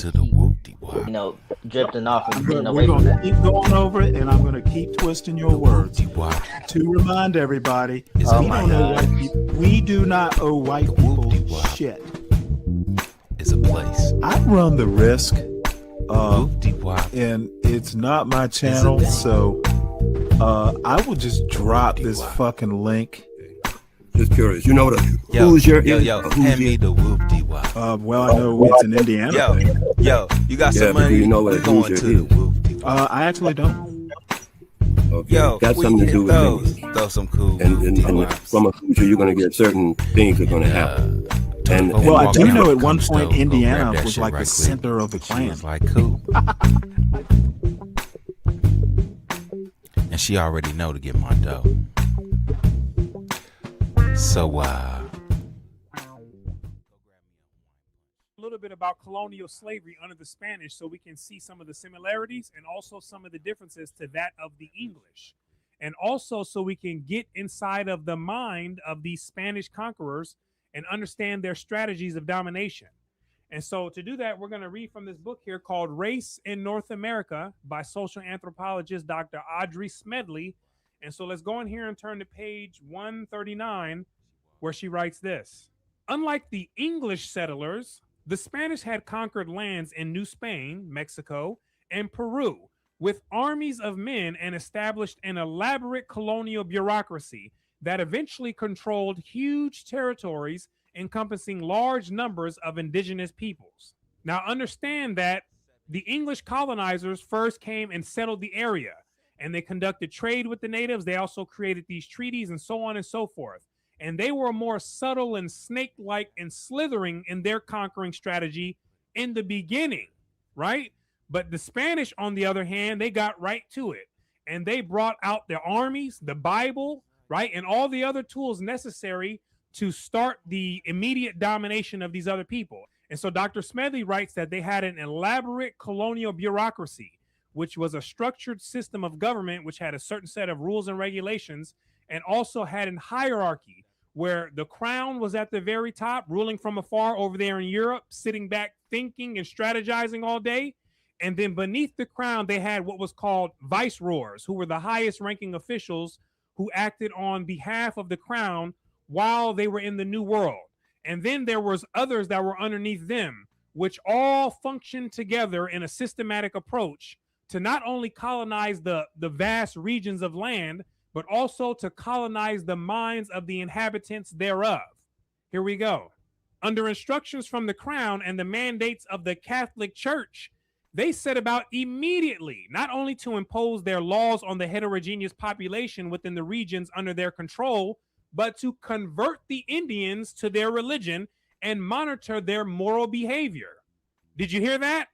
to the whoop-de-wop. Drifting off and We're getting away going from to that. keep going over it, and I'm going to keep twisting your words to remind everybody we do not owe white people shit. It's a place. I run the risk, and it's not my channel, so I will just drop this fucking link. Just curious, you know who's your hand me the whoop-de-wop. Well, I know it's in Indiana. Yo, you got some money? You know what We're going to the whoop-de-wop. I actually don't. Okay. Yo, got something to do with things. Throw some cool. And from a future, you're going to get certain things that are going to happen. Well, I do know at one point Indiana was like the center of the Klan. Was like cool. And she already know to get my dough. So a little bit about colonial slavery under the Spanish so we can see some of the similarities and also some of the differences to that of the English. And also so we can get inside of the mind of these Spanish conquerors and understand their strategies of domination. And so to do that, we're going to read from this book here called Race in North America by social anthropologist Dr. Audrey Smedley. And so let's go in here and turn to page 139, where she writes this. Unlike the English settlers, the Spanish had conquered lands in New Spain, Mexico, and Peru with armies of men and established an elaborate colonial bureaucracy that eventually controlled huge territories encompassing large numbers of indigenous peoples. Now understand that the English colonizers first came and settled the area, and they conducted trade with the natives. They also created these treaties and so on and so forth. And they were more subtle and snake-like and slithering in their conquering strategy in the beginning, right? But the Spanish, on the other hand, they got right to it. And they brought out their armies, the Bible, right? And all the other tools necessary to start the immediate domination of these other people. And so Dr. Smedley writes that they had an elaborate colonial bureaucracy, which was a structured system of government, which had a certain set of rules and regulations, and also had a hierarchy where the crown was at the very top, ruling from afar over there in Europe, sitting back, thinking and strategizing all day. And then beneath the crown, they had what was called viceroys, who were the highest ranking officials who acted on behalf of the crown while they were in the New World. And then there was others that were underneath them, which all functioned together in a systematic approach to not only colonize the vast regions of land, but also to colonize the minds of the inhabitants thereof. Here we go. Under instructions from the crown and the mandates of the Catholic Church, they set about immediately not only to impose their laws on the heterogeneous population within the regions under their control, but to convert the Indians to their religion and monitor their moral behavior. Did you hear that?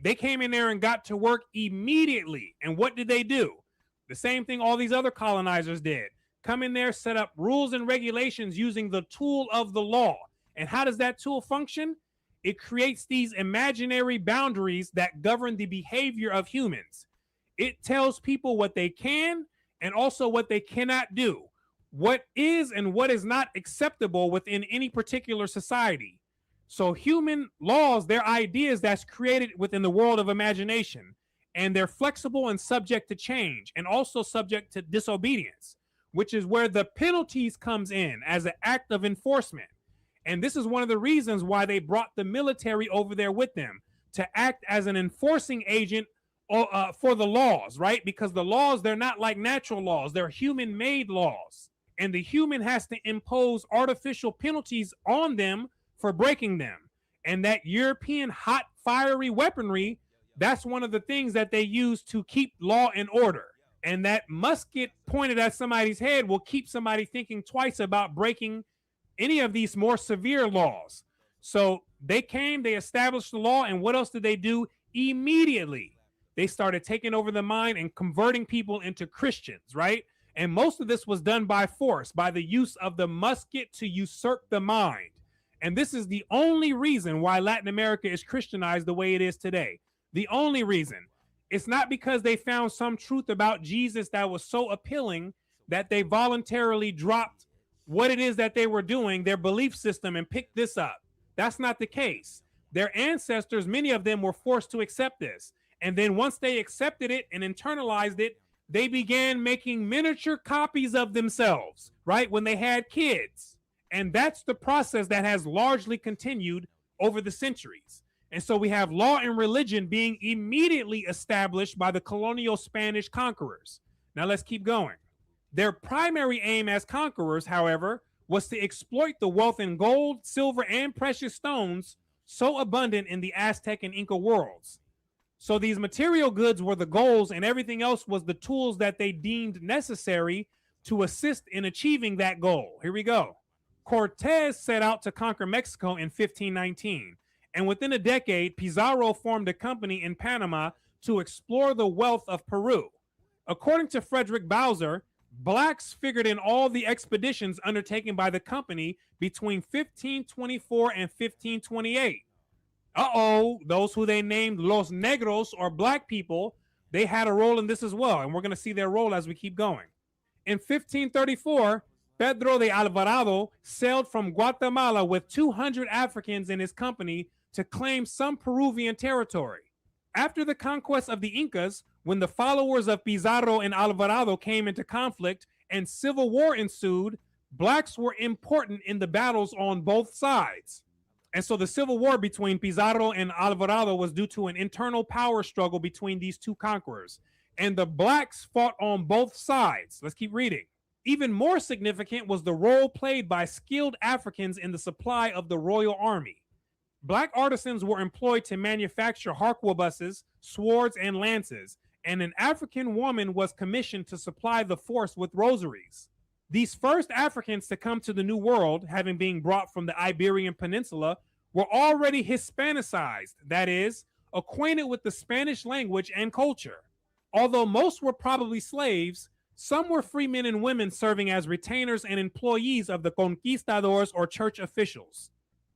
They came in there and got to work immediately. And what did they do? The same thing all these other colonizers did. Come in there, set up rules and regulations using the tool of the law. And how does that tool function? It creates these imaginary boundaries that govern the behavior of humans. It tells people what they can and also what they cannot do, what is and what is not acceptable within any particular society. So human laws, they're ideas that's created within the world of imagination, and they're flexible and subject to change and also subject to disobedience, which is where the penalties comes in as an act of enforcement. And this is one of the reasons why they brought the military over there with them, to act as an enforcing agent for the laws, right? Because the laws, they're not like natural laws. They're human-made laws. And the human has to impose artificial penalties on them for breaking them. And that European hot, fiery weaponry, that's one of the things that they use to keep law and order. And that musket pointed at somebody's head will keep somebody thinking twice about breaking any of these more severe laws. So they came, they established the law, and what else did they do? Immediately, they started taking over the mind and converting people into Christians, right? And most of this was done by force, by the use of the musket to usurp the mind. And this is the only reason why Latin America is Christianized the way it is today. The only reason. It's not because they found some truth about Jesus that was so appealing that they voluntarily dropped what it is that they were doing, their belief system, and picked this up. That's not the case. Their ancestors, many of them were forced to accept this. And then once they accepted it and internalized it, they began making miniature copies of themselves, right? When they had kids. And that's the process that has largely continued over the centuries. And so we have law and religion being immediately established by the colonial Spanish conquerors. Now let's keep going. Their primary aim as conquerors, however, was to exploit the wealth in gold, silver, and precious stones so abundant in the Aztec and Inca worlds. So these material goods were the goals, and everything else was the tools that they deemed necessary to assist in achieving that goal. Here we go. Cortez set out to conquer Mexico in 1519, and within a decade, Pizarro formed a company in Panama to explore the wealth of Peru. According to Frederick Bowser, blacks figured in all the expeditions undertaken by the company between 1524 and 1528. Those who they named Los Negros, or black people, they had a role in this as well, and we're going to see their role as we keep going. In 1534, Pedro de Alvarado sailed from Guatemala with 200 Africans in his company to claim some Peruvian territory. After the conquest of the Incas, when the followers of Pizarro and Alvarado came into conflict and civil war ensued, blacks were important in the battles on both sides. And so the civil war between Pizarro and Alvarado was due to an internal power struggle between these two conquerors. And the blacks fought on both sides. Let's keep reading. Even more significant was the role played by skilled Africans in the supply of the royal army. Black artisans were employed to manufacture harquebuses, swords, and lances, and an African woman was commissioned to supply the force with rosaries. These first Africans to come to the New World, having been brought from the Iberian Peninsula, were already Hispanicized, that is, acquainted with the Spanish language and culture. Although most were probably slaves, some were free men and women serving as retainers and employees of the conquistadors or church officials.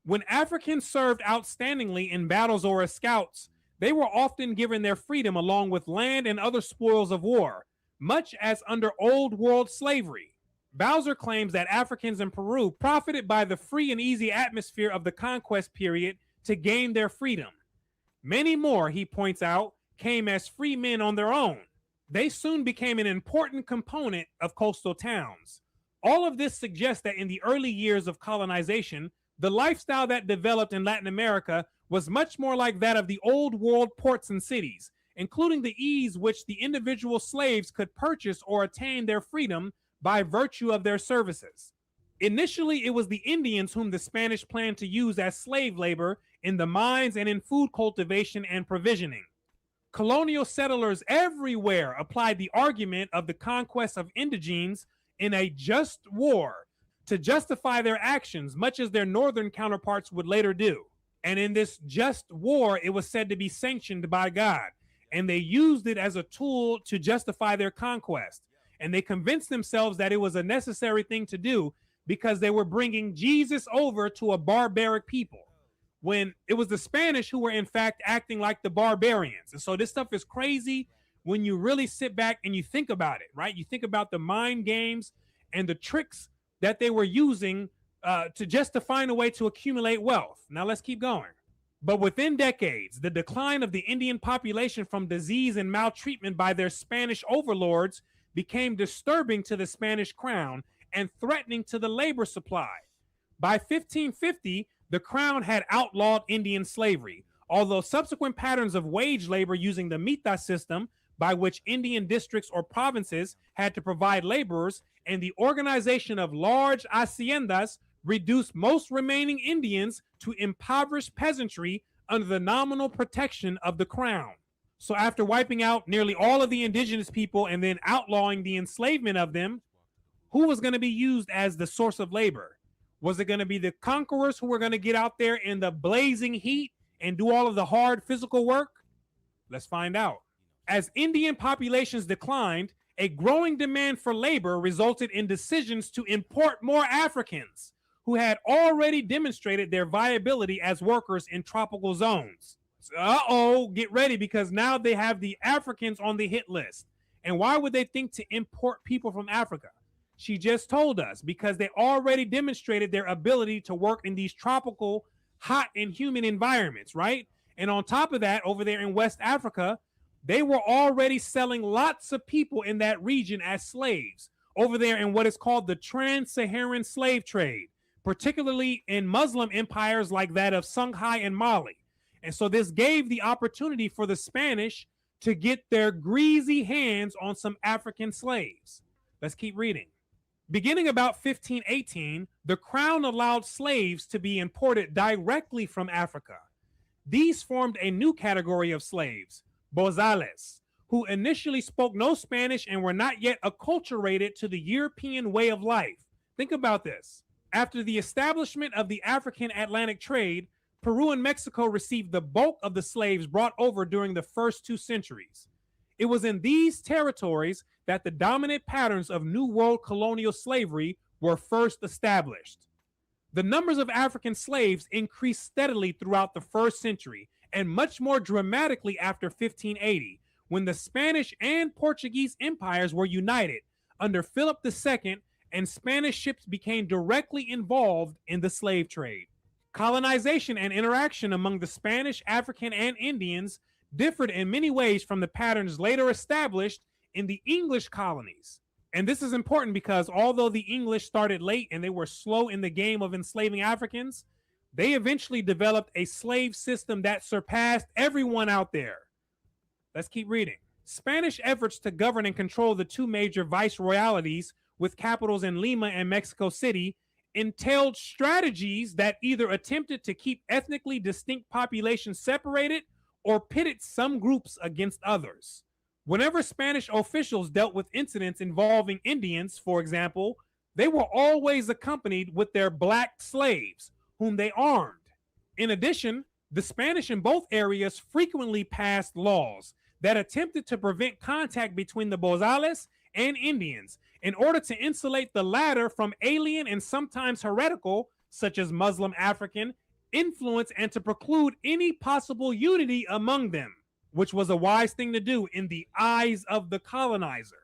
When Africans served outstandingly in battles or as scouts, they were often given their freedom along with land and other spoils of war, much as under Old World slavery. Bowser claims that Africans in Peru profited by the free and easy atmosphere of the conquest period to gain their freedom. Many more, he points out, came as free men on their own. They soon became an important component of coastal towns. All of this suggests that in the early years of colonization, the lifestyle that developed in Latin America was much more like that of the old world ports and cities, including the ease which the individual slaves could purchase or attain their freedom by virtue of their services. Initially, it was the Indians whom the Spanish planned to use as slave labor in the mines and in food cultivation and provisioning. Colonial settlers everywhere applied the argument of the conquest of indigenes in a just war to justify their actions, much as their northern counterparts would later do. And in this just war, it was said to be sanctioned by God, and they used it as a tool to justify their conquest. And they convinced themselves that it was a necessary thing to do because they were bringing Jesus over to a barbaric people, when it was the Spanish who were in fact acting like the barbarians. And so this stuff is crazy when you really sit back and you think about it, right? You think about the mind games and the tricks that they were using to just to find a way to accumulate wealth. Now let's keep going. But within decades, the decline of the Indian population from disease and maltreatment by their Spanish overlords became disturbing to the Spanish crown and threatening to the labor supply. By 1550, the crown had outlawed Indian slavery, although subsequent patterns of wage labor using the mita system, by which Indian districts or provinces had to provide laborers, and the organization of large haciendas reduced most remaining Indians to impoverished peasantry under the nominal protection of the crown. So after wiping out nearly all of the indigenous people and then outlawing the enslavement of them, who was going to be used as the source of labor? Was it going to be the conquerors who were going to get out there in the blazing heat and do all of the hard physical work? Let's find out. As Indian populations declined, a growing demand for labor resulted in decisions to import more Africans who had already demonstrated their viability as workers in tropical zones. Get ready, because now they have the Africans on the hit list. And why would they think to import people from Africa? She just told us, because they already demonstrated their ability to work in these tropical hot and humid environments, right? And on top of that, over there in West Africa, they were already selling lots of people in that region as slaves over there in what is called the trans-Saharan slave trade, particularly in Muslim empires like that of Songhai and Mali. And so this gave the opportunity for the Spanish to get their greasy hands on some African slaves. Let's keep reading. Beginning about 1518, the crown allowed slaves to be imported directly from Africa. These formed a new category of slaves, bozales, who initially spoke no Spanish and were not yet acculturated to the European way of life. Think about this. After the establishment of the African Atlantic trade, Peru and Mexico received the bulk of the slaves brought over during the first 2 centuries. It was in these territories that the dominant patterns of New World colonial slavery were first established. The numbers of African slaves increased steadily throughout the first century and much more dramatically after 1580, when the Spanish and Portuguese empires were united under Philip II and Spanish ships became directly involved in the slave trade. Colonization and interaction among the Spanish, African, and Indians differed in many ways from the patterns later established in the English colonies. And this is important because although the English started late and they were slow in the game of enslaving Africans, they eventually developed a slave system that surpassed everyone out there. Let's keep reading. Spanish efforts to govern and control the 2 major viceroyalties with capitals in Lima and Mexico City entailed strategies that either attempted to keep ethnically distinct populations separated or pitted some groups against others. Whenever Spanish officials dealt with incidents involving Indians, for example, they were always accompanied with their black slaves, whom they armed. In addition, the Spanish in both areas frequently passed laws that attempted to prevent contact between the bozales and Indians in order to insulate the latter from alien and sometimes heretical, such as Muslim African, influence and to preclude any possible unity among them, which was a wise thing to do in the eyes of the colonizer.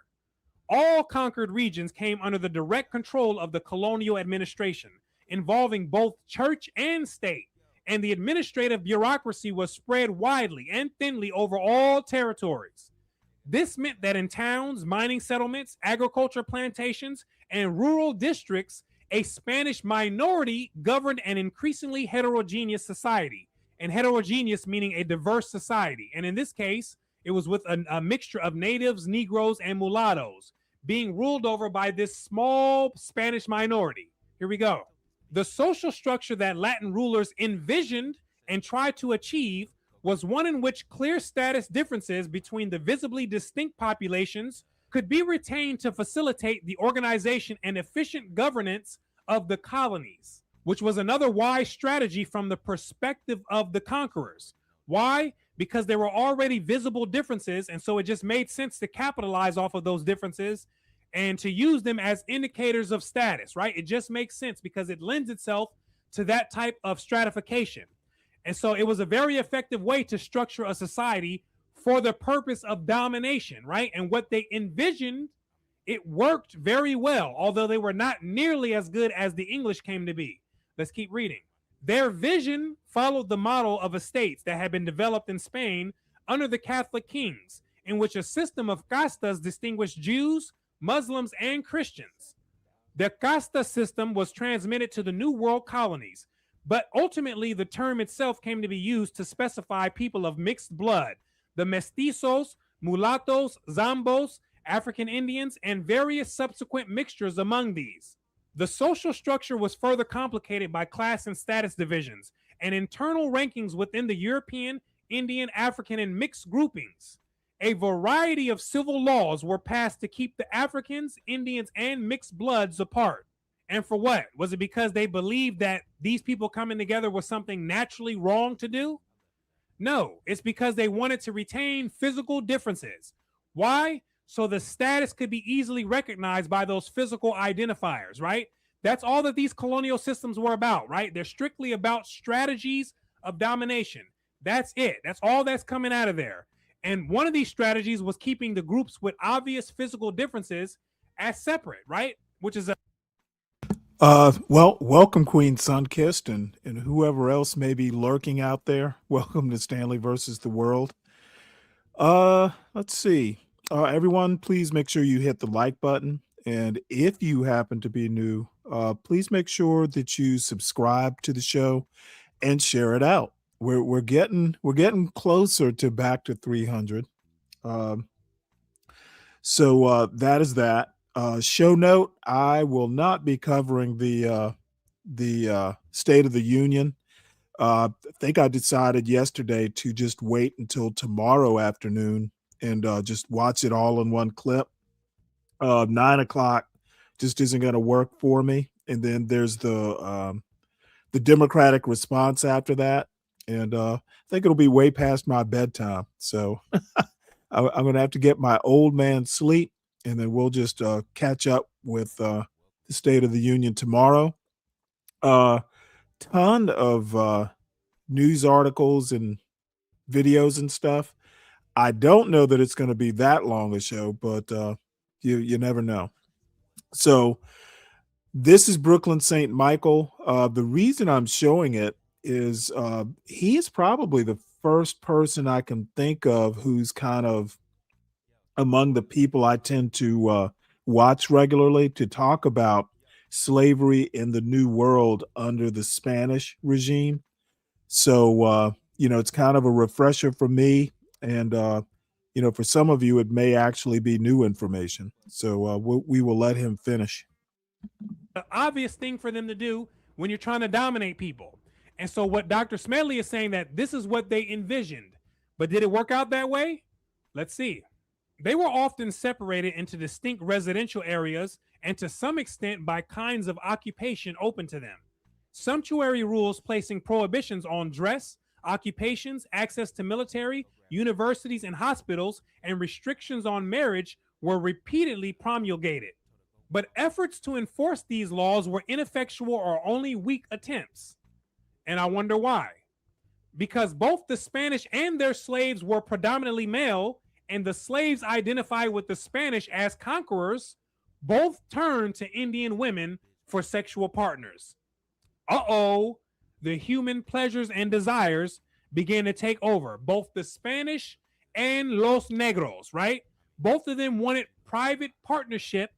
All conquered regions came under the direct control of the colonial administration, involving both church and state, and the administrative bureaucracy was spread widely and thinly over all territories. This meant that in towns, mining settlements, agriculture plantations, and rural districts, a Spanish minority governed an increasingly heterogeneous society, and heterogeneous meaning a diverse society. And in this case, it was with a mixture of natives, Negroes, and mulattoes being ruled over by this small Spanish minority. Here we go. The social structure that Latin rulers envisioned and tried to achieve was one in which clear status differences between the visibly distinct populations could be retained to facilitate the organization and efficient governance of the colonies, which was another wise strategy from the perspective of the conquerors. Why? Because there were already visible differences, and so it just made sense to capitalize off of those differences and to use them as indicators of status, right? It just makes sense because it lends itself to that type of stratification. And so it was a very effective way to structure a society for the purpose of domination, right? And what they envisioned, it worked very well, although they were not nearly as good as the English came to be. Let's keep reading. Their vision followed the model of estates that had been developed in Spain under the Catholic kings, in which a system of castas distinguished Jews, Muslims, and Christians. The casta system was transmitted to the New World colonies, but ultimately the term itself came to be used to specify people of mixed blood, the mestizos, mulattoes, zambos, African Indians, and various subsequent mixtures among these. The social structure was further complicated by class and status divisions and internal rankings within the European, Indian, African, and mixed groupings. A variety of civil laws were passed to keep the Africans, Indians, and mixed bloods apart. And for what? Was it because they believed that these people coming together was something naturally wrong to do? No, it's because they wanted to retain physical differences. Why? So the status could be easily recognized by those physical identifiers, right? That's all that these colonial systems were about, right? They're strictly about strategies of domination. That's it. That's all that's coming out of there. And one of these strategies was keeping the groups with obvious physical differences as separate, right? Which is a Well, welcome, Queen Sunkissed, and whoever else may be lurking out there. Welcome to Stanley versus the World. Let's see. Everyone, please make sure you hit the like button. And if you happen to be new, please make sure that you subscribe to the show and share it out. We're getting closer to back to 300. Um, so that is that. Show note: I will not be covering the State of the Union. I think I decided yesterday to just wait until tomorrow afternoon and just watch it all in one clip. 9 o'clock just isn't going to work for me, and then there's the Democratic response after that, and I think it'll be way past my bedtime. So I'm going to have to get my old man sleep, and then we'll just catch up with the State of the Union tomorrow. Ton of news articles and videos and stuff. I don't know that it's going to be that long a show, but you never know. So this is Brooklyn St. Michael. The reason I'm showing it is he is probably the first person I can think of who's kind of among the people I tend to watch regularly to talk about slavery in the New World under the Spanish regime. So, it's kind of a refresher for me. And, for some of you, it may actually be new information. So we will let him finish. The obvious thing for them to do when you're trying to dominate people. And so what Dr. Smedley is saying that this is what they envisioned. But did it work out that way? Let's see. They were often separated into distinct residential areas and to some extent by kinds of occupation open to them. Sumptuary rules placing prohibitions on dress, occupations, access to military, universities, and hospitals, and restrictions on marriage were repeatedly promulgated. But efforts to enforce these laws were ineffectual or only weak attempts. And I wonder why. Because both the Spanish and their slaves were predominantly male, and the slaves identified with the Spanish as conquerors, both turned to Indian women for sexual partners. The human pleasures and desires began to take over, both the Spanish and Los Negros, right? Both of them wanted private partnership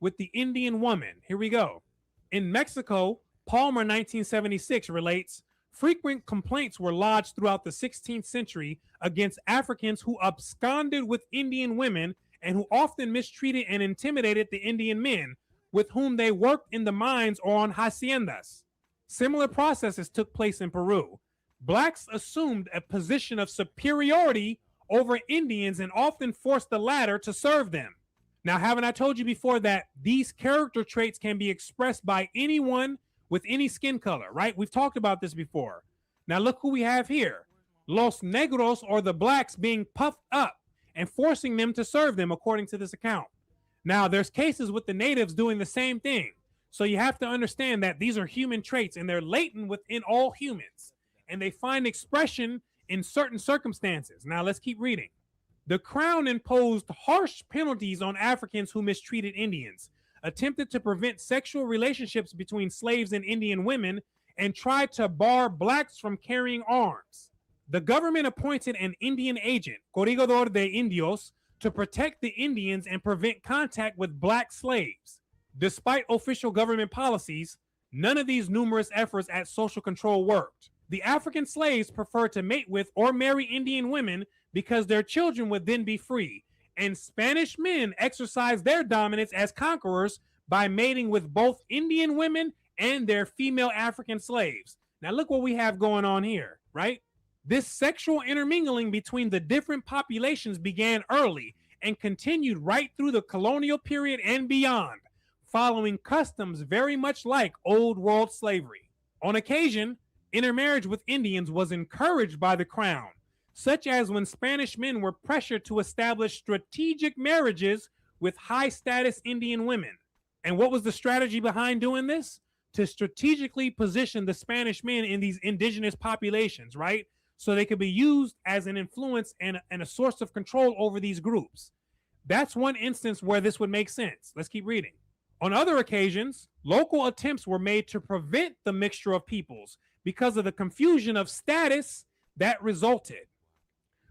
with the Indian woman. Here we go. In Mexico, Palmer 1976 relates, frequent complaints were lodged throughout the 16th century against Africans who absconded with Indian women and who often mistreated and intimidated the Indian men with whom they worked in the mines or on haciendas. Similar processes took place in Peru. Blacks assumed a position of superiority over Indians and often forced the latter to serve them. Now, haven't I told you before that these character traits can be expressed by anyone with any skin color, right? We've talked about this before. Now, look who we have here. Los Negros, or the blacks, being puffed up and forcing them to serve them, according to this account. Now, there's cases with the natives doing the same thing. So you have to understand that these are human traits and they're latent within all humans. And they find expression in certain circumstances. Now, let's keep reading. The Crown imposed harsh penalties on Africans who mistreated Indians, attempted to prevent sexual relationships between slaves and Indian women, and tried to bar blacks from carrying arms. The government appointed an Indian agent, Corregidor de Indios, to protect the Indians and prevent contact with black slaves. Despite official government policies, none of these numerous efforts at social control worked. The African slaves preferred to mate with or marry Indian women because their children would then be free, and Spanish men exercised their dominance as conquerors by mating with both Indian women and their female African slaves. Now look what we have going on here, right? This sexual intermingling between the different populations began early and continued right through the colonial period and beyond, following customs very much like Old World slavery. On occasion, intermarriage with Indians was encouraged by the Crown, such as when Spanish men were pressured to establish strategic marriages with high-status Indian women. And what was the strategy behind doing this? To strategically position the Spanish men in these indigenous populations, right? So they could be used as an influence and a source of control over these groups. That's one instance where this would make sense. Let's keep reading. On other occasions, local attempts were made to prevent the mixture of peoples because of the confusion of status that resulted,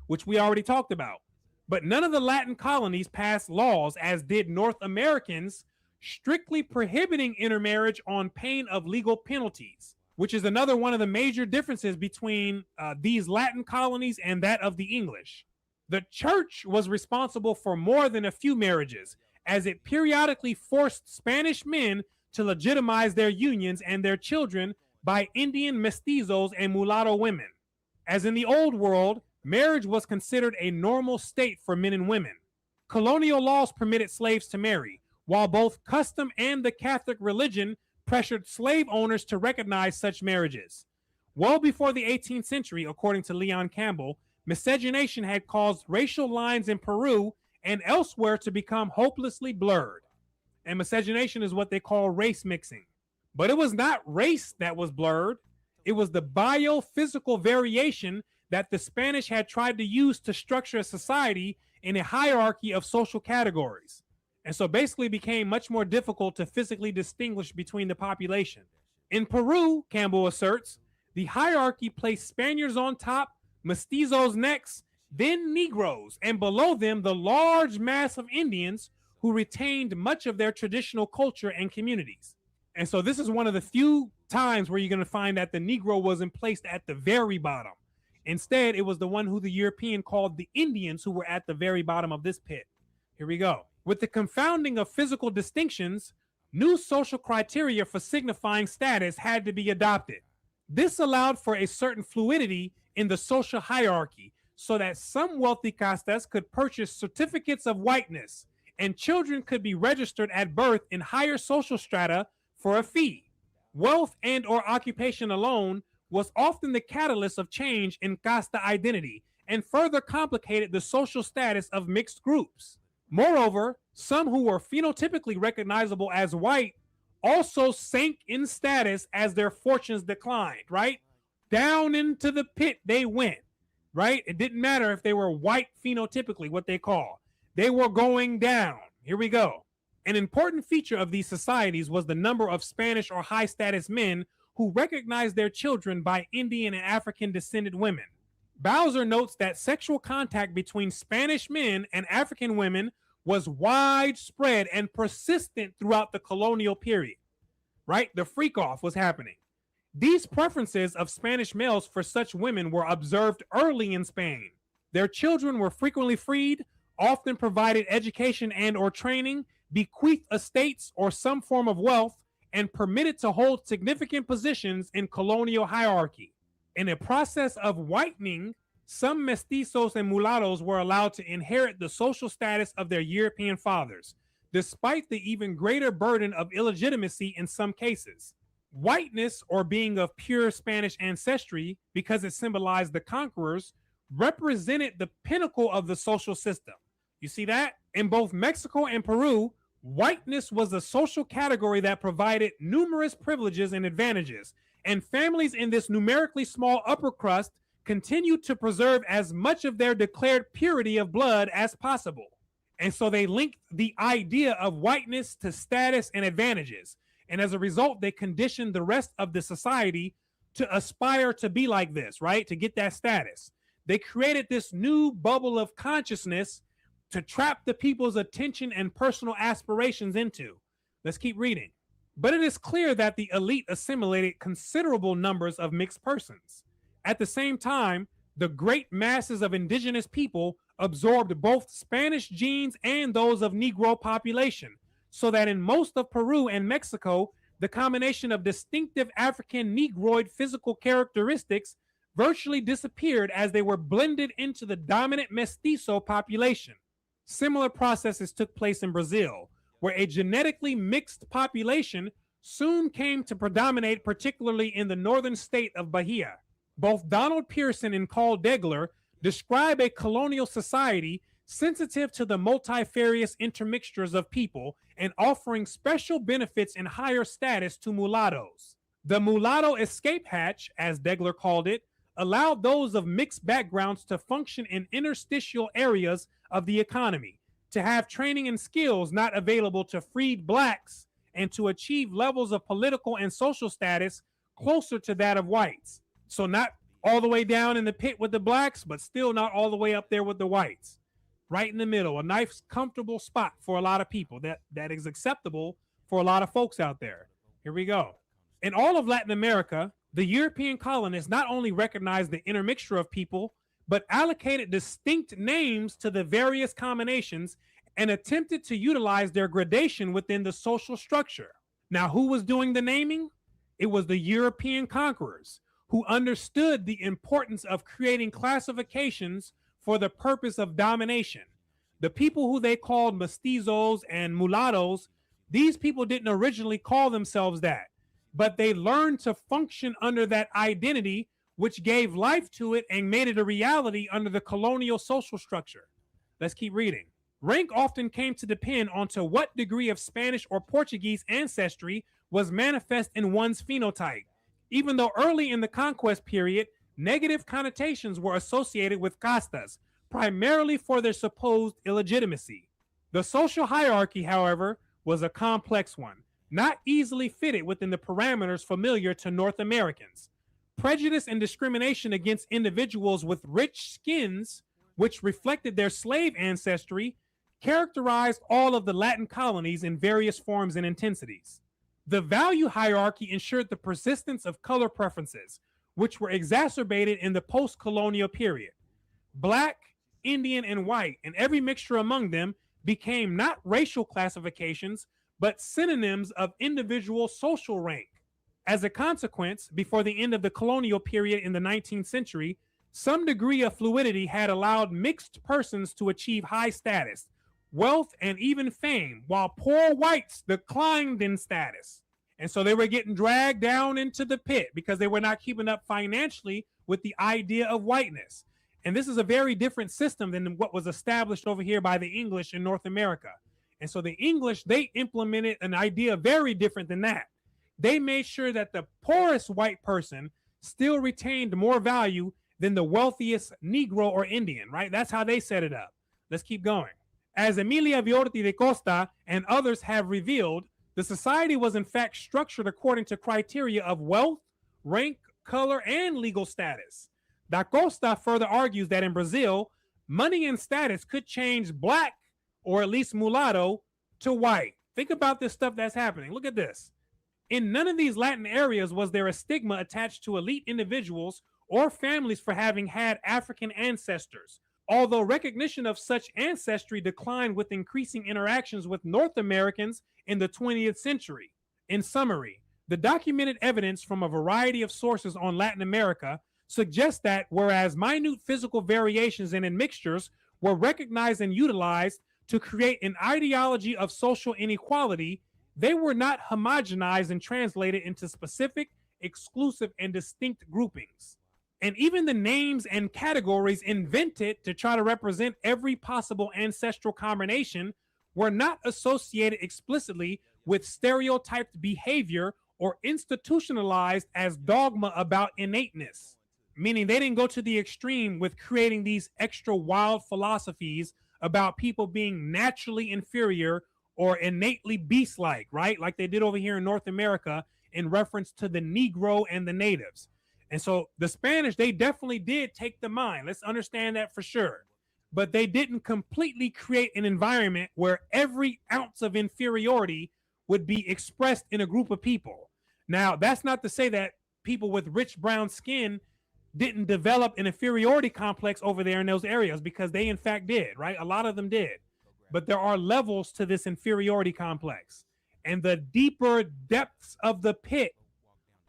which we already talked about. But none of the Latin colonies passed laws, as did North Americans, strictly prohibiting intermarriage on pain of legal penalties, which is another one of the major differences between these Latin colonies and that of the English. The church was responsible for more than a few marriages, as it periodically forced Spanish men to legitimize their unions and their children by Indian mestizos and mulatto women. As in the Old World, marriage was considered a normal state for men and women. Colonial laws permitted slaves to marry, while both custom and the Catholic religion pressured slave owners to recognize such marriages. Well before the 18th century, according to Leon Campbell, miscegenation had caused racial lines in Peru and elsewhere to become hopelessly blurred. And miscegenation is what they call race mixing. But it was not race that was blurred. It was the biophysical variation that the Spanish had tried to use to structure a society in a hierarchy of social categories. And so basically became much more difficult to physically distinguish between the population. In Peru, Campbell asserts, the hierarchy placed Spaniards on top, mestizos next, then Negroes, and below them the large mass of Indians who retained much of their traditional culture and communities. And so this is one of the few times where you're going to find that the Negro wasn't placed at the very bottom. Instead, it was the one who the European called the Indians who were at the very bottom of this pit. Here we go. With the confounding of physical distinctions, new social criteria for signifying status had to be adopted. This allowed for a certain fluidity in the social hierarchy, so that some wealthy castas could purchase certificates of whiteness, and children could be registered at birth in higher social strata for a fee. Wealth and or occupation alone was often the catalyst of change in casta identity and further complicated the social status of mixed groups. Moreover, some who were phenotypically recognizable as white also sank in status as their fortunes declined, right? Down into the pit they went, right? It didn't matter if they were white phenotypically, what they call. They were going down. Here we go. An important feature of these societies was the number of Spanish or high status men who recognized their children by Indian and African descended women. Bowser notes that sexual contact between Spanish men and African women was widespread and persistent throughout the colonial period, right? The freak off was happening. These preferences of Spanish males for such women were observed early in Spain. Their children were frequently freed, often provided education and or training, bequeathed estates or some form of wealth, and permitted to hold significant positions in colonial hierarchy. In a process of whitening, some mestizos and mulattoes were allowed to inherit the social status of their European fathers, despite the even greater burden of illegitimacy in some cases. Whiteness, or being of pure Spanish ancestry, because it symbolized the conquerors, represented the pinnacle of the social system. You see that? In both Mexico and Peru, whiteness was a social category that provided numerous privileges and advantages, and families in this numerically small upper crust continued to preserve as much of their declared purity of blood as possible. And so they linked the idea of whiteness to status and advantages. And as a result, they conditioned the rest of the society to aspire to be like this, right? To get that status. They created this new bubble of consciousness to trap the people's attention and personal aspirations into. Let's keep reading. But it is clear that the elite assimilated considerable numbers of mixed persons. At the same time, the great masses of indigenous people absorbed both Spanish genes and those of Negro population, so that in most of Peru and Mexico, the combination of distinctive African Negroid physical characteristics virtually disappeared as they were blended into the dominant mestizo population. Similar processes took place in Brazil, where a genetically mixed population soon came to predominate, particularly in the northern state of Bahia. Both Donald Pearson and Carl Degler describe a colonial society sensitive to the multifarious intermixtures of people and offering special benefits and higher status to mulattoes. The mulatto escape hatch, as Degler called it, allowed those of mixed backgrounds to function in interstitial areas of the economy, to have training and skills not available to freed blacks, and to achieve levels of political and social status closer to that of whites. So not all the way down in the pit with the blacks, but still not all the way up there with the whites. Right in the middle, a nice, comfortable spot for a lot of people that is acceptable for a lot of folks out there. Here we go. In all of Latin America, the European colonists not only recognized the intermixture of people, but allocated distinct names to the various combinations and attempted to utilize their gradation within the social structure. Now, who was doing the naming? It was the European conquerors, who understood the importance of creating classifications for the purpose of domination. The people who they called mestizos and mulattoes, these people didn't originally call themselves that, but they learned to function under that identity, which gave life to it and made it a reality under the colonial social structure. Let's keep reading. Rank often came to depend on to what degree of Spanish or Portuguese ancestry was manifest in one's phenotype. Even though early in the conquest period, negative connotations were associated with castas, primarily for their supposed illegitimacy. The social hierarchy, however, was a complex one, not easily fitted within the parameters familiar to North Americans. Prejudice and discrimination against individuals with rich skins, which reflected their slave ancestry, characterized all of the Latin colonies in various forms and intensities. The value hierarchy ensured the persistence of color preferences, which were exacerbated in the post-colonial period. Black, Indian, and white, and every mixture among them became not racial classifications, but synonyms of individual social rank. As a consequence, before the end of the colonial period in the 19th century, some degree of fluidity had allowed mixed persons to achieve high status, wealth, and even fame, while poor whites declined in status. And so they were getting dragged down into the pit because they were not keeping up financially with the idea of whiteness. And this is a very different system than what was established over here by the English in North America. And so the English, they implemented an idea very different than that. They made sure that the poorest white person still retained more value than the wealthiest Negro or Indian, right? That's how they set it up. Let's keep going. As Emilia Viorti de Costa and others have revealed, the society was in fact structured according to criteria of wealth, rank, color, and legal status. Da Costa further argues that in Brazil, money and status could change black, or at least mulatto, to white. Think about this stuff that's happening. Look at this. In none of these Latin areas was there a stigma attached to elite individuals or families for having had African ancestors, although recognition of such ancestry declined with increasing interactions with North Americans in the 20th century. In summary, the documented evidence from a variety of sources on Latin America suggests that whereas minute physical variations and admixtures were recognized and utilized to create an ideology of social inequality, they were not homogenized and translated into specific, exclusive, and distinct groupings. And even the names and categories invented to try to represent every possible ancestral combination were not associated explicitly with stereotyped behavior or institutionalized as dogma about innateness, meaning they didn't go to the extreme with creating these extra wild philosophies about people being naturally inferior or innately beast-like, right? Like they did over here in North America in reference to the Negro and the natives. And so the Spanish, they definitely did take the mind. Let's understand that for sure. But they didn't completely create an environment where every ounce of inferiority would be expressed in a group of people. Now, that's not to say that people with rich brown skin didn't develop an inferiority complex over there in those areas, because they in fact did, right? A lot of them did. But there are levels to this inferiority complex. And the deeper depths of the pit,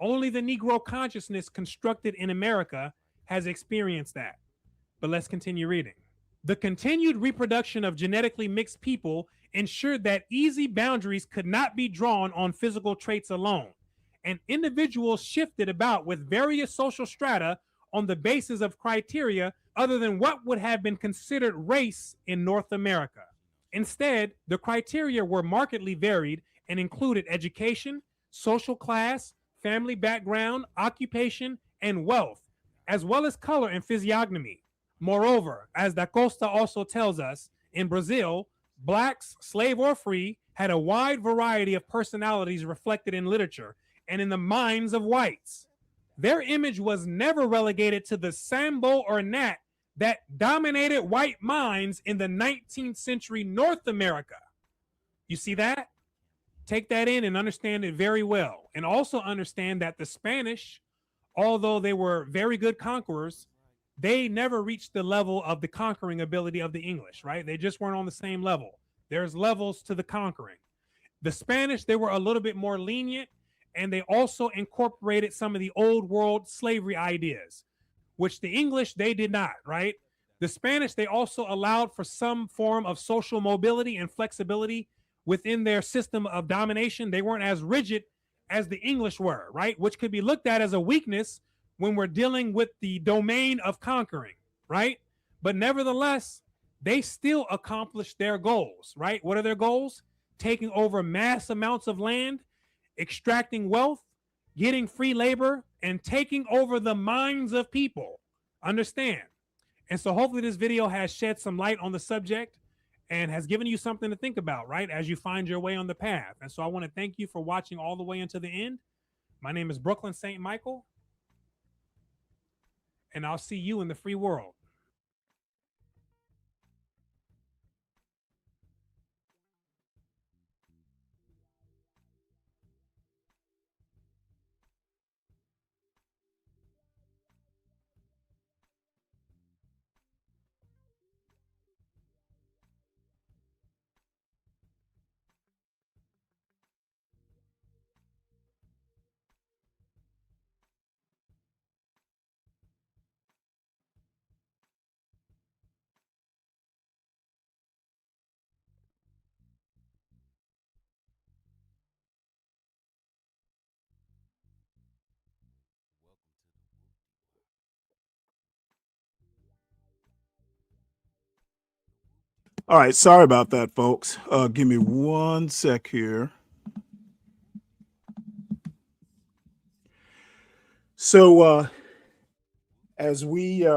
only the Negro consciousness constructed in America has experienced that. But let's continue reading. The continued reproduction of genetically mixed people ensured that easy boundaries could not be drawn on physical traits alone, and individuals shifted about with various social strata on the basis of criteria other than what would have been considered race in North America. Instead, the criteria were markedly varied and included education, social class, family background, occupation, and wealth, as well as color and physiognomy. Moreover, as Da Costa also tells us, in Brazil, blacks, slave or free, had a wide variety of personalities reflected in literature and in the minds of whites. Their image was never relegated to the Sambo or Nat that dominated white minds in the 19th century North America. You see that? Take that in and understand it very well. And also understand that the Spanish, although they were very good conquerors, they never reached the level of the conquering ability of the English, right? They just weren't on the same level. There's levels to the conquering. The Spanish, they were a little bit more lenient, and they also incorporated some of the old world slavery ideas, which the English, they did not, right? The Spanish, they also allowed for some form of social mobility and flexibility within their system of domination. They weren't as rigid as the English were, right? Which could be looked at as a weakness when we're dealing with the domain of conquering, right? But nevertheless, they still accomplished their goals, right? What are their goals? Taking over mass amounts of land, extracting wealth, getting free labor, and taking over the minds of people. Understand? And so hopefully this video has shed some light on the subject and has given you something to think about, right, as you find your way on the path. And so I want to thank you for watching all the way into the end. My name is Brooklyn St. Michael, and I'll see you in the free world. All right, sorry about that, folks. Give me one sec here. So as we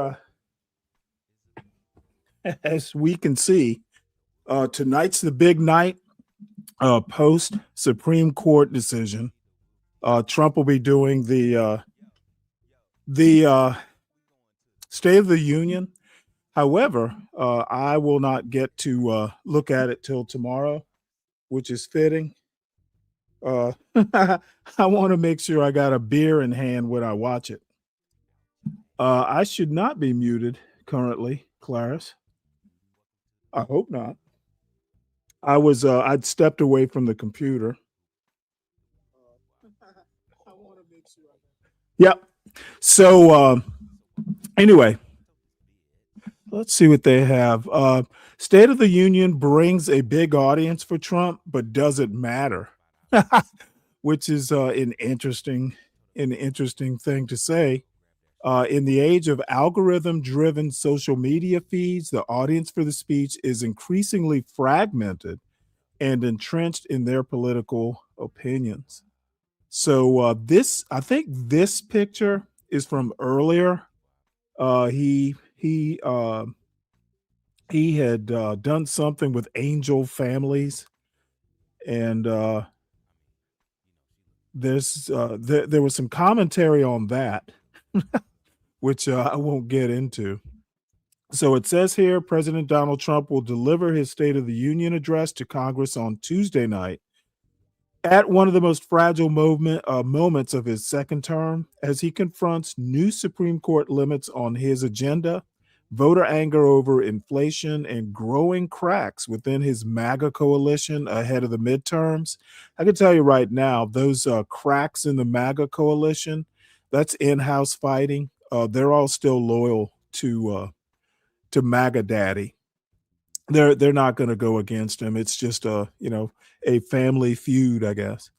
as we can see, tonight's the big night. Post Supreme Court decision, Trump will be doing the State of the Union. However, I will not get to look at it till tomorrow, which is fitting. I want to make sure I got a beer in hand when I watch it. I should not be muted currently, Clarice. I hope not. I'd stepped away from the computer. I want to make sure. Yep. So anyway, let's see what they have. State of the Union brings a big audience for Trump, but doesn't matter, which is an interesting thing to say. In the age of algorithm-driven social media feeds, the audience for the speech is increasingly fragmented and entrenched in their political opinions. So I think this picture is from earlier. He had done something with angel families, and there was some commentary on that, which I won't get into. So it says here, President Donald Trump will deliver his State of the Union address to Congress on Tuesday night at one of the most fragile moments of his second term, as he confronts new Supreme Court limits on his agenda, voter anger over inflation, and growing cracks within his MAGA coalition ahead of the midterms. I can tell you right now, those cracks in the MAGA coalition, that's in-house fighting. They're all still loyal to MAGA Daddy. They're not going to go against him. It's just a family feud, I guess.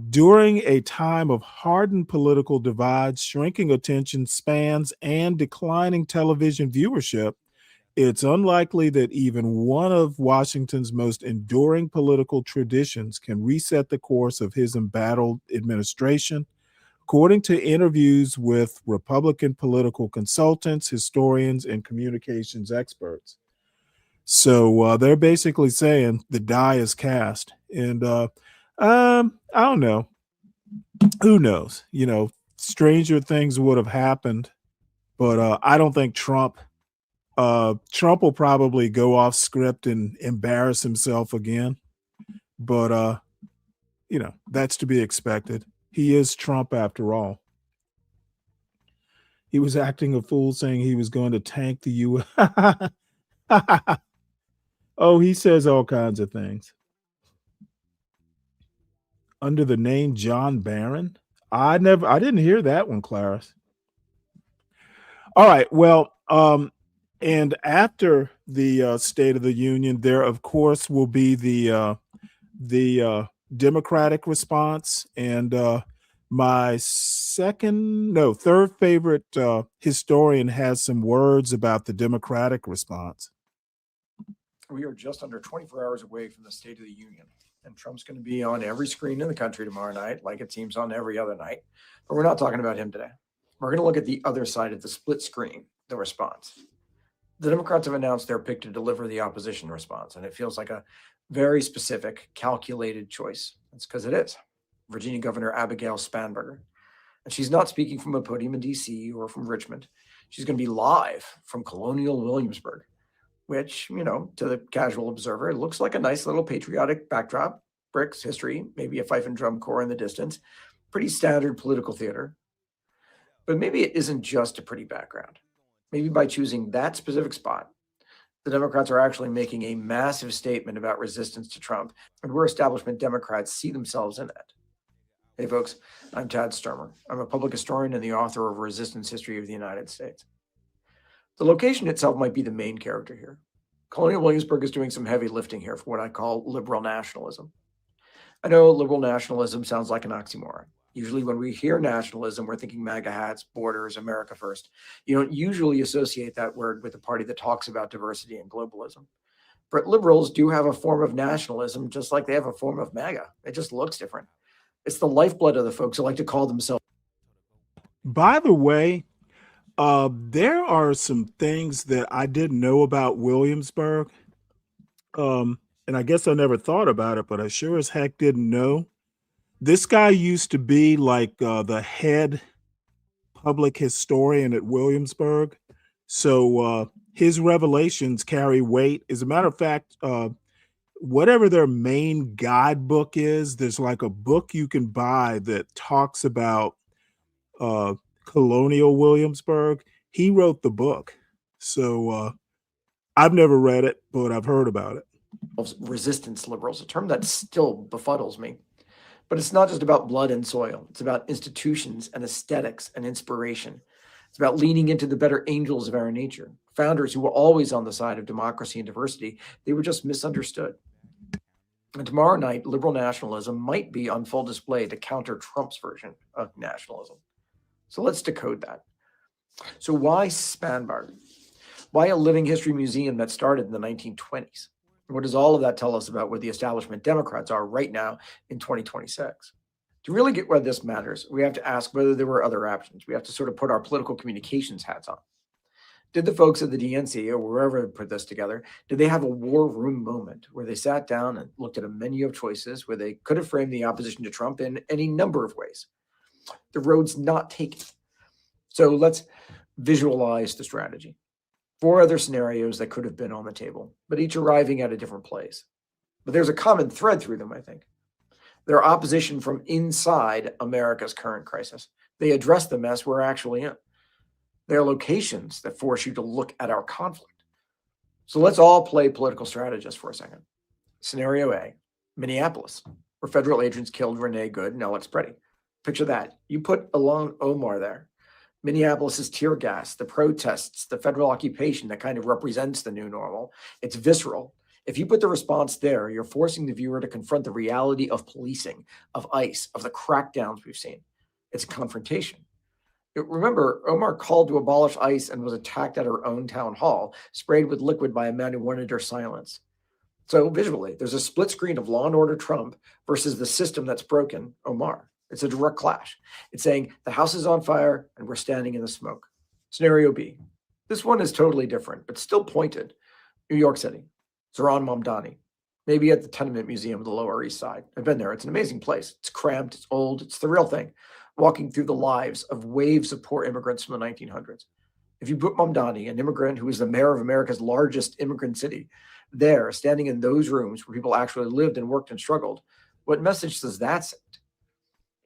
During a time of hardened political divides, shrinking attention spans, and declining television viewership, it's unlikely that even one of Washington's most enduring political traditions can reset the course of his embattled administration. According to interviews with Republican political consultants, historians, and communications experts. So they're basically saying the die is cast. And I don't know. Who knows? Stranger things would have happened, but I don't think Trump will probably go off script and embarrass himself again. But that's to be expected. He is Trump after all. He was acting a fool saying he was going to tank the U.S. Oh, he says all kinds of things. Under the name John Barron? I didn't hear that one, Clarice. All right. Well, and after the State of the Union, there of course will be the Democratic response, and my third favorite historian has some words about the Democratic response. We are just under 24 hours away from the State of the Union, and Trump's going to be on every screen in the country tomorrow night, like it seems on every other night. But we're not talking about him today. We're going to look at the other side of the split screen, the response. The Democrats have announced their pick to deliver the opposition response, and it feels like a very specific, calculated choice. That's because it is. Virginia Governor Abigail Spanberger. And she's not speaking from a podium in D.C. or from Richmond. She's going to be live from Colonial Williamsburg, which, to the casual observer, it looks like a nice little patriotic backdrop, bricks, history, maybe a fife and drum corps in the distance. Pretty standard political theater. But maybe it isn't just a pretty background. Maybe by choosing that specific spot, the Democrats are actually making a massive statement about resistance to Trump, and where establishment Democrats see themselves in it. Hey folks, I'm Tad Sturmer. I'm a public historian and the author of Resistance History of the United States. The location itself might be the main character here. Colonial Williamsburg is doing some heavy lifting here for what I call liberal nationalism. I know liberal nationalism sounds like an oxymoron. Usually when we hear nationalism, we're thinking MAGA hats, borders, America first. You don't usually associate that word with a party that talks about diversity and globalism. But liberals do have a form of nationalism, just like they have a form of MAGA. It just looks different. It's the lifeblood of the folks who like to call themselves. By the way, there are some things that I didn't know about Williamsburg. And I guess I never thought about it, but I sure as heck didn't know. This guy used to be like the head public historian at Williamsburg. So his revelations carry weight. As a matter of fact, whatever their main guidebook is, there's like a book you can buy that talks about Colonial Williamsburg. He wrote the book. So I've never read it, but I've heard about it. Resistance liberals, a term that still befuddles me. But it's not just about blood and soil. It's about institutions and aesthetics and inspiration. It's about leaning into the better angels of our nature. Founders who were always on the side of democracy and diversity, they were just misunderstood. And tomorrow night, liberal nationalism might be on full display to counter Trump's version of nationalism. So let's decode that. So why Spanberger? Why a living history museum that started in the 1920s? What does all of that tell us about where the establishment Democrats are right now in 2026? To really get where this matters, we have to ask whether there were other options. We have to sort of put our political communications hats on. Did the folks at the DNC or wherever they put this together, did they have a war room moment where they sat down and looked at a menu of choices where they could have framed the opposition to Trump in any number of ways? The road's not taken. So let's visualize the strategy. 4 other scenarios that could have been on the table, but each arriving at a different place. But there's a common thread through them, I think. They're opposition from inside America's current crisis. They address the mess we're actually in. They're locations that force you to look at our conflict. So let's all play political strategists for a second. Scenario A, Minneapolis, where federal agents killed Renee Good and Alex Preddy. Picture that. You put Ilhan Omar there. Minneapolis's tear gas, the protests, the federal occupation that kind of represents the new normal. It's visceral. If you put the response there, you're forcing the viewer to confront the reality of policing, of ICE, of the crackdowns we've seen. It's a confrontation. Remember, Omar called to abolish ICE and was attacked at her own town hall, sprayed with liquid by a man who wanted her silence. So visually, there's a split screen of Law and Order Trump versus the system that's broken, Omar. It's a direct clash. It's saying the house is on fire and we're standing in the smoke. Scenario B. This one is totally different, but still pointed. New York City, Zoran Mamdani, maybe at the Tenement Museum of the Lower East Side. I've been there. It's an amazing place. It's cramped, it's old, it's the real thing, walking through the lives of waves of poor immigrants from the 1900s. If you put Mamdani, an immigrant who is the mayor of America's largest immigrant city, there, standing in those rooms where people actually lived and worked and struggled, what message does that send?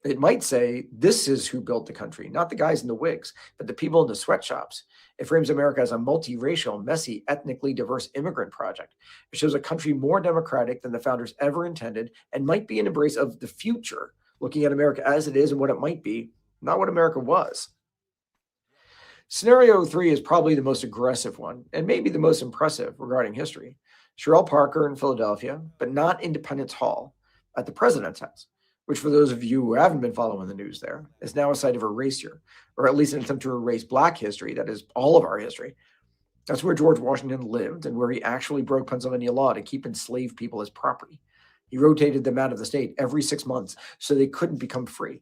It might say, this is who built the country, not the guys in the wigs, but the people in the sweatshops. It frames America as a multiracial, messy, ethnically diverse immigrant project. It shows a country more democratic than the founders ever intended and might be an embrace of the future, looking at America as it is and what it might be, not what America was. Scenario 3 is probably the most aggressive one and maybe the most impressive regarding history. Sherelle Parker in Philadelphia, but not Independence Hall at the president's house, which for those of you who haven't been following the news there, is now a site of erasure, or at least an attempt to erase Black history, that is all of our history. That's where George Washington lived and where he actually broke Pennsylvania law to keep enslaved people as property. He rotated them out of the state every 6 months so they couldn't become free.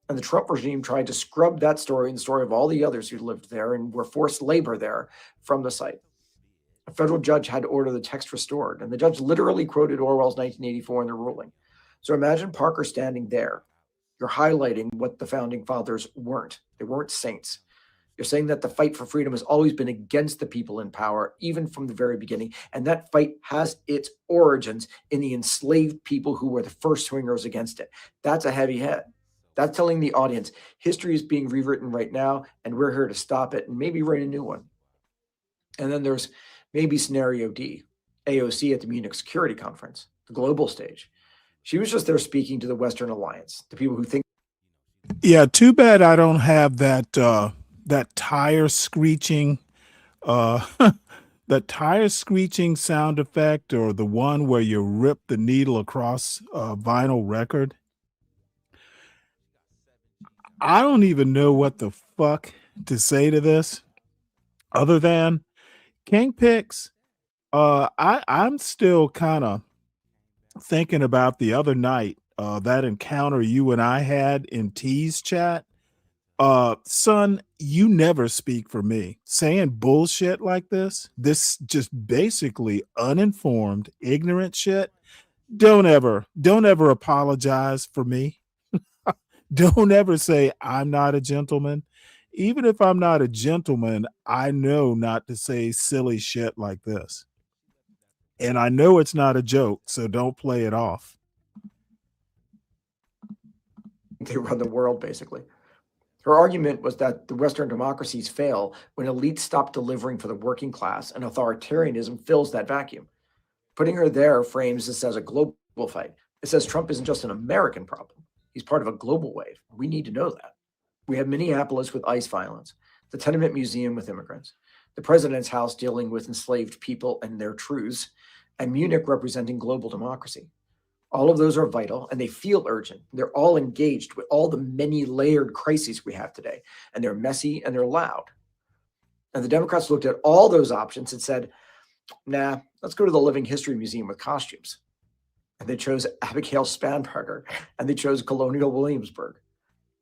And the Trump regime tried to scrub that story and the story of all the others who lived there and were forced labor there from the site. A federal judge had to order the text restored, and the judge literally quoted Orwell's 1984 in the ruling. So imagine Parker standing there. You're highlighting what the founding fathers weren't. They weren't saints. You're saying that the fight for freedom has always been against the people in power, even from the very beginning. And that fight has its origins in the enslaved people who were the first swingers against it. That's a heavy head. That's telling the audience history is being rewritten right now, and we're here to stop it and maybe write a new one. And then there's maybe scenario D, AOC at the Munich Security Conference, the global stage. She was just there speaking to the Western Alliance, the people who think. Yeah, too bad I don't have that that tire screeching that tire screeching sound effect, or the one where you rip the needle across a vinyl record. I don't even know what the fuck to say to this other than King Pix. I'm still kind of thinking about the other night, that encounter you and I had in T's chat. Son, you never speak for me. Saying bullshit like this just basically uninformed, ignorant shit. Don't ever apologize for me. Don't ever say I'm not a gentleman. Even if I'm not a gentleman, I know not to say silly shit like this. And I know it's not a joke, so don't play it off. They run the world, basically. Her argument was that the Western democracies fail when elites stop delivering for the working class and authoritarianism fills that vacuum. Putting her there frames this as a global fight. It says Trump isn't just an American problem. He's part of a global wave. We need to know that. We have Minneapolis with ICE violence, the Tenement Museum with immigrants, the president's house dealing with enslaved people and their truths, and Munich representing global democracy. All of those are vital and they feel urgent. They're all engaged with all the many layered crises we have today, and they're messy and they're loud. And the Democrats looked at all those options and said, nah, let's go to the Living History Museum with costumes. And they chose Abigail Spanberger, and they chose Colonial Williamsburg.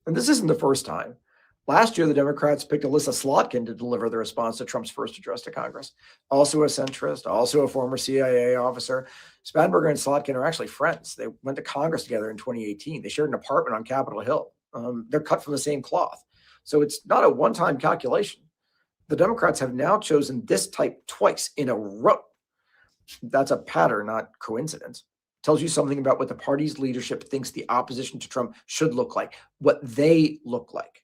And this isn't the first time. Last year, the Democrats picked Alyssa Slotkin to deliver the response to Trump's first address to Congress. Also a centrist, also a former CIA officer. Spanberger and Slotkin are actually friends. They went to Congress together in 2018. They shared an apartment on Capitol Hill. They're cut from the same cloth. So it's not a one-time calculation. The Democrats have now chosen this type twice in a row. That's a pattern, not coincidence. Tells you something about what the party's leadership thinks the opposition to Trump should look like, what they look like.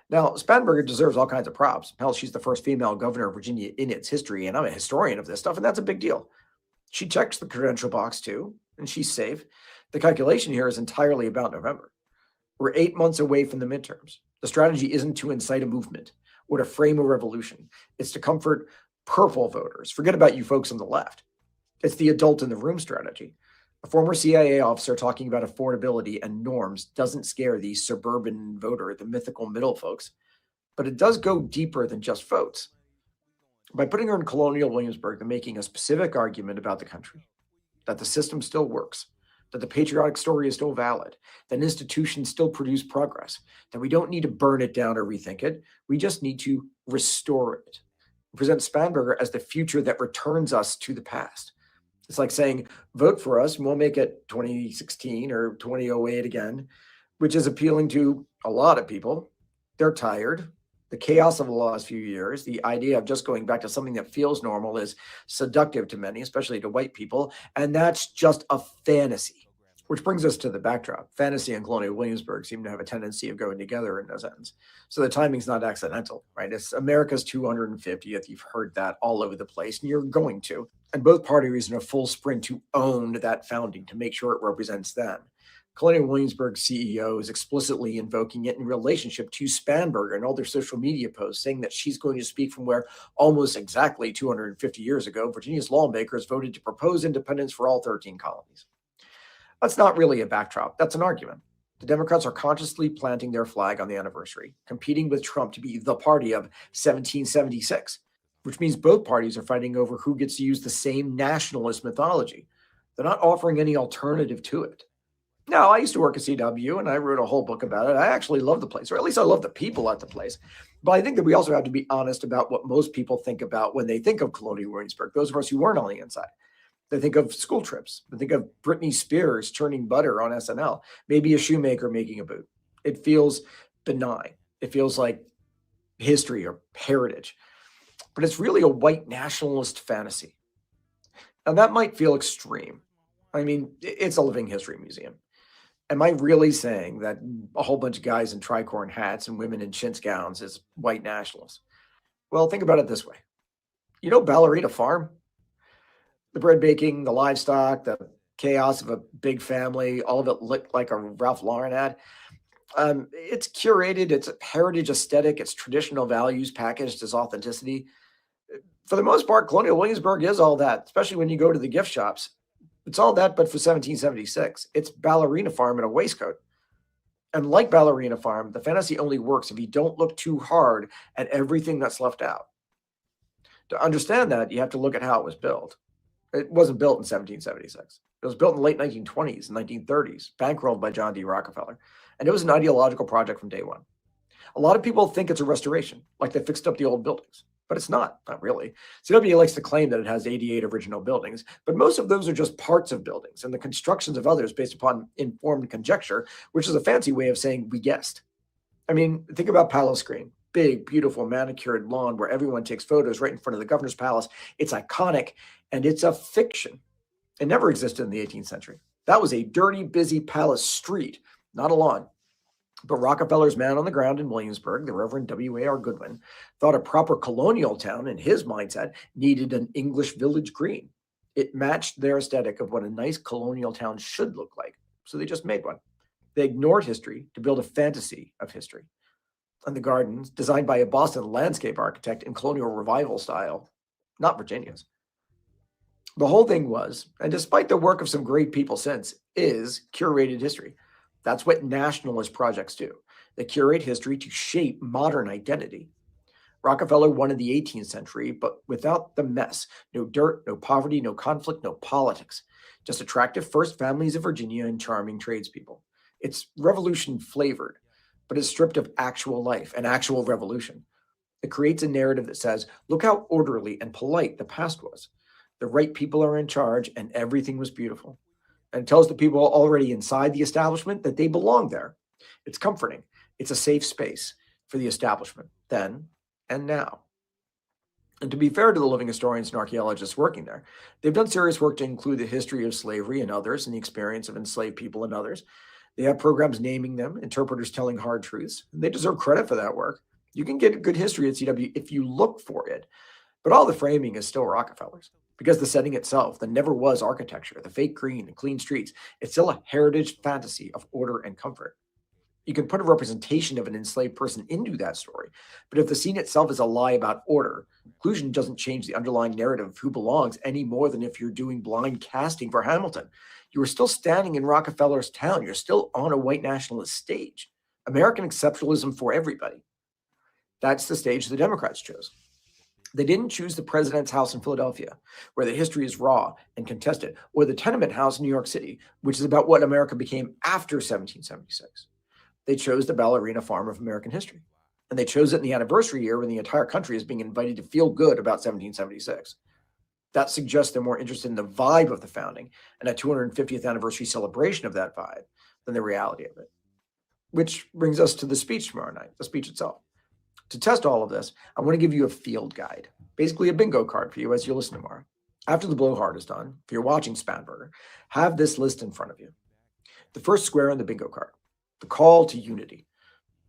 Now, Spanberger deserves all kinds of props. Hell, she's the first female governor of Virginia in its history, and I'm a historian of this stuff, and that's a big deal. She checks the credential box too, and she's safe. The calculation here is entirely about November. We're 8 months away from the midterms. The strategy isn't to incite a movement or to frame a revolution. It's to comfort purple voters. Forget about you folks on the left. It's the adult in the room strategy. A former CIA officer talking about affordability and norms doesn't scare the suburban voter, the mythical middle folks, but it does go deeper than just votes. By putting her in Colonial Williamsburg, they're making a specific argument about the country, that the system still works, that the patriotic story is still valid, that institutions still produce progress, that we don't need to burn it down or rethink it. We just need to restore it. presents Spanberger as the future that returns us to the past. It's like saying, vote for us and we'll make it 2016 or 2008 again, which is appealing to a lot of people. They're tired. The chaos of the last few years, the idea of just going back to something that feels normal is seductive to many, especially to white people. And that's just a fantasy, which brings us to the backdrop. Fantasy and Colonial Williamsburg seem to have a tendency of going together in those ends. So the timing's not accidental, right? It's America's 250th. You've heard that all over the place, and you're going to. And both parties are in a full sprint to own that founding, to make sure it represents them. Colonial Williamsburg's CEO is explicitly invoking it in relationship to Spanberger and all their social media posts, saying that she's going to speak from where almost exactly 250 years ago, Virginia's lawmakers voted to propose independence for all 13 colonies. That's not really a backdrop. That's an argument. The Democrats are consciously planting their flag on the anniversary, competing with Trump to be the party of 1776, which means both parties are fighting over who gets to use the same nationalist mythology. They're not offering any alternative to it. Now, I used to work at CW and I wrote a whole book about it. I actually love the place, or at least I love the people at the place. But I think that we also have to be honest about what most people think about when they think of Colonial Williamsburg, those of us who weren't on the inside. They think of school trips. They think of Britney Spears churning butter on SNL, maybe a shoemaker making a boot. It feels benign. It feels like history or heritage. But it's really a white nationalist fantasy. Now, that might feel extreme. I mean, it's a living history museum. Am I really saying that a whole bunch of guys in tricorn hats and women in chintz gowns is white nationalists? Well, think about it this way. You know Ballerina Farm? The bread baking, the livestock, the chaos of a big family, all of it looked like a Ralph Lauren ad. It's curated, it's heritage aesthetic, it's traditional values packaged as authenticity. For the most part, Colonial Williamsburg is all that, especially when you go to the gift shops. It's all that, but for 1776. It's Ballerina Farm in a waistcoat. And like Ballerina Farm, the fantasy only works if you don't look too hard at everything that's left out. To understand that, you have to look at how it was built. It wasn't built in 1776. It was built in the late 1920s and 1930s, bankrolled by John D. Rockefeller. And it was an ideological project from day one. A lot of people think it's a restoration, like they fixed up the old buildings. But it's not really. CW likes to claim that it has 88 original buildings, but most of those are just parts of buildings and the constructions of others based upon informed conjecture, which is a fancy way of saying we guessed. I mean, think about Palace Green. Big, beautiful, manicured lawn where everyone takes photos right in front of the governor's palace. It's iconic, and it's a fiction. It never existed in the 18th century. That was a dirty, busy palace street, not a lawn. But Rockefeller's man on the ground in Williamsburg, the Reverend W.A.R. Goodwin, thought a proper colonial town, in his mindset, needed an English village green. It matched their aesthetic of what a nice colonial town should look like, so they just made one. They ignored history to build a fantasy of history. And the gardens, designed by a Boston landscape architect in colonial revival style, not Virginia's. The whole thing was, and despite the work of some great people since, is curated history. That's what nationalist projects do. They curate history to shape modern identity. Rockefeller wanted the 18th century, but without the mess. No dirt, no poverty, no conflict, no politics. Just attractive first families of Virginia and charming tradespeople. It's revolution flavored, but it's stripped of actual life and actual revolution. It creates a narrative that says, look how orderly and polite the past was. The right people are in charge and everything was beautiful. And tells the people already inside the establishment that they belong there. It's comforting. It's a safe space for the establishment then and now. And to be fair to the living historians and archaeologists working there, they've done serious work to include the history of slavery and others and the experience of enslaved people and others. They have programs naming them, interpreters telling hard truths, and they deserve credit for that work. You can get good history at CW if you look for it, but all the framing is still Rockefeller's. Because the setting itself, the never was architecture, the fake green and clean streets, it's still a heritage fantasy of order and comfort. You can put a representation of an enslaved person into that story, but if the scene itself is a lie about order, inclusion doesn't change the underlying narrative of who belongs any more than if you're doing blind casting for Hamilton. You are still standing in Rockefeller's town. You're still on a white nationalist stage. American exceptionalism for everybody. That's the stage the Democrats chose. They didn't choose the president's house in Philadelphia, where the history is raw and contested, or the tenement house in New York City, which is about what America became after 1776. They chose the Ballerina Farm of American history. And they chose it in the anniversary year when the entire country is being invited to feel good about 1776. That suggests they're more interested in the vibe of the founding and a 250th anniversary celebration of that vibe than the reality of it. Which brings us to the speech tomorrow night, the speech itself. To test all of this, I want to give you a field guide, basically a bingo card for you as you listen tomorrow. After the blowhard is done, if you're watching Spanberger, have this list in front of you. The first square on the bingo card, the call to unity.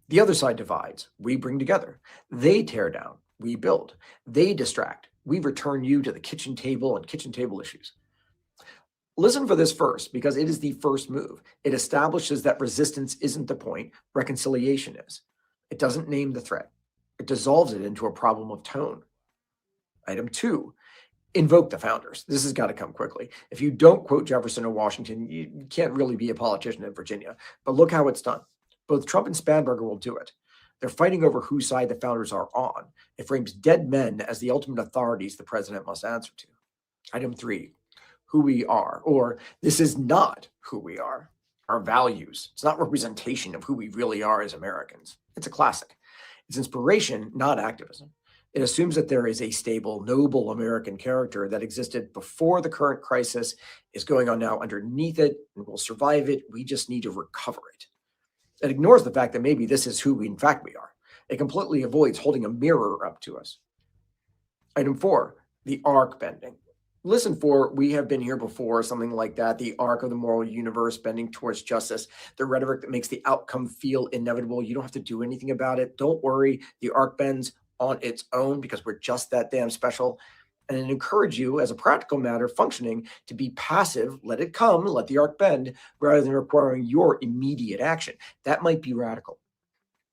The other side divides, we bring together. They tear down, we build. They distract, we return you to the kitchen table and kitchen table issues. Listen for this first, because it is the first move. It establishes that resistance isn't the point, reconciliation is. It doesn't name the threat. It dissolves it into a problem of tone. Item 2, invoke the founders. This has got to come quickly. If you don't quote Jefferson or Washington, you can't really be a politician in Virginia. But look how it's done. Both Trump and Spanberger will do it. They're fighting over whose side the founders are on. It frames dead men as the ultimate authorities the president must answer to. Item 3, who we are, or this is not who we are. Our values. It's not representation of who we really are as Americans. It's a classic. It's inspiration, not activism. It assumes that there is a stable, noble American character that existed before the current crisis, is going on now underneath it, and will survive it. We just need to recover it. It ignores the fact that maybe this is who in fact we are. It completely avoids holding a mirror up to us. Item 4, the arc bending. Listen for, we have been here before, something like that. The arc of the moral universe bending towards justice. The rhetoric that makes the outcome feel inevitable. You don't have to do anything about it. Don't worry. The arc bends on its own because we're just that damn special. And it encourage you, as a practical matter, functioning, to be passive, let it come, let the arc bend, rather than requiring your immediate action. That might be radical.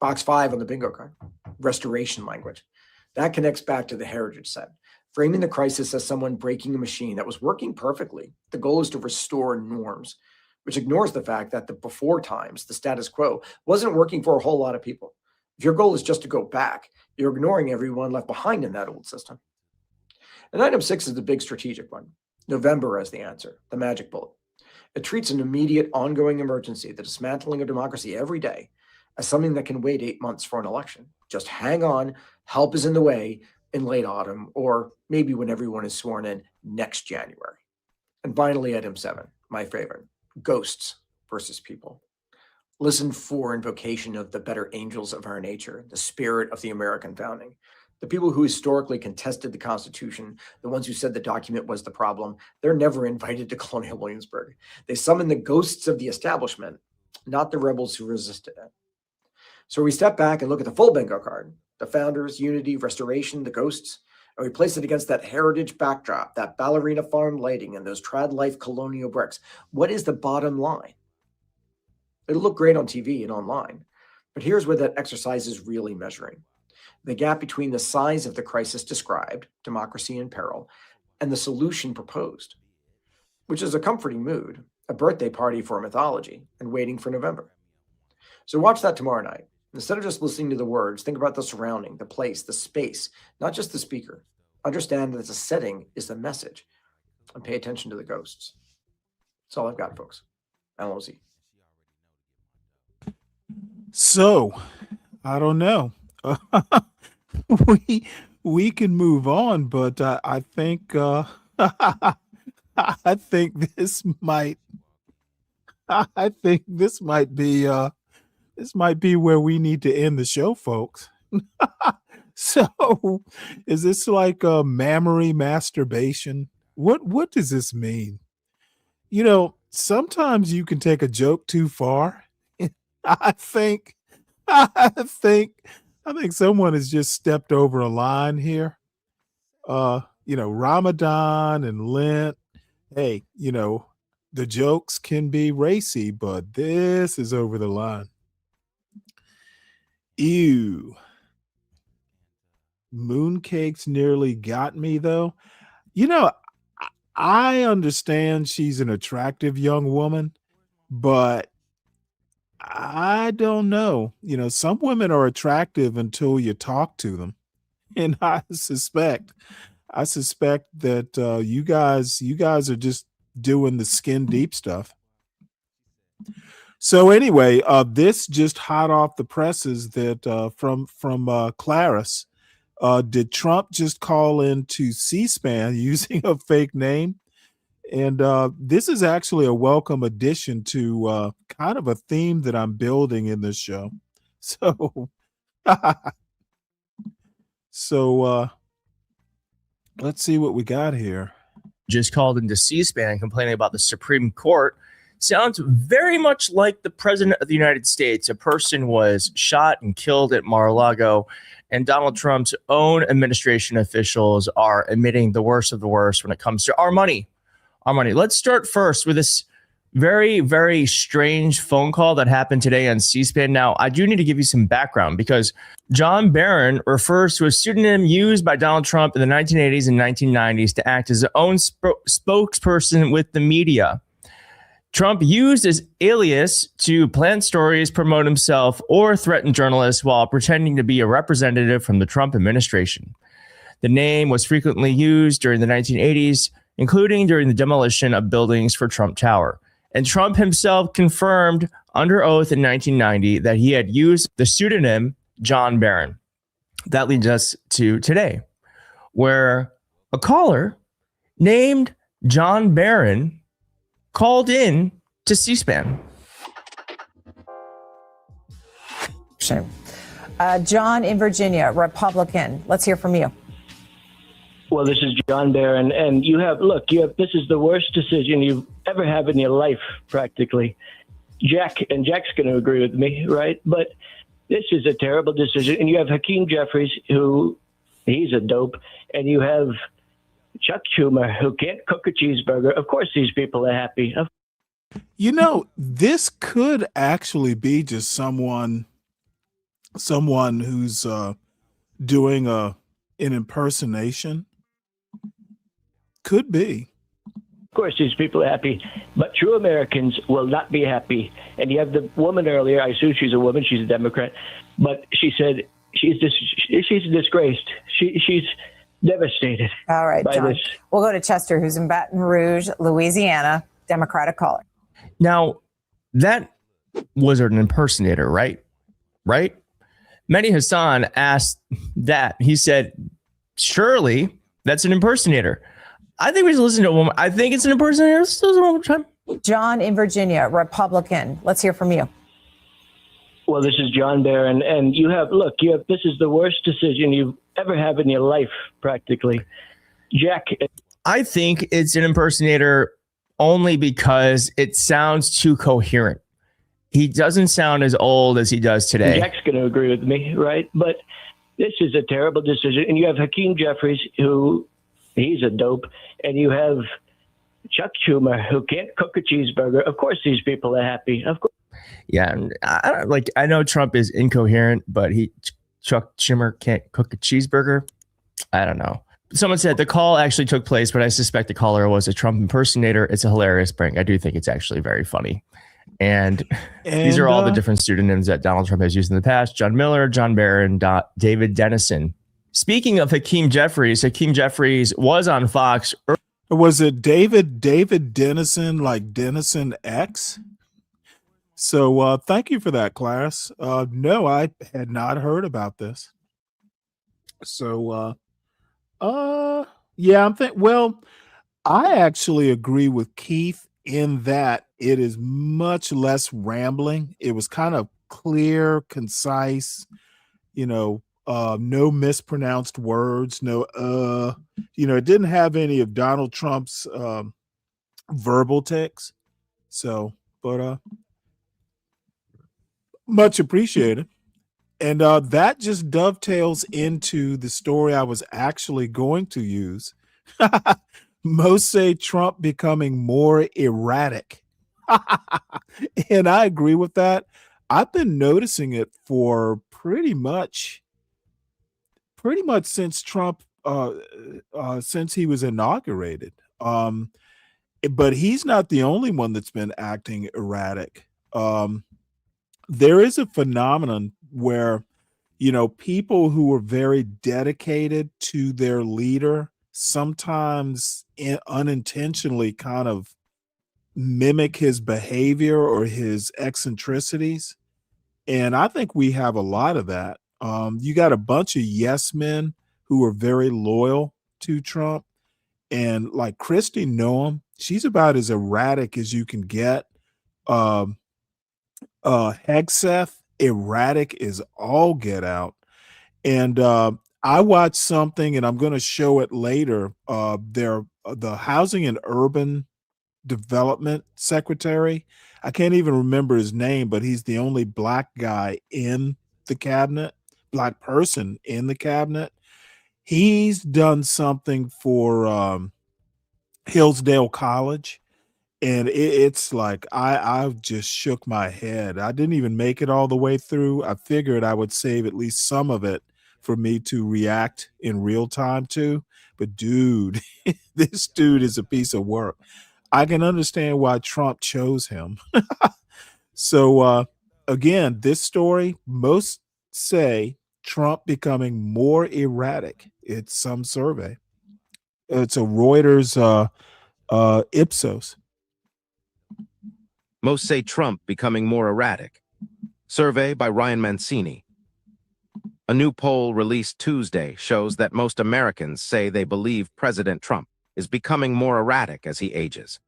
Box 5 on the bingo card, restoration language. That connects back to the heritage set. Framing the crisis as someone breaking a machine that was working perfectly. The goal is to restore norms, which ignores the fact that the before times, the status quo, wasn't working for a whole lot of people. If your goal is just to go back, you're ignoring everyone left behind in that old system. And item 6 is the big strategic one. November as the answer, the magic bullet. It treats an immediate, ongoing emergency, the dismantling of democracy every day, as something that can wait 8 months for an election. Just hang on, help is in the way in late autumn, or maybe when everyone is sworn in next January. And finally, item 7, my favorite, ghosts versus people. Listen for invocation of the better angels of our nature, the spirit of the American founding. The people who historically contested the Constitution, the ones who said the document was the problem, they're never invited to Colonial Williamsburg. They summon the ghosts of the establishment, not the rebels who resisted it. So we step back and look at the full bingo card, the founders, unity, restoration, the ghosts, and we place it against that heritage backdrop, that ballerina farm lighting and those trad life colonial bricks. What is the bottom line? It'll look great on TV and online, but here's where that exercise is really measuring. The gap between the size of the crisis described, democracy in peril, and the solution proposed, which is a comforting mood, a birthday party for mythology, and waiting for November. So watch that tomorrow night. Instead of just listening to the words, think about the surrounding, the place, the space, not just the speaker. Understand that the setting is the message, and pay attention to the ghosts. That's all I've got, folks. LOZ. So, I don't know. we can move on, but I think I think this might be where we need to end the show, folks. So, is this like a mammary masturbation? What does this mean? You know, sometimes you can take a joke too far. I think I think someone has just stepped over a line here. Ramadan and Lent. Hey, the jokes can be racy, but this is over the line. Ew. Mooncakes nearly got me, though. I understand she's an attractive young woman, but I don't know. Some women are attractive until you talk to them. And I suspect that you guys are just doing the skin deep stuff. So anyway, this just hot off the presses that from Claris. Did Trump just call into C-SPAN using a fake name? And this is actually a welcome addition to kind of a theme that I'm building in this show. So, so let's see what we got here. Just called into C-SPAN complaining about the Supreme Court sounds very much like the president of the United States. A person was shot and killed at Mar-a-Lago, and Donald Trump's own administration officials are admitting the worst of the worst when it comes to our money. Our money. Let's start first with this very, very strange phone call that happened today on C-SPAN. Now, I do need to give you some background because John Barron refers to a pseudonym used by Donald Trump in the 1980s and 1990s to act as his own spokesperson with the media. Trump used his alias to plant stories, promote himself, or threaten journalists while pretending to be a representative from the Trump administration. The name was frequently used during the 1980s, including during the demolition of buildings for Trump Tower. And Trump himself confirmed under oath in 1990 that he had used the pseudonym John Barron. That leads us to today, where a caller named John Barron called in to C-SPAN. John in Virginia, Republican. Let's hear from you. Well, this is John Barron, and this is the worst decision you've ever had in your life, practically. Jack's going to agree with me, right? But this is a terrible decision. And you have Hakeem Jeffries, he's a dope, and you have Chuck Schumer, who can't cook a cheeseburger. Of course, these people are happy. You know, this could actually be just someone who's doing an impersonation. Could be. Of course, these people are happy, but true Americans will not be happy. And you have the woman earlier. I assume she's a woman. She's a Democrat, but she said she's disgraced. She's devastated. All right, by John. this. We'll go to Chester, who's in Baton Rouge, Louisiana, Democratic caller. Now, that was an impersonator, right? Right? Mehdi Hassan asked that. He said, surely that's an impersonator. I think we should listen to a woman. I think it's an impersonator. Let's listen one more time. John in Virginia, Republican. Let's hear from you. Well, this is John Barron, and this is the worst decision you've ever had in your life, practically. Jack. I think it's an impersonator only because it sounds too coherent. He doesn't sound as old as he does today. Jack's going to agree with me, right? But this is a terrible decision. And you have Hakeem Jeffries, he's a dope, and you have Chuck Schumer, who can't cook a cheeseburger. Of course, these people are happy. Of course. Yeah, I know Trump is incoherent, but Chuck Schumer can't cook a cheeseburger. I don't know. Someone said the call actually took place, but I suspect the caller was a Trump impersonator. It's a hilarious prank. I do think it's actually very funny. And these are all the different pseudonyms that Donald Trump has used in the past. John Miller, John Barron, David Dennison. Speaking of Hakeem Jeffries was on Fox. Was it David Dennison, like Dennison X? So thank you for that, Claris. No, I had not heard about this. So yeah, I actually agree with Keith in that it is much less rambling. It was kind of clear, concise, no mispronounced words, it didn't have any of Donald Trump's verbal tics. So, but much appreciated. And that just dovetails into the story I was actually going to use. Most say Trump becoming more erratic. And I agree with that. I've been noticing it for pretty much since Trump, since he was inaugurated. But he's not the only one that's been acting erratic. There is a phenomenon where, people who are very dedicated to their leader sometimes unintentionally kind of mimic his behavior or his eccentricities. And I think we have a lot of that. You got a bunch of yes men who are very loyal to Trump. And like Christy Noem, she's about as erratic as you can get. Um, Hegseth, erratic is all get out. And I watched something, and I'm going to show it later. The Housing and Urban Development Secretary. I can't even remember his name, but he's the only black guy in the cabinet, black person in the cabinet. He's done something for Hillsdale College, and it's like I just shook my head. I didn't even make it all the way through. I figured I would save at least some of it for me to react in real time to. But dude, this dude is a piece of work. I can understand why Trump chose him. So again, this story, most say Trump becoming more erratic. It's some survey. It's a Reuters Ipsos. Most say Trump becoming more erratic. Survey by Ryan Mancini. A new poll released Tuesday shows that most Americans say they believe President Trump is becoming more erratic as he ages.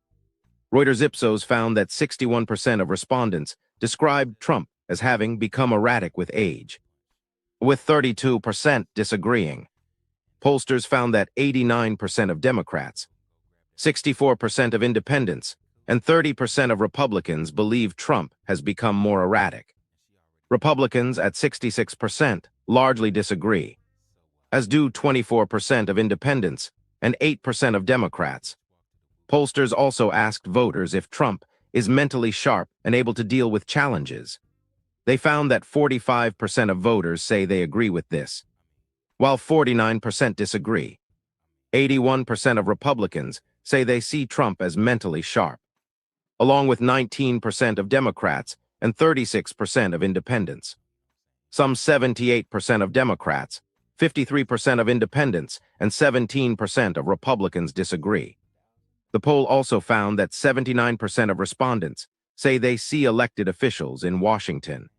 Reuters Ipsos found that 61% of respondents described Trump as having become erratic with age, with 32% disagreeing. Pollsters found that 89% of Democrats, 64% of independents, and 30% of Republicans believe Trump has become more erratic. Republicans at 66% largely disagree, as do 24% of independents and 8% of Democrats. Pollsters also asked voters if Trump is mentally sharp and able to deal with challenges. They found that 45% of voters say they agree with this, while 49% disagree. 81% of Republicans say they see Trump as mentally sharp, along with 19% of Democrats and 36% of independents. Some 78% of Democrats, 53% of independents, and 17% of Republicans disagree. The poll also found that 79% of respondents say they see elected officials in Washington,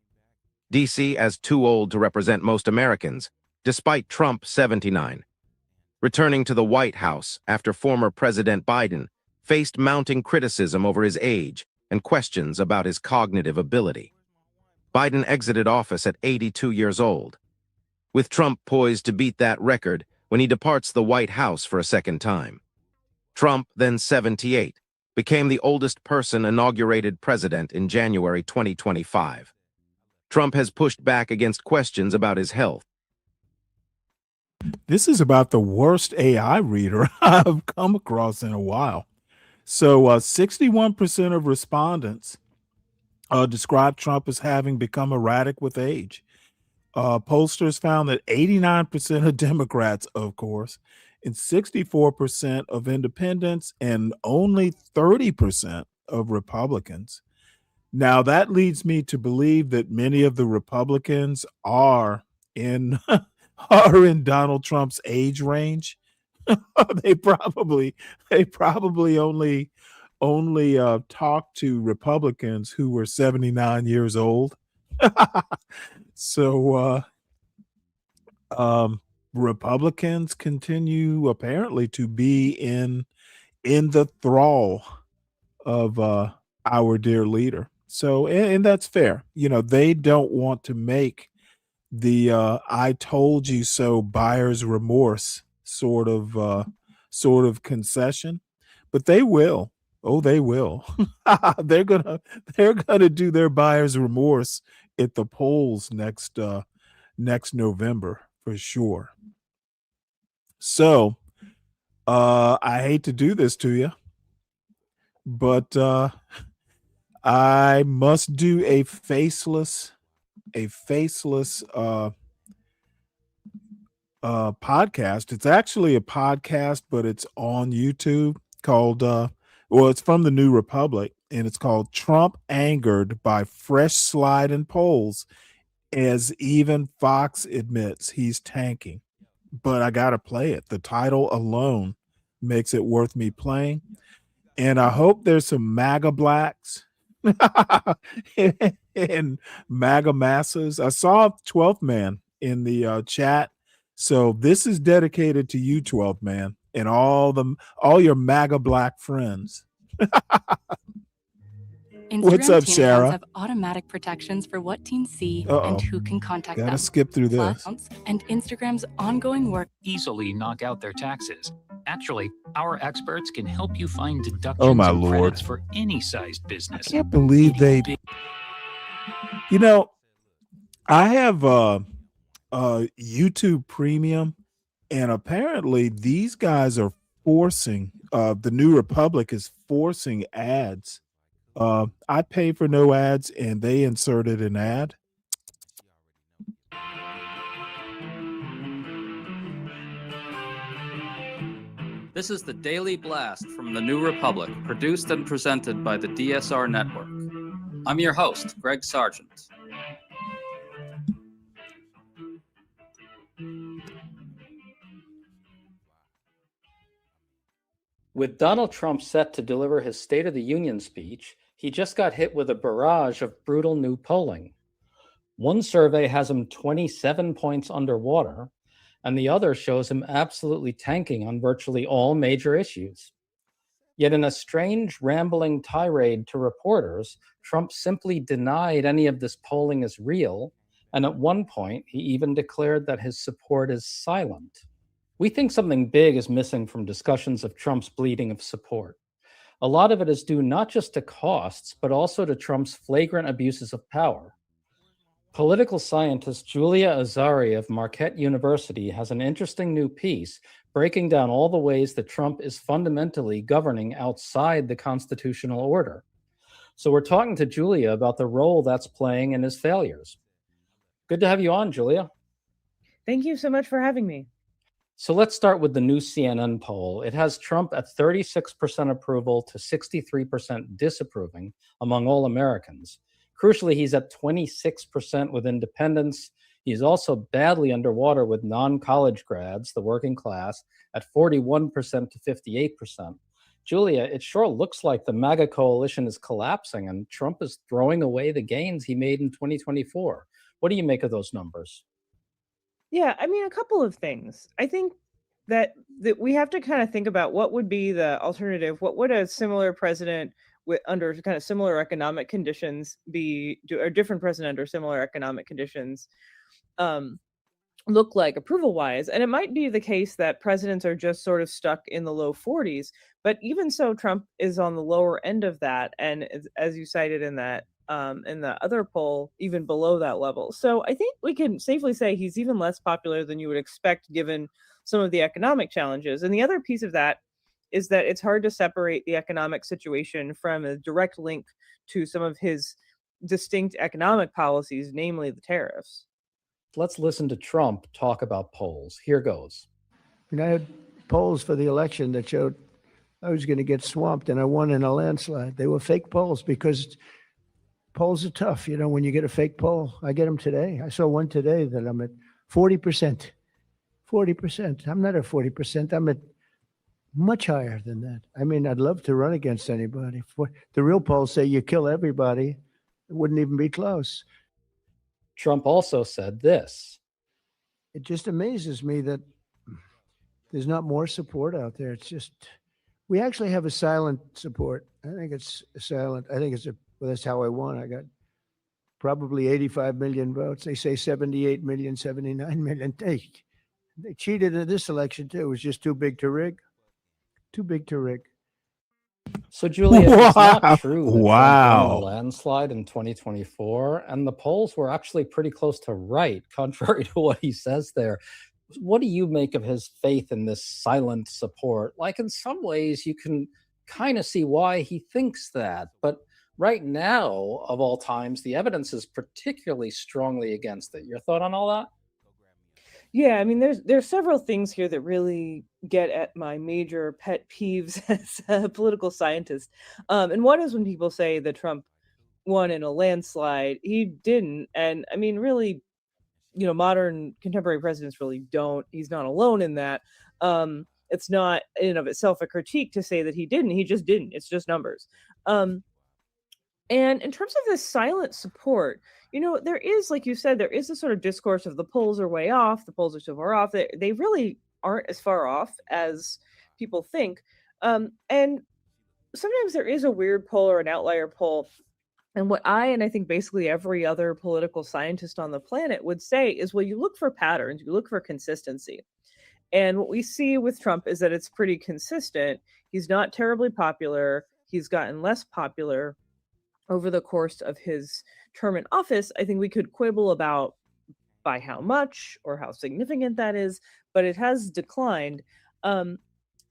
D.C. as too old to represent most Americans, despite Trump 79. Returning to the White House after former President Biden faced mounting criticism over his age and questions about his cognitive ability. Biden exited office at 82 years old, with Trump poised to beat that record when he departs the White House for a second time. Trump, then 78, became the oldest person inaugurated president in January 2025. Trump has pushed back against questions about his health. This is about the worst AI reader I've come across in a while. So 61% of respondents describe Trump as having become erratic with age. Pollsters found that 89% of Democrats, of course, and 64% of independents, and only 30% of Republicans. Now, that leads me to believe that many of the Republicans are in are in Donald Trump's age range. they probably only talk to Republicans who were 79 years old. So Republicans continue apparently to be in the thrall of our dear leader. So and that's fair. You know, they don't want to make the I told you so buyer's remorse sort of concession, but they will. Oh, they will. they're gonna do their buyer's remorse at the polls next November for sure. So I hate to do this to you, but I must do a faceless podcast. It's actually a podcast, but it's on YouTube called it's from the New Republic, and it's called Trump Angered by Fresh Slide in Polls, as even Fox admits he's tanking. But I gotta play it. The title alone makes it worth me playing. And I hope there's some MAGA blacks and MAGA masses. I saw 12th man in the chat. So this is dedicated to you, 12th man, and all your MAGA black friends. What's up, Teen Sarah? accounts have automatic protections for what teens see Uh-oh. and who can contact Gotta them. skip through this. Clouds and Instagram's ongoing work easily knock out their taxes. Actually, our experts can help you find deductions Oh, my and Lord. credits for any sized I business. can't believe they. You know, I have YouTube Premium, and apparently these guys are forcing. The New Republic is forcing ads. I pay for no ads, and they inserted an ad. This is the Daily Blast from the New Republic, produced and presented by the DSR Network. I'm your host, Greg Sargent. With Donald Trump set to deliver his State of the Union speech, he just got hit with a barrage of brutal new polling. One survey has him 27 points underwater, and the other shows him absolutely tanking on virtually all major issues. Yet in a strange, rambling tirade to reporters, Trump simply denied any of this polling is real, and at one point, he even declared that his support is silent. We think something big is missing from discussions of Trump's bleeding of support. A lot of it is due not just to costs, but also to Trump's flagrant abuses of power. Political scientist Julia Azari of Marquette University has an interesting new piece breaking down all the ways that Trump is fundamentally governing outside the constitutional order. So we're talking to Julia about the role that's playing in his failures. Good to have you on, Julia. Thank you so much for having me. So let's start with the new CNN poll. It has Trump at 36% approval to 63% disapproving among all Americans. Crucially, he's at 26% with independents. He's also badly underwater with non-college grads, the working class, at 41% to 58%. Julia, it sure looks like the MAGA coalition is collapsing and Trump is throwing away the gains he made in 2024. What do you make of those numbers? Yeah, I mean, a couple of things. I think that we have to kind of think about what would be the alternative. What would a similar president under kind of similar economic conditions be, or different president under similar economic conditions look like approval-wise? And it might be the case that presidents are just sort of stuck in the low 40s, but even so, Trump is on the lower end of that, and as you cited in that in the other poll, even below that level. So I think we can safely say he's even less popular than you would expect given some of the economic challenges. And the other piece of that is that it's hard to separate the economic situation from a direct link to some of his distinct economic policies, namely the tariffs. Let's listen to Trump talk about polls. Here goes. And I had polls for the election that showed I was going to get swamped, and I won in a landslide. They were fake polls because polls are tough. You know, when you get a fake poll, I get them today. I saw one today that I'm at 40%. 40%. I'm not at 40%. I'm at much higher than that. I mean, I'd love to run against anybody. The real polls say you kill everybody. It wouldn't even be close. Trump also said this. It just amazes me that there's not more support out there. It's just, we actually have a silent support. I think it's silent. I think well, that's how I won. I got probably 85 million votes. They say 78 million, 79 million. They cheated in this election too. It was just too big to rig. Too big to rig. So, Julia, it's not true that Trump Wow. won a landslide in 2024, and the polls were actually pretty close to right, contrary to what he says there. What do you make of his faith in this silent support? Like, in some ways, you can kind of see why he thinks that, but right now, of all times, the evidence is particularly strongly against it. Your thought on all that? Yeah, I mean, there's several things here that really get at my major pet peeves as a political scientist. And one is when people say that Trump won in a landslide. He didn't. And I mean, really, you know, modern contemporary presidents really don't. He's not alone in that. And It's not in and of itself a critique to say that he didn't. He just didn't. It's just numbers. And in terms of this silent support, there is, like you said, there is a sort of discourse of the polls are way off, the polls are so far off. They really aren't as far off as people think. And sometimes there is a weird poll or an outlier poll. And what I think basically every other political scientist on the planet would say is, well, you look for patterns, you look for consistency. And what we see with Trump is that it's pretty consistent. He's not terribly popular. He's gotten less popular over the course of his term in office. I think we could quibble about by how much or how significant that is, but it has declined. And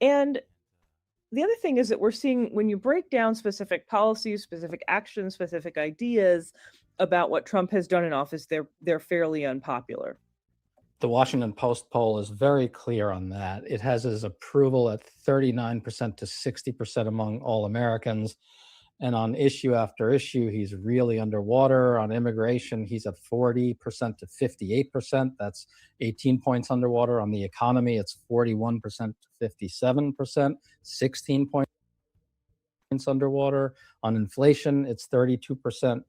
the other thing is that we're seeing, when you break down specific policies, specific actions, specific ideas about what Trump has done in office, they're fairly unpopular. The Washington Post poll is very clear on that. It has his approval at 39% to 60% among all Americans. And on issue after issue, he's really underwater. On immigration, he's at 40% to 58%. That's 18 points underwater. On the economy, it's 41% to 57%, 16 points underwater. On inflation, it's 32%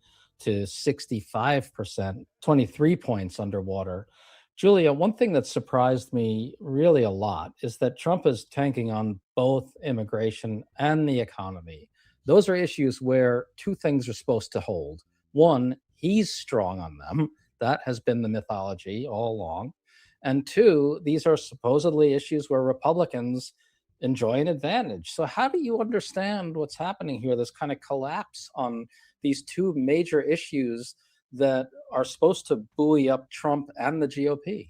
to 65%, 23 points underwater. Julia, one thing that surprised me really a lot is that Trump is tanking on both immigration and the economy. Those are issues where two things are supposed to hold. One, he's strong on them. That has been the mythology all along. And two, these are supposedly issues where Republicans enjoy an advantage. So how do you understand what's happening here, this kind of collapse on these two major issues that are supposed to buoy up Trump and the GOP?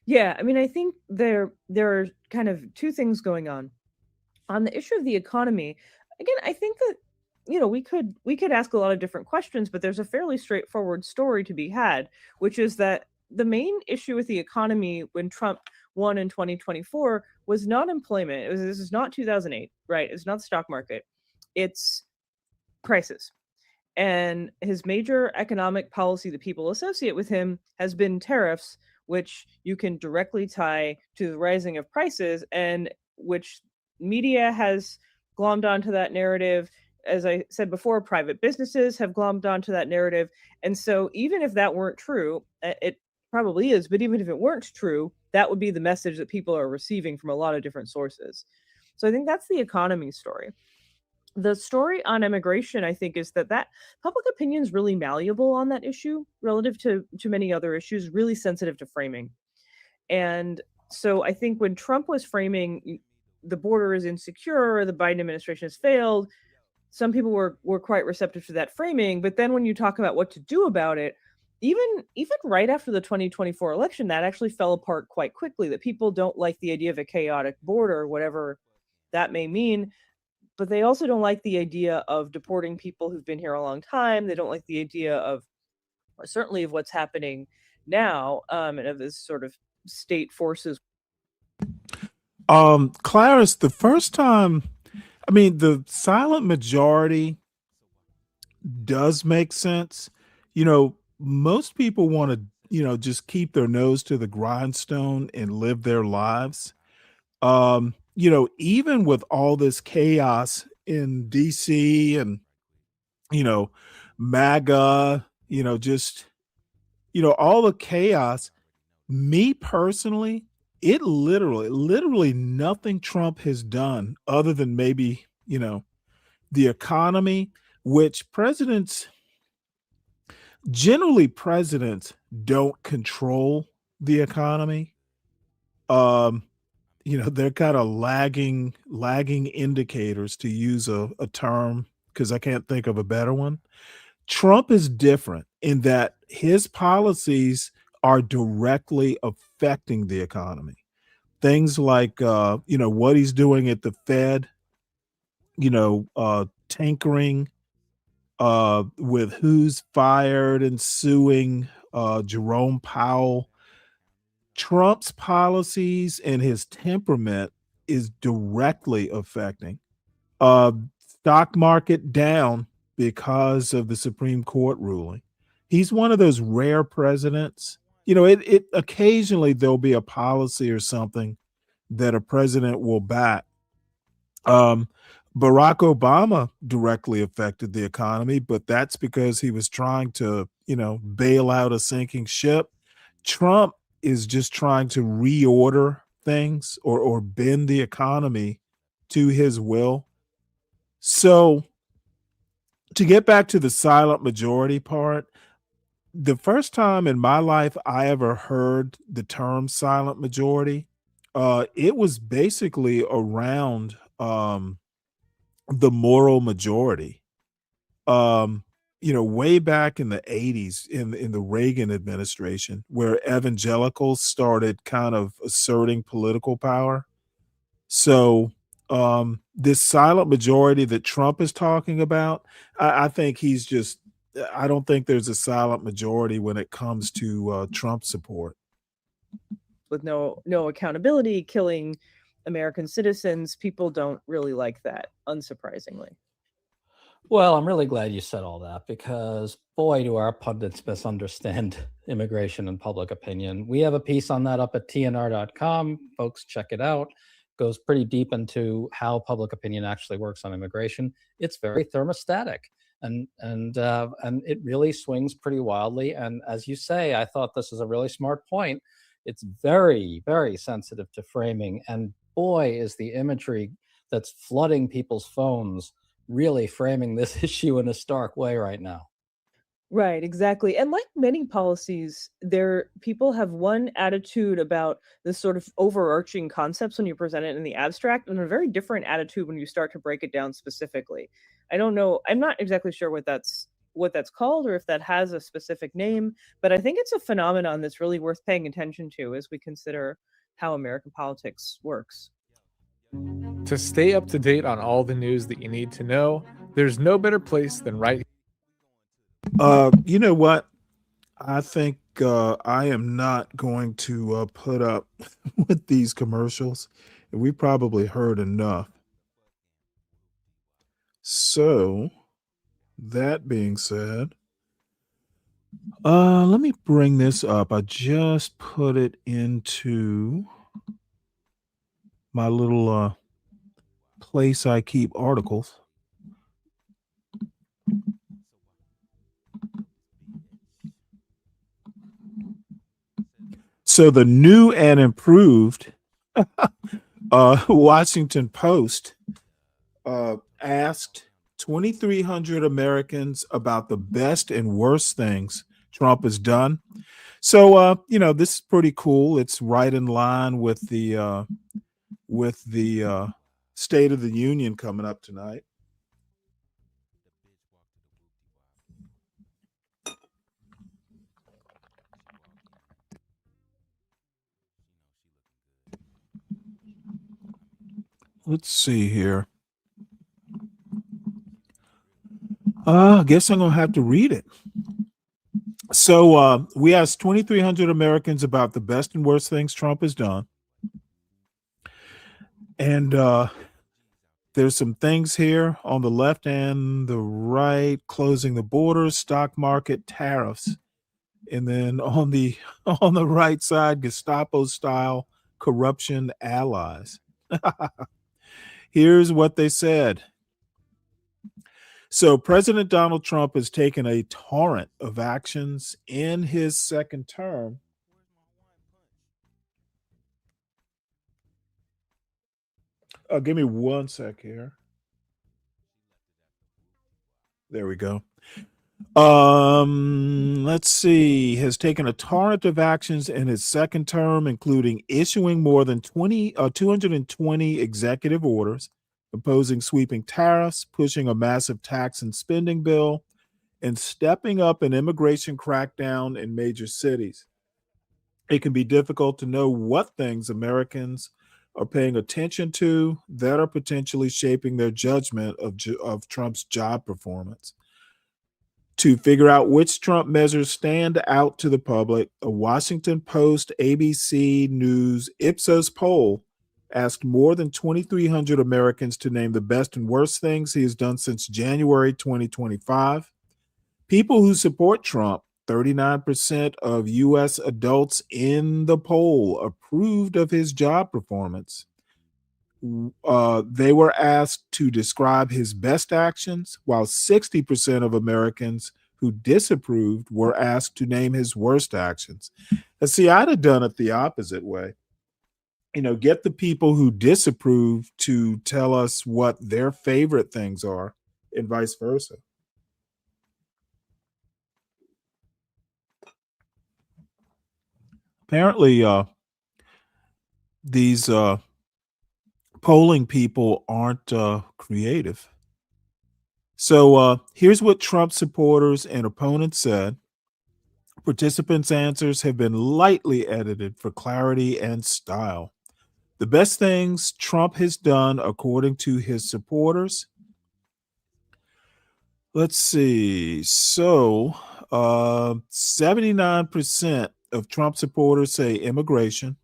Yeah, I think there are kind of two things going on. On the issue of the economy, again, I think that we could ask a lot of different questions, but there's a fairly straightforward story to be had, which is that the main issue with the economy when Trump won in 2024 was not employment. This is not 2008, right? It's not the stock market. It's prices. And his major economic policy that people associate with him has been tariffs, which you can directly tie to the rising of prices, and which media has glommed onto that narrative. As I said before, private businesses have glommed onto that narrative. And so even if that weren't true, it probably is, but even if it weren't true, that would be the message that people are receiving from a lot of different sources. So I think that's the economy story. The story on immigration, I think, is that public opinion is really malleable on that issue relative to many other issues, really sensitive to framing. And so I think when Trump was framing the border is insecure, the Biden administration has failed, some people were quite receptive to that framing. But then when you talk about what to do about it, even right after the 2024 election, that actually fell apart quite quickly, that people don't like the idea of a chaotic border, whatever that may mean. But they also don't like the idea of deporting people who've been here a long time. They don't like the idea of, certainly of what's happening now, and of this sort of state forces. Clarence, the first time, the silent majority does make sense. Most people want to, just keep their nose to the grindstone and live their lives. Even with all this chaos in DC and, MAGA, all the chaos, me personally, it literally nothing Trump has done other than maybe, the economy, which presidents don't control the economy. They're kind of lagging indicators, to use a term, because I can't think of a better one. Trump is different in that his policies are directly affecting the economy. Things like, what he's doing at the Fed, tinkering with who's fired and suing Jerome Powell. Trump's policies and his temperament is directly affecting stock market down because of the Supreme Court ruling. He's one of those rare presidents. It occasionally there'll be a policy or something that a president will back. Um, Barack Obama directly affected the economy, but that's because he was trying to, bail out a sinking ship. Trump is just trying to reorder things or bend the economy to his will. So, to get back to the silent majority part, the first time in my life I ever heard the term silent majority, it was basically around the moral majority. Way back in the 80s in the Reagan administration, where evangelicals started kind of asserting political power. So this silent majority that Trump is talking about, I think I don't think there's a silent majority when it comes to Trump support. With no accountability, killing American citizens, people don't really like that, unsurprisingly. Well, I'm really glad you said all that because, boy, do our pundits misunderstand immigration and public opinion. We have a piece on that up at tnr.com. Folks, check it out. Goes pretty deep into how public opinion actually works on immigration. It's very thermostatic, and it really swings pretty wildly. And as you say, I thought this is a really smart point. It's very, very sensitive to framing, and boy, is the imagery that's flooding people's phones really framing this issue in a stark way right now. Right, exactly. And like many policies, people have one attitude about this sort of overarching concepts when you present it in the abstract, and a very different attitude when you start to break it down specifically. I don't know. I'm not exactly sure what that's called or if that has a specific name, but I think it's a phenomenon that's really worth paying attention to as we consider how American politics works. To stay up to date on all the news that you need to know, there's no better place than right. You know what? I think I am not going to put up with these commercials. We probably heard enough. So, that being said, let me bring this up. I just put it into my little place I keep articles. So the new and improved Washington Post asked 2,300 Americans about the best and worst things Trump has done. So this is pretty cool. It's right in line with the State of the Union coming up tonight. Let's see here. I guess I'm going to have to read it. So we asked 2,300 Americans about the best and worst things Trump has done. And there's some things here on the left and the right: closing the borders, stock market, tariffs. And then on the right side, Gestapo style corruption allies. Here's what they said. So President Donald Trump has taken a torrent of actions in his second term give me one sec here. There we go. Let's see. Has taken a torrent of actions in his second term, including issuing more than 220 executive orders, imposing sweeping tariffs, pushing a massive tax and spending bill, and stepping up an immigration crackdown in major cities. It can be difficult to know what things Americans are paying attention to that are potentially shaping their judgment of Trump's job performance. To figure out which Trump measures stand out to the public, a Washington Post, ABC News Ipsos poll asked more than 2,300 Americans to name the best and worst things he has done since January 2025. People who support Trump, 39% of U.S. adults in the poll approved of his job performance. They were asked to describe his best actions, while 60% of Americans who disapproved were asked to name his worst actions. And see, I'd have done it the opposite way. Get the people who disapprove to tell us what their favorite things are, and vice versa. Apparently, these polling people aren't creative. So here's what Trump supporters and opponents said. Participants' answers have been lightly edited for clarity and style. The best things Trump has done according to his supporters. Let's see. So 79% of Trump supporters say immigration.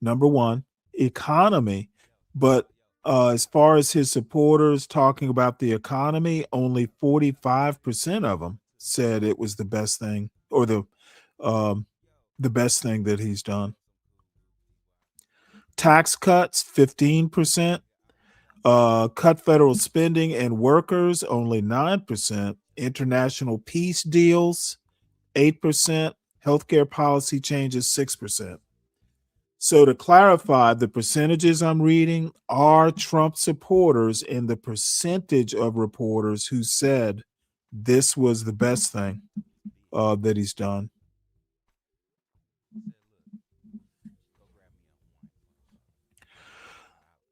Number one, economy. But as far as his supporters talking about the economy, only 45% of them said it was the best thing, or the best thing that he's done. Tax cuts, 15%. Cut federal spending and workers, only 9%. International peace deals, 8%. Healthcare policy changes, 6%. So to clarify, the percentages I'm reading are Trump supporters and the percentage of reporters who said this was the best thing that he's done.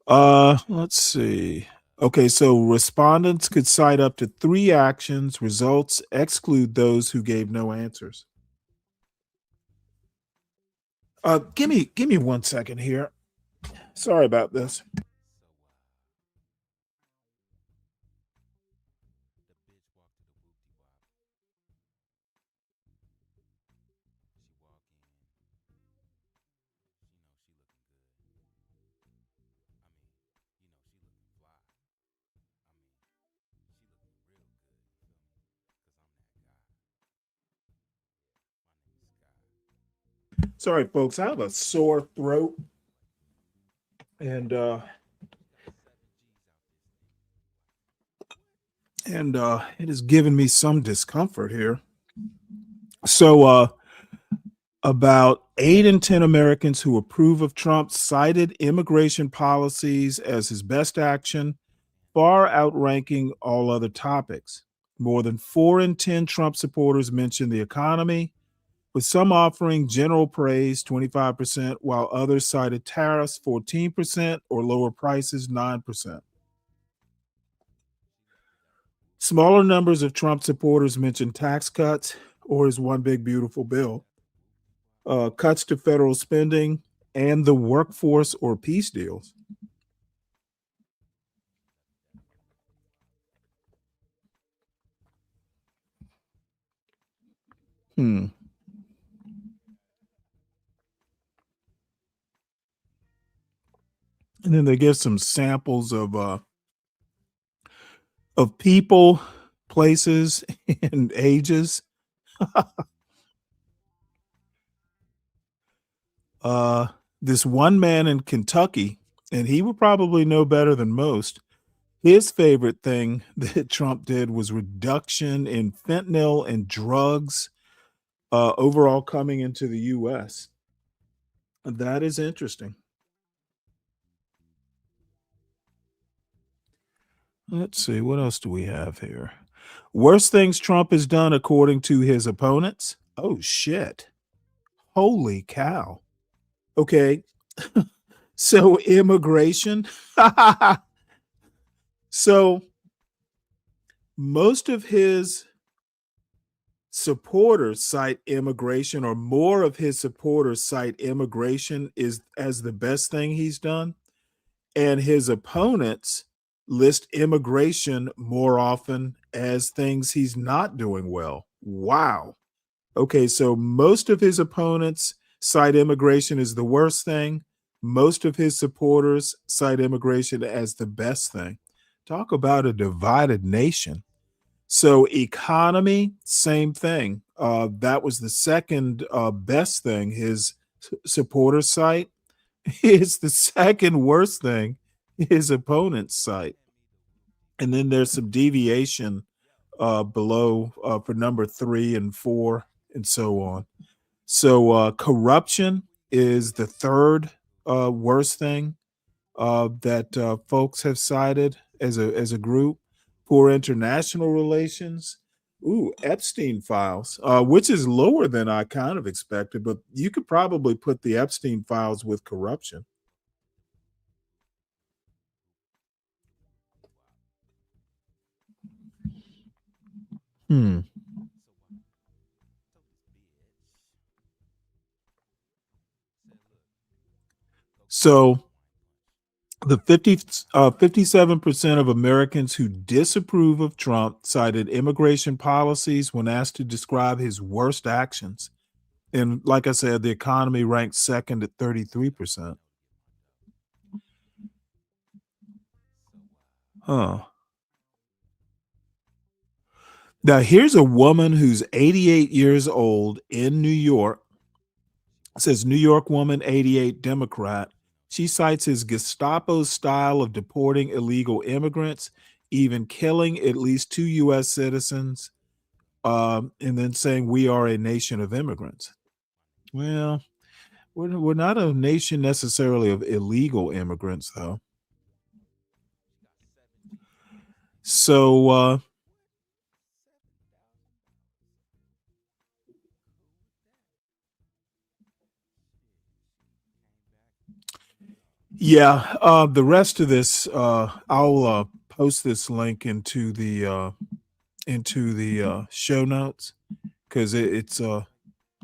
Let's see. Okay, so respondents could cite up to 3 actions. Results exclude those who gave no answers. Give me 1 second here. Sorry about this. Sorry, folks. I have a sore throat, and it has given me some discomfort here. So, about 8 in 10 Americans who approve of Trump cited immigration policies as his best action, far outranking all other topics. More than 4 in 10 Trump supporters mentioned the economy, with some offering general praise, 25%, while others cited tariffs, 14%, or lower prices, 9%. Smaller numbers of Trump supporters mentioned tax cuts or his one big beautiful bill, cuts to federal spending, and the workforce or peace deals. And then they give some samples of people, places, and ages. This one man in Kentucky, and he would probably know better than most. His favorite thing that Trump did was reduction in fentanyl and drugs overall coming into the U.S. That is interesting. Let's see, what else do we have here? Worst things Trump has done according to his opponents. Oh, shit. Holy cow. Okay. So immigration. So most of his supporters cite immigration, or more of his supporters cite immigration as the best thing he's done. And his opponents list immigration more often as things he's not doing well. Wow. Okay, so most of his opponents cite immigration as the worst thing. Most of his supporters cite immigration as the best thing. Talk about a divided nation. So economy, same thing. That was the second best thing. His supporter site is the second worst thing. His opponent's site. And then there's some deviation below for number 3 and 4 and so on. So corruption is the third worst thing that folks have cited as a group. Poor international relations. Ooh, Epstein files, which is lower than I kind of expected, but you could probably put the Epstein files with corruption. So the 57% of Americans who disapprove of Trump cited immigration policies when asked to describe his worst actions. And like I said, the economy ranked second at 33%. Huh. Now, here's a woman who's 88 years old in New York. It says New York woman, 88, Democrat. She cites his Gestapo style of deporting illegal immigrants, even killing at least 2 U.S. citizens, and then saying we are a nation of immigrants. Well, we're not a nation necessarily of illegal immigrants, though. So, yeah, the rest of this, I'll post this link into the show notes because it's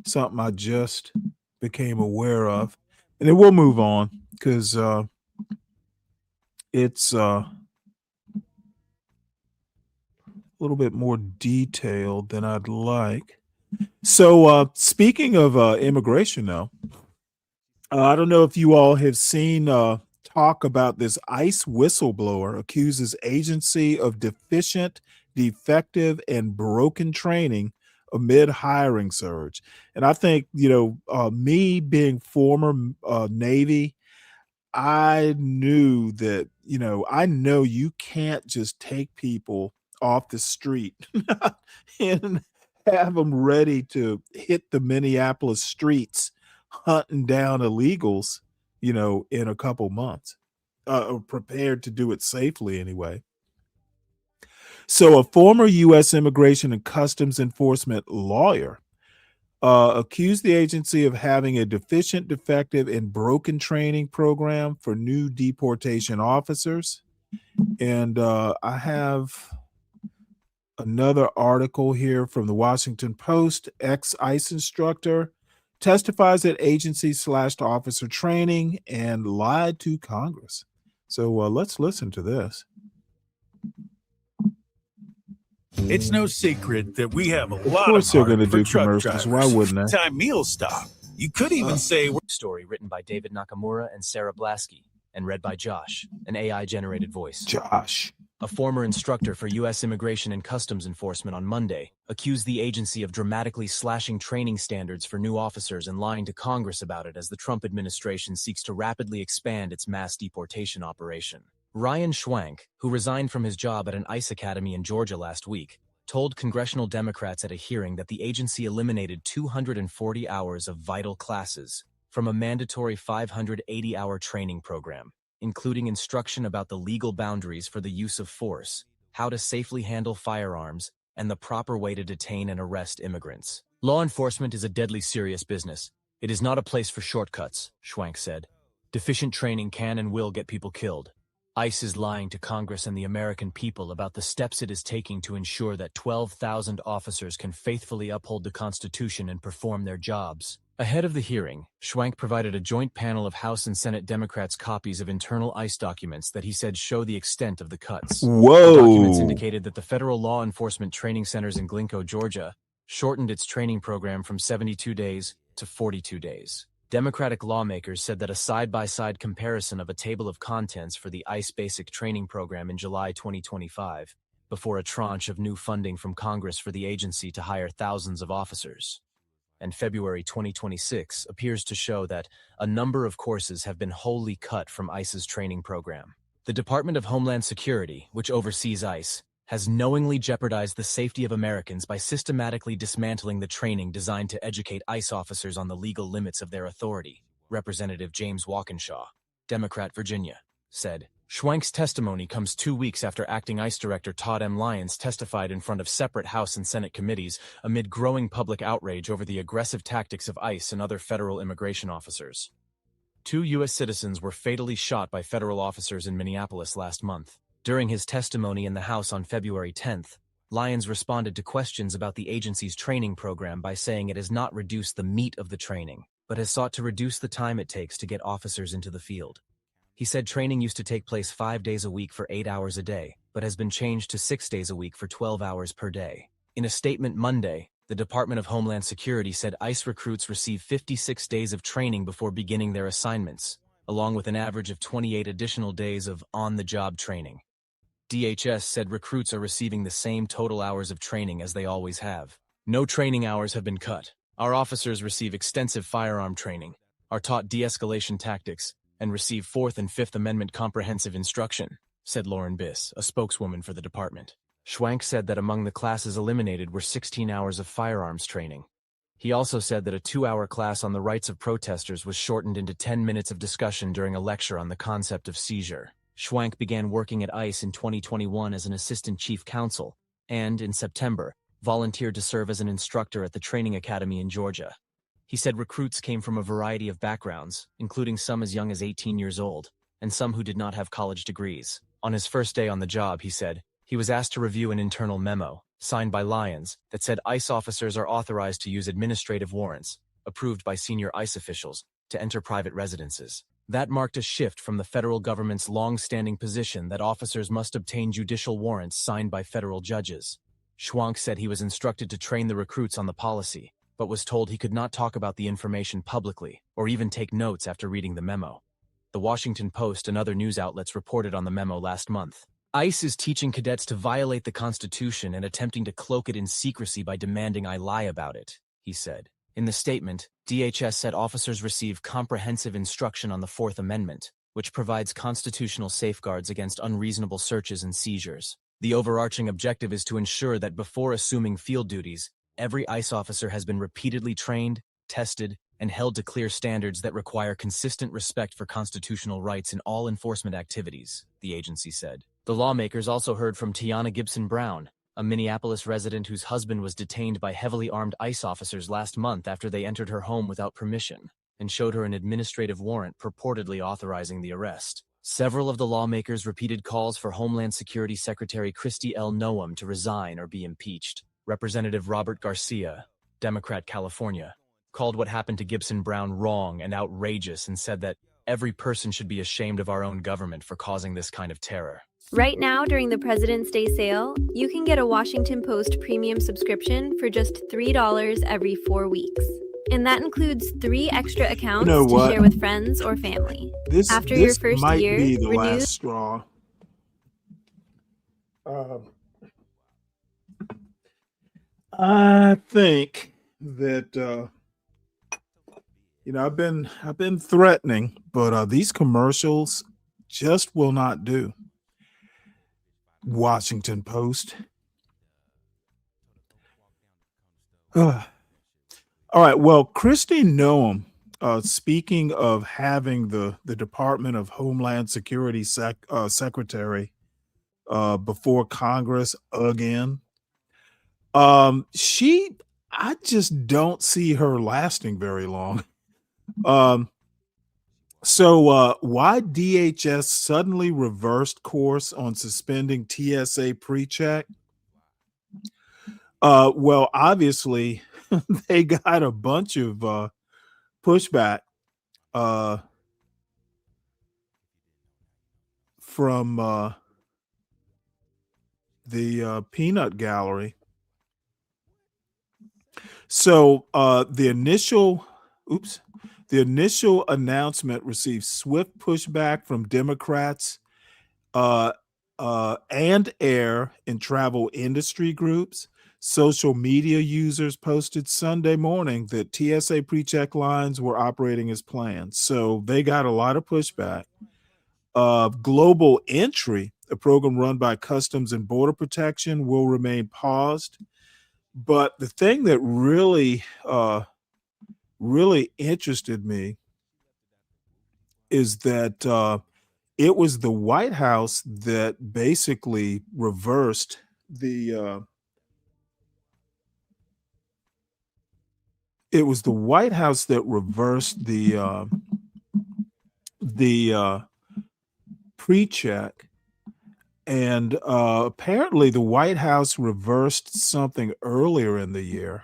something I just became aware of, and then we'll move on because it's a little bit more detailed than I'd like. So, speaking of immigration, though, I don't know if you all have seen talk about this ICE whistleblower accuses agency of deficient, defective, and broken training amid hiring surge. And I think, me being former Navy, I knew that, I know you can't just take people off the street and have them ready to hit the Minneapolis streets hunting down illegals, in a couple months, or prepared to do it safely anyway. So a former U.S. Immigration and Customs Enforcement lawyer accused the agency of having a deficient, defective, and broken training program for new deportation officers. And I have another article here from the Washington Post. Ex-ICE instructor testifies that agency slashed officer training and lied to Congress. So let's listen to this. It's no secret that we have a Of lot course of they're heart going to for do truck commercials. Why drivers. wouldn't they? Time meal stop. You could even say we're Story written by David Nakamura and Sarah Blasky and read by Josh, an AI-generated voice. Josh. A former instructor for U.S. Immigration and Customs Enforcement on Monday accused the agency of dramatically slashing training standards for new officers and lying to Congress about it as the Trump administration seeks to rapidly expand its mass deportation operation. Ryan Schwank, who resigned from his job at an ICE academy in Georgia last week, told congressional Democrats at a hearing that the agency eliminated 240 hours of vital classes from a mandatory 580-hour training program, including instruction about the legal boundaries for the use of force, how to safely handle firearms, and the proper way to detain and arrest immigrants. Law enforcement is a deadly serious business. It is not a place for shortcuts, Schwank said. Deficient training can and will get people killed. ICE is lying to Congress and the American people about the steps it is taking to ensure that 12,000 officers can faithfully uphold the Constitution and perform their jobs. Ahead of the hearing, Schwank provided a joint panel of House and Senate Democrats copies of internal ICE documents that he said show the extent of the cuts. Whoa. The documents indicated that the Federal Law Enforcement Training Centers in Glencoe, Georgia, shortened its training program from 72 days to 42 days. Democratic lawmakers said that a side-by-side comparison of a table of contents for the ICE Basic Training Program in July 2025 before a tranche of new funding from Congress for the agency to hire thousands of officers. And February 2026 appears to show that a number of courses have been wholly cut from ICE's training program. The Department of Homeland Security, which oversees ICE, has knowingly jeopardized the safety of Americans by systematically dismantling the training designed to educate ICE officers on the legal limits of their authority, Representative James Walkinshaw, Democrat, Virginia, said. Schwenk's testimony comes 2 weeks after Acting ICE Director Todd M. Lyons testified in front of separate House and Senate committees amid growing public outrage over the aggressive tactics of ICE and other federal immigration officers. 2 U.S. citizens were fatally shot by federal officers in Minneapolis last month. During his testimony in the House on February 10th, Lyons responded to questions about the agency's training program by saying it has not reduced the meat of the training, but has sought to reduce the time it takes to get officers into the field. He said training used to take place 5 days a week for 8 hours a day, but has been changed to 6 days a week for 12 hours per day. In a statement Monday, the Department of Homeland Security said ICE recruits receive 56 days of training before beginning their assignments, along with an average of 28 additional days of on-the-job training. DHS said recruits are receiving the same total hours of training as they always have. No training hours have been cut. Our officers receive extensive firearm training, are taught de-escalation tactics, and receive 4th and 5th Amendment comprehensive instruction, said Lauren Biss, a spokeswoman for the department. Schwenk said that among the classes eliminated were 16 hours of firearms training. He also said that a 2-hour class on the rights of protesters was shortened into 10 minutes of discussion during a lecture on the concept of seizure. Schwenk began working at ICE in 2021 as an assistant chief counsel and, in September, volunteered to serve as an instructor at the training academy in Georgia. He said recruits came from a variety of backgrounds, including some as young as 18 years old, and some who did not have college degrees. On his first day on the job, he said, he was asked to review an internal memo, signed by Lyons, that said ICE officers are authorized to use administrative warrants, approved by senior ICE officials, to enter private residences. That marked a shift from the federal government's long-standing position that officers must obtain judicial warrants signed by federal judges. Schwank said he was instructed to train the recruits on the policy, but was told he could not talk about the information publicly or even take notes after reading the memo. The Washington Post and other news outlets reported on the memo last month. ICE is teaching cadets to violate the Constitution and attempting to cloak it in secrecy by demanding I lie about it, he said. In the statement, DHS said officers receive comprehensive instruction on the 4th Amendment, which provides constitutional safeguards against unreasonable searches and seizures. The overarching objective is to ensure that before assuming field duties, every ICE officer has been repeatedly trained, tested, and held to clear standards that require consistent respect for constitutional rights in all enforcement activities, the agency said. The lawmakers also heard from Tiana Gibson Brown, a Minneapolis resident whose husband was detained by heavily armed ICE officers last month after they entered her home without permission, and showed her an administrative warrant purportedly authorizing the arrest. Several of the lawmakers repeated calls for Homeland Security Secretary Kristi L. Noem to resign or be impeached. Representative Robert Garcia, Democrat, California, called what happened to Gibson Brown wrong and outrageous and said that every person should be ashamed of our own government for causing this kind of terror. Right now, during the President's Day sale, you can get a Washington Post premium subscription for just $3 every 4 weeks. And that includes 3 extra accounts to share with friends or family. After your first might year, be the renew. last straw. I think that I've been threatening, but these commercials just will not do. Washington Post. All right. Well, Kristi Noem, speaking of having the Department of Homeland Security secretary before Congress again, I just don't see her lasting very long. So why DHS suddenly reversed course on suspending TSA pre-check? Well, obviously, they got a bunch of pushback from the peanut gallery. So the initial announcement received swift pushback from Democrats and air and travel industry groups. Social media users posted Sunday morning that TSA pre-check lines were operating as planned. So they got a lot of pushback. Global Entry, a program run by Customs and Border Protection, will remain paused. But the thing that really interested me is that it was the White House that basically reversed the it was the White House that reversed the pre-check, and apparently the White House reversed something earlier in the year.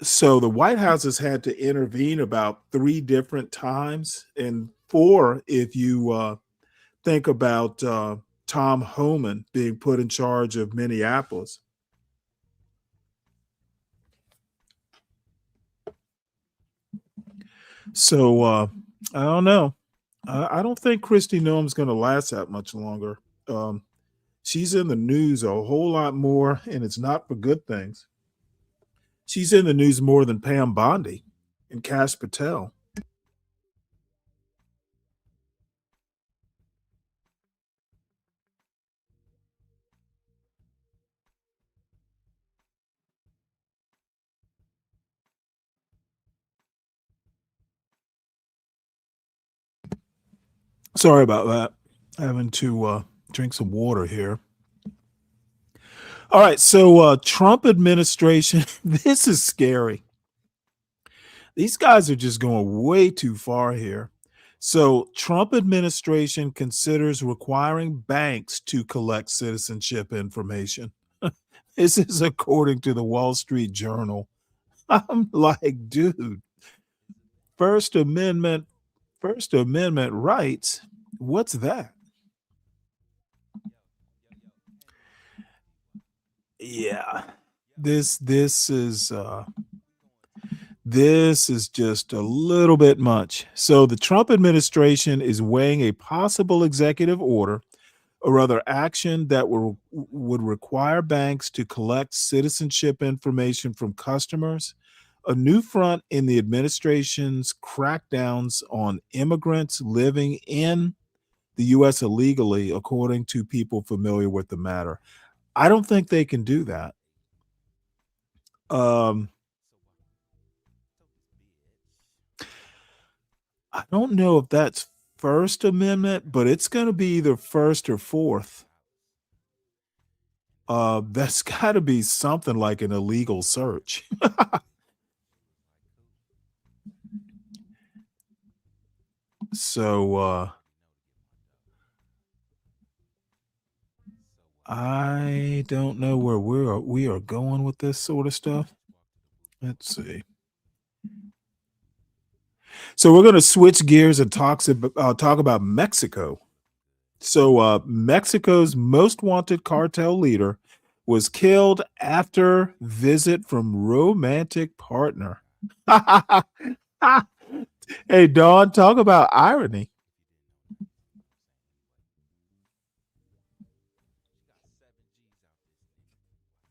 So the White House has had to intervene about 3 different times, and 4 if you think about Tom Homan being put in charge of Minneapolis. So I don't know. I don't think Kristi Noem's going to last that much longer. She's in the news a whole lot more, and it's not for good things. She's in the news more than Pam Bondi and Kash Patel. Sorry about that. Having to drink some water here. All right, so Trump administration, this is scary. These guys are just going way too far here. So Trump administration considers requiring banks to collect citizenship information. This is according to the Wall Street Journal. I'm like, dude, First Amendment rights. What's that? Yeah. This is just a little bit much. So the Trump administration is weighing a possible executive order, or other action that would require banks to collect citizenship information from customers, a new front in the administration's crackdowns on immigrants living in the U.S. illegally, according to people familiar with the matter. I don't think they can do that. I don't know if that's First Amendment, but it's going to be either first or fourth. That's got to be something like an illegal search. So I don't know where we are going with this sort of stuff. Let's see. So we're going to switch gears and talk about Mexico. So Mexico's most wanted cartel leader was killed after visit from romantic partner. Hey, Dawn, talk about irony.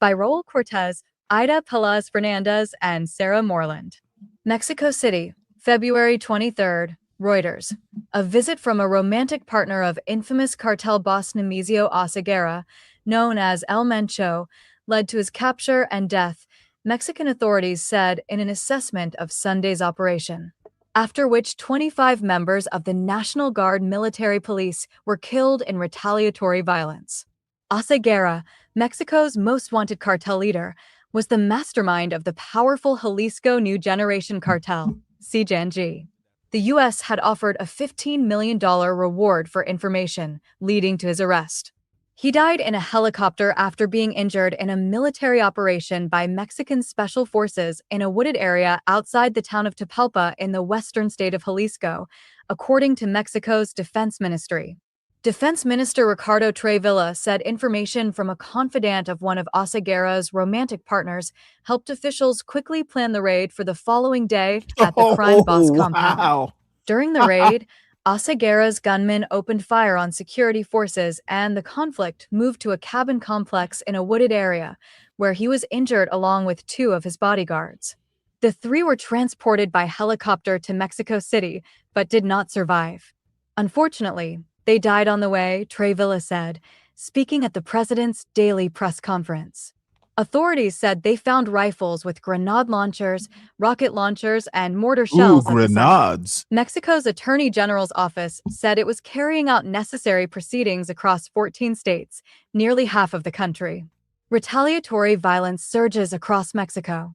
By Raul Cortez, Ida Pelaz Fernandez, and Sarah Moreland. Mexico City, February 23rd, Reuters. A visit from a romantic partner of infamous cartel boss Nemesio Oseguera, known as El Mencho, led to his capture and death, Mexican authorities said in an assessment of Sunday's operation. After which 25 members of the National Guard military police were killed in retaliatory violence. Oseguera, Mexico's most wanted cartel leader, was the mastermind of the powerful Jalisco New Generation Cartel, CJNG. The U.S. had offered a $15 million reward for information, leading to his arrest. He died in a helicopter after being injured in a military operation by Mexican special forces in a wooded area outside the town of Tapalpa in the western state of Jalisco, according to Mexico's defense ministry. Defense Minister Ricardo Trevilla said information from a confidant of one of Oseguera's romantic partners helped officials quickly plan the raid for the following day at the crime boss compound. During the raid, Oseguera's gunmen opened fire on security forces, and the conflict moved to a cabin complex in a wooded area, where he was injured along with 2 of his bodyguards. The 3 were transported by helicopter to Mexico City, but did not survive. Unfortunately, they died on the way, Trey Villa said, speaking at the president's daily press conference. Authorities said they found rifles with grenade launchers, rocket launchers, and mortar shells at the site. Grenades. Mexico's Attorney General's office said it was carrying out necessary proceedings across 14 states, nearly half of the country. Retaliatory violence surges across Mexico.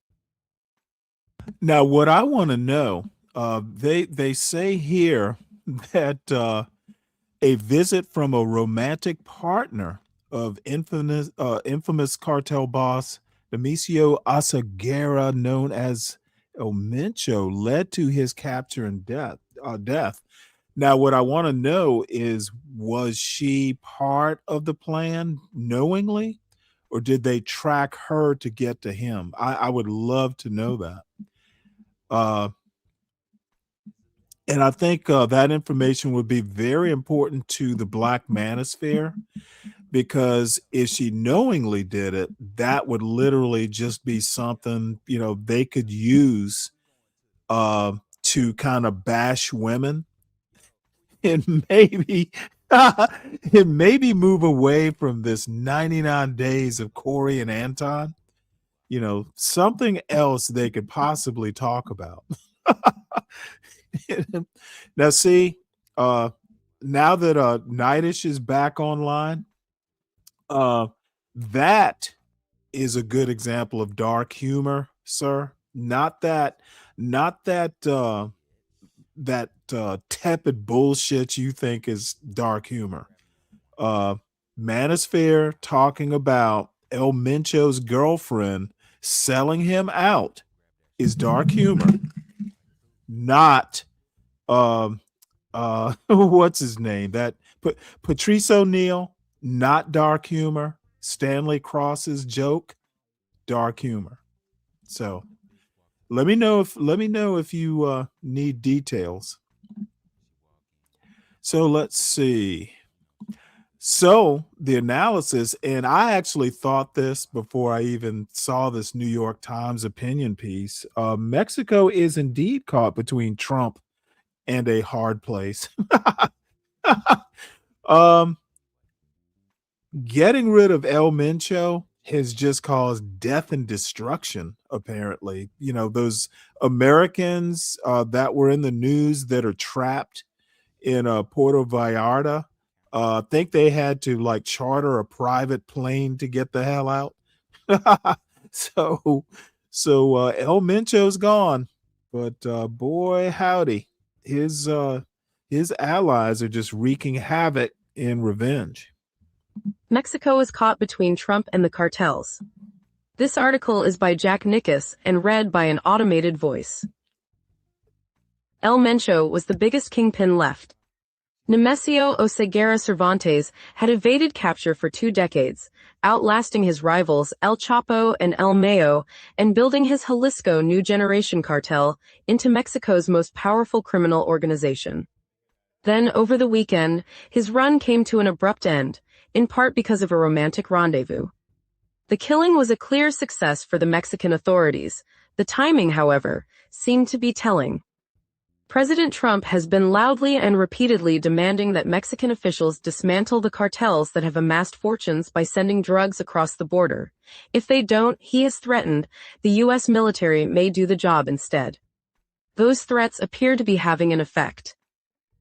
Now, what I want to know, they say here that a visit from a romantic partner of infamous cartel boss Demisio Oseguera, known as El Mencho, led to his capture and death. Now, what I want to know is, was she part of the plan knowingly, or did they track her to get to him? I would love to know that. And I think that information would be very important to the Black Manosphere, because if she knowingly did it, that would literally just be something, they could use to kind of bash women and maybe move away from this 99 days of Corey and Anton. Something else they could possibly talk about. Now, see, now that Nightish is back online, that is a good example of dark humor, sir. Not that tepid bullshit you think is dark humor. Manosphere talking about El Mencho's girlfriend selling him out is dark humor. Not what's his name? That Patrice O'Neill, not dark humor. Stanley Cross's joke, dark humor. So let me know if you need details. So let's see. So the analysis, and I actually thought this before I even saw this New York Times opinion piece. Mexico is indeed caught between Trump and a hard place. Getting rid of El Mencho has just caused death and destruction, apparently. Those Americans that were in the news that are trapped in Puerto Vallarta, think they had to charter a private plane to get the hell out. So El Mencho's gone, but boy howdy, his allies are just wreaking havoc in revenge. Mexico is caught between Trump and the cartels. This article is by Jack Nickus and read by an automated voice. El Mencho was the biggest kingpin left. Nemesio Oseguera Cervantes had evaded capture for 2 decades, outlasting his rivals El Chapo and El Mayo, and building his Jalisco New Generation cartel into Mexico's most powerful criminal organization. Then, over the weekend, his run came to an abrupt end, in part because of a romantic rendezvous. The killing was a clear success for the Mexican authorities. The timing, however, seemed to be telling. President Trump has been loudly and repeatedly demanding that Mexican officials dismantle the cartels that have amassed fortunes by sending drugs across the border. If they don't, he has threatened, the U.S. military may do the job instead. Those threats appear to be having an effect.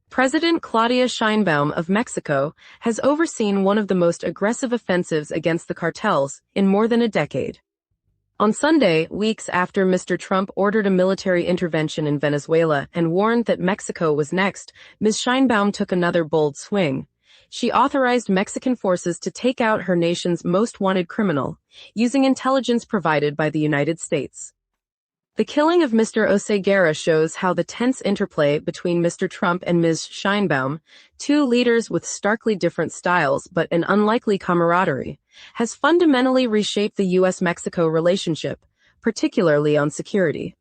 President Claudia Sheinbaum of Mexico has overseen one of the most aggressive offensives against the cartels in more than a decade. On Sunday, weeks after Mr. Trump ordered a military intervention in Venezuela and warned that Mexico was next, Ms. Sheinbaum took another bold swing. She authorized Mexican forces to take out her nation's most wanted criminal, using intelligence provided by the United States. The killing of Mr. Oseguera shows how the tense interplay between Mr. Trump and Ms. Sheinbaum, 2 leaders with starkly different styles but an unlikely camaraderie, has fundamentally reshaped the U.S.-Mexico relationship, particularly on security.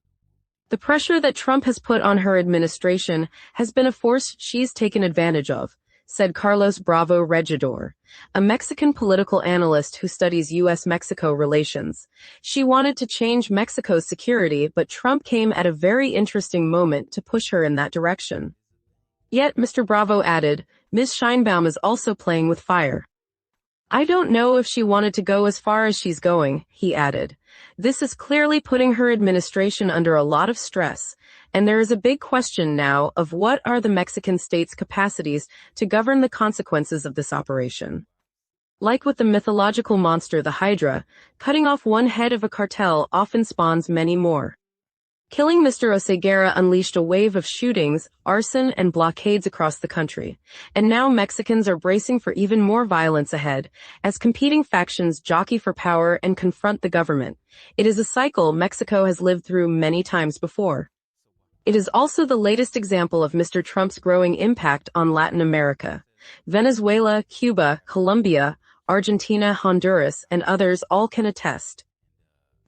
The pressure that Trump has put on her administration has been a force she's taken advantage of, said Carlos Bravo Regidor, a Mexican political analyst who studies U.S.-Mexico relations. She wanted to change Mexico's security, but Trump came at a very interesting moment to push her in that direction. Yet, Mr. Bravo added, Ms. Scheinbaum is also playing with fire. I don't know if she wanted to go as far as she's going, he added. This is clearly putting her administration under a lot of stress, and there is a big question now of what are the Mexican state's capacities to govern the consequences of this operation. Like with the mythological monster the Hydra, cutting off one head of a cartel often spawns many more. Killing Mr. Oseguera unleashed a wave of shootings, arson, and blockades across the country, and now Mexicans are bracing for even more violence ahead, as competing factions jockey for power and confront the government. It is a cycle Mexico has lived through many times before. It is also the latest example of Mr. Trump's growing impact on Latin America. Venezuela, Cuba, Colombia, Argentina, Honduras, and others all can attest.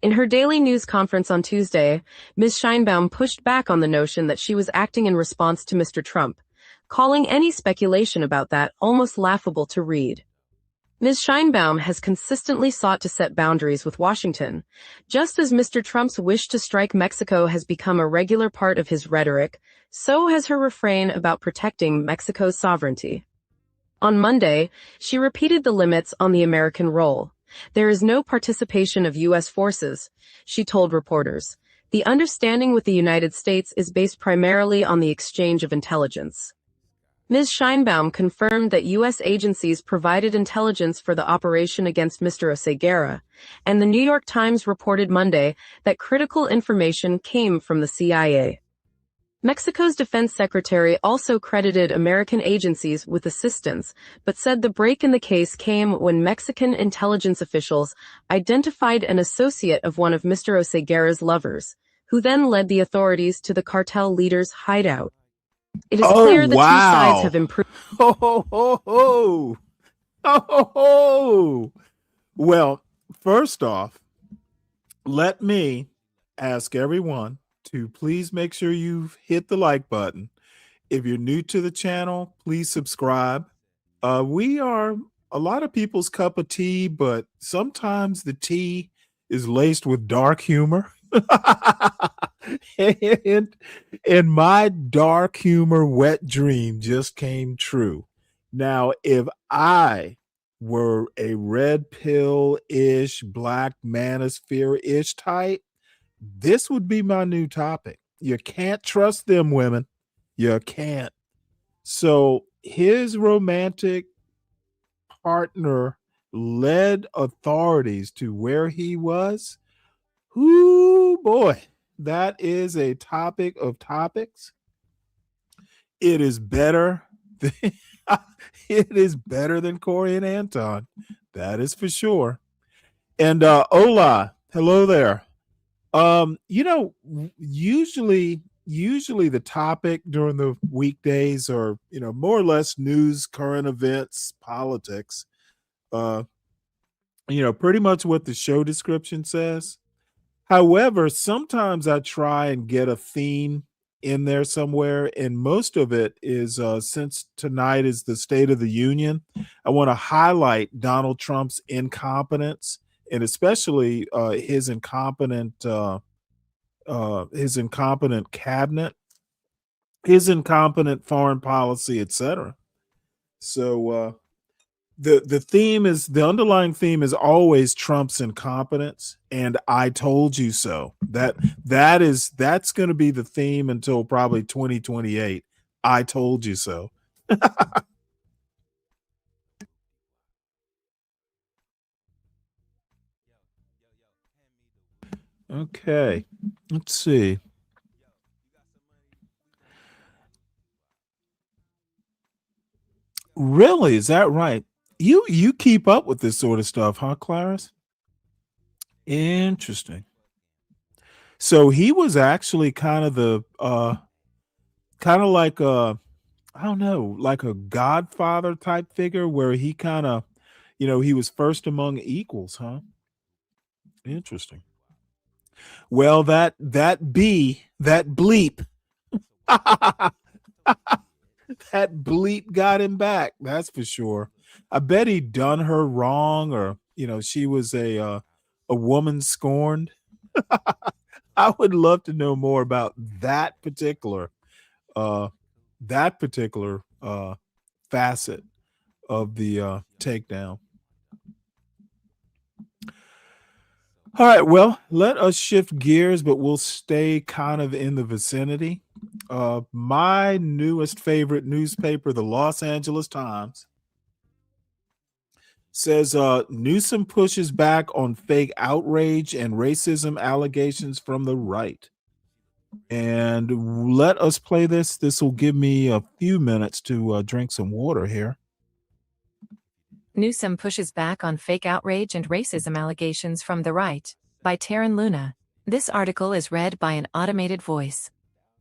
In her daily news conference on Tuesday, Ms. Scheinbaum pushed back on the notion that she was acting in response to Mr. Trump, calling any speculation about that almost laughable to read. Ms. Scheinbaum has consistently sought to set boundaries with Washington, just as Mr. Trump's wish to strike Mexico has become a regular part of his rhetoric, so has her refrain about protecting Mexico's sovereignty. On Monday, she repeated the limits on the American role. There is no participation of U.S. forces, she told reporters. The understanding with the United States is based primarily on the exchange of intelligence. Ms. Scheinbaum confirmed that U.S. agencies provided intelligence for the operation against Mr. Oseguera, and the New York Times reported Monday that critical information came from the CIA. Mexico's defense secretary also credited American agencies with assistance, but said the break in the case came when Mexican intelligence officials identified an associate of one of Mr. Oseguera's lovers, who then led the authorities to the cartel leader's hideout. It is clear the two sides have improved. Well, first off, let me ask everyone to please make sure you've hit the like button. If you're new to the channel, please subscribe. We are a lot of people's cup of tea, but sometimes the tea is laced with dark humor. and my dark humor wet dream just came true. Now, if I were a red pill-ish, black manosphere-ish type, this would be my new topic. You can't trust them women. You can't. So his romantic partner led authorities to where he was. Ooh, boy, that is a topic of topics. It is better. It is better than Corey and Anton. That is for sure. And Ola, hello there. Usually the topic during the weekdays are, more or less news, current events, politics, pretty much what the show description says. However, sometimes I try and get a theme in there somewhere, and most of it is, since tonight is the State of the Union, I want to highlight Donald Trump's incompetence, and especially his incompetent cabinet, his incompetent foreign policy, etc. So the underlying theme is always Trump's incompetence, and I told you so. That's going to be the theme until probably 2028. I told you so. Okay, let's see. Really? Is that right? You keep up with this sort of stuff, huh, Clarice? Interesting. So he was actually kind of like I don't know, like a godfather type figure where he kind of, he was first among equals, huh? Interesting. Well, that bleep, that bleep got him back. That's for sure. I bet he'd done her wrong, or she was a woman scorned. I would love to know more about that particular uh, facet of the takedown. All right, well, let us shift gears, but we'll stay kind of in the vicinity. My newest favorite newspaper, the Los Angeles Times, says Newsom pushes back on fake outrage and racism allegations from the right. And let us play this. This will give me a few minutes to drink some water here. Newsom pushes back on fake outrage and racism allegations from the right, by Taryn Luna. This article is read by an automated voice.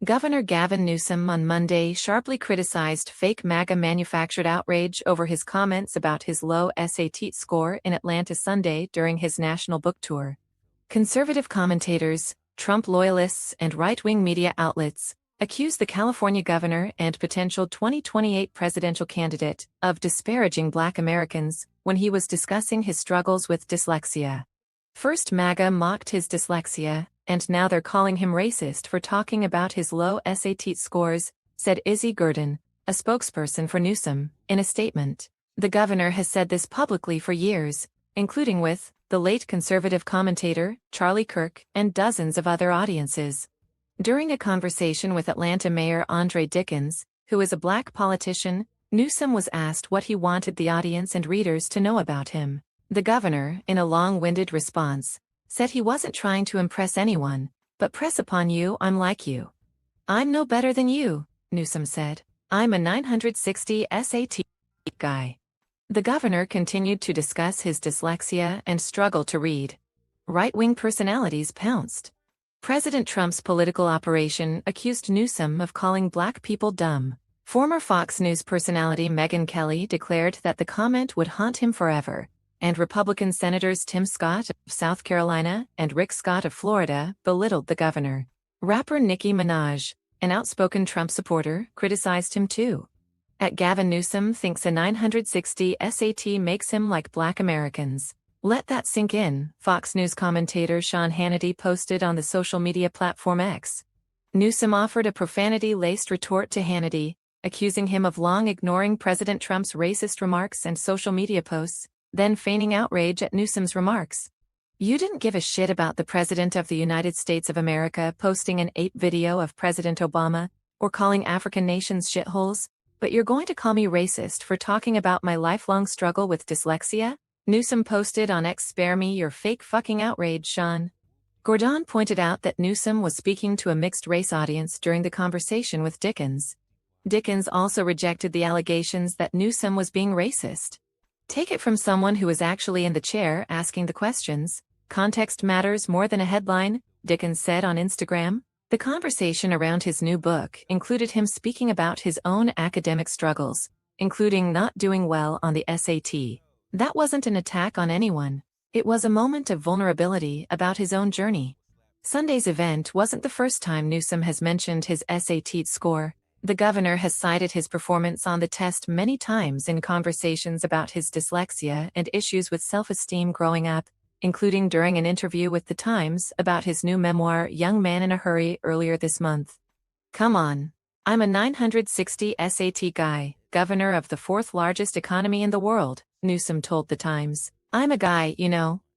Governor Gavin Newsom on Monday sharply criticized fake MAGA manufactured outrage over his comments about his low SAT score in Atlanta Sunday during his national book tour. Conservative commentators, Trump loyalists, and right-wing media outlets accused the California governor and potential 2028 presidential candidate of disparaging Black Americans when he was discussing his struggles with dyslexia. First MAGA mocked his dyslexia, and now they're calling him racist for talking about his low SAT scores, said Izzy Gurdon, a spokesperson for Newsom, in a statement. The governor has said this publicly for years, including with the late conservative commentator, Charlie Kirk, and dozens of other audiences. During a conversation with Atlanta Mayor Andre Dickens, who is a Black politician, Newsom was asked what he wanted the audience and readers to know about him. The governor, in a long-winded response, said he wasn't trying to impress anyone, but press upon you, I'm like you. I'm no better than you, Newsom said. I'm a 960 SAT guy. The governor continued to discuss his dyslexia and struggle to read. Right-wing personalities pounced. President Trump's political operation accused Newsom of calling Black people dumb. Former Fox News personality Megyn Kelly declared that the comment would haunt him forever, and Republican Senators Tim Scott of South Carolina and Rick Scott of Florida belittled the governor. Rapper Nicki Minaj, an outspoken Trump supporter, criticized him too. Gavin Newsom thinks a 960 SAT makes him like Black Americans. Let that sink in, Fox News commentator Sean Hannity posted on the social media platform X. Newsom offered a profanity-laced retort to Hannity, accusing him of long ignoring President Trump's racist remarks and social media posts, then feigning outrage at Newsom's remarks. You didn't give a shit about the President of the United States of America posting an ape video of President Obama, or calling African nations shitholes, but you're going to call me racist for talking about my lifelong struggle with dyslexia? Newsom posted on X, spare me your fake fucking outrage, Sean. Gordon pointed out that Newsom was speaking to a mixed-race audience during the conversation with Dickens. Dickens also rejected the allegations that Newsom was being racist. Take it from someone who was actually in the chair asking the questions. Context matters more than a headline, Dickens said on Instagram. The conversation around his new book included him speaking about his own academic struggles, including not doing well on the SAT. That wasn't an attack on anyone. It was a moment of vulnerability about his own journey. Sunday's event wasn't the first time Newsom has mentioned his SAT score. The governor has cited his performance on the test many times in conversations about his dyslexia and issues with self-esteem growing up, including during an interview with The Times about his new memoir, Young Man in a Hurry, earlier this month. Come on. I'm a 960 SAT guy, governor of the fourth largest economy in the world, Newsom told The Times. I'm a guy,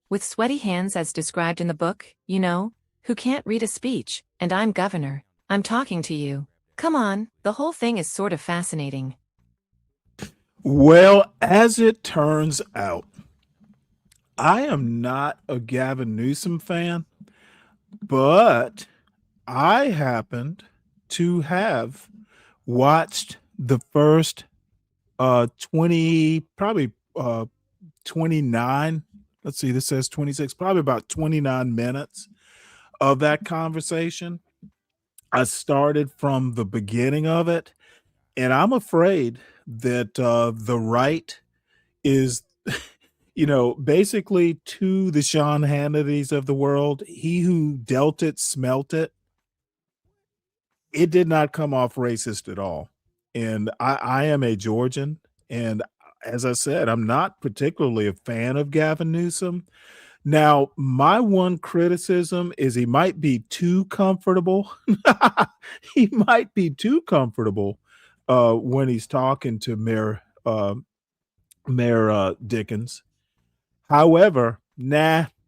with sweaty hands as described in the book, who can't read a speech, and I'm governor. I'm talking to you. Come on, the whole thing is sort of fascinating. Well, as it turns out, I am not a Gavin Newsom fan, but I happened to have watched the first 29, let's see, this says 26, probably about 29 minutes of that conversation. I started from the beginning of it, and I'm afraid that the right is, basically to the Sean Hannitys of the world, he who dealt it, smelt it. It did not come off racist at all. And I am a Georgian. And as I said, I'm not particularly a fan of Gavin Newsom. Now, my one criticism is he might be too comfortable. He might be too comfortable when he's talking to Mayor Dickens. However,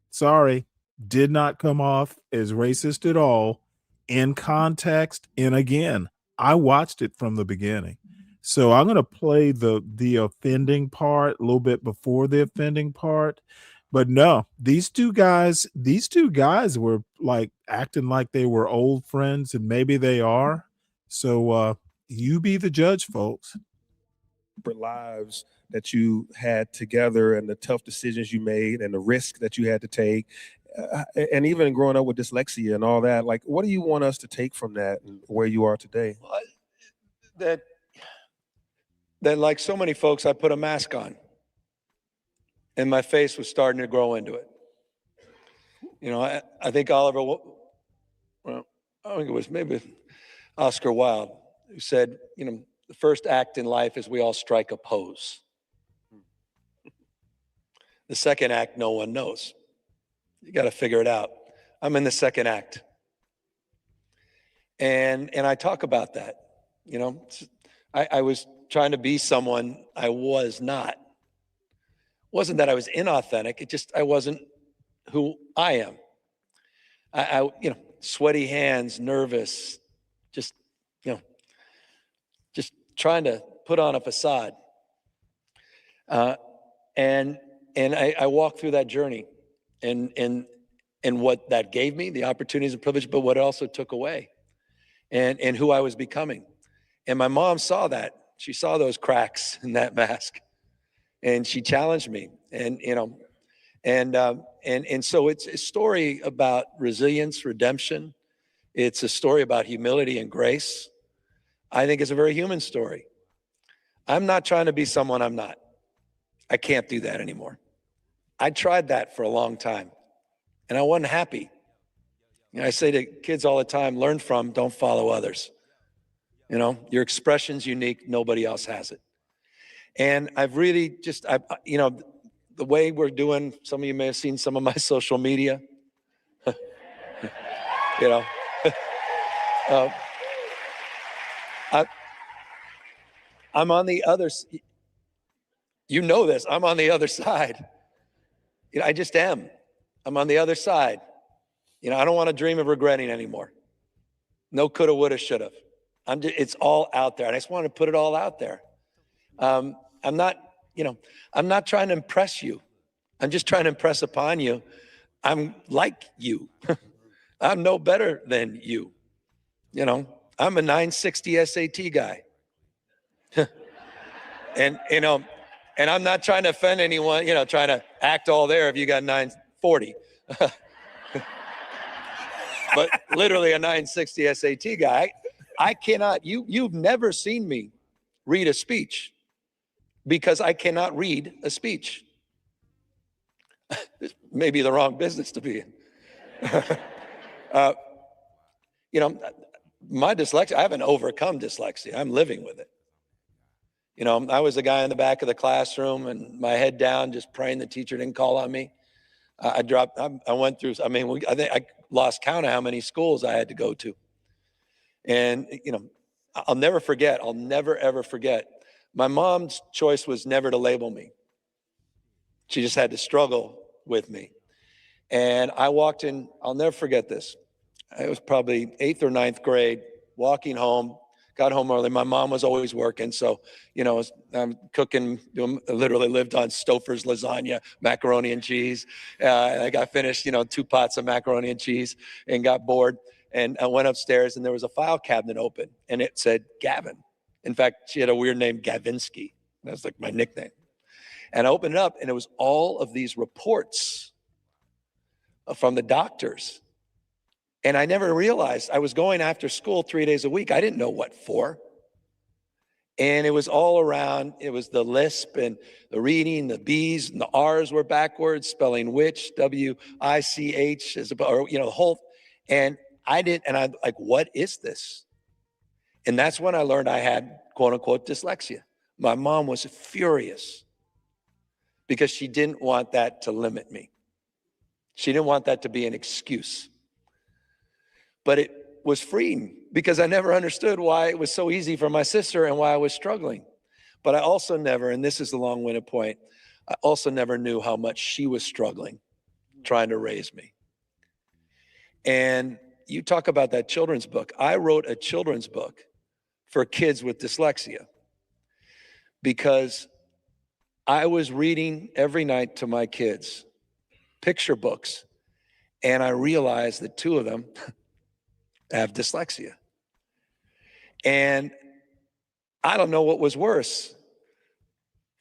sorry, did not come off as racist at all in context. And again, I watched it from the beginning. So I'm going to play the offending part a little bit before the offending part. But no, these two guys were like acting like they were old friends, and maybe they are. So you be the judge, folks. Lives that you had together and the tough decisions you made and the risk that you had to take, and even growing up with dyslexia and all that, like, what do you want us to take from that and where you are today? That like so many folks, I put a mask on and my face was starting to grow into it. I think Oliver, well, I think it was maybe Oscar Wilde who said, the first act in life is we all strike a pose. The second act, no one knows. You got to figure it out. I'm in the second act. And I talk about that. I was trying to be someone I was not. It wasn't that I was inauthentic. It just, I wasn't who I am. I sweaty hands, nervous, just trying to put on a facade. And I walked through that journey and what that gave me, the opportunities and privilege, but what it also took away and who I was becoming. And my mom saw that. She saw those cracks in that mask and she challenged me. And so it's a story about resilience, redemption. It's a story about humility and grace. I think it's a very human story. I'm not trying to be someone I'm not. I can't do that anymore. I tried that for a long time and I wasn't happy. I say to kids all the time, learn from, don't follow others. Your expression's unique, nobody else has it. And I've really just, the way we're doing, some of you may have seen some of my social media. I'm on the other, this, I'm on the other side. I just am. I'm on the other side. I don't want to dream of regretting anymore. No coulda, woulda, shoulda. It's all out there. And I just want to put it all out there. I'm not trying to impress you. I'm just trying to impress upon you. I'm like you. I'm no better than you. I'm a 960 SAT guy. And I'm not trying to offend anyone, trying to act all there if you got 940. But literally a 960 SAT guy. I cannot, you've never seen me read a speech because I cannot read a speech. This may be the wrong business to be in. My dyslexia, I haven't overcome dyslexia. I'm living with it. I was the guy in the back of the classroom and my head down, just praying the teacher didn't call on me. I went through, I think I lost count of how many schools I had to go to. And, I'll never ever forget. My mom's choice was never to label me. She just had to struggle with me. And I walked in, I'll never forget this. I was probably 8th or 9th grade, walking home, got home early. My mom was always working. So, I'm cooking, literally lived on Stouffer's lasagna, macaroni and cheese. I got finished, 2 pots of macaroni and cheese and got bored. And I went upstairs and there was a file cabinet open and it said Gavin. In fact, she had a weird name, Gavinsky. That was like my nickname. And I opened it up and it was all of these reports from the doctors. And I never realized I was going after school 3 days a week. I didn't know what for. And it was all around. It was the lisp and the reading, the B's and the R's were backwards, spelling witch, W-I-C-H, or, the whole. And I'm like, what is this? And that's when I learned I had, quote unquote, dyslexia. My mom was furious because she didn't want that to limit me. She didn't want that to be an excuse. But it was freeing because I never understood why it was so easy for my sister and why I was struggling. But I also never, and this is the long-winded point, I also never knew how much she was struggling trying to raise me. And you talk about that children's book. I wrote a children's book for kids with dyslexia because I was reading every night to my kids picture books, and I realized that 2 of them have dyslexia. And I don't know what was worse,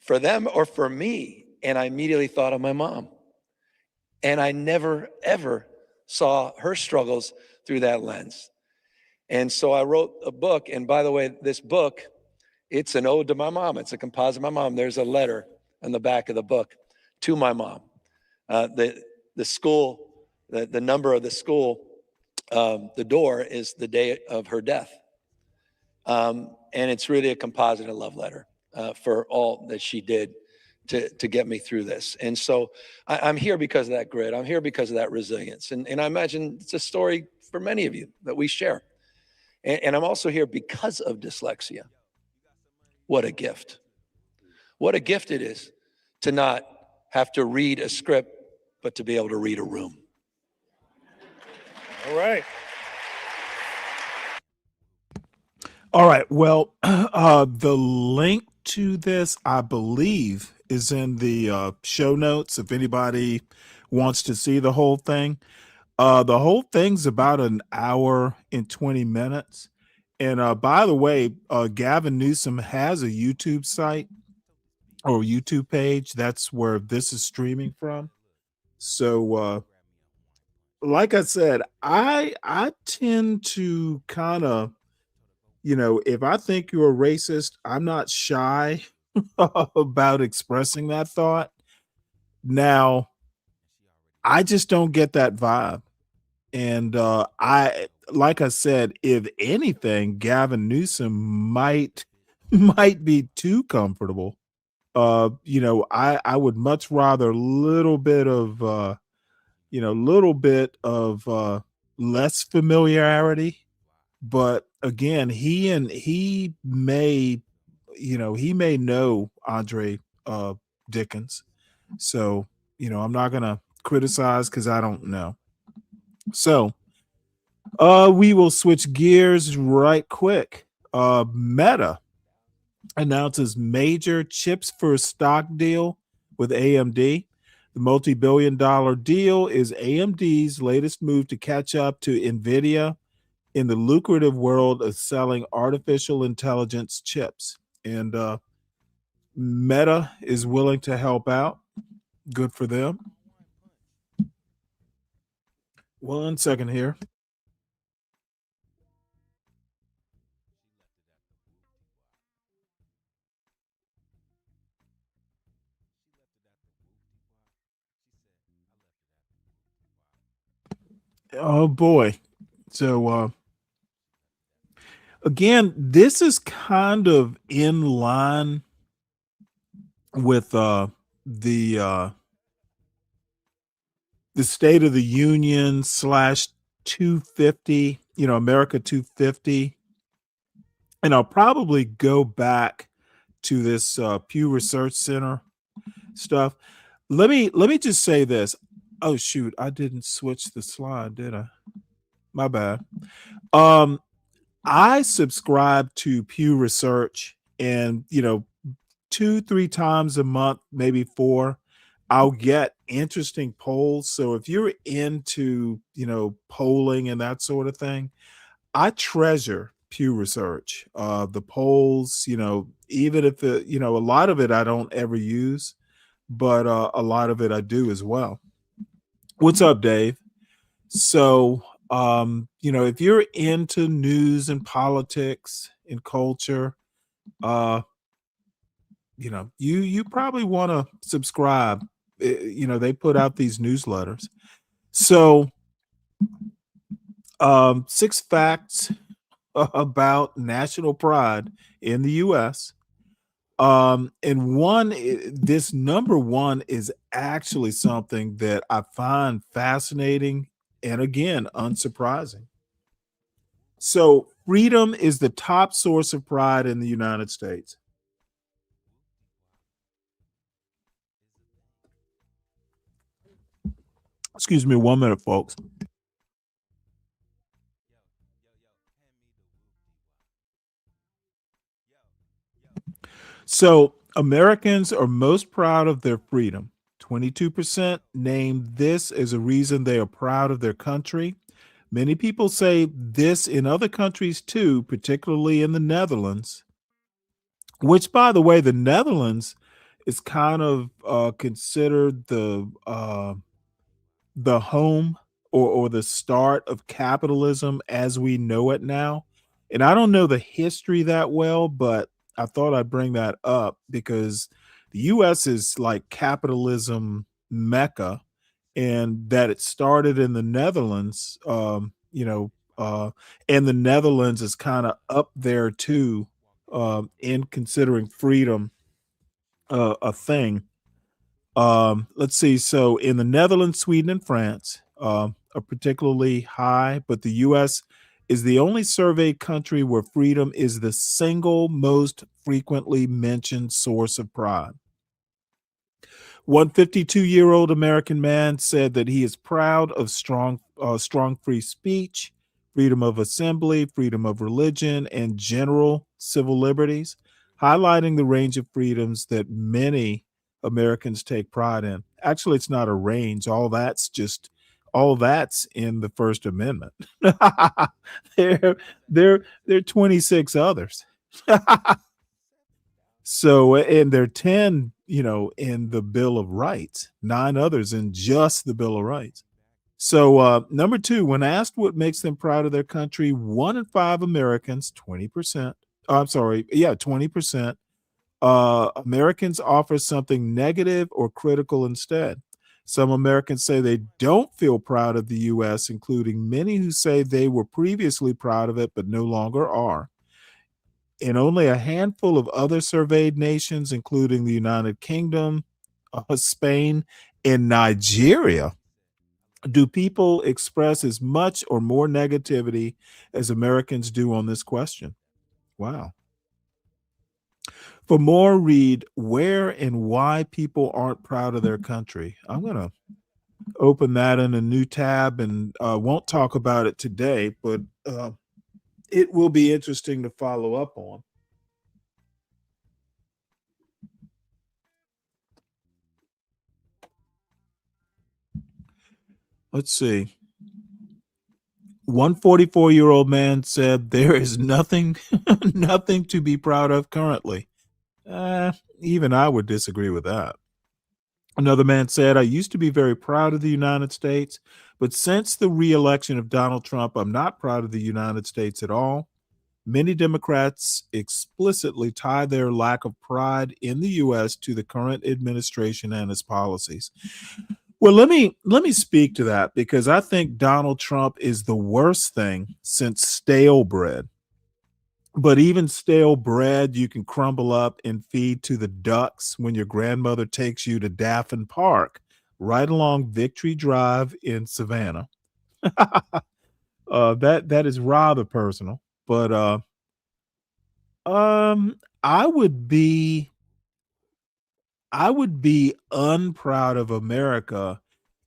for them or for me. And I immediately thought of my mom. And I never, ever saw her struggles through that lens. And so I wrote a book. And by the way, this book, it's an ode to my mom. It's a composite of my mom. There's a letter on the back of the book to my mom. The school, the number of the school, the door is the day of her death. And it's really a composite and love letter for all that she did to get me through this. And so I'm here because of that grit. I'm here because of that resilience. And I imagine it's a story for many of you that we share. And I'm also here because of dyslexia. What a gift. What a gift it is to not have to read a script, but to be able to read a room. All right. All right. Well, the link to this, I believe, is in the show notes if anybody wants to see the whole thing. The whole thing's about an hour and 20 minutes. And by the way, Gavin Newsom has a YouTube site or YouTube page. That's where this is streaming from. So, like I said, I tend to kind of, if I think you're a racist, I'm not shy about expressing that thought. Now, I just don't get that vibe. And like I said, if anything, Gavin Newsom might be too comfortable. I would much rather a little bit of less familiarity. But again, he may know Andre Dickens. So, I'm not gonna criticize because I don't know. So we will switch gears right quick. Meta announces major chips for stock deal with AMD. The multi-billion-dollar deal is AMD's latest move to catch up to NVIDIA in the lucrative world of selling artificial intelligence chips. And Meta is willing to help out. Good for them. 1 second here. Oh boy. So again, this is kind of in line with the State of the Union / 250, America 250. And I'll probably go back to this Pew Research Center stuff. Let me just say this. Oh shoot, I didn't switch the slide, did I? My bad. I subscribe to Pew Research, and 2-3 times a month, maybe 4, I'll get interesting polls. So if you're into, polling and that sort of thing, I treasure Pew Research. The polls, even if a lot of it I don't ever use, but a lot of it I do as well. What's up, Dave? So, if you're into news and politics and culture, You probably want to subscribe. They put out these newsletters. So 6 facts about national pride in the US. And this number one is actually something that I find fascinating and, again, unsurprising. So freedom is the top source of pride in the United States. Excuse me 1 minute, folks. So Americans are most proud of their freedom. 22% name this as a reason they are proud of their country. Many people say this in other countries too, particularly in the Netherlands, which, by the way, the Netherlands is kind of considered the home or the start of capitalism as we know it now. And I don't know the history that well, but I thought I'd bring that up because the US is like capitalism mecca, and that it started in the Netherlands, and the Netherlands is kind of up there too, in considering freedom a thing. Let's see. So in the Netherlands, Sweden, and France are particularly high, but the U.S. is the only surveyed country where freedom is the single most frequently mentioned source of pride. One 52-year-old American man said that he is proud of strong free speech, freedom of assembly, freedom of religion, and general civil liberties, highlighting the range of freedoms that many Americans take pride in. Actually, it's not a range. All that's in the First Amendment. There are 26 others. So, and there are 10, in the Bill of Rights, 9 others in just the Bill of Rights. So, number 2, when asked what makes them proud of their country, 1 in 5 Americans, 20%, 20%, Americans offer something negative or critical instead. Some Americans say they don't feel proud of the U.S., including many who say they were previously proud of it but no longer are. In only a handful of other surveyed nations, including the United Kingdom, Spain, and Nigeria, do people express as much or more negativity as Americans do on this question. Wow. For more, read Where and Why People Aren't Proud of Their Country. I'm going to open that in a new tab and won't talk about it today, but it will be interesting to follow up on. Let's see. One 44-year-old man said there is nothing to be proud of currently. Even I would disagree with that. Another man said, I used to be very proud of the United States, but since the re-election of Donald Trump, I'm not proud of the United States at all. Many Democrats explicitly tie their lack of pride in the U.S. to the current administration and its policies. Well, let me speak to that because I think Donald Trump is the worst thing since stale bread. But even stale bread you can crumble up and feed to the ducks when your grandmother takes you to Daffin Park, right along Victory Drive in Savannah. That is rather personal, but I would be unproud of America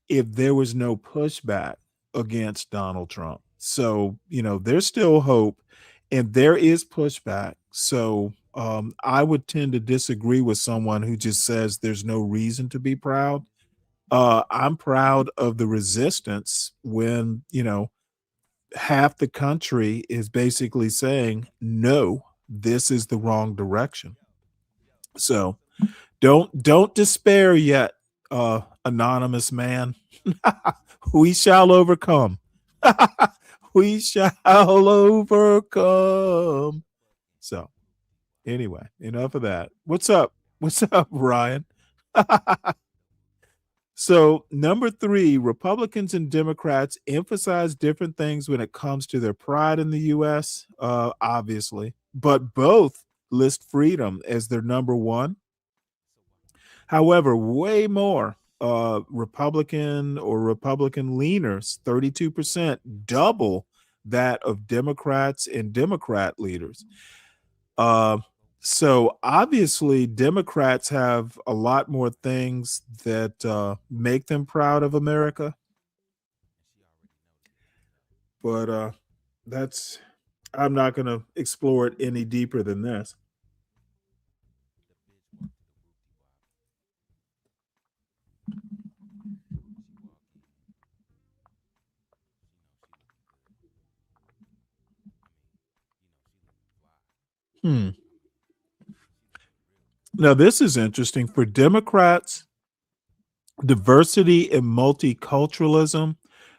if there was no pushback against Donald Trump. So, there's still hope and there is pushback. So, I would tend to disagree with someone who just says there's no reason to be proud. I'm proud of the resistance when, half the country is basically saying, no, this is the wrong direction. So don't despair yet, anonymous man. We shall overcome. We shall overcome. So Anyway, enough of that. What's up? What's up, Ryan? So, number 3, Republicans and Democrats emphasize different things when it comes to their pride in the U.S., obviously, but both list freedom as their number one. However, way more Republican or Republican leaners, 32%, double that of Democrats and Democrat leaders. So obviously, Democrats have a lot more things that make them proud of America. But I'm not going to explore it any deeper than this. Now, this is interesting. For Democrats, diversity and multiculturalism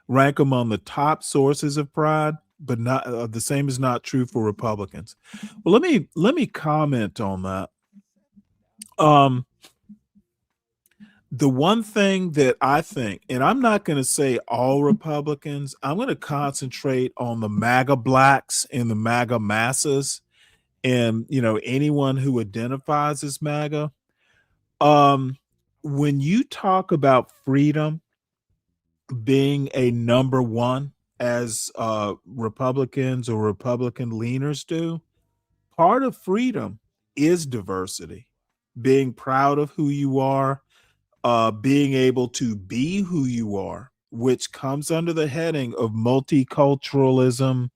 rank among the top sources of pride, but not the same is not true for Republicans. Well, let me comment on that. The one thing that I think, and I'm not going to say all Republicans, I'm going to concentrate on the MAGA blacks and the MAGA masses, and anyone who identifies as MAGA. When you talk about freedom being a number one, as Republicans or Republican leaners do, part of freedom is diversity, being proud of who you are, being able to be who you are, which comes under the heading of multiculturalism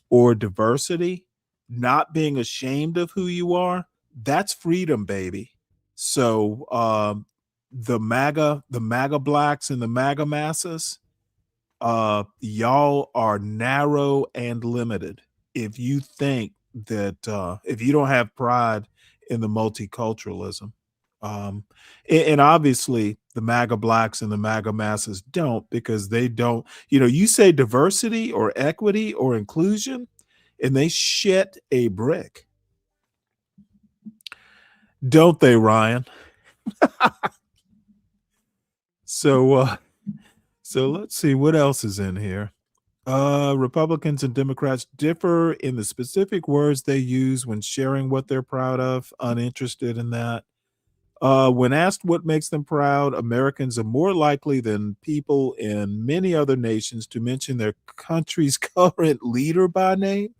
or diversity, not being ashamed of who you are. That's freedom, baby. So the MAGA blacks and the MAGA masses, y'all are narrow and limited if you think that if you don't have pride in the multiculturalism. And obviously the MAGA blacks and the MAGA masses don't, because they don't, you say diversity or equity or inclusion and they shit a brick. Don't they, Ryan? So let's see what else is in here. Republicans and Democrats differ in the specific words they use when sharing what they're proud of. Uninterested in that. When asked what makes them proud, Americans are more likely than people in many other nations to mention their country's current leader by name.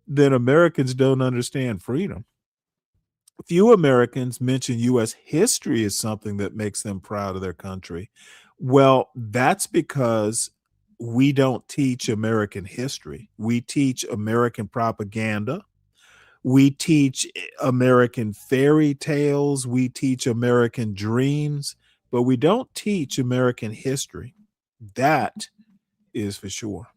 Then Americans don't understand freedom. Few Americans mention U.S. history as something that makes them proud of their country. Well, that's because we don't teach American history. We teach American propaganda. We teach American fairy tales. We teach American dreams, but we don't teach American history. That is for sure.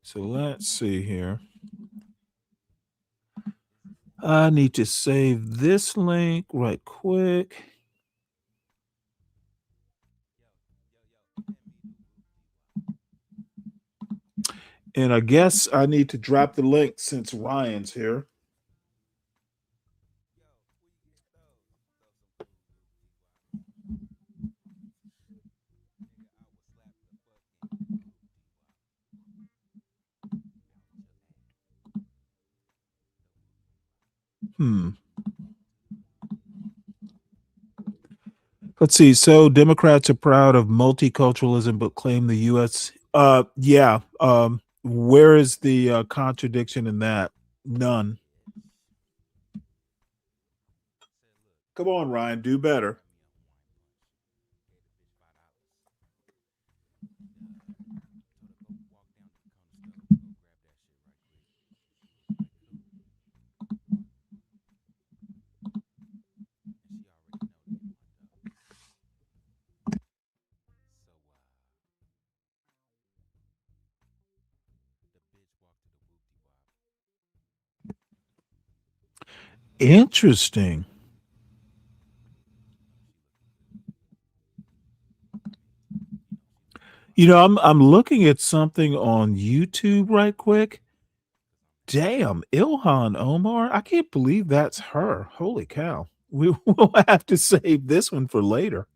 So let's see here. I need to save this link right quick. And I guess I need to drop the link since Ryan's here. Let's see. So Democrats are proud of multiculturalism, but claim the U.S. Yeah. Where is the contradiction in that? None. Come on, Ryan, do better. Interesting. I'm looking at something on YouTube right quick. Damn, Ilhan Omar. I can't believe that's her. Holy cow. We will have to save this one for later.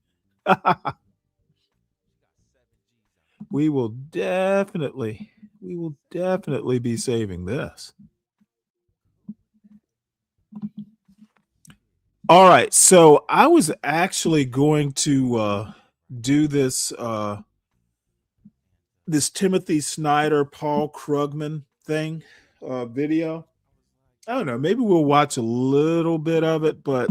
we will definitely be saving this. All right, so I was actually going to do this this Timothy Snyder, Paul Krugman thing video. I don't know, maybe we'll watch a little bit of it, but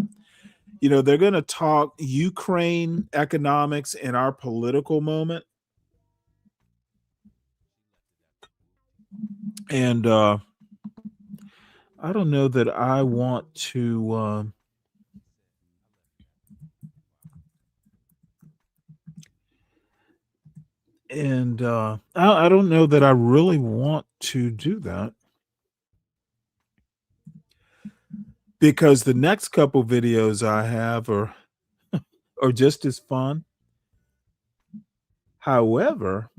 they're going to talk Ukraine economics in our political moment. And I don't know that I want to I don't know that I really want to do that, because the next couple videos I have are just as fun. However,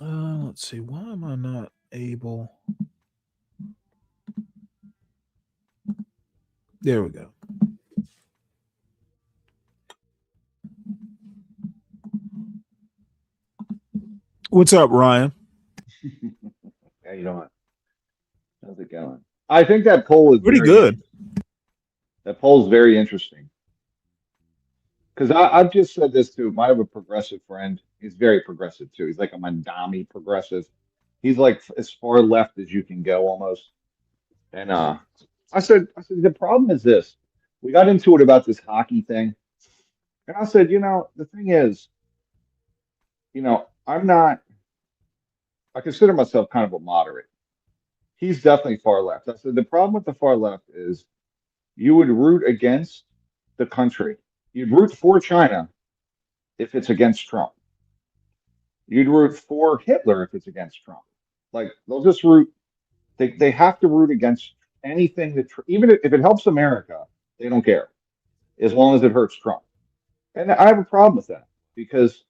let's see, why am I not able? There we go. What's up, Ryan? How you doing? How's it going? I think that poll is pretty good. That poll is very interesting. Because I've just said this too. I have a progressive friend. He's very progressive too. He's like a Mandami progressive. He's like as far left as you can go almost. And I said the problem is this. We got into it about this hockey thing. And I said, the thing is, I consider myself kind of a moderate. He's definitely far left. I said the problem with the far left is you would root against the country. You'd root for China if it's against Trump. You'd root for Hitler if it's against Trump. Like they'll just root. They have to root against anything that, even if it helps America, they don't care, as long as it hurts Trump. And I have a problem with that, because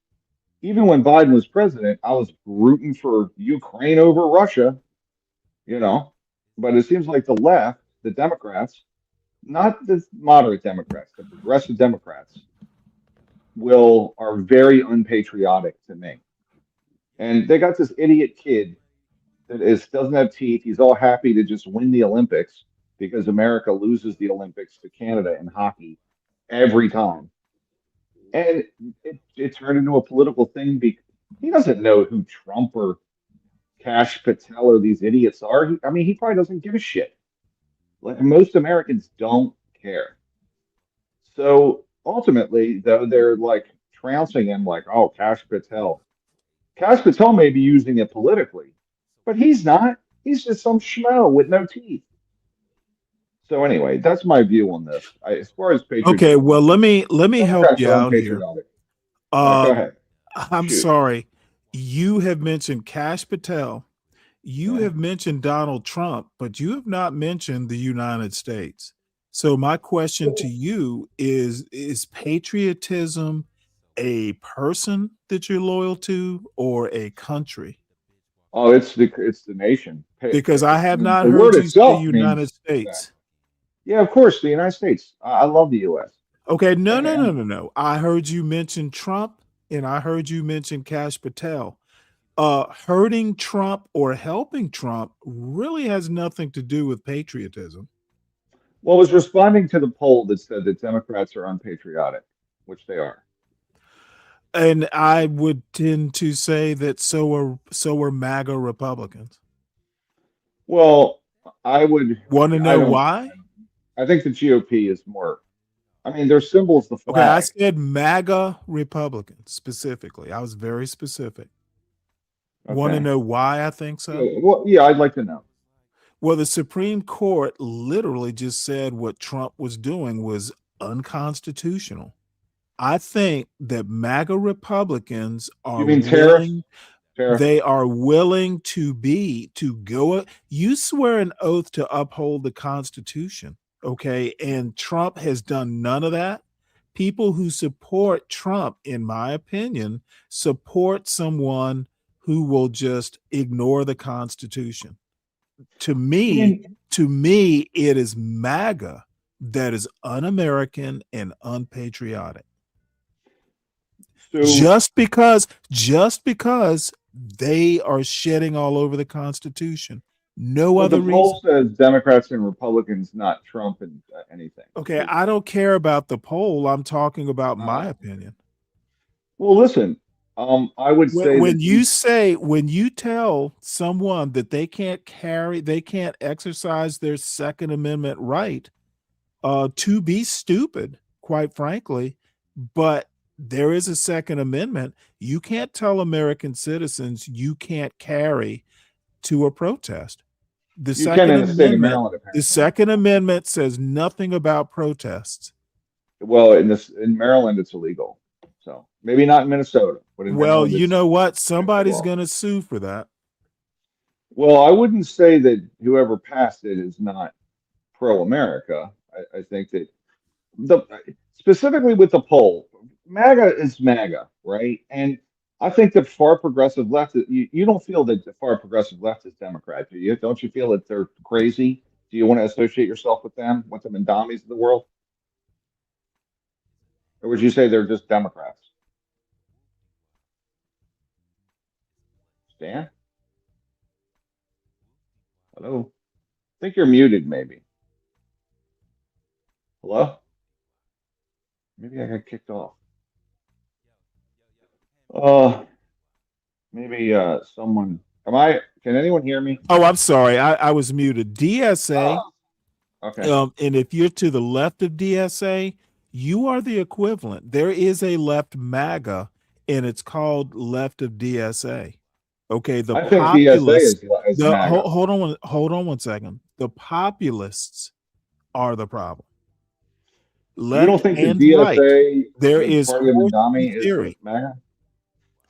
even when Biden was president, I was rooting for Ukraine over Russia, but it seems like the left, the Democrats, not the moderate Democrats, the progressive Democrats, are very unpatriotic to me. And they got this idiot kid that doesn't have teeth. He's all happy to just win the Olympics because America loses the Olympics to Canada in hockey every time. And it turned into a political thing. He doesn't know who Trump or Kash Patel or these idiots are. He probably doesn't give a shit. Like most Americans don't care. So ultimately, though, they're like trouncing him like, oh, Kash Patel. Kash Patel may be using it politically, but he's not. He's just some schmo with no teeth. So anyway, that's my view on this. As far as patriotism. Okay, well, let me help you out here. Go ahead. I'm sorry. You have mentioned Kash Patel. You have mentioned Donald Trump, but you have not mentioned the United States. So my question to you is patriotism a person that you're loyal to, or a country? Oh, it's the nation. Because I have not heard you say United States. Yeah, of course, the United States. I love the U.S. Okay, no. I heard you mention Trump, and I heard you mention Kash Patel. Hurting Trump or helping Trump really has nothing to do with patriotism. Well, I was responding to the poll that said that Democrats are unpatriotic, which they are. And I would tend to say that so are MAGA Republicans. Well, I would want to know why. I think the GOP is more. Their symbol's the flag. Okay, I said MAGA Republicans specifically. I was very specific. Okay. Want to know why I think so? Well, yeah, I'd like to know. Well, the Supreme Court literally just said what Trump was doing was unconstitutional. I think that MAGA Republicans are willing. They are willing to go. You swear an oath to uphold the Constitution, okay? And Trump has done none of that. people who support Trump, in my opinion, support someone who will just ignore the Constitution. To me, it is MAGA that is un-American and unpatriotic. So, just because they are shedding all over the Constitution. No but other the reason. poll says Democrats and Republicans, not Trump and anything. Okay, I don't care about the poll. I'm talking about my opinion. Well, listen, I would say when that when you tell someone that they can't exercise their Second Amendment right, to be stupid, quite frankly, but there is a Second Amendment. You can't tell American citizens you can't carry to a protest. The you can in the state of Maryland, apparently. The Second Amendment says nothing about protests. Well, in Maryland, it's illegal. So maybe not in Minnesota, but in well, Maryland, you know what? Somebody's going to sue for that. Well, I wouldn't say that whoever passed it is not pro-America. I think that specifically with the poll, MAGA is MAGA, right? And I think the far progressive left, you don't feel that the far progressive left is Democrat, do you? Don't you feel that they're crazy? Do you want to associate yourself with them, with the Mandamis of the world? Or would you say they're just Democrats? Stan? Hello? I think you're muted, maybe. Hello? Maybe I got kicked off. Maybe someone. Can anyone hear me? Oh, I'm sorry. I was muted. DSA. Okay. And if you're to the left of DSA, you are the equivalent. There is a left MAGA, and it's called left of DSA. Okay, I think DSA is MAGA. Hold on one second. The populists are the problem. You don't think the DSA, there is party of Mandami is MAGA?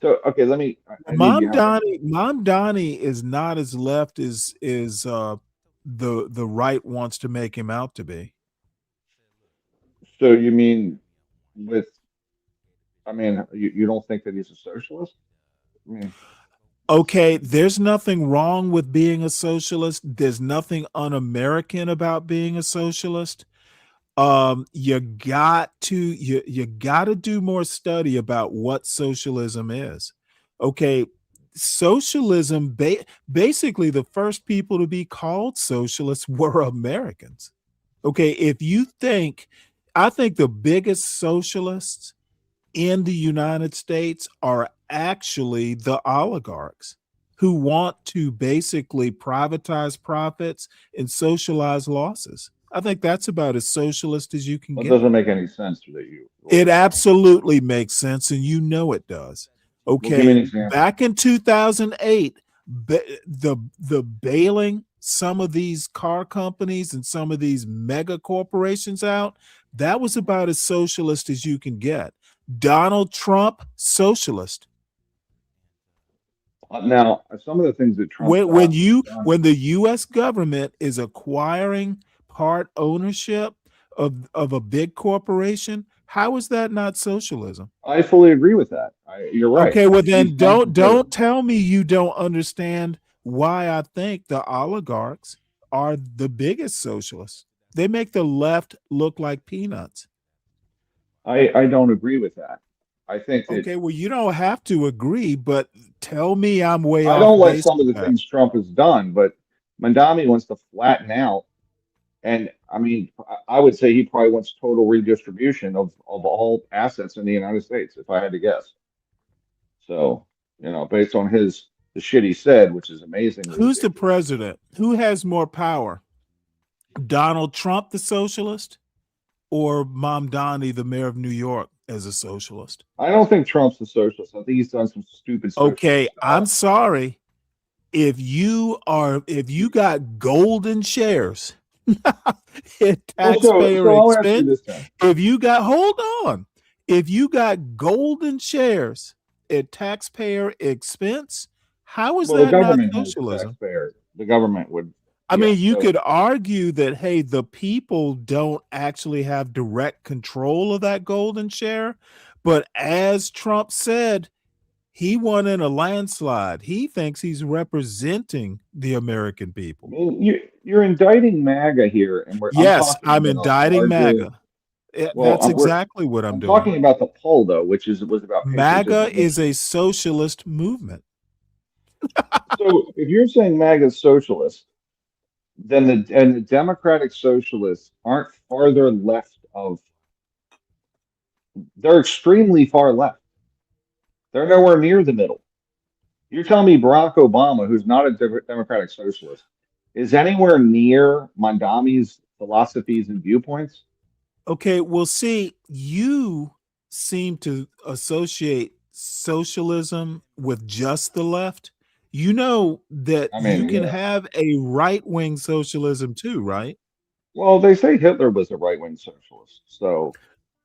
So okay, let me. Mamdani is not as left as the right wants to make him out to be. So you mean you don't think that he's a socialist? Okay, there's nothing wrong with being a socialist. There's nothing un-American about being a socialist. You got to do more study about what socialism is. Okay, socialism, basically the first people to be called socialists were Americans. Okay, I think the biggest socialists in the United States are actually the oligarchs who want to basically privatize profits and socialize losses. I think that's about as socialist as you can get. It doesn't make any sense to you. It absolutely makes sense, and you know it does. Okay, well, give me an example. Back in 2008, the bailing some of these car companies and some of these mega corporations out, that was about as socialist as you can get. Donald Trump, socialist. Now, some of the things that Trump when the U.S. government is acquiring part ownership of a big corporation, how is that not socialism? I fully agree with that. You're right. Okay, well then don't tell me you don't understand why I think the oligarchs are the biggest socialists. They make the left look like peanuts. I don't agree with that. I think that, okay, well, you don't have to agree, but tell me I'm way off. I don't like some of the things Trump has done, but Mandami wants to flatten out. And I mean, I would say he probably wants total redistribution of all assets in the United States, if I had to guess. So, based on the shit he said, which is amazing. Who's the president? Who has more power? Donald Trump, the socialist, or Mamdani, the mayor of New York, as a socialist? I don't think Trump's a socialist. I think he's done some stupid stuff. Okay, I'm sorry. If you got golden shares at taxpayer expense, if you got golden shares at taxpayer expense, how is that not socialism? The government would. I mean, you so could argue that, hey, the people don't actually have direct control of that golden share. But as Trump said, he won in a landslide. He thinks he's representing the American I people. mean, you're indicting MAGA here, and I'm Yes, talking I'm about indicting larger. MAGA. Eh, Well, That's exactly what I'm I'm doing. talking about the poll though, which was about patriotism. MAGA is a socialist movement. So if you're saying MAGA is socialist, then the Democratic Socialists aren't farther left of. They're extremely far left. They're nowhere near the middle. You're telling me Barack Obama, who's not a Democratic Socialist, is anywhere near Mondami's philosophies and viewpoints? Okay, well, see, you seem to associate socialism with just the left. You know that I you mean, can yeah. have a right-wing socialism too, right? Well, they say Hitler was a right-wing socialist, so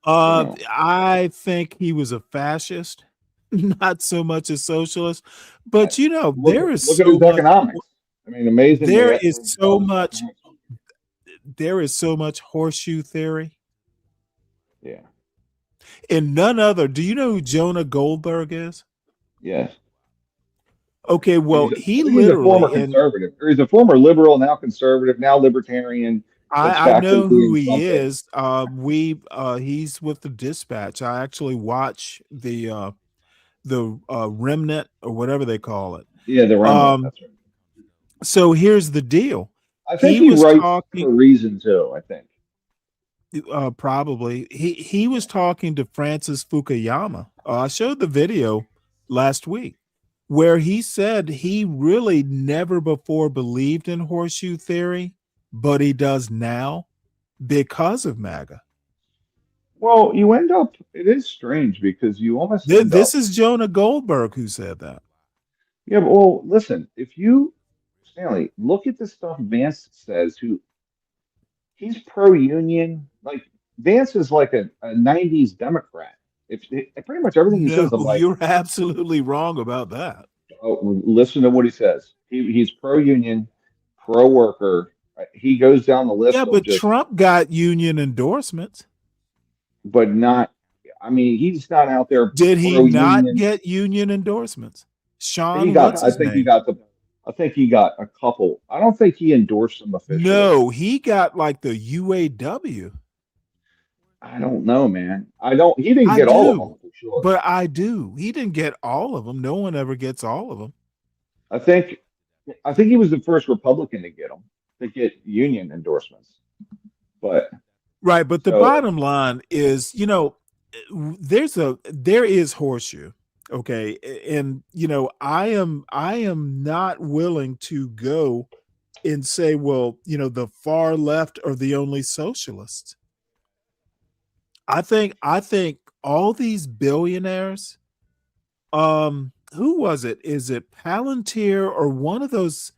I think he was a fascist, not so much a socialist. But there is look at his so much. economics. I mean, amazingly, There is so much. There is so much horseshoe theory. Yeah. And none other. Do you know who Jonah Goldberg is? Yes. Okay, well, he He's a former literally, and conservative, or he's a former liberal, now conservative, now libertarian. I know who he is. He's with the Dispatch. I actually watch the Remnant or whatever they call it. Yeah, the Remnant. That's right. So here's the deal. I think he writes for a reason too. I think. Probably he was talking to Francis Fukuyama. I showed the video last week where he said he really never before believed in horseshoe theory, but he does now because of MAGA. Well, you end up, it is strange because you almost this is Jonah Goldberg who said that. Yeah, but, well, listen, if you, Stanley, look at the stuff Vance says, he's pro-union. Like, Vance is like a 90s Democrat. Pretty much everything he says, I'm like, you're absolutely wrong about that. Oh, listen to what he says. He's pro-union, pro-worker. He goes down the list. Yeah, but Trump got union endorsements. But not, I mean, he's not out there. Did he not get union endorsements? Sean, what's his name? I think he got a couple. I don't think he endorsed them officially. No, he got like the UAW. I don't know, man. He didn't get all of them for sure. But I do. He didn't get all of them. No one ever gets all of them. I think he was the first Republican to get union endorsements. But right, but the bottom line is, there is horseshoe. Okay. And I am not willing to go and say, well, the far left are the only socialists. I think all these billionaires, who was it? Is it Palantir or one of those,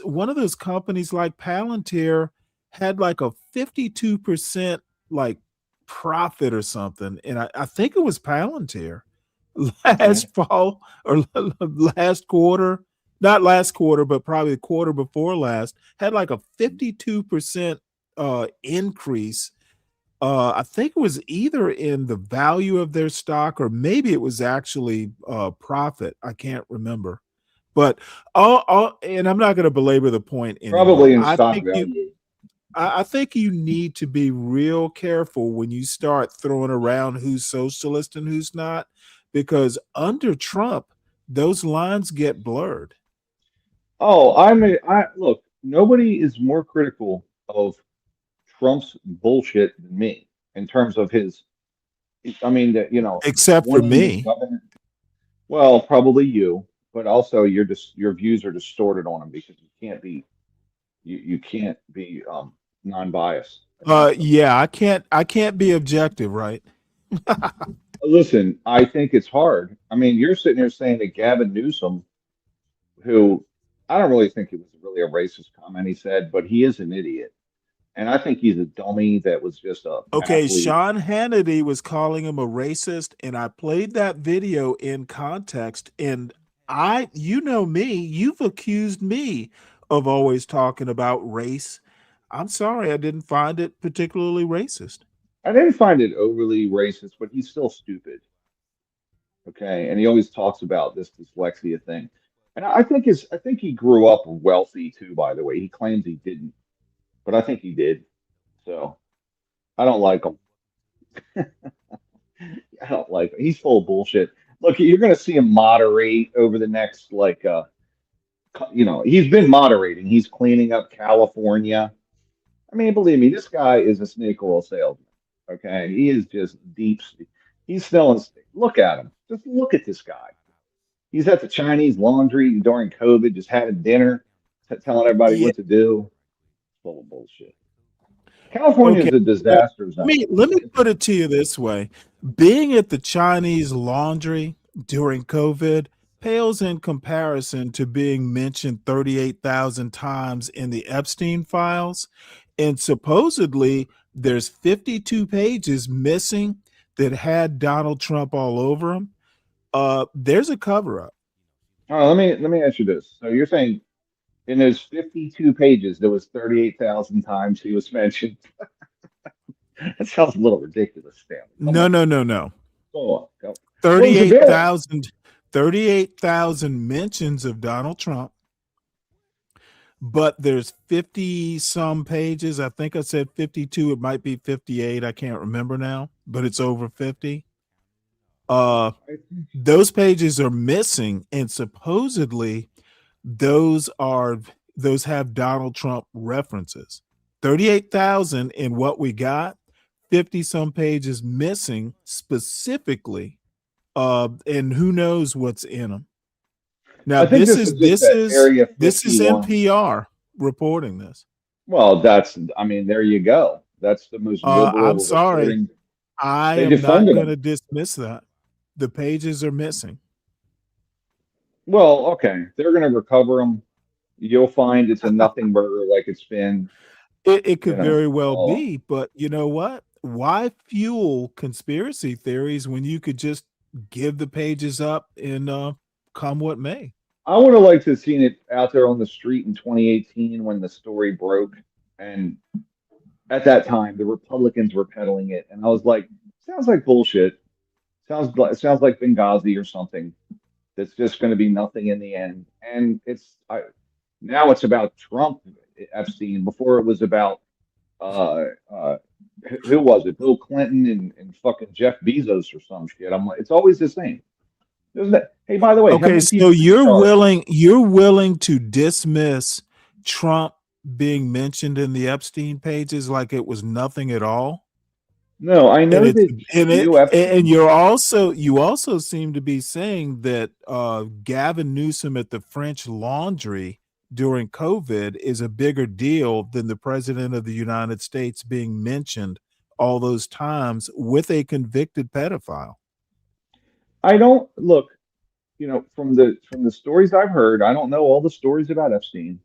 one of those companies like Palantir had like a 52% like profit or something. And I think it was Palantir last fall or last quarter, not last quarter, but probably the quarter before last, had like a 52% increase. I think it was either in the value of their stock or maybe it was actually profit. I can't remember. But and I'm not going to belabor the point anymore. Probably in stock value. I think you need to be real careful when you start throwing around who's socialist and who's not, because under Trump, those lines get blurred. Oh, look, nobody is more critical of Trump's bullshit than me in terms of except for me. Well, probably you, but also your views are distorted on him because you can't be non-biased. Yeah, I can't be objective, right? Listen, I think it's hard. I mean, you're sitting here saying that Gavin Newsom, who I don't really think it was really a racist comment he said, but he is an idiot. And I think he's a dummy that was just a okay. athlete. Sean Hannity was calling him a racist, and I played that video in context. And me, you've accused me of always talking about race. I'm sorry, I didn't find it particularly racist. I didn't find it overly racist, but he's still stupid. Okay, and he always talks about this dyslexia thing. And I think he grew up wealthy too, by the way. He claims he didn't, but I think he did. So I don't like him. I don't like him. He's full of bullshit. Look, you're gonna see him moderate over the next he's been moderating. He's cleaning up California. I mean, believe me, this guy is a snake oil salesman. Okay, he is just deep. He's selling. Look at him. Just look at this guy. He's at the Chinese laundry during COVID, just having dinner, telling everybody Yeah. what to do. Full of bullshit. California Okay. is a disaster zone. Let me put it to you this way. Being at the Chinese laundry during COVID pales in comparison to being mentioned 38,000 times in the Epstein files. And supposedly there's 52 pages missing that had Donald Trump all over them. There's a cover up. All right, let me ask you this. So you're saying in those 52 pages, there was 38,000 times he was mentioned. That sounds a little ridiculous, Stanley. No. Go on. Go. 38,000 mentions of Donald Trump, but there's 50 some pages. I think I said 52. It might be 58. I can't remember now, but it's over 50. Those pages are missing, and supposedly those have Donald Trump references. 38,000 in what we got, 50 some pages missing specifically, and who knows what's in them. Now this is NPR reporting this. Well, there you go. That's the most liberal. I'm sorry, reporting. I They am not defended going to him. dismiss that. The pages are missing. Well, okay, they're going to recover them. You'll find it's a nothing burger like it's been. It could very well be, but you know what? Why fuel conspiracy theories when you could just give the pages up and come what may? I would have liked to have seen it out there on the street in 2018 when the story broke, and at that time the Republicans were peddling it, and I was like, sounds like bullshit. Sounds like Benghazi or something. That's just going to be nothing in the end. And now it's about Trump, Epstein. Before it was about who was it? Bill Clinton and fucking Jeff Bezos or some shit. I'm like, it's always the same. Hey, by the way, how Okay, many so people you're willing to dismiss Trump being mentioned in the Epstein pages like it was nothing at all? No, I know and you also seem to be saying that Gavin Newsom at the French Laundry during COVID is a bigger deal than the president of the United States being mentioned all those times with a convicted pedophile. I don't look, from the stories I've heard, I don't know all the stories about Epstein,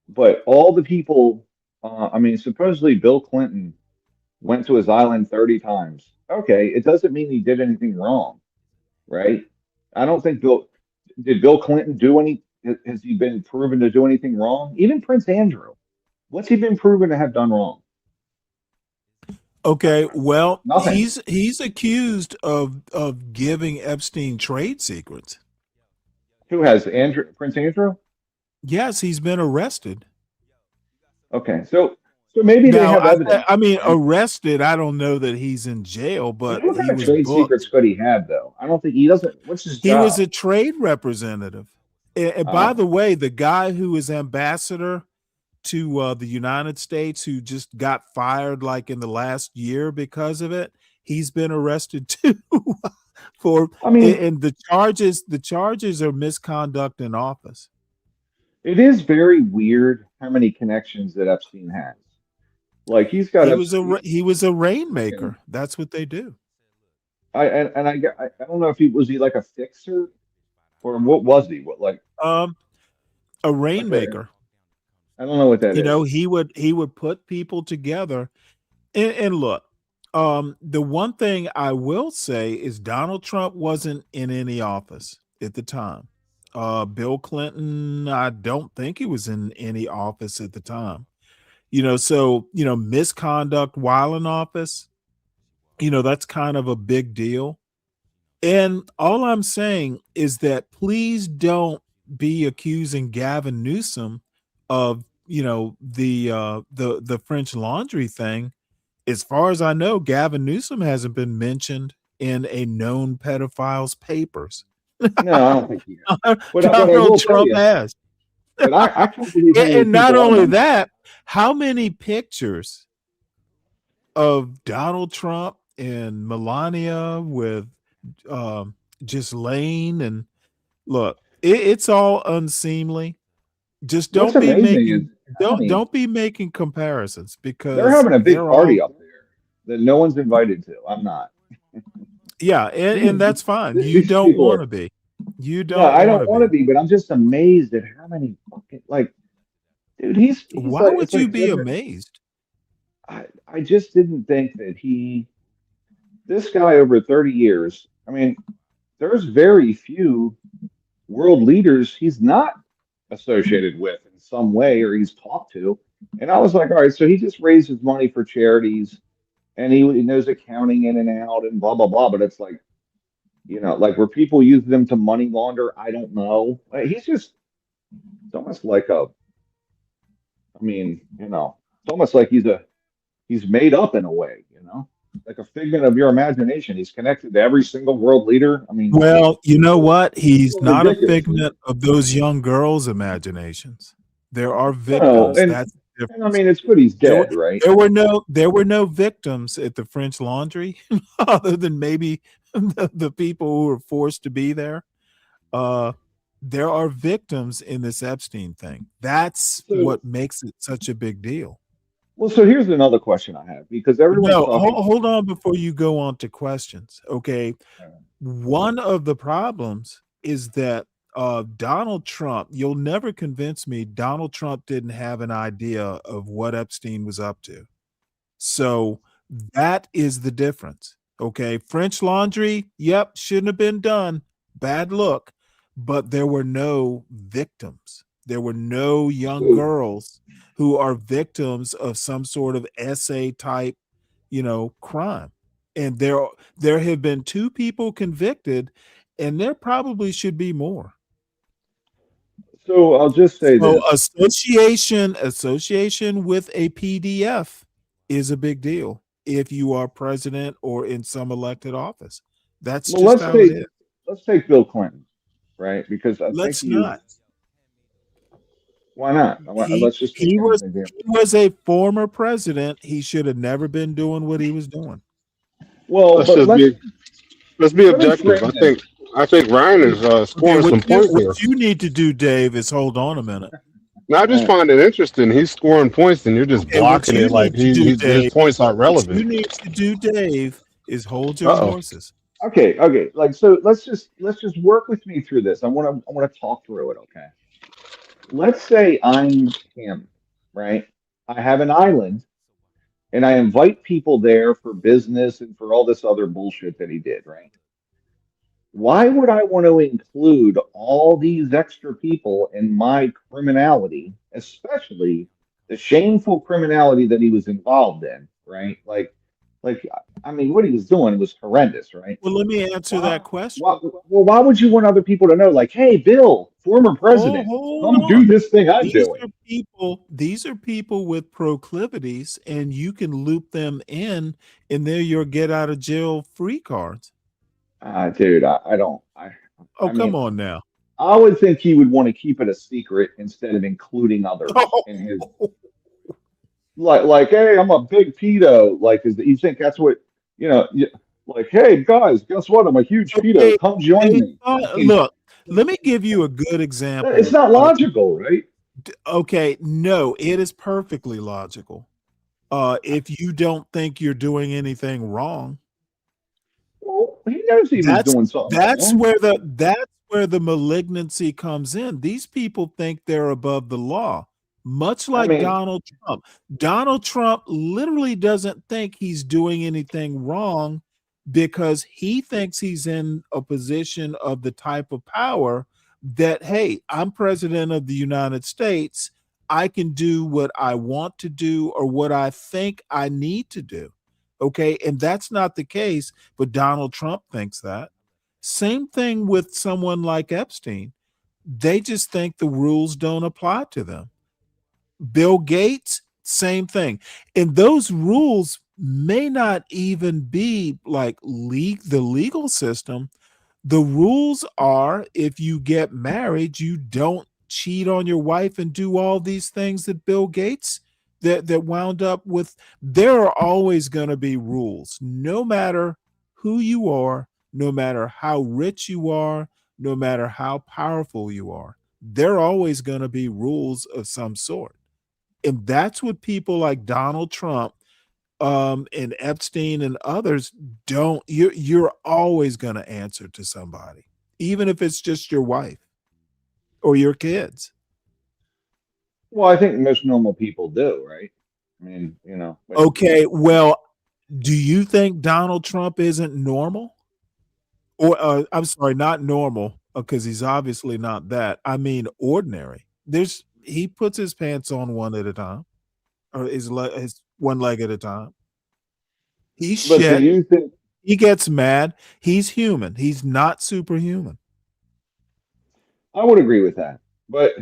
but all the people, supposedly Bill Clinton went to his island 30 times. Okay, it doesn't mean he did anything wrong, right? I don't think did Bill Clinton has he been proven to do anything wrong? Even Prince Andrew, what's he been proven to have done wrong? Okay, well, Nothing. he's accused of giving Epstein trade secrets. Who has Prince Andrew? Yes, he's been arrested. Okay, so maybe they have evidence. Arrested. I don't know that he's in jail, but what he kind of was trade booked. secrets could he have, though? I don't think he doesn't. What's his job? He was a trade representative. And by the way, the guy who is ambassador to the United States, who just got fired like in the last year because of it, he's been arrested too. And the charges are misconduct in office. It is very weird how many connections that Epstein has. Like he was a rainmaker. That's what they do. I don't know if was he like a fixer or what was he? A rainmaker. I don't know what that is. He would put people together. And look, the one thing I will say is Donald Trump wasn't in any office at the time. Bill Clinton, I don't think he was in any office at the time. So, misconduct while in office, that's kind of a big deal. And all I'm saying is that please don't be accusing Gavin Newsom of, the French Laundry thing. As far as I know, Gavin Newsom hasn't been mentioned in a known pedophile's papers. No, I don't think he has. But I Donald will tell Trump you, has. but I can't believe how many And not people only I'm that, how many pictures of Donald Trump and Melania with Ghislaine, and look, it's all unseemly. Just what's don't be amazing is making how many don't be making comparisons they're because having a big they're all party up there that no one's invited to. I'm not. yeah, and that's fine. You These don't people want are to be. You no, don't I want don't to want to be. be, but I'm just amazed at how many fucking like, dude. He's Why like would it's you like be President. amazed? I just didn't think that this guy over 30 years. I mean, there's very few world leaders he's not associated with in some way or he's talked to. And I was like, all right, so he just raises money for charities and he knows accounting in and out and blah blah blah. But it's like, like where people use them to money launder, I don't know. He's just it's almost like it's almost like he's made up in a way, like a figment of your imagination. He's connected to every single world leader. I mean, Well, you know what? it's He's so not a ridiculous. figment of those young girls' imaginations. There are No, victims. That's the and I difference. mean, it's good he's There were dead, right? there were no victims at the French Laundry other than maybe the people who were forced to be there. Uh, there are victims in this Epstein thing. That's So, what makes it such a big deal. well, so here's another question I have because everyone's No, talking. hold on before you go on to questions. Okay. One of the problems is that Donald Trump, you'll never convince me Donald Trump didn't have an idea of what Epstein was up to. So that is the difference. Okay. French Laundry, yep, shouldn't have been done. Bad look. But there were no victims. There were no young girls who are victims of some sort of essay type, crime. And there have been 2 people convicted, and there probably should be more. So I'll just say So this. association with a PDF is a big deal if you are president or in some elected office. That's Well, just how it is. let's take Bill Clinton, right? Because I think Let's not. why not? He Let's just take he him as was an example. he was a former president. He should have never been doing what he was doing. Well, Let's but just let's be let me objective. frame this. I think Ryan is Okay, scoring some points here. what you need to do, Dave, is hold on a minute. Now I just find it interesting. He's scoring points, and you're just Okay, what blocking you it like need to do, his Dave, points aren't what you relevant. need to do, Dave, is hold your Uh-oh. horses. Okay. Like so, let's just work with me through this. I want to talk through it. Okay. Let's say I'm him, right? I have an island and I invite people there for business and for all this other bullshit that he did, right? Why would I want to include all these extra people in my criminality, especially the shameful criminality that he was involved in, right? Like, I mean, what he was doing was horrendous, right? Well, let me answer that question. Why would you want other people to know, like, hey, Bill, former president, come do this thing I'm doing? These are people with proclivities, and you can loop them in, and they're your get out of jail free cards. Dude, I don't. Oh, I come mean, on now. I would think he would want to keep it a secret instead of including others in his. Like, hey, I'm a big pedo. Like, you think that's what like, hey guys, guess what? I'm a huge pedo. Come join me. Look, let me give you a good example. It's not logical, right? Okay, no, it is perfectly logical. If you don't think you're doing anything wrong. Well, he knows he was doing something. That's where the malignancy comes in. These people think they're above the law, much like Donald Trump. Donald Trump literally doesn't think he's doing anything wrong because he thinks he's in a position of the type of power that, hey, I'm president of the United States. I can do what I want to do or what I think I need to do. Okay. And that's not the case, but Donald Trump thinks that. Same thing with someone like Epstein. They just think the rules don't apply to them. Bill Gates, same thing. And those rules may not even be like the legal system. The rules are if you get married, you don't cheat on your wife and do all these things that Bill Gates that wound up with. There are always going to be rules, no matter who you are, no matter how rich you are, no matter how powerful you are. There are always going to be rules of some sort. And that's what people like Donald Trump and Epstein and others don't. You're always going to answer to somebody, even if it's just your wife or your kids. Well, I think most normal people do, right? I mean, you know. Okay, well, do you think Donald Trump isn't normal? Or I'm sorry, not normal, because he's obviously not that. I mean, ordinary. He puts his pants on one at a time, or his one leg at a time. He's But so shit. you think He gets mad. He's human. He's not superhuman. I would agree with that. But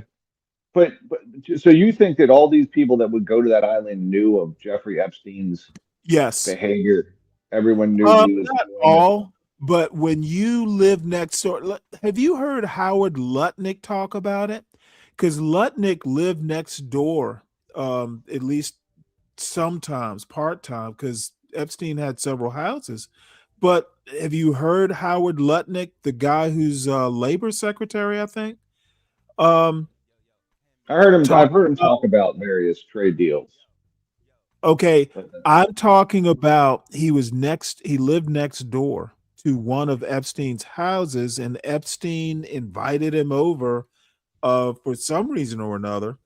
so you think that all these people that would go to that island knew of Jeffrey Epstein's Yes. behavior? Everyone knew he was Not doing it. all, but when you live next door, have you heard Howard Lutnick talk about it? Because Lutnick lived next door, at least sometimes part-time, because Epstein had several houses. But have you heard Howard Lutnick, the guy who's labor secretary, I think? I've heard him talk about various trade deals. Okay, I'm talking about he lived next door to one of Epstein's houses, and Epstein invited him over for some reason or another.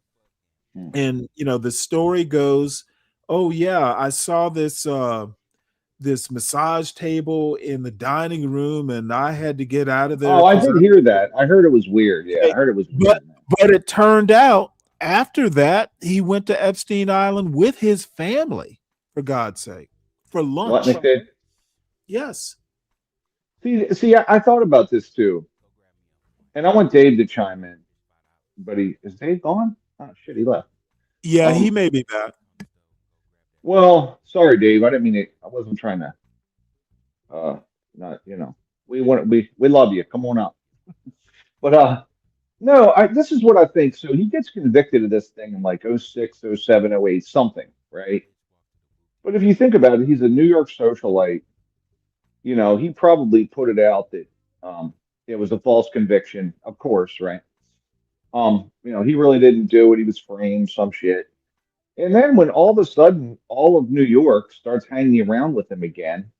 And the story goes, oh yeah, I saw this massage table in the dining room and I had to get out of there. Oh, I did hear that. I heard it was weird. Yeah, I heard it was weird. But it turned out after that, he went to Epstein Island with his family, for God's sake, for lunch. Lutnick did? Yes. See, I thought about this too. And I want Dave to chime in. But is Dave gone? Oh shit, he left. Yeah, he may be back. Well, sorry, Dave. I didn't mean it. I wasn't trying to not, we love you. Come on up. But no, this is what I think. So he gets convicted of this thing in like 06, 07, 08, something, right? But if you think about it, he's a New York socialite. He probably put it out that it was a false conviction, of course, right? He really didn't do it. He was framed, some shit. And then when all of a sudden all of New York starts hanging around with him again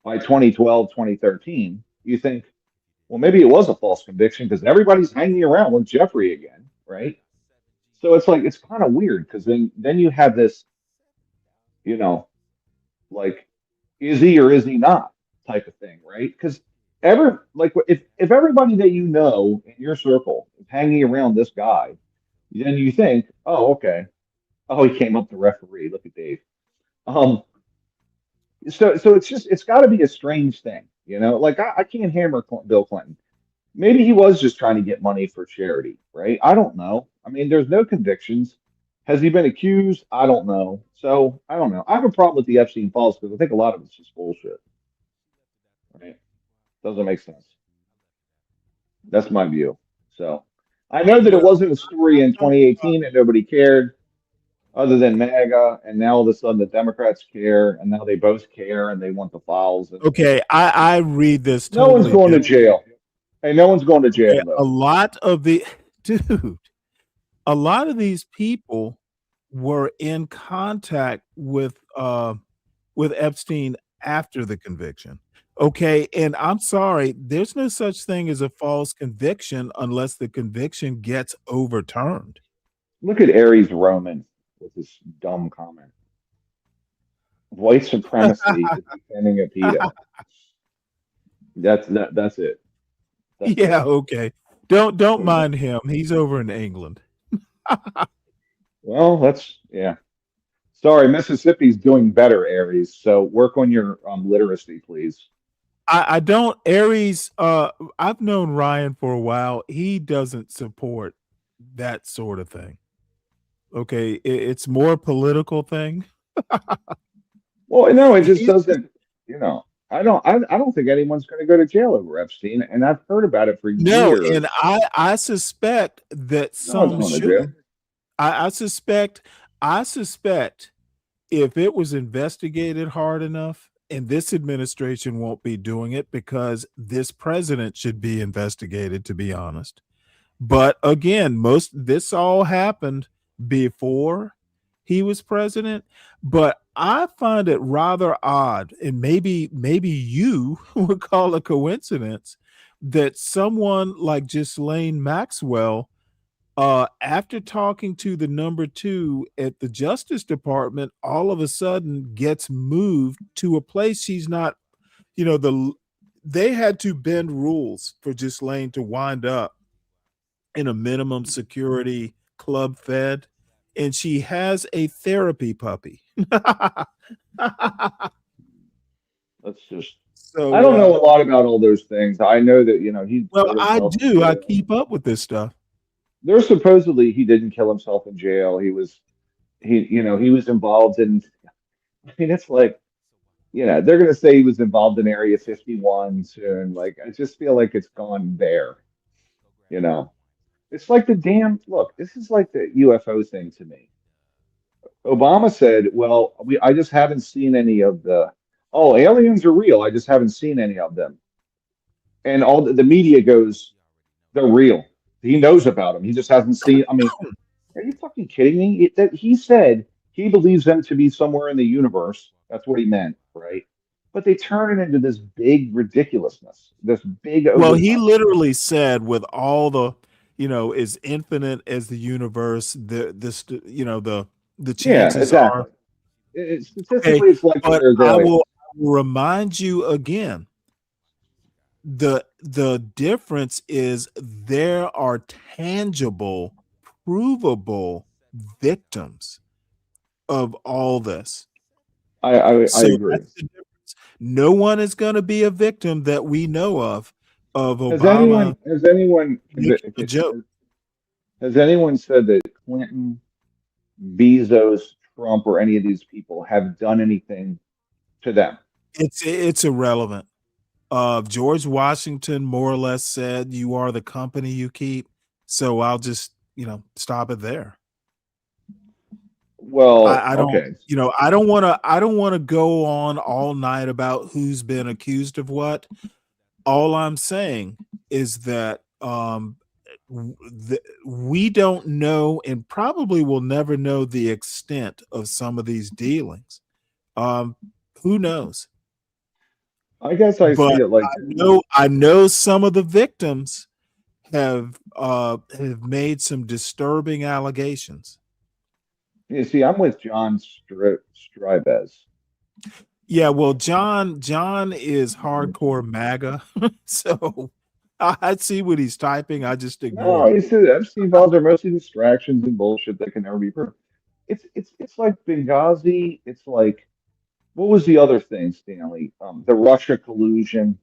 by 2012, 2013, you think, well, maybe it was a false conviction because everybody's hanging around with Jeffrey again, right? So it's like it's kind of weird because then you have this, like, is he or is he not type of thing, right? Because if everybody that you know in your circle is hanging around this guy, then you think, oh, okay, oh, he came up to referee. Look at Dave. So it's got to be a strange thing, Like I can't hammer Bill Clinton. Maybe he was just trying to get money for charity, right? I don't know. I mean, there's no convictions. Has he been accused? I don't know. So I don't know. I have a problem with the Epstein files because I think a lot of it's just bullshit. Right? Doesn't make sense. That's my view. So I know that it wasn't a story in 2018 and nobody cared other than MAGA, and now all of a sudden the Democrats care, and now they both care and they want the files. Okay, I read this. No one's going to jail. Hey, no one's going to jail. Yeah, a lot of these people were in contact with Epstein after the conviction. Okay, and I'm sorry, there's no such thing as a false conviction unless the conviction gets overturned. Look at Aries Roman with this dumb comment. White supremacy is defending a pedo. That's it. Yeah, okay. Don't mind him. He's over in England. Well, yeah. Sorry, Mississippi's doing better, Aries. So work on your literacy, please. I don't Aries. I've known Ryan for a while. He doesn't support that sort of thing. Okay, it's more a political thing. Well, no, it just doesn't. You know, I don't think anyone's going to go to jail over Epstein, and I've heard about it for No, years. and I suspect that No one's some going to jail. should. I suspect if it was investigated hard enough, and this administration won't be doing it because this president should be investigated, to be honest. But again, this all happened before he was president. But I find it rather odd, and maybe you would call a coincidence, that someone like Ghislaine Maxwell, after talking to the number 2 at the Justice Department, all of a sudden gets moved to a place she's not. They had to bend rules for Ghislaine to wind up in a minimum security club fed, and she has a therapy puppy. Let's just. So I don't know a lot about all those things. I know that he. Well, hurt I himself in do. I jail. keep up with this stuff. There's supposedly he didn't kill himself in jail. He was involved in. I mean, it's like, they're going to say he was involved in Area 51 soon. Like, I just feel like it's gone there. It's like look, this is like the UFO thing to me. Obama said, well, I just haven't seen any of aliens are real. I just haven't seen any of them. And all the media goes, they're real. He knows about them. He just hasn't seen. I mean, are you fucking kidding me? He said he believes them to be somewhere in the universe. That's what he meant, right? But they turn it into this big ridiculousness, this big. Well, he literally said, with all the, as infinite as the universe, the chances are. Statistically, it's like but there's I aliens. will remind you again. The difference is there are tangible, provable victims of all this. I agree. That's the difference. No one is going to be a victim that we know of Has Obama. Has anyone said that Clinton, Bezos, Trump, or any of these people have done anything to them? It's irrelevant. George Washington more or less said, "You are the company you keep." So I'll just stop it there. Well, I don't. okay. I don't want to go on all night about who's been accused of what. All I'm saying is that we don't know, and probably will never know, the extent of some of these dealings. Who knows? I guess I see it like I know some of the victims have made some disturbing allegations. You see, I'm with John Stribez. Yeah, well, John is hardcore MAGA, so I see what he's typing. I just ignore. No, he said Epstein files are mostly distractions and bullshit that can never be proved. It's like Benghazi. It's like, what was the other thing, Stanley? The Russia collusion,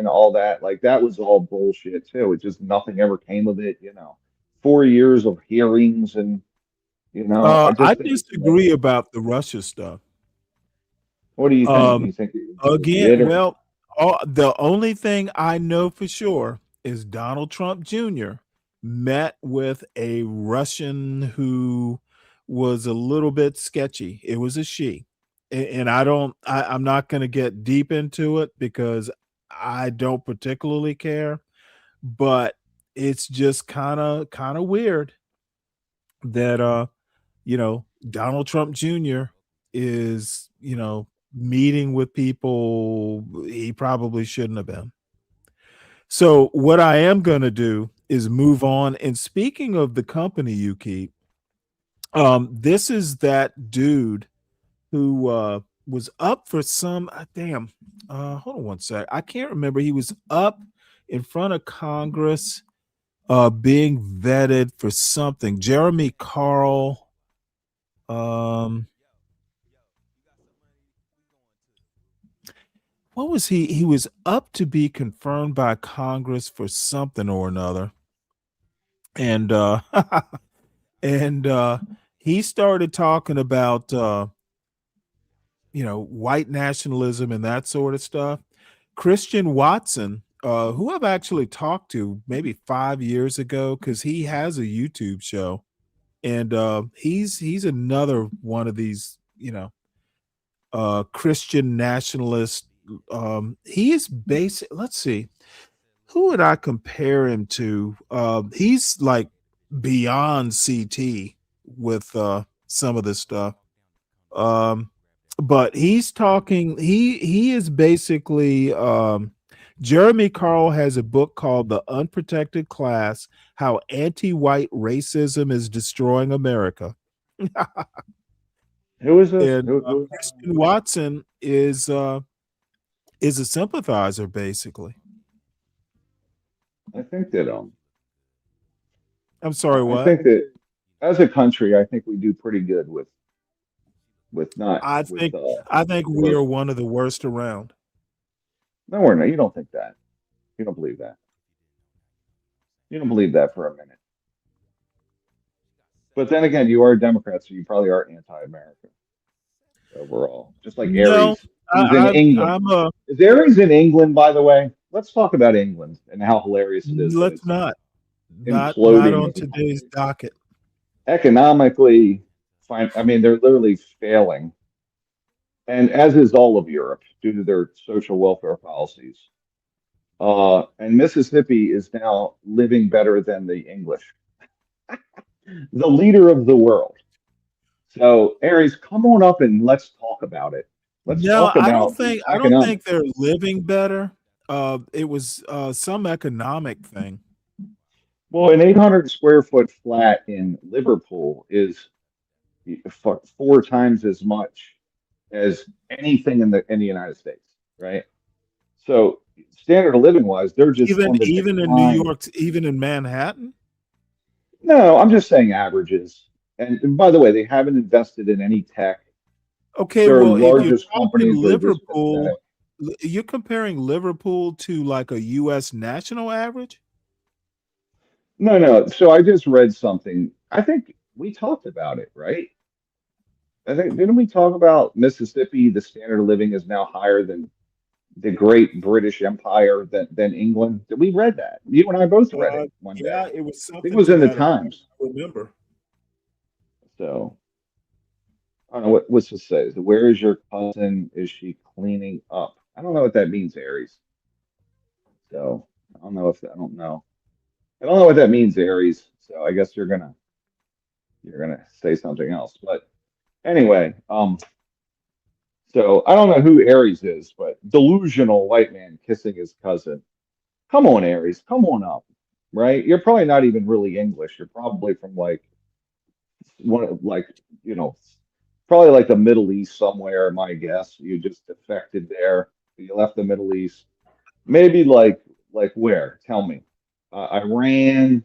all that. Like, that was all bullshit too. It just, nothing ever came of it. 4 years of hearings, and I disagree about the Russia stuff. What do you think? Do you think again? Well, the only thing I know for sure is Donald Trump Jr. met with a Russian who was a little bit sketchy. It was a she, and I'm not going to get deep into it because I don't particularly care, but it's just kind of weird that Donald Trump Jr. is meeting with people he probably shouldn't have been. So what I am going to do is move on. And speaking of the company you keep, this is that dude who was up for some hold on one sec. I can't remember. He was up in front of Congress, being vetted for something. Jeremy Carl. What was he? He was up to be confirmed by Congress for something or another. And he started talking about white nationalism and that sort of stuff. Christian Watson, who I've actually talked to maybe 5 years ago, because he has a YouTube show, and he's another one of these Christian nationalist. He is basic. Let's see, who would I compare him to? He's like beyond CT with some of this stuff. But he's talking. He is basically. Jeremy Carl has a book called "The Unprotected Class: How Anti-White Racism is Destroying America." Who is this? And Christian Watson is a sympathizer, basically. I think that I'm sorry, what? I think that as a country, I think we do pretty good with not. I think we are one of the worst around. No, we're not. You don't think that. You don't believe that. You don't believe that for a minute. But then again, you are a Democrat, so you probably are anti-American overall. Just like No, Aries, who's in England. Is Aries in England, by the way? Let's talk about England and how hilarious it is. Let's not Imploding on today's docket. Economically, fine. I mean, they're literally failing, and as is all of Europe due to their social welfare policies. And Mississippi is now living better than the English, the leader of the world. So, Aries, come on up and let's talk about it. Let's talk about. I don't think they're living better. It was some economic thing. Well, an 800 square foot flat in Liverpool is 4 times as much as anything in the United States, right? So, standard of living wise, they're just even in New York, even in Manhattan. No, I'm just saying averages. And by the way, they haven't invested in any tech. Okay, Their well, if you're largest companies talking are just Liverpool, pathetic. you're comparing Liverpool to like a U.S. national average? No. So I just read something. I think we talked about it, right? I think didn't we talk about Mississippi? The standard of living is now higher than the Great British Empire than England. We read that. You and I both read it one day. Yeah, it was I something. think it was to in the that effect. Times. I remember. So I don't know what's to say. So where is your cousin? Is she cleaning up? I don't know what that means, Aries. So I don't know. I don't know what that means, Aries. So I guess you're gonna say something else. But anyway, so I don't know who Aries is, but delusional white man kissing his cousin. Come on, Aries, come on up, right? You're probably not even really English. You're probably from like probably like the Middle East somewhere. My guess. You just defected there. You left the Middle East. Maybe like where? Tell me. Iran,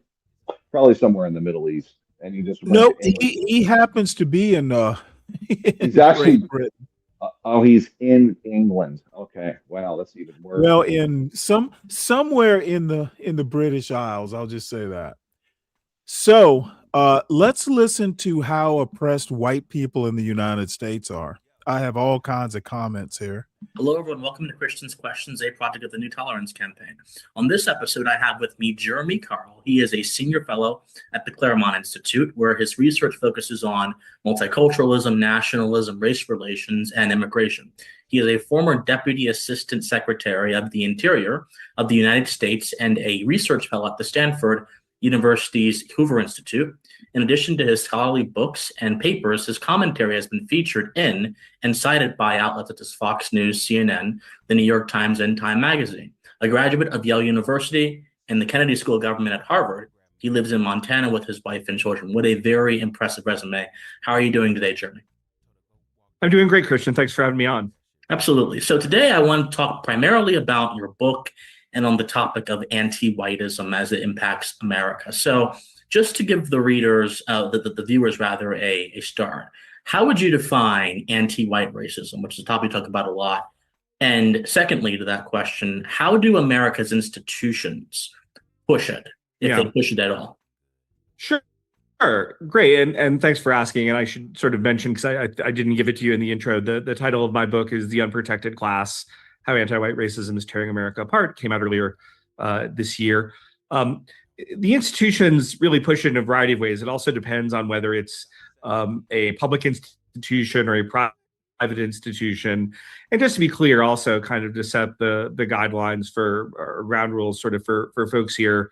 probably somewhere in the Middle East, and you just went No, to England. he happens to be in He's actually Great Britain. he's in England. Okay, wow, that's even worse. Well, in somewhere in the British Isles, I'll just say that. So let's listen to how oppressed white people in the United States are. I have all kinds of comments here. Hello, everyone. Welcome to Christians Questions, a project of the New Tolerance Campaign. On this episode, I have with me Jeremy Carl. He is a senior fellow at the Claremont Institute, where his research focuses on multiculturalism, nationalism, race relations, and immigration. He is a former Deputy Assistant Secretary of the Interior of the United States and a research fellow at the Stanford University's Hoover Institute. In addition to his scholarly books and papers, his commentary has been featured in and cited by outlets such as Fox News, CNN, the New York Times, and Time Magazine. A graduate of Yale University and the Kennedy School of Government at Harvard, he lives in Montana with his wife and children. What a very impressive resume. How are you doing today, Jeremy? I'm doing great, Christian. Thanks for having me on. Absolutely. So today I want to talk primarily about your book and on the topic of anti-whiteism as it impacts America. So just to give the readers, the viewers rather, a start, how would you define anti-white racism, which is a topic we talk about a lot? And secondly, to that question, how do America's institutions push it, if they push it at all? Sure. Great. And thanks for asking. And I should sort of mention, because I didn't give it to you in the intro, the title of my book is The Unprotected Class, How Anti-White Racism is Tearing America Apart. It came out earlier this year. The institutions really push it in a variety of ways. It also depends on whether it's a public institution or a private institution. And just to be clear, also kind of to set the guidelines for ground rules sort of for folks here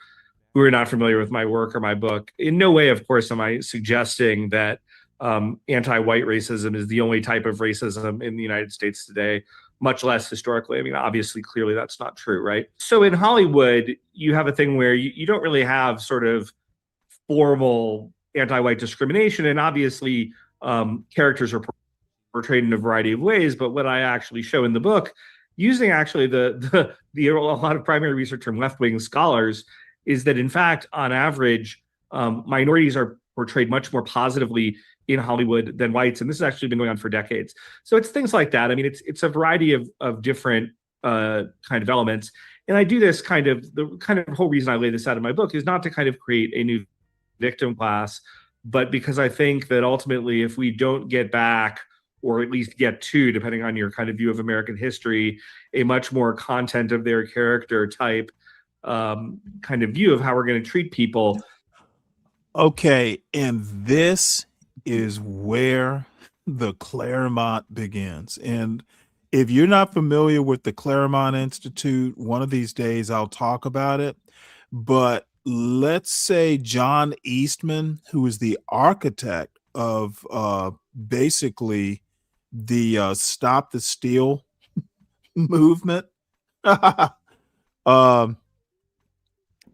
who are not familiar with my work or my book. In no way, of course, am I suggesting that anti-white racism is the only type of racism in the United States today, much less historically. I mean, obviously, clearly that's not true, right? So in Hollywood, you have a thing where you don't really have sort of formal anti-white discrimination, and obviously characters are portrayed in a variety of ways. But what I actually show in the book, using actually a lot of primary research from left-wing scholars, is that in fact, on average, minorities are portrayed much more positively in Hollywood than whites, and this has actually been going on for decades. So it's things like that. I mean, it's a variety of different kind of elements, and I do this the whole reason I lay this out in my book is not to kind of create a new victim class, but because I think that ultimately, if we don't get back, or at least get to, depending on your kind of view of American history, a much more content of their character type kind of view of how we're going to treat people. Okay, and this is where the Claremont begins. And if you're not familiar with the Claremont Institute, one of these days I'll talk about it. But let's say John Eastman, who is the architect of basically the Stop the Steal movement,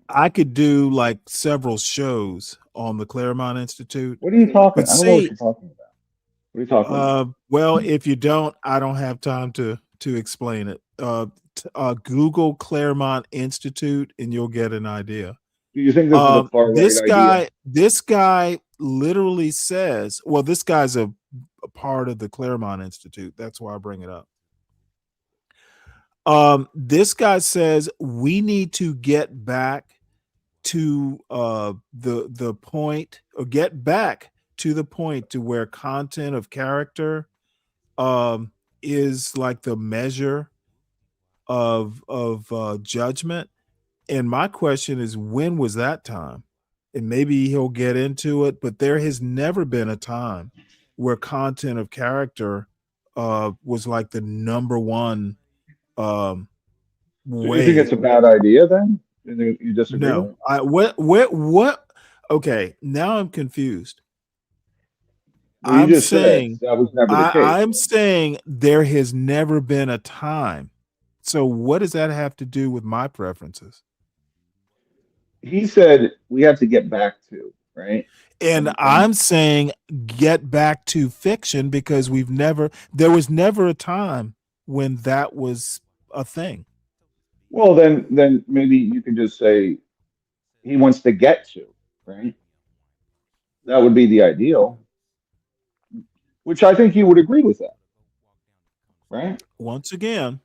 I could do like several shows on the Claremont Institute. What are you talking? But I don't know what you're talking about. What are you talking about? Well, if you don't, I don't have time to explain it. Google Claremont Institute, and you'll get an idea. Do you think this is a far right idea? This guy literally says, well, this guy's a part of the Claremont Institute. That's why I bring it up. This guy says we need to get back to the point, or get back to the point to where content of character is like the measure of judgment. And my question is, when was that time? And maybe he'll get into it, but there has never been a time where content of character was like the number one So way. you think it's a bad idea then? You disagree with it? What? Okay, now I'm confused. Well, you I'm just said saying that was never the case. I'm saying there has never been a time. So what does that have to do with my preferences? He said we have to get back to, right? And I'm saying get back to fiction, because there was never a time when that was a thing. Well, then maybe you can just say he wants to get to, right? That would be the ideal, which I think you would agree with that, right? Once again,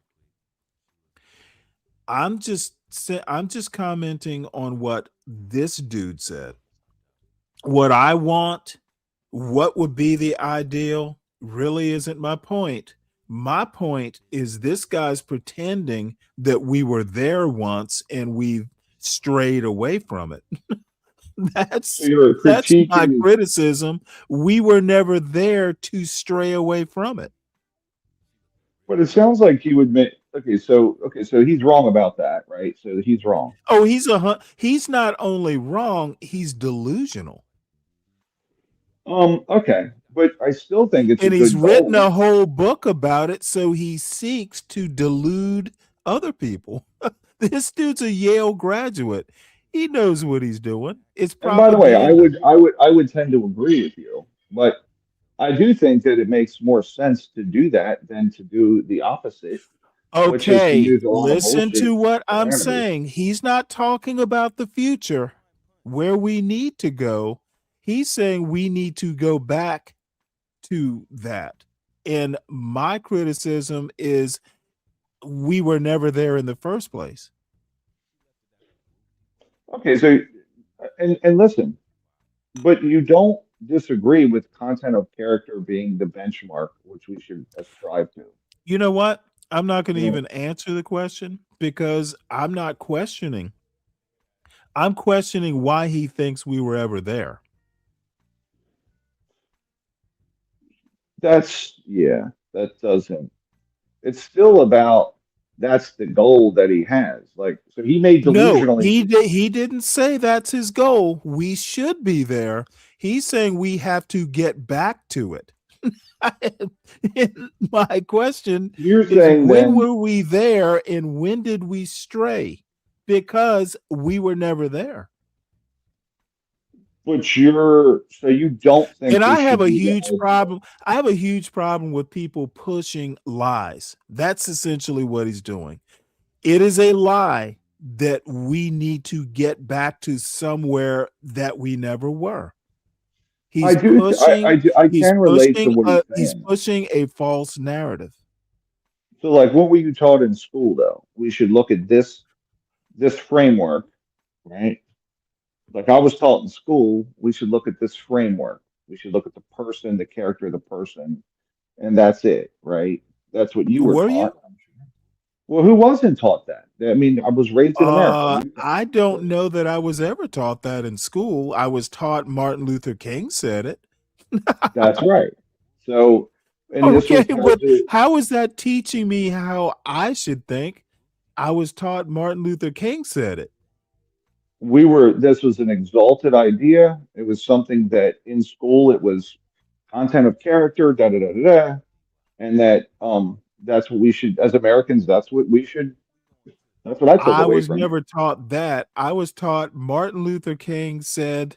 I'm just commenting on what this dude said. What I want, what would be the ideal, really isn't my point. My point is this guy's pretending that we were there once and we've strayed away from it. That's my criticism. We were never there to stray away from it. But it sounds like you admit, so he's wrong about that, right? So he's wrong. Oh, he's not only wrong, he's delusional. Okay, but I still think it's and a he's good written goal. a whole book about it, so he seeks to delude other people. This dude's a Yale graduate. He knows what he's doing. It's And by the way, propaganda. I would tend to agree with you, but I do think that it makes more sense to do that than to do the opposite, which is to Okay, use a lot of listen bullshit to what I'm parameters. saying. He's not talking about the future, where we need to go. He's saying we need to go back to that. And my criticism is we were never there in the first place. Okay, so and listen, but you don't disagree with content of character being the benchmark which we should strive to. You know what? I'm not going to Yeah. even answer the question because I'm not questioning. I'm questioning why he thinks we were ever there. That doesn't. It's still about that's the goal that he has. Like, so he may No, delusionally. he didn't say that's his goal. We should be there. He's saying we have to get back to it. My question You're is saying when then, were we there and when did we stray? Because we were never there. but so you don't think And we I have should a be huge there? problem. I have a huge problem with people pushing lies. That's essentially what he's doing. It is a lie that we need to get back to somewhere that we never were. I do. I can relate to what he's He's saying. pushing a false narrative. So, like, what were you taught in school, though? We should look at this framework, right? Like I was taught in school, we should look at this framework. We should look at the person, the character of the person, and that's it, right? That's what you were Were taught. you? Well, who wasn't taught that? I mean, I was raised in America. I don't know that I was ever taught that in school. I was taught Martin Luther King said it. That's right. So, and this Okay, was but how is that teaching me how I should think? I was taught Martin Luther King said it. this was an exalted idea. It was something that in school it was content of character, da da da da da, and that's what we should as Americans. That's what I took I away was from it. never taught that. I was taught Martin Luther King said,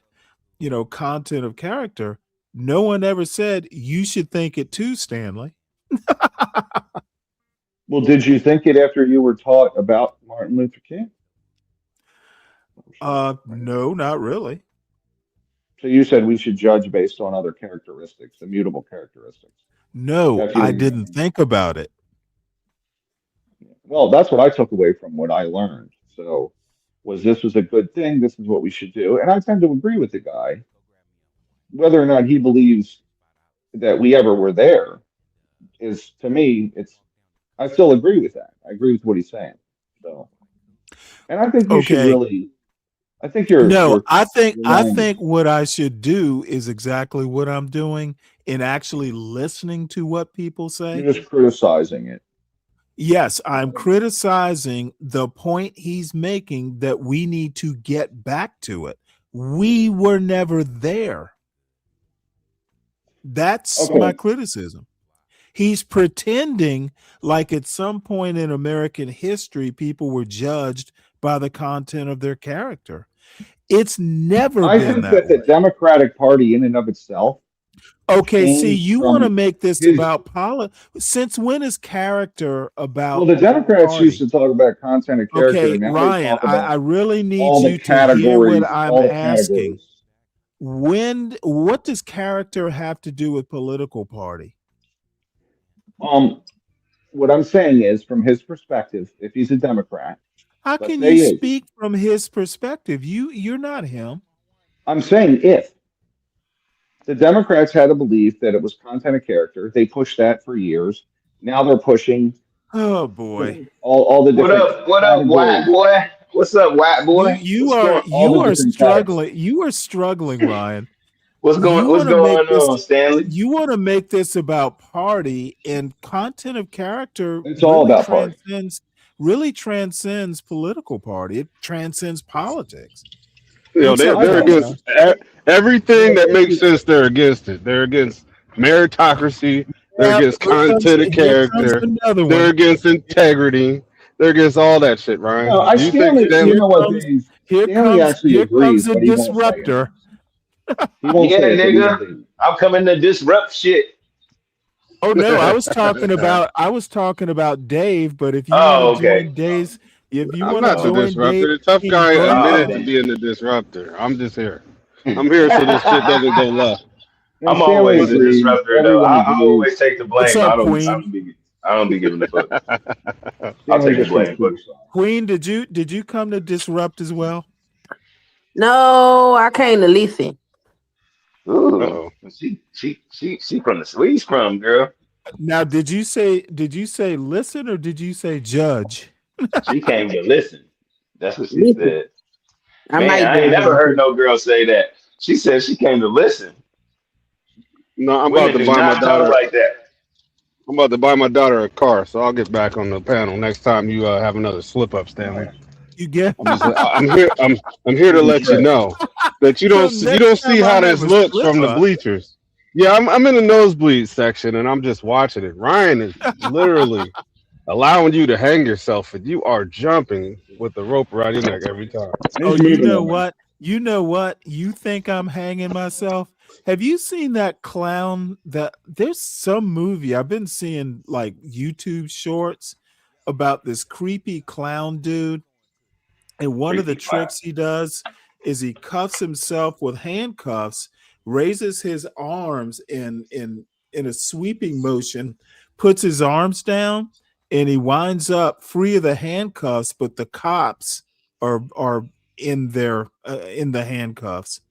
content of character. No one ever said you should think it too, Stanley. Well, did you think it after you were taught about Martin Luther King? No, not really. So you said we should judge based on other characteristics, immutable characteristics. No, I didn't think about it. Well, that's what I took away from what I learned. So this was a good thing. This is what we should do. And I tend to agree with the guy. Whether or not he believes that we ever were there is, to me, I still agree with that. I agree with what he's saying. So, and I think you should really, I think I think what I should do is exactly what I'm doing in actually listening to what people say. You're just criticizing it. Yes, I'm criticizing the point he's making that we need to get back to it. We were never there. That's my criticism. He's pretending like at some point in American history, people were judged by the content of their character. It's never been I think that the Democratic Party in and of itself. Okay, see, you want to make this about politics. Since when is character about? Well, the Democrats used to talk about content of character. Okay, now Ryan, I really need you to categories, hear what I'm asking. Categories. What does character have to do with political party? What I'm saying is, from his perspective, if he's a Democrat, how can you speak from his perspective? You're not him. I'm saying if the Democrats had a belief that it was content of character, they pushed that for years. Now they're pushing. Oh boy! All the different. What up, white boy? What's up, white boy? You are struggling. You are struggling, Ryan. What's going on, Stanley? You want to make this about party, and content of character. It's all about party. Really transcends political party. It transcends politics. They're against everything that makes sense. They're against it. They're against meritocracy. They're against content of character. They're against integrity. They're against all that shit, Ryan. No, Here comes a disruptor. Yeah, nigga, I'm coming to disrupt shit. Oh no, I was talking about Dave. But if you want Oh, to okay. join Dave's, if you I'm want to not the Oh, join Dave's disruptor. The tough team, guy go oh admitted to ahead. damn. being the disruptor. I'm just here. I'm here so this shit doesn't go left. And I'm Stanley always the agrees. disruptor though. Everyone I agrees. always take the What's blame. up, Queen? I don't be giving a fuck. I'll Stanley take the just thinks blame for Queen it. sucks. Queen, did you come to disrupt as well? No, I came to listen. Ooh, Uh-oh. she from the where you from, girl? Now, did you say listen or did you say judge? She came to listen. That's what she Listen. said. I Man, might I ain't be. never heard no girl say that. She said she came to listen. No, I'm about Women to do buy my not talk daughter. like that. I'm about to buy my daughter a car, so I'll get back on the panel next time you have another slip up, Stanley. You get I'm here. I'm here to He's a let you trick. know that you so next don't see time I how have this a looks slip from the up. bleachers. Yeah, I'm in the nosebleed section and I'm just watching it. Ryan is literally allowing you to hang yourself, and you are jumping with the rope around your neck every time. Oh, He's moving on, man. You know what? You think I'm hanging myself? Have you seen that clown that there's some movie I've been seeing like YouTube shorts about this creepy clown dude, and one of the Creepy clown. tricks he does is he cuffs himself with handcuffs, raises his arms in a sweeping motion, puts his arms down, and he winds up free of the handcuffs, but the cops are in the handcuffs.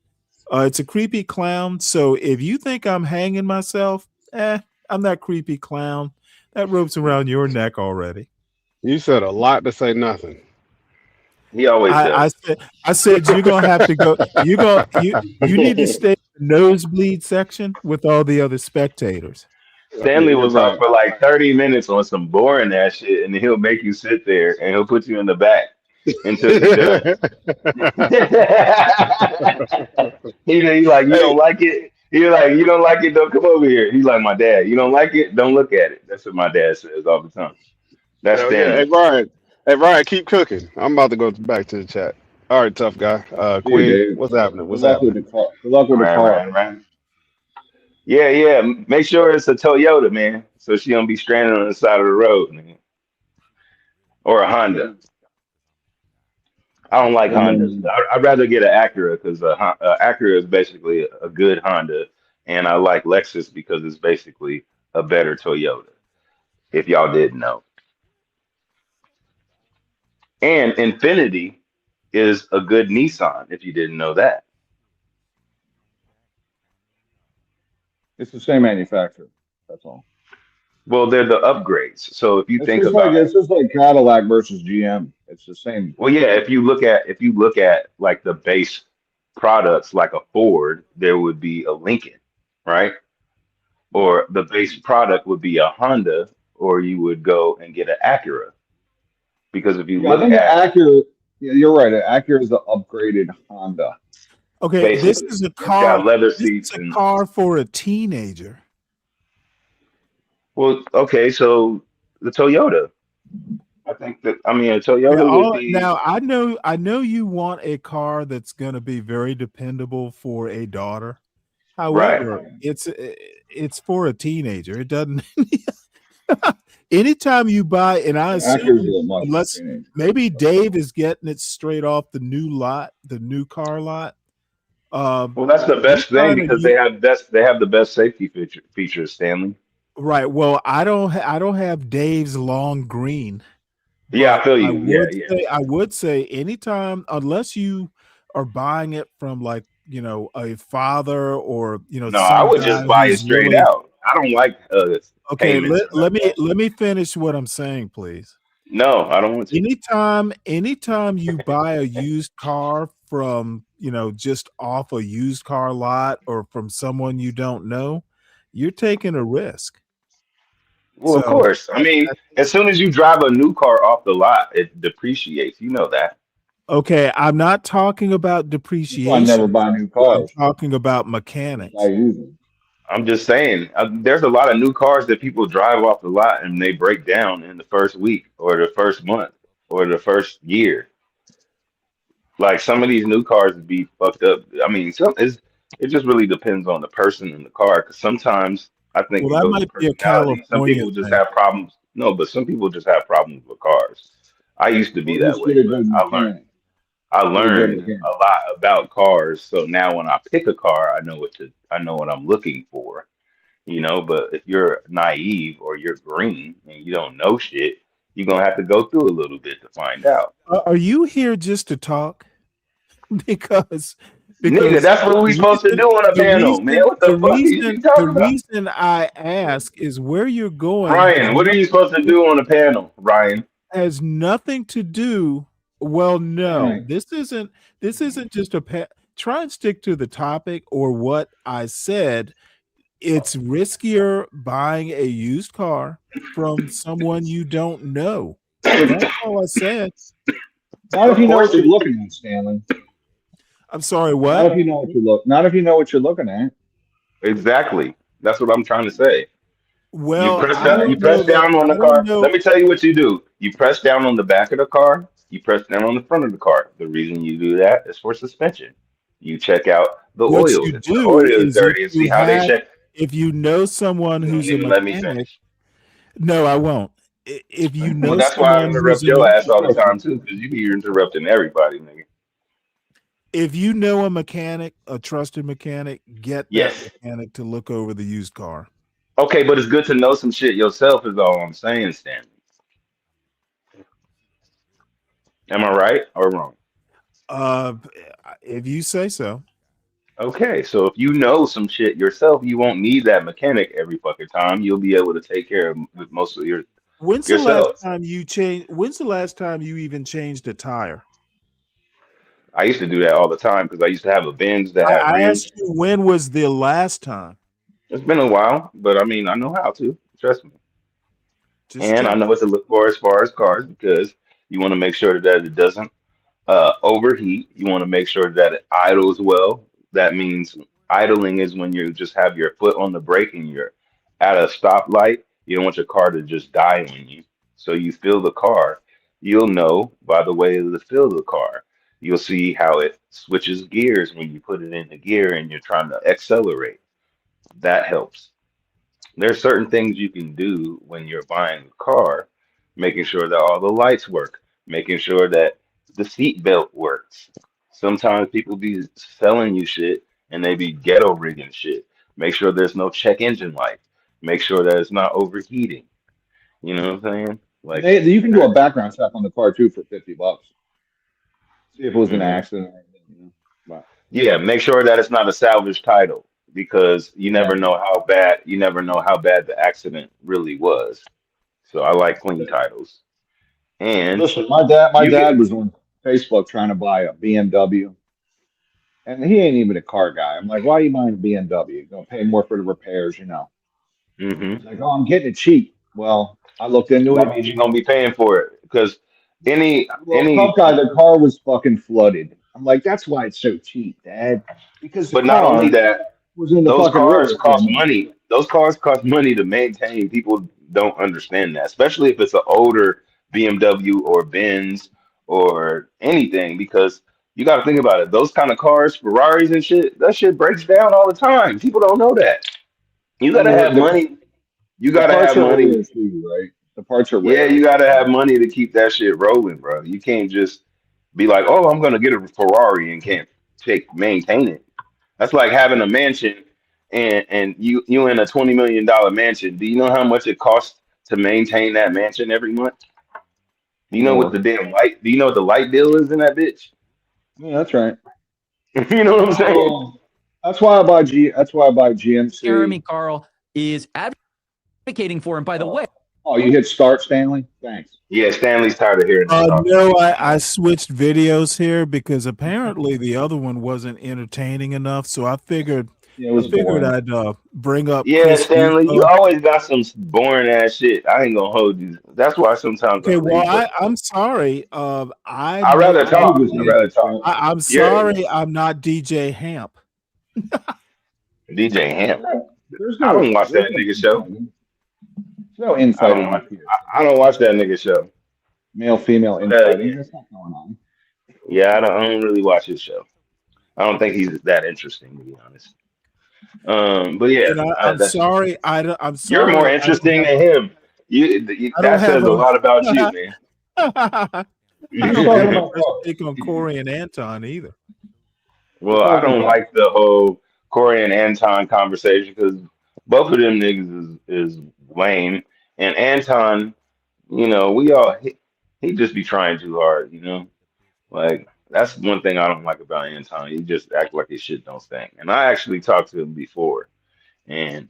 It's a creepy clown. So if you think I'm hanging myself, I'm that creepy clown. That rope's around your neck already. You said a lot to say nothing. He always does. I said you're gonna have to go. You need to stay in the nosebleed section with all the other spectators. Stanley will talk for like 30 minutes on some boring ass shit, and then he'll make you sit there and he'll put you in the back until you're done. He's like, you don't like it? He's like, you don't like it, don't come over here. He's like my dad. You don't like it, don't look at it. That's what my dad says all the time. That's Hell yeah. Stanley. Hey Ryan, keep cooking. I'm about to go back to the chat. All right, tough guy. See you, Queen, Dave. what's happening? What's Good luck with happening? the car. Good luck with the car. Right. Yeah. Make sure it's a Toyota, man, so she don't be stranded on the side of the road, man. Or a Honda. I don't like And Hondas. then I'd rather get an Acura because Acura is basically a good Honda, and I like Lexus because it's basically a better Toyota. If y'all didn't know, and Infinity is a good Nissan. If you didn't know that, it's the same manufacturer. That's all. well, they're the upgrades. So if you It's think just like about, Cadillac versus GM. It's the same. well, yeah, if you look at like the base products, like a Ford, there would be a Lincoln, right? Or the base product would be a Honda, or you would go and get an Acura. Because if you Yeah, I look think at Acura. Yeah, you're right. Acura is the upgraded Honda. Okay, this basically, is a it's got car. leather This is seats a and car for a teenager. well, okay, so the Toyota. I think that a Yeah, Toyota would be now I know you want a car that's going to be very dependable for a daughter. right. However, it's for a teenager. It doesn't. Anytime you buy, and I Acura's assume a much unless teenager. maybe Dave is getting it straight off the new lot, the new car lot. Well, that's the You best thing find a because you they have the best safety features, Stanley. right. Well, I don't have Dave's long green. Yeah, But I feel you. Yeah. I would say anytime, unless you are buying it from like, a father or, No, I some would guy just buy it who's straight really out. I don't like okay. payments or none of that. Let me finish what I'm saying, please. No, I don't want to. Anytime you buy a used car from, just off a used car lot or from someone you don't know, you're taking a risk. Well, of So course. As soon as you drive a new car off the lot, it depreciates. You know that. okay, I'm not talking about That's why I never depreciation. buy new I'm cars. talking about Just buy mechanics. used. I'm just saying, there's a lot of new cars that people drive off the lot and they break down in the first week or the first month or the first year. Like some of these new cars would be fucked up. It just really depends on the person in the car. Because sometimes I think Well, it that goes with might be a personality. Some California people just thing. have problems. No, but some people just have problems with cars. I used to be Or that just way, get a but good I learned. mechanic. I Get a good learned mechanic. a lot about cars, so now when I pick a car, I know what I'm looking for, you know. But if you're naive or you're green and you don't know shit, you're gonna have to go through a little bit to find out. Are you here just to talk? because Nigga, because that's what we the supposed to reason do on a the panel, man. reason What the fuck are you the talking about? reason I ask is where you're going Ryan, what are you supposed to do on a panel, Ryan? has nothing to do. Well, no, Stanley, this isn't just try and stick to the topic or what I said. It's riskier buying a used car from someone you don't know. That's all I said. not if Of you know course what you're it is. looking at, Stanley. I'm sorry, Not what? if you know what you look. Not if you know what you're looking at. Exactly. That's what I'm trying to say. Well, I You don't know press that down on I the don't car. know Let me tell you what you do. You press down on the back of the car. You press down on the front of the car. The reason you do that is for suspension. You check out the what oils. you If the do oil is is dirty, and see how they check. if you know someone You don't who's a even let me mechanic. finish. No, I won't. If you Well, know that's why I someone who's interrupt a your ass all the Question. time too, because you be interrupting everybody, nigga. if you know a mechanic, a trusted mechanic, get that Yes. mechanic to look over the used car. Okay, but it's good to know some shit yourself. Is all I'm saying, Stanley. Am I right or wrong? Uh, if you say so. Okay, so if you know some shit yourself, you won't need that mechanic every fucking time. You'll be able to take care of most of When's the last yourself. time you changed? When's the last time you even changed a tire? I used to do that all the time because I used to have a Benz that had I rims. asked you when was the last time. It's been a while, but I mean, I know how to. Trust me. Just And I check. know what to look for as far as cars because you want to make sure that it doesn't overheat. You want to make sure that it idles well. That means idling is when you just have your foot on the brake and you're at a stoplight. You don't want your car to just die on you. So you feel the car. You'll know by the way of the feel of the car. You'll see how it switches gears when you put it into gear and you're trying to accelerate. That helps. There's certain things you can do when you're buying a car, making sure that all the lights work, making sure that the seat belt works. Sometimes people be selling you shit and they be ghetto rigging shit. Make sure there's no check engine light. Make sure that it's not overheating. You know what I'm saying? Like, You can do a background check on the car too for $50. See if it was an mhm. accident or anything. You know? But Yeah, make sure that it's not a salvage title because yeah. you never know how bad the accident really was. So I like clean titles. And Listen, my you dad can was on Facebook trying to buy a BMW, and he ain't even a car guy. I'm like, why are you buying a BMW? You're gonna pay more for the repairs, you know. hmm He's like, oh, I'm getting it cheap. Well, I looked into that it. means you're gonna be paying for it because Well, tough any guy, the car was fucking flooded. I'm like, that's why it's so cheap, Dad. Because the but not only car that, was in the those fucking cars river for a cost month. money. Those cars cost money to maintain. People don't understand that, especially if it's an older BMW or Benz or anything, because you got to think about it. Those kind of cars, Ferraris and shit, that shit breaks down all the time. People don't know that. You got And to have money. You the got to parts have are rare money. too, right? The parts are Yeah, rare. you got to have money to keep that shit rolling, bro. You can't just be like, oh, I'm gonna get a Ferrari and can't maintain it. That's like having a mansion and you in a $20 million mansion. Do you know how much it costs to maintain that mansion every month? Do you know what More. the damn light? Do you know what the light bill is in that bitch? Yeah, that's right. You know what I'm saying? Oh, that's why I buy That's why I buy GMC. Jeremy Carl is advocating for him. By the way, Oh, you hit start, Stanley? Thanks. Yeah, Stanley's tired of hearing us talk. No, I switched videos here because apparently the other one wasn't entertaining enough. So I figured Yeah, it was boring. I'd bring up Yeah, Chris Stanley, you Russo. always got some boring ass shit. I ain't gonna hold you. That's why sometimes I Okay, well, leave. But I'm sorry. I'd rather talk. I'd rather talk. I'm Yeah, sorry. I'm not DJ Hamp. DJ Ham. There's I don't watch there's that nigga show. no I infighting don't watch. up here. I don't watch that nigga show. Male female infighting. That's not going on. Yeah, I don't really watch his show. I don't think he's that interesting, to be honest. But yeah, And I'm that's sorry. I'm you're sorry. more I don't interesting have than a. him. I don't That have says a a. lot about you, man. I Who's don't talking have a about first cars? take on Corey and Anton either. Who's Well, I talking don't cars? like the whole Corey and Anton conversation because both of them niggas is lame. And Anton, he just be trying too hard, Like that's one thing I don't like about Anton. He just act like his shit don't stink. And I actually talked to him before, and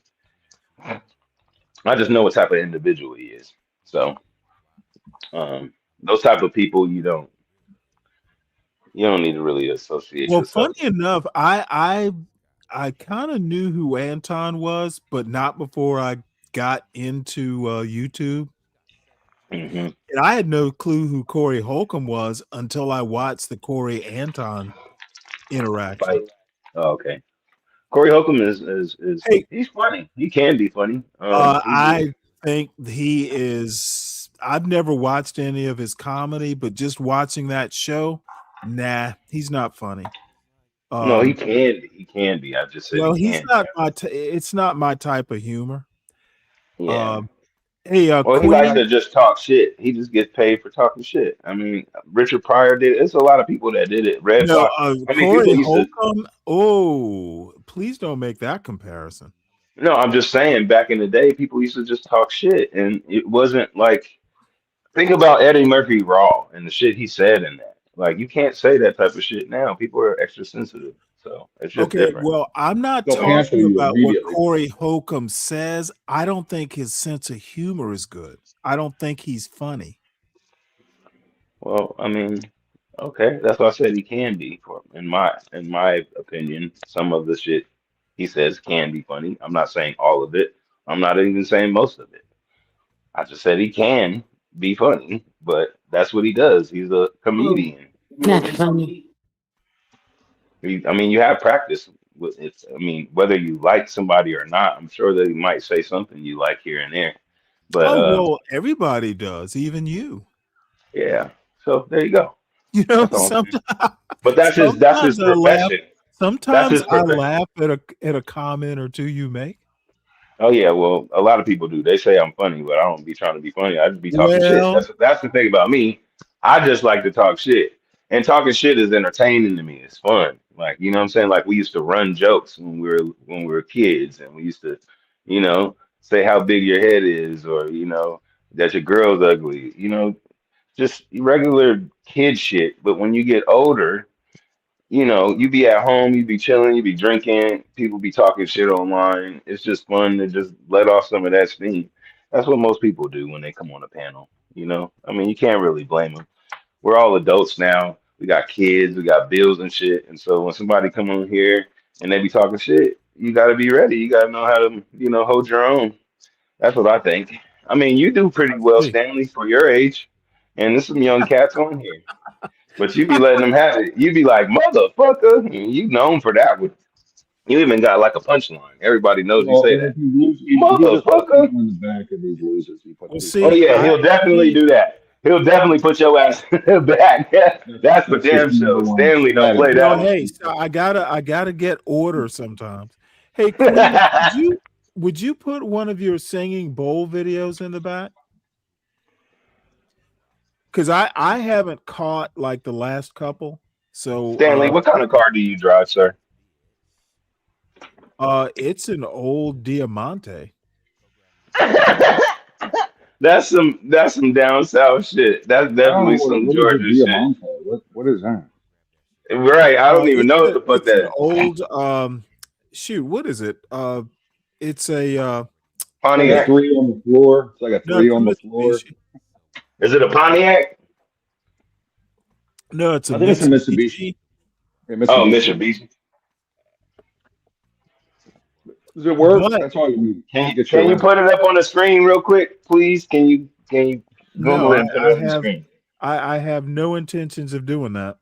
I just know what type of individual he is. So, those type of people you don't need to really associate Well, yourself funny enough, I kind of knew who Anton was, but not before I got into YouTube. with. Hmm. And I had no clue who Corey Holcomb was until I watched the Corey Anton interaction. Fight. Oh, okay. Corey Holcomb is Hey, he's funny. He can be funny. He I think he is. I've never watched any of his comedy, but just watching that show, nah, he's not funny. no, he can be. He can be. I just said he Well, he's can. not my. It's not my type of humor. Yeah. Hey, Well, he likes to Queen. just talk shit. He just gets paid for talking shit. I mean, Richard Pryor did it. It's a lot of people that did it. Red No, Fox. I mean, Corey people used to. Holcomb. Oh, please don't make that comparison. No, I'm just saying. Back in the day, people used to just talk shit, and it wasn't like. Think about Eddie Murphy Raw and the shit he said in that. Like, you can't say that type of shit now. People are extra sensitive, so it's just Okay, different. well, I'm not They'll cancel talking you about what immediately. Corey Holcomb says. I don't think his sense of humor is good. I don't think he's funny. Well, I mean, okay, that's why I said he can be. In my opinion, some of the shit he says can be funny. I'm not saying all of it. I'm not even saying most of it. I just said he can be funny, but that's what he does. He's a comedian. Not funny. I mean, you have practice with it. I mean, whether you like somebody or not, I'm sure that he might say something you like here and there. But Oh, well, everybody does, even you. yeah. So there you go. You know, That's all I'm saying. sometimes But that's his sometimes I laugh. profession. That's Sometimes his I profession. laugh at a comment or two you make. Oh yeah, well, a lot of people do. They say I'm funny, but I don't be trying to be funny. I just be talking shit. Well, That's the thing about me. I just like to talk shit, and talking shit is entertaining to me. It's fun. Like you know what I'm saying. Like we used to run jokes when we were kids, and we used to, say how big your head is, or that your girl's ugly. Just regular kid shit. But when you get older, you be at home, you be chilling, you be drinking, people be talking shit online. It's just fun to just let off some of that steam. That's what most people do when they come on a panel. I mean, you can't really blame them. We're all adults now. We got kids, we got bills and shit. And so when somebody come on here and they be talking shit, you got to be ready. You got to know how to, hold your own. That's what I think. I mean, you do pretty well, see. Stanley, for your age. And there's some young cats on here. But you be letting them have it. You be like, motherfucker. You known for that one. You even got like a punchline. Everybody knows you Well, say and that. if you lose, you just put Motherfucker. people in the back of these losers. You put Well, people Oh in see, the yeah, back. he'll definitely do that. He'll definitely put your ass back. That's for That's just damn the number sure. one Stanley don't play strategy. well, that one. hey, so I gotta get order sometimes. Hey, Queen, would you put one of your singing bowl videos in the back? Because I haven't caught like the last couple. So Stanley, what kind of car do you drive, sir? it's an old Diamante. That's some down south shit. That's I don't definitely know some what is a Georgia shit. Diamante. What is that? Right. I don't even know what the fuck It's an that is. old shoot, what is it? It's a It's like a Pontiac. three on the floor. It's like a no, three it's a on the floor. Mitsubishi. Is it a Pontiac? No, it's a I think it's a Mitsubishi. Mitsubishi. Yeah, Oh, Mitsubishi. Mitsubishi. Does it work? But That's all you need Can to you, get you can you around. put it up on the screen real quick, please? Can you no, Google it and put it I up on the have screen? I have no intentions of doing that.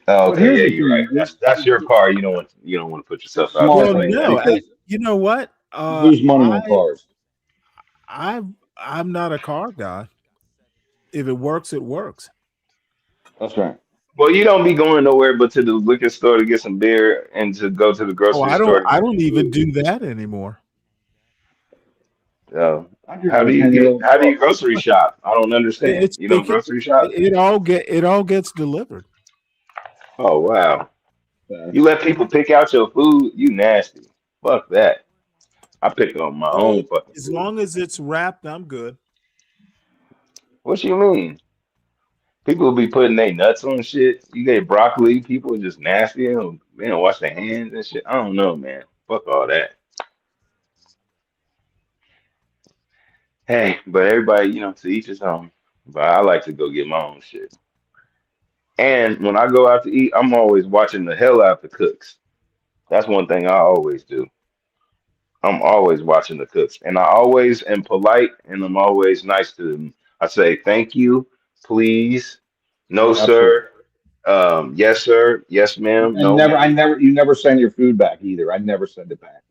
Oh, But okay, here's yeah, the you're right. thing. That's your car. You don't want to put It's yourself out there smart Well, like thing no, that. because you know what? you lose money on cars. I'm not a car guy. If it works, it works. That's right. Well, you don't be going nowhere but to the liquor store to get some beer and to go to the Oh, grocery I store don't. to I get don't some even food. do that anymore. So I drink how like do a you 10-year-old how do you girl. grocery shop? I don't understand. It's You it, don't can- grocery shop? it all gets delivered. Oh wow. Uh, You let people pick out your food? You nasty. Fuck that. I pick on my Oh, own fucking as food. long as it's wrapped, I'm good. What you mean? People be putting their nuts on shit. You get broccoli, people are just nasty. They don't wash their hands and shit. I don't know, man. Fuck all that. Hey, but everybody, to each his own. But I like to go get my own shit. And when I go out to eat, I'm always watching the hell out the cooks. That's one thing I always do. I'm always watching the cooks. And I always am polite and I'm always nice to them. I say thank you, please, no absolutely. sir, yes sir, yes ma'am, And no never, ma'am. you never send your food back either. I never send it back.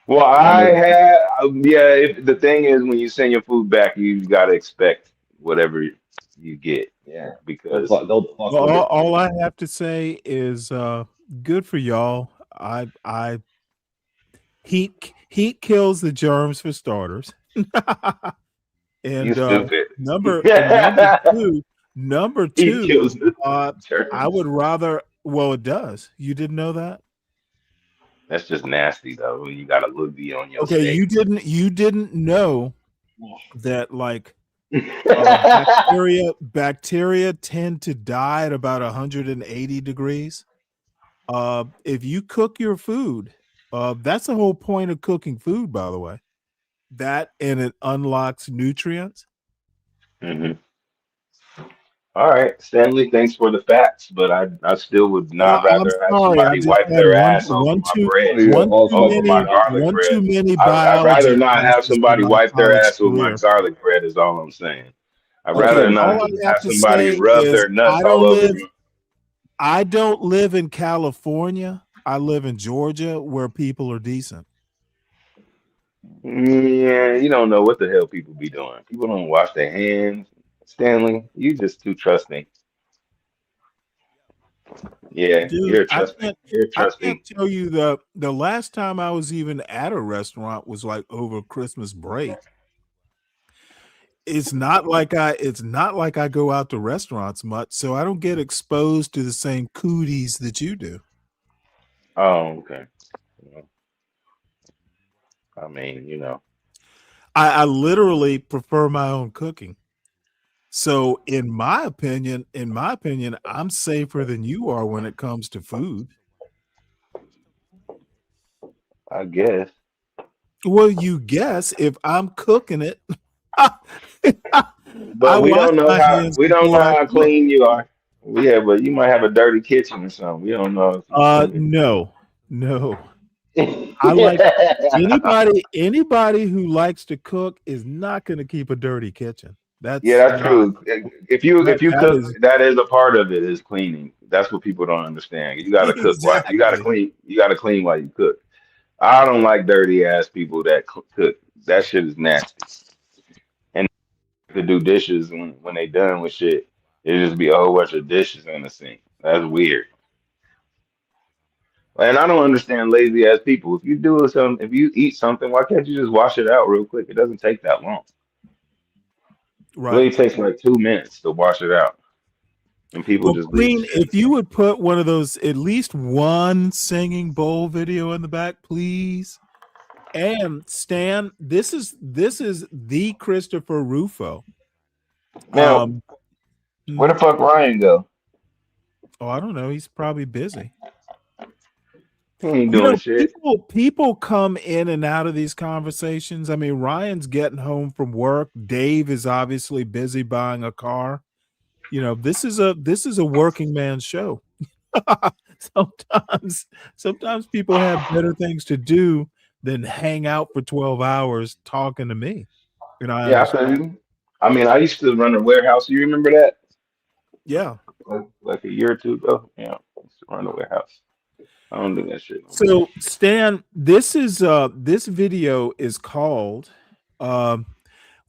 Well, I I never. had, yeah. If the thing is, when you send your food back, you gotta expect whatever you get Yeah, because they'll fuck Well, with it. all I have to say is good for y'all. I heat kills the germs for starters. you And stupid. number He two, kills the I would germs. rather. Well, it does. You didn't know that? That's just nasty though. When you got a loogie on your Okay, steak. you didn't know that like bacteria tend to die at about 180 degrees. If you cook your food, that's the whole point of cooking food, by the way. That and it unlocks nutrients. Hmm. All right, Stanley, thanks for the facts, but I still would not I'm rather have sorry, I somebody just wipe had their ass over my bread, over my garlic one bread. too many I'd rather biology not have classes in somebody my wipe their college ass with my career. garlic bread, is all I'm saying. I'd rather Okay, not all I have have to somebody say rub is their nuts all over me. I don't live in California. I live in Georgia where people are decent. Yeah, you don't know what the hell people be doing. People don't wash their hands. Stanley, you just too trusting. Yeah, Dude, you're trusting. You're I can't trusting. tell you the last time I was even at a restaurant was like over Christmas break. It's not like I go out to restaurants much, so I don't get exposed to the same cooties that you do. Oh, okay. Well, I mean, I literally prefer my own cooking. So in my opinion, I'm safer than you are when it comes to food. I guess. Well, you guess if I'm cooking it, I But wash my hands we don't know before I how cook. clean you are. Yeah, but you might have a dirty kitchen or something. We don't know if you clean No. it. I like anybody who likes to cook is not going to keep a dirty kitchen. Yeah, That's that's not true. If you that cook, is that is a part of it is cleaning. That's what people don't understand. You got to cook. You got to exactly. clean. You got to clean while you cook. I don't like dirty ass people that cook. That shit is nasty. And to do dishes when they done with shit, it just be a whole bunch of dishes in the sink. That's weird. And I don't understand lazy ass people. If you eat something, why can't you just wash it out real quick? It doesn't take that long. It Right. really takes like 2 minutes to wash it out, and people Well, just leave the Queen, shit in the if you sink. would put one of those, at least one singing bowl video in the back, please. And Stan, this is the Christopher Rufo. Now, where the fuck Ryan go? Oh, I don't know. He's probably busy. He ain't doing shit. People come in and out of these conversations. I mean, Ryan's getting home from work. Dave is obviously busy buying a car. This is a working man's show. sometimes people have better things to do than hang out for 12 hours talking to me. And I Yeah, I feel understand. you. I mean, I used to run a warehouse. You remember that? Yeah. Like a year or two ago. Yeah, I used to run a warehouse. I don't do that shit no more. So Stan, this video is called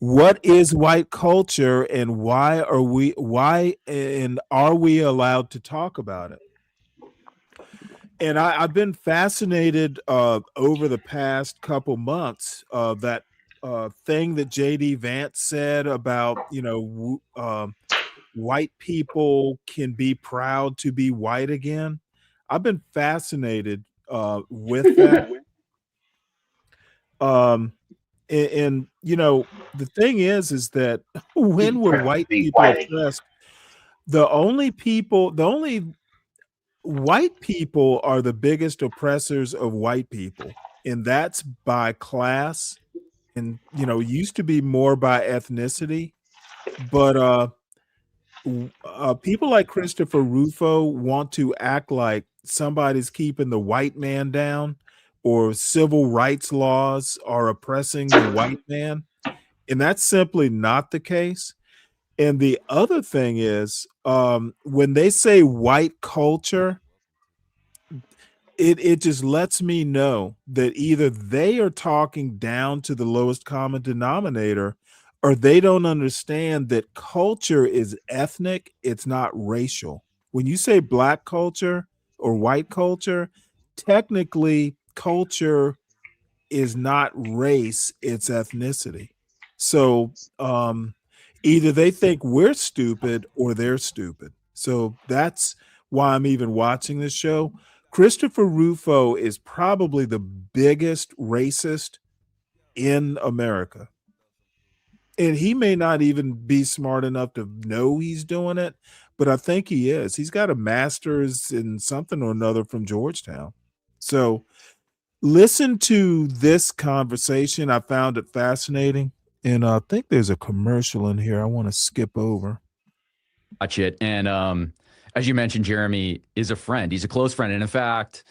what is white culture, and why are we allowed to talk about it? And I've been fascinated over the past couple months that thing that JD Vance said about, white people can be proud to be white again. I've been fascinated with that. And the thing is that when were white people oppressed? The only white people are the biggest oppressors of white people, and that's by class. And used to be more by ethnicity, but people like Christopher Rufo want to act like somebody's keeping the white man down, or civil rights laws are oppressing the white man, and that's simply not the case. And the other thing is, when they say white culture, it just lets me know that either they are talking down to the lowest common denominator, or they don't understand that culture is ethnic, it's not racial. When you say black culture or white culture, technically culture is not race, it's ethnicity. So either they think we're stupid or they're stupid. So that's why I'm even watching this show. Christopher Rufo is probably the biggest racist in America. And he may not even be smart enough to know he's doing it, but I think he is. He's got a master's in something or another from Georgetown. So listen to this conversation. I found it fascinating. And I think there's a commercial in here I want to skip over. Watch it. And as you mentioned, Jeremy is a friend. He's a close friend. And in fact,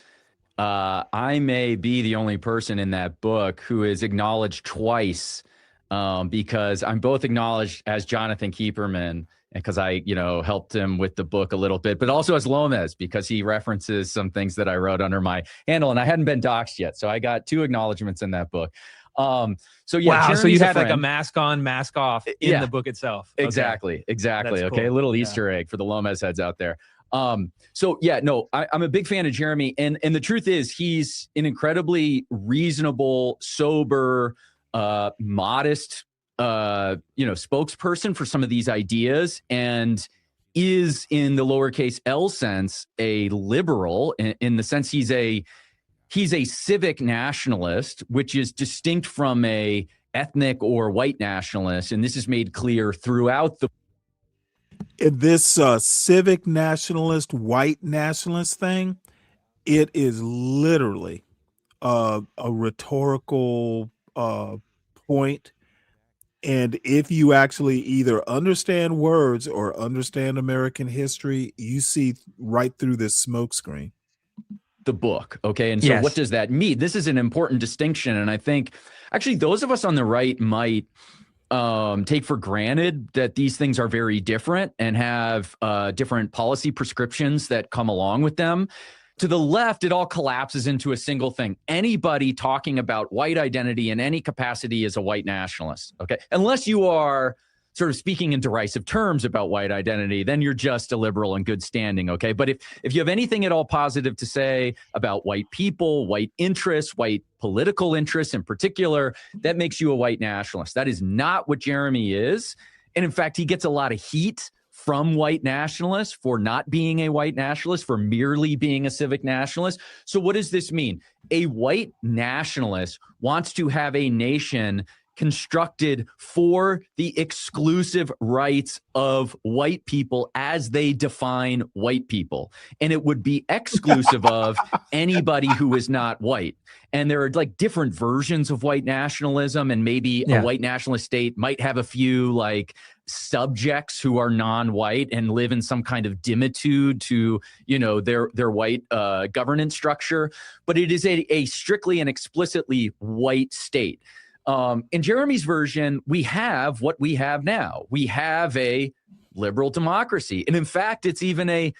I may be the only person in that book who is acknowledged twice, because I'm both acknowledged as Jonathan Keeperman, and because I, helped him with the book a little bit, but also as Lomez, because he references some things that I wrote under my handle, and I hadn't been doxxed yet. So I got 2 acknowledgments in that book. So yeah, wow. Jeremy's So you had a like a friend. mask on, mask off in the book itself. Okay. Exactly. That's Okay. cool. A little Easter egg for the Lomez heads out there. So yeah, no, I'm a big fan of Jeremy. And the truth is he's an incredibly reasonable, sober, modest, spokesperson for some of these ideas, and is in the lowercase L sense, a liberal in the sense he's a civic nationalist, which is distinct from a ethnic or white nationalist. And this is made clear throughout the This civic nationalist, white nationalist thing, it is literally a rhetorical point. And if you actually either understand words or understand American history, you see right through this smokescreen. the book. Okay. And so what does that mean? This is an important distinction. And I think actually those of us on the right might take for granted that these things are very different and have different policy prescriptions that come along with them. To the left, it all collapses into a single thing. Anybody talking about white identity in any capacity is a white nationalist. Okay. Unless you are sort of speaking in derisive terms about white identity, then you're just a liberal in good standing. Okay. But if you have anything at all positive to say about white people, white interests, white political interests in particular, that makes you a white nationalist. That is not what Jeremy is. And in fact, he gets a lot of heat from white nationalists for not being a white nationalist, for merely being a civic nationalist. So what does this mean? A white nationalist wants to have a nation constructed for the exclusive rights of white people as they define white people. And it would be exclusive of anybody who is not white. And there are like different versions of white nationalism, and maybe a white nationalist state might have a few like subjects who are non-white and live in some kind of dimitude to, their white governance structure. But it is a strictly and explicitly white state. In Jeremy's version, we have what we have now. We have a liberal democracy. And in fact, it's even a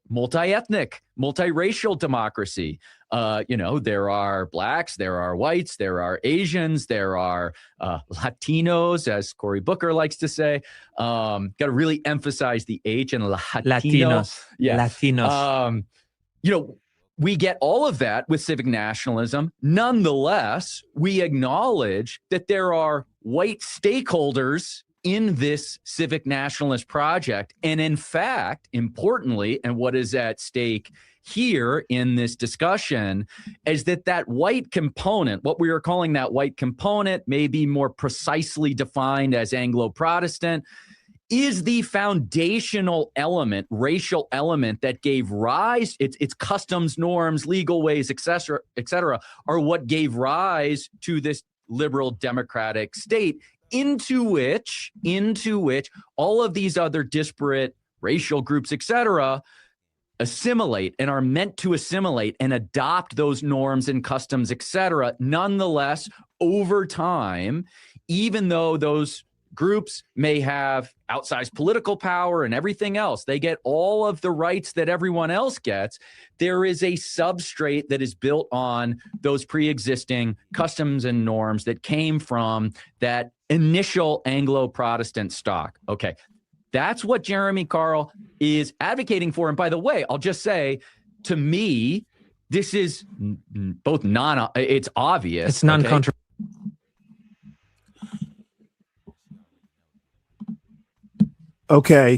multi-ethnic, multiracial democracy. There are blacks, there are whites, there are Asians, there are Latinos, as Cory Booker likes to say. Got to really emphasize the H in Latino. Latinos. Yeah. Latinos. We get all of that with civic nationalism. Nonetheless, we acknowledge that there are white stakeholders in this civic nationalist project. And in fact, importantly, and what is at stake here in this discussion is that white component, what we are calling that white component, may be more precisely defined as Anglo-Protestant, is the foundational element, racial element that gave rise, its customs, norms, legal ways, et cetera, are what gave rise to this liberal democratic state into which all of these other disparate racial groups, et cetera, assimilate and are meant to assimilate and adopt those norms and customs, et cetera. Nonetheless, over time, even though those groups may have outsized political power and everything else, they get all of the rights that everyone else gets. There is a substrate that is built on those pre-existing customs and norms that came from that initial Anglo-Protestant stock. Okay, that's what Jeremy Carl is advocating for. And by the way, I'll just say, to me, this is both it's obvious. It's non-controversial. Okay.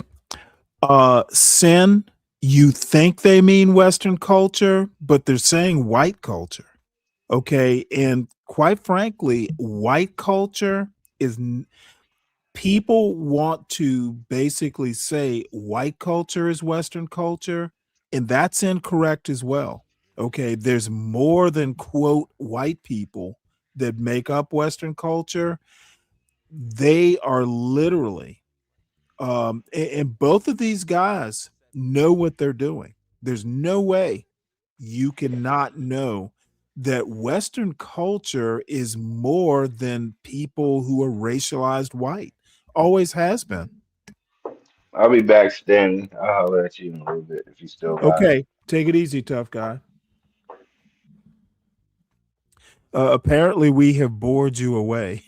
Sin, you think they mean Western culture, but they're saying white culture. Okay. And quite frankly, white culture is, people want to basically say white culture is Western culture, and that's incorrect as well. Okay. There's more than, quote, white people that make up Western culture. They are literally, and both of these guys know what they're doing. There's no way you cannot know that Western culture is more than people who are racialized white. Always has been. I'll be back, Stanley. I'll holler at you in a little bit if you still got it. Okay, take it easy, tough guy. Apparently, we have bored you away.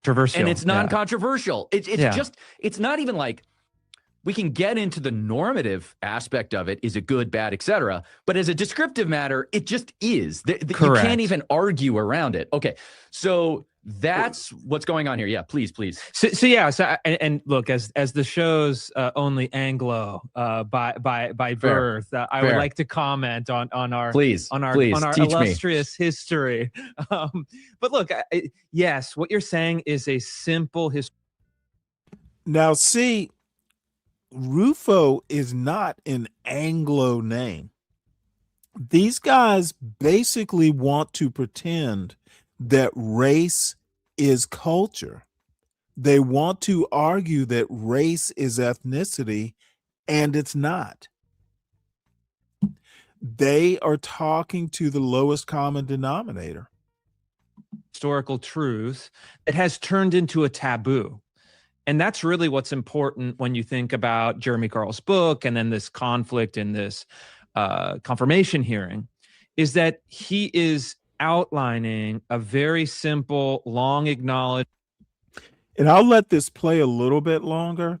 And it's non-controversial. It's just, it's not even like, we can get into the normative aspect of it. Is it good, bad, etc.? But as a descriptive matter, it just is. You can't even argue around it. Okay, so that's what's going on here. Yeah, please. So look, as the show's only Anglo by birth, I would like to comment on our illustrious history. But look, yes, what you're saying is a simple history. Now, see, Rufo is not an Anglo name. These guys basically want to pretend that race is culture. They want to argue that race is ethnicity, and it's not. They are talking to the lowest common denominator. Historical truth that has turned into a taboo. And that's really what's important when you think about Jeremy Carl's book and then this conflict in this confirmation hearing, is that he is outlining a very simple, long acknowledged. And I'll let this play a little bit longer,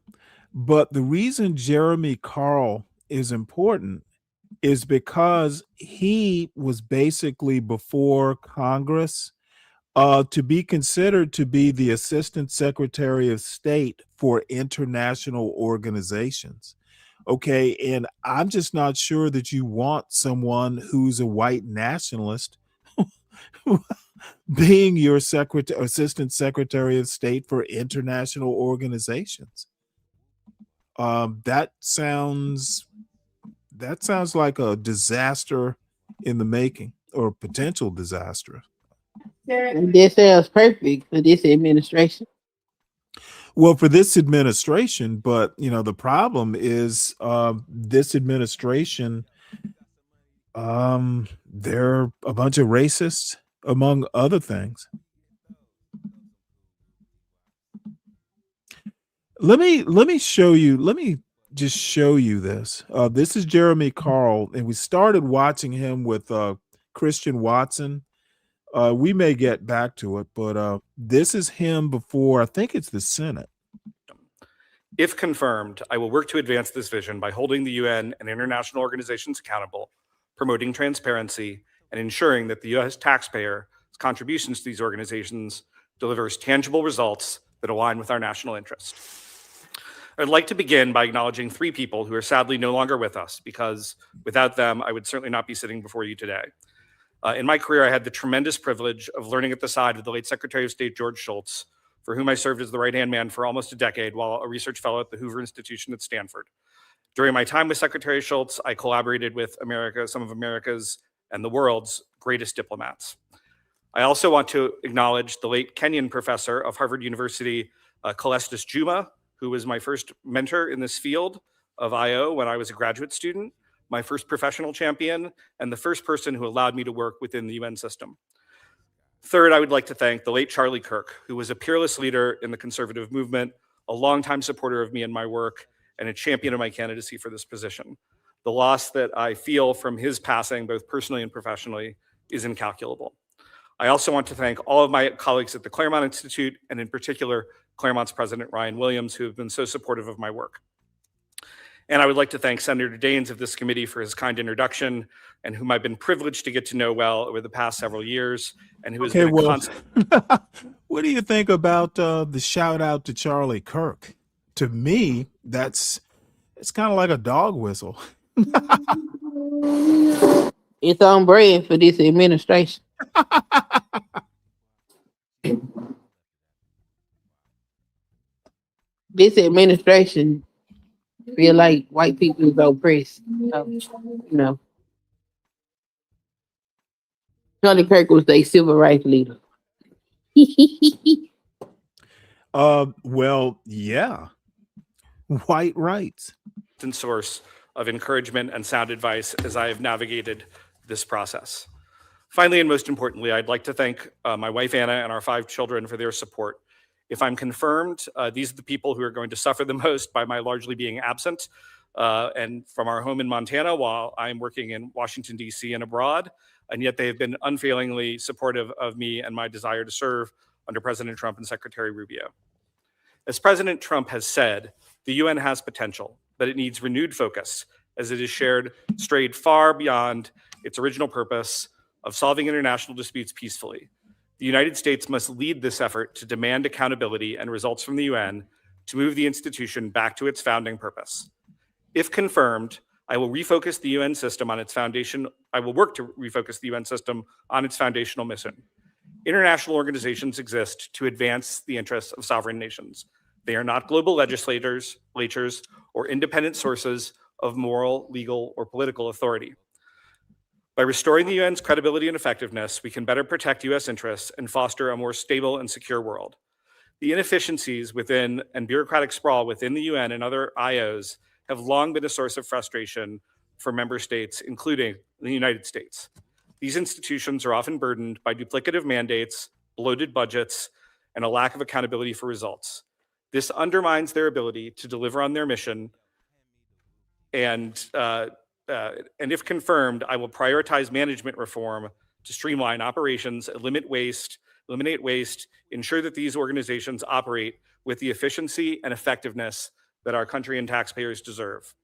but the reason Jeremy Carl is important is because he was basically before Congress to be considered to be the Assistant Secretary of State for international organizations. Okay, and I'm just not sure that you want someone who's a white nationalist being your Assistant Secretary of State for international organizations. That sounds like a disaster in the making, or potential disaster. This sounds perfect for this administration. Well, for this administration, but the problem is this administration, they're a bunch of racists, among other things. Let me show you. Let me just show you this. This is Jeremy Carl, and we started watching him with Christian Watson. We may get back to it, but this is him before, I think it's the Senate. If confirmed, I will work to advance this vision by holding the UN and international organizations accountable, promoting transparency, and ensuring that the U.S. taxpayer's contributions to these organizations delivers tangible results that align with our national interest. I'd like to begin by acknowledging 3 people who are sadly no longer with us, because without them, I would certainly not be sitting before you today. In my career, I had the tremendous privilege of learning at the side of the late Secretary of State George Shultz, for whom I served as the right-hand man for almost a decade while a research fellow at the Hoover Institution at Stanford. During my time with Secretary Shultz, I collaborated with some of America's and the world's greatest diplomats. I also want to acknowledge the late Kenyan professor of Harvard University, Calestis Juma, who was my first mentor in this field of IO when I was a graduate student, my first professional champion, and the first person who allowed me to work within the UN system. Third, I would like to thank the late Charlie Kirk, who was a peerless leader in the conservative movement, a longtime supporter of me and my work, and a champion of my candidacy for this position. The loss that I feel from his passing, both personally and professionally, is incalculable. I also want to thank all of my colleagues at the Claremont Institute, and in particular, Claremont's President Ryan Williams, who have been so supportive of my work. And I would like to thank Senator Daines of this committee for his kind introduction, and whom I've been privileged to get to know well over the past several years, and who has been a constant. What do you think about the shout out to Charlie Kirk? To me, it's kind of like a dog whistle. It's on brand for this administration. This administration feel like white people is oppressed. Charlie Kirk was a civil rights leader. Well, yeah. White rights. Source of encouragement and sound advice as I have navigated this process. Finally, and most importantly, I'd like to thank my wife, Anna, and our 5 children for their support. If I'm confirmed, these are the people who are going to suffer the most by my largely being absent and from our home in Montana while I'm working in Washington, D.C. and abroad. And yet they have been unfailingly supportive of me and my desire to serve under President Trump and Secretary Rubio. As President Trump has said, the UN has potential, but it needs renewed focus as it is strayed far beyond its original purpose of solving international disputes peacefully. The United States must lead this effort to demand accountability and results from the UN to move the institution back to its founding purpose. If confirmed, I will refocus the UN system on its foundation. I will work to refocus the UN system on its foundational mission. International organizations exist to advance the interests of sovereign nations. They are not global legislators, or independent sources of moral, legal, or political authority. By restoring the UN's credibility and effectiveness, we can better protect US interests and foster a more stable and secure world. The inefficiencies within and bureaucratic sprawl within the UN and other IOs have long been a source of frustration for member states, including the United States. These institutions are often burdened by duplicative mandates, bloated budgets, and a lack of accountability for results. This undermines their ability to deliver on their mission, and if confirmed, I will prioritize management reform to streamline operations, eliminate waste, ensure that these organizations operate with the efficiency and effectiveness that our country and taxpayers deserve.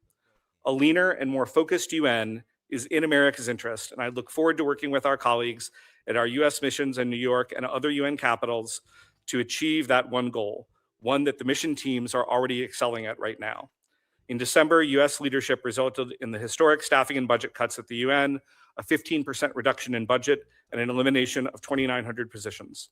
A leaner and more focused UN is in America's interest, and I look forward to working with our colleagues at our US missions in New York and other UN capitals to achieve that one goal, one that the mission teams are already excelling at right now. In December, US leadership resulted in the historic staffing and budget cuts at the UN, a 15% reduction in budget, and an elimination of 2,900 positions.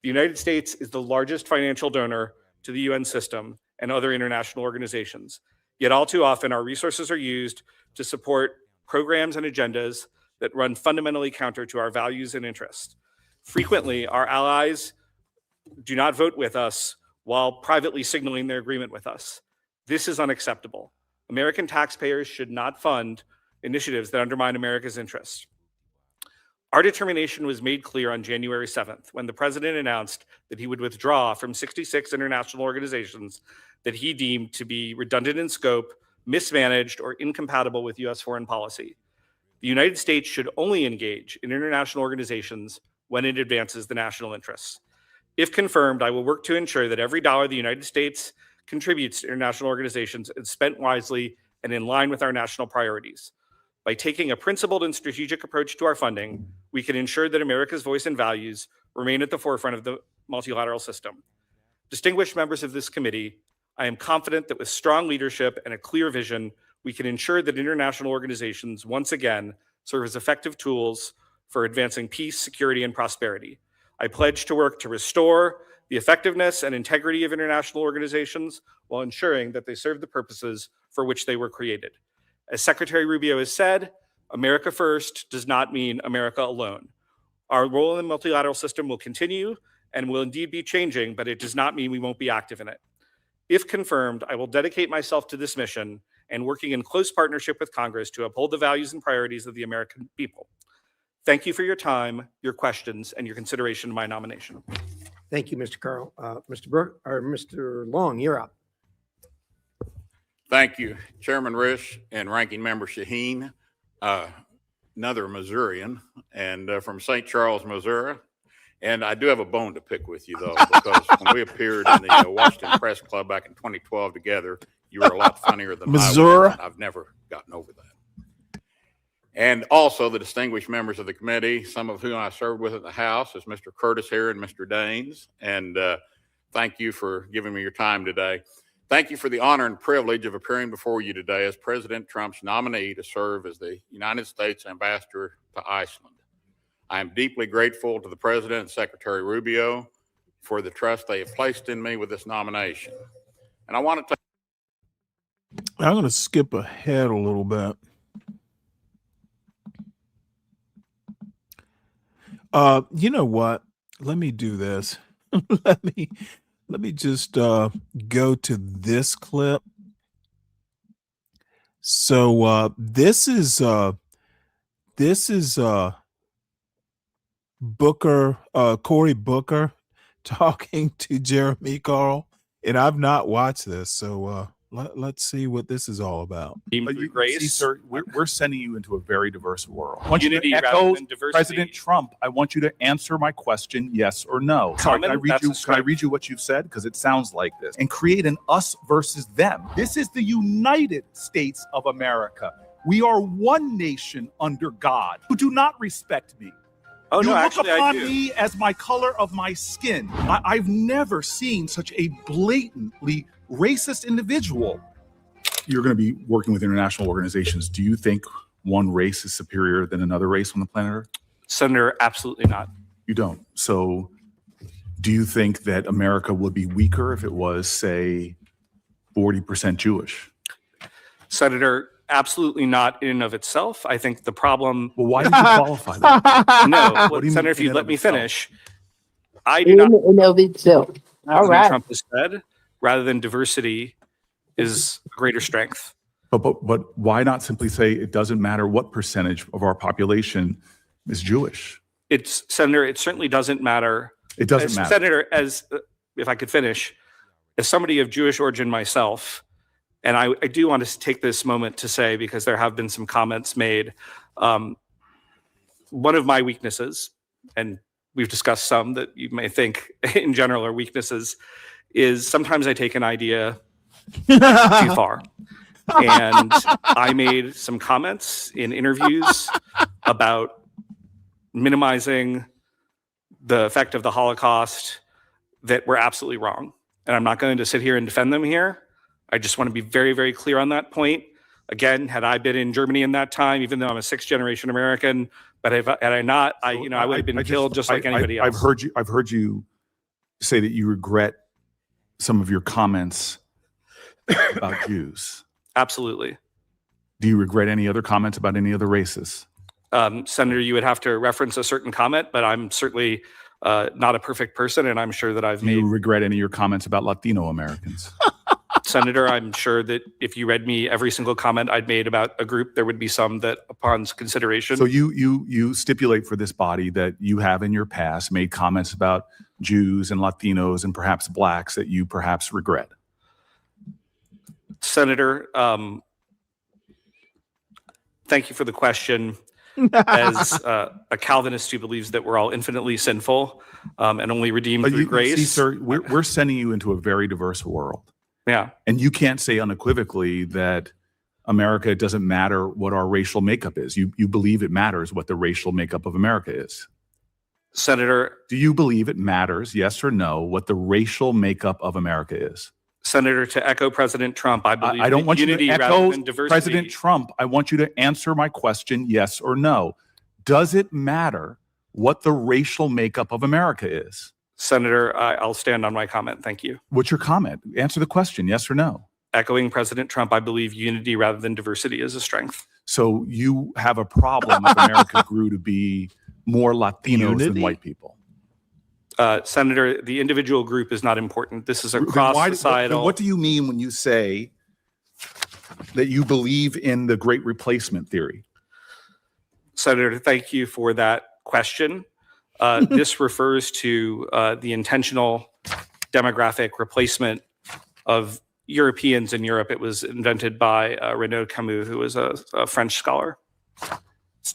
The United States is the largest financial donor to the UN system and other international organizations. Yet all too often, our resources are used to support programs and agendas that run fundamentally counter to our values and interests. Frequently, our allies do not vote with us while privately signaling their agreement with us. This is unacceptable. American taxpayers should not fund initiatives that undermine America's interests. Our determination was made clear on January 7th when the president announced that he would withdraw from 66 international organizations that he deemed to be redundant in scope, mismanaged, or incompatible with U.S. foreign policy. The United States should only engage in international organizations when it advances the national interests. If confirmed, I will work to ensure that every dollar the United States contributes to international organizations is spent wisely and in line with our national priorities. By taking a principled and strategic approach to our funding, we can ensure that America's voice and values remain at the forefront of the multilateral system. Distinguished members of this committee, I am confident that with strong leadership and a clear vision, we can ensure that international organizations once again serve as effective tools for advancing peace, security, and prosperity. I pledge to work to restore the effectiveness and integrity of international organizations while ensuring that they serve the purposes for which they were created. As Secretary Rubio has said, America first does not mean America alone. Our role in the multilateral system will continue and will indeed be changing, but it does not mean we won't be active in it. If confirmed, I will dedicate myself to this mission and working in close partnership with Congress to uphold the values and priorities of the American people. Thank you for your time, your questions, and your consideration of my nomination. Thank you, Mr. Carl. Mr. Long, you're up. Thank you, Chairman Risch and Ranking Member Shaheen, another Missourian, and from St. Charles, Missouri. And I do have a bone to pick with you, though, because when we appeared in the Washington Press Club back in 2012 together, you were a lot funnier than Missouri. I was. I've never gotten over that. And also the distinguished members of the committee, some of whom I served with at the House, is Mr. Curtis here and Mr. Daines. And thank you for giving me your time today. Thank you for the honor and privilege of appearing before you today as President Trump's nominee to serve as the United States Ambassador to Iceland. I am deeply grateful to the President and Secretary Rubio for the trust they have placed in me with this nomination. And I want to I'm going to skip ahead a little bit. You know what? Let me do this. let me just go to this clip. So this is Booker, Cory Booker talking to Jeremy Carl, and I've not watched this, so let's see what this is all about. But you see, sir, we're sending you into a very diverse world. I want Unity you to rather echo than diversity. President Trump. I want you to answer my question, yes or no. Sorry, Common, can I read you what you've said? Because it sounds like this. And create an us versus them. This is the United States of America. We are one nation under God who do not respect me. Oh, you no, look actually, I upon do. me as my color of my skin. I've never seen such a blatantly racist individual. You're going to be working with international organizations. Do you think one race is superior than another race on the planet Earth? Senator, absolutely not. You don't. So do you think that America would be weaker if it was, say, 40% Jewish? Senator, absolutely not in and of itself. I think the problem. Well, why did you qualify that? No, What well, do you Senator, mean if you in and let of me itself? finish, I do not. In and of itself. All President right. Trump has said, rather than diversity, is greater strength. But why not simply say it doesn't matter what percentage of our population is Jewish? It's Senator. It certainly doesn't matter. It doesn't As matter. Senator, as if I could finish, as somebody of Jewish origin myself, and I do want to take this moment to say, because there have been some comments made, one of my weaknesses, and we've discussed some that you may think in general are weaknesses, is sometimes I take an idea too far. And I made some comments in interviews about minimizing the effect of the Holocaust that were absolutely wrong. And I'm not going to sit here and defend them here. I just want to be very, very clear on that point. Again, had I been in Germany in that time, even though I'm a sixth-generation American, but had I not, I would have been killed just like anybody else. I've heard you say that you regret some of your comments about Jews. Absolutely. Do you regret any other comments about any other races? Senator, you would have to reference a certain comment, but I'm certainly not a perfect person, and I'm sure that I've Do made. you regret any of your comments about Latino Americans? Senator, I'm sure that if you read me every single comment I'd made about a group, there would be some that, upon consideration. So you stipulate for this body that you have in your past made comments about Jews and Latinos and perhaps blacks that you perhaps regret. Senator, Thank you for the question. As a Calvinist who believes that we're all infinitely sinful and only redeemed through grace. See, sir, we're sending you into a very diverse world. Yeah. And you can't say unequivocally that America, it doesn't matter what our racial makeup is. You believe it matters what the racial makeup of America is. Senator. Do you believe it matters, yes or no, what the racial makeup of America is? Senator, to echo President Trump, I believe I don't want you unity to rather echo than diversity. President Trump. I want you to answer my question, yes or no. Does it matter what the racial makeup of America is? Senator, I'll stand on my comment. Thank you. What's your comment? Answer the question, yes or no. Echoing President Trump, I believe unity rather than diversity is a strength. So you have a problem if America grew to be more Latinos than white people? Senator, the individual group is not important. This is a cross-societal. What do you mean when you say that you believe in the Great Replacement theory? Senator, thank you for that question. This refers to the intentional demographic replacement of Europeans in Europe. It was invented by Renaud Camus, who was a French scholar.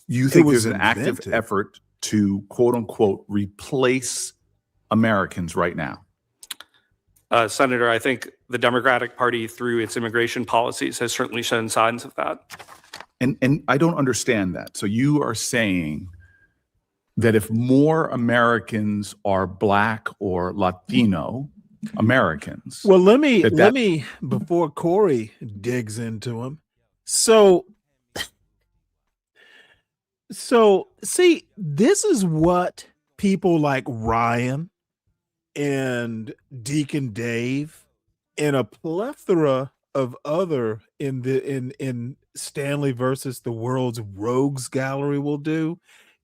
You think there's an active effort to, quote unquote, replace Americans right now? Senator, I think the Democratic Party, through its immigration policies, has certainly shown signs of that. And I don't understand that. So you are saying that if more Americans are Black or Latino Americans. Well, let me before Corey digs into him. So see, this is what people like Ryan and Deacon Dave and a plethora of other in Stanley versus the World's Rogues Gallery will do.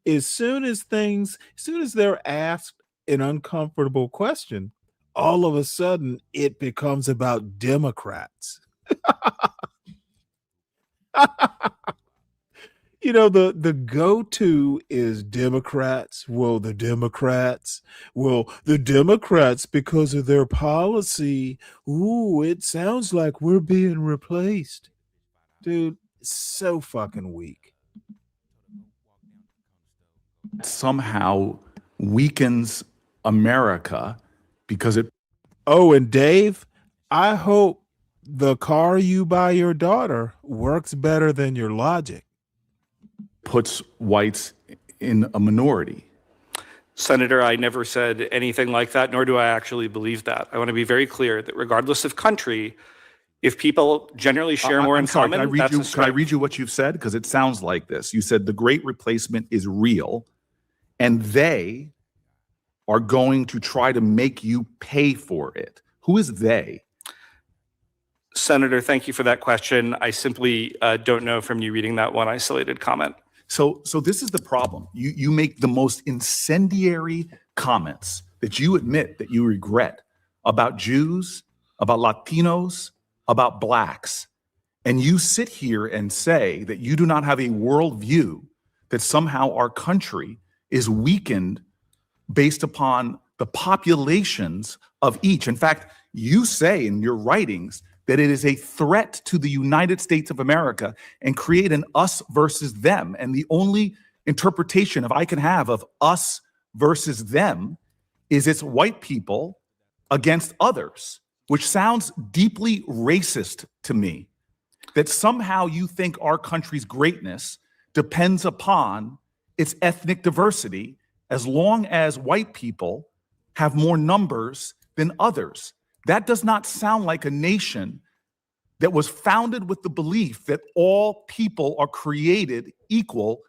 As soon as they're asked an uncomfortable question, all of a sudden it becomes about Democrats. You know, the go-to is Democrats. Well, the Democrats because of their policy. Ooh, it sounds like we're being replaced. Dude, so fucking weak. Somehow weakens America because it. Oh, and Dave, I hope the car you buy your daughter works better than your logic. Puts whites in a minority. Senator, I never said anything like that, nor do I actually believe that. I want to be very clear that regardless of country, if people generally share more in common, that's a strength. Can I read you what you've said? Because it sounds like this. You said the Great Replacement is real, and they are going to try to make you pay for it. Who is they? Senator, thank you for that question. I simply don't know from you reading that one isolated comment. So this is the problem. You make the most incendiary comments that you admit that you regret about Jews, about Latinos, about Blacks. And you sit here and say that you do not have a worldview, that somehow our country is weakened based upon the populations of each. In fact, you say in your writings that it is a threat to the United States of America and create an us versus them. And the only interpretation I can have of us versus them is it's white people against others, which sounds deeply racist to me. That somehow you think our country's greatness depends upon its ethnic diversity, as long as white people have more numbers than others. That does not sound like a nation that was founded with the belief that all people are created equal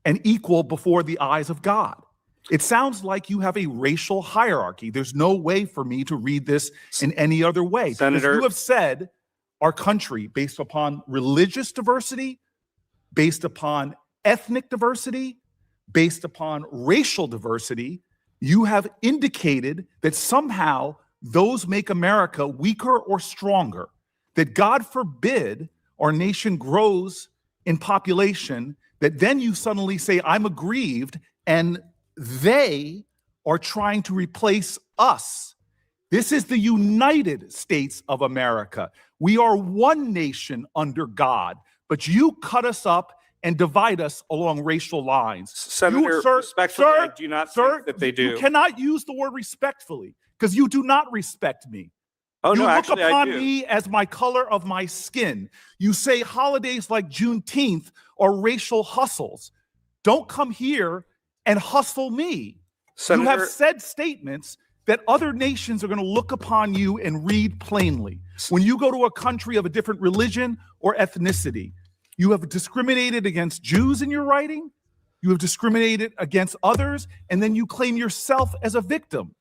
and equal before the eyes of God. It sounds like you have a racial hierarchy. There's no way for me to read this in any other way. Senator, you have said our country based upon religious diversity, based upon ethnic diversity, based upon racial diversity, you have indicated that somehow those make America weaker or stronger, that God forbid our nation grows in population, that then you suddenly say, I'm aggrieved, and they are trying to replace us. This is the United States of America. We are one nation under God, but you cut us up and divide us along racial lines. Senator, respectfully, I do not think that they do. You cannot use the word respectfully because you do not respect me. Oh, you no, look actually, upon I do. me as my color of my skin. You say holidays like Juneteenth are racial hustles. Don't come here and hustle me. You have said statements that other nations are going to look upon you and read plainly. When you go to a country of a different religion or ethnicity, you have discriminated against Jews in your writing, you have discriminated against others, and then you claim yourself as a victim.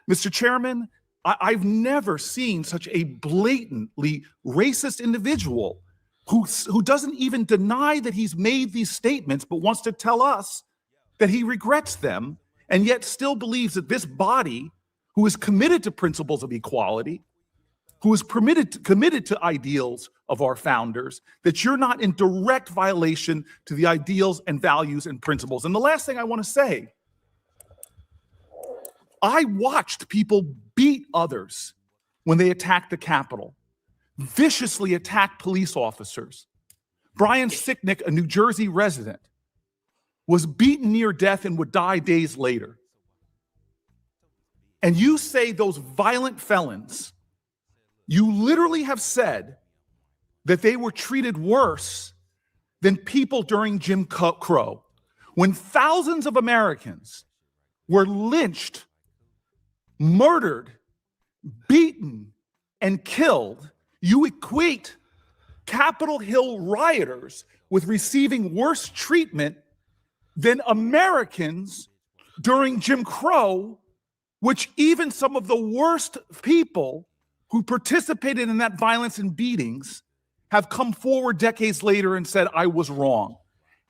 Mr. Chairman, I've never seen such a blatantly racist individual who doesn't even deny that he's made these statements, but wants to tell us that he regrets them, and yet still believes that this body, who is committed to principles of equality, who is committed to ideals of our founders, that you're not in direct violation to the ideals and values and principles. And the last thing I want to say, I watched people beat others when they attacked the Capitol, viciously attack police officers. Brian Sicknick, a New Jersey resident, was beaten near death and would die days later. And you say those violent felons, you literally have said that they were treated worse than people during Jim Crow. When thousands of Americans were lynched, murdered, beaten, and killed, you equate Capitol Hill rioters with receiving worse treatment than Americans during Jim Crow, which even some of the worst people who participated in that violence and beatings have come forward decades later and said, I was wrong.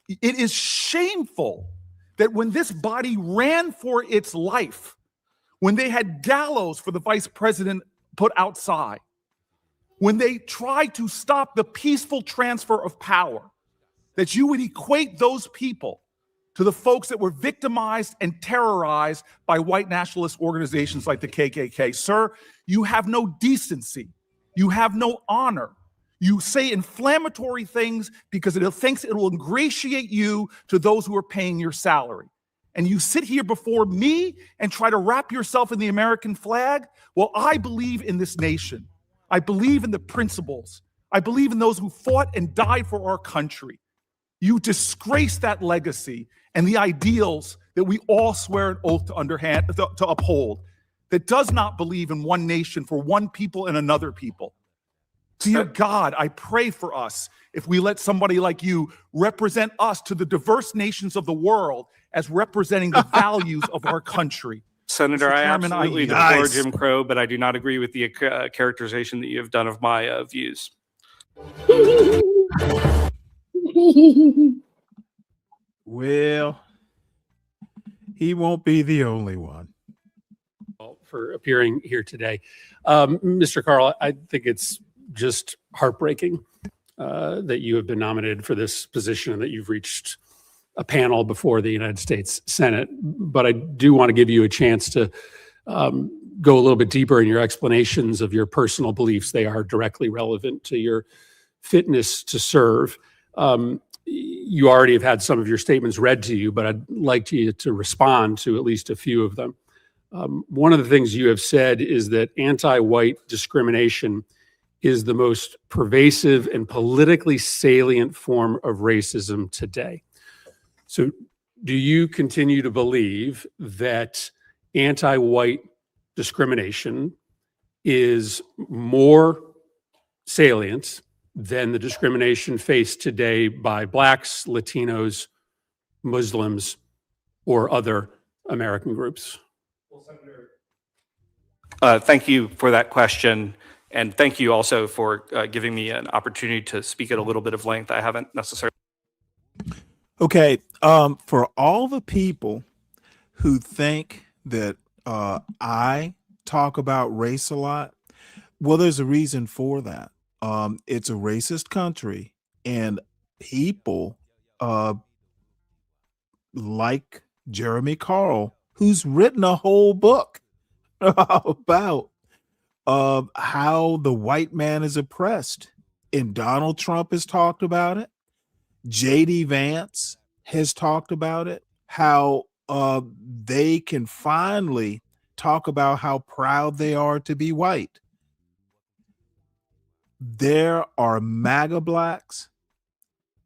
It is shameful that when this body ran for its life, when they had gallows for the vice president put outside, when they tried to stop the peaceful transfer of power, that you would equate those people to the folks that were victimized and terrorized by white nationalist organizations like the KKK. Sir, you have no decency. You have no honor. You say inflammatory things because it thinks it will ingratiate you to those who are paying your salary. And you sit here before me and try to wrap yourself in the American flag? Well, I believe in this nation. I believe in the principles. I believe in those who fought and died for our country. You disgrace that legacy and the ideals that we all swear an oath to uphold, that does not believe in one nation for one people and another people. Dear God, I pray for us if we let somebody like you represent us to the diverse nations of the world as representing the values of our country. Senator, Mr. I Chairman, absolutely deplore Jim Crow, but I do not agree with the characterization that you have done of my views. Well, he won't be the only one. For appearing here today. Mr. Carl, I think it's just heartbreaking that you have been nominated for this position and that you've reached a panel before the United States Senate. But I do want to give you a chance to go a little bit deeper in your explanations of your personal beliefs. They are directly relevant to your fitness to serve. You already have had some of your statements read to you, but I'd like you to respond to at least a few of them. One of the things you have said is that anti-white discrimination is the most pervasive and politically salient form of racism today. So do you continue to believe that anti-white discrimination is more salient than the discrimination faced today by Blacks, Latinos, Muslims, or other American groups? Thank you for that question. And thank you also for giving me an opportunity to speak at a little bit of length. I haven't necessarily. Okay. For all the people who think that I talk about race a lot, well, there's a reason for that. It's a racist country, and people like Jeremy Carl, who's written a whole book about how the white man is oppressed And Donald Trump has talked about it. JD Vance has talked about it, how they can finally talk about how proud they are to be white. There are MAGA blacks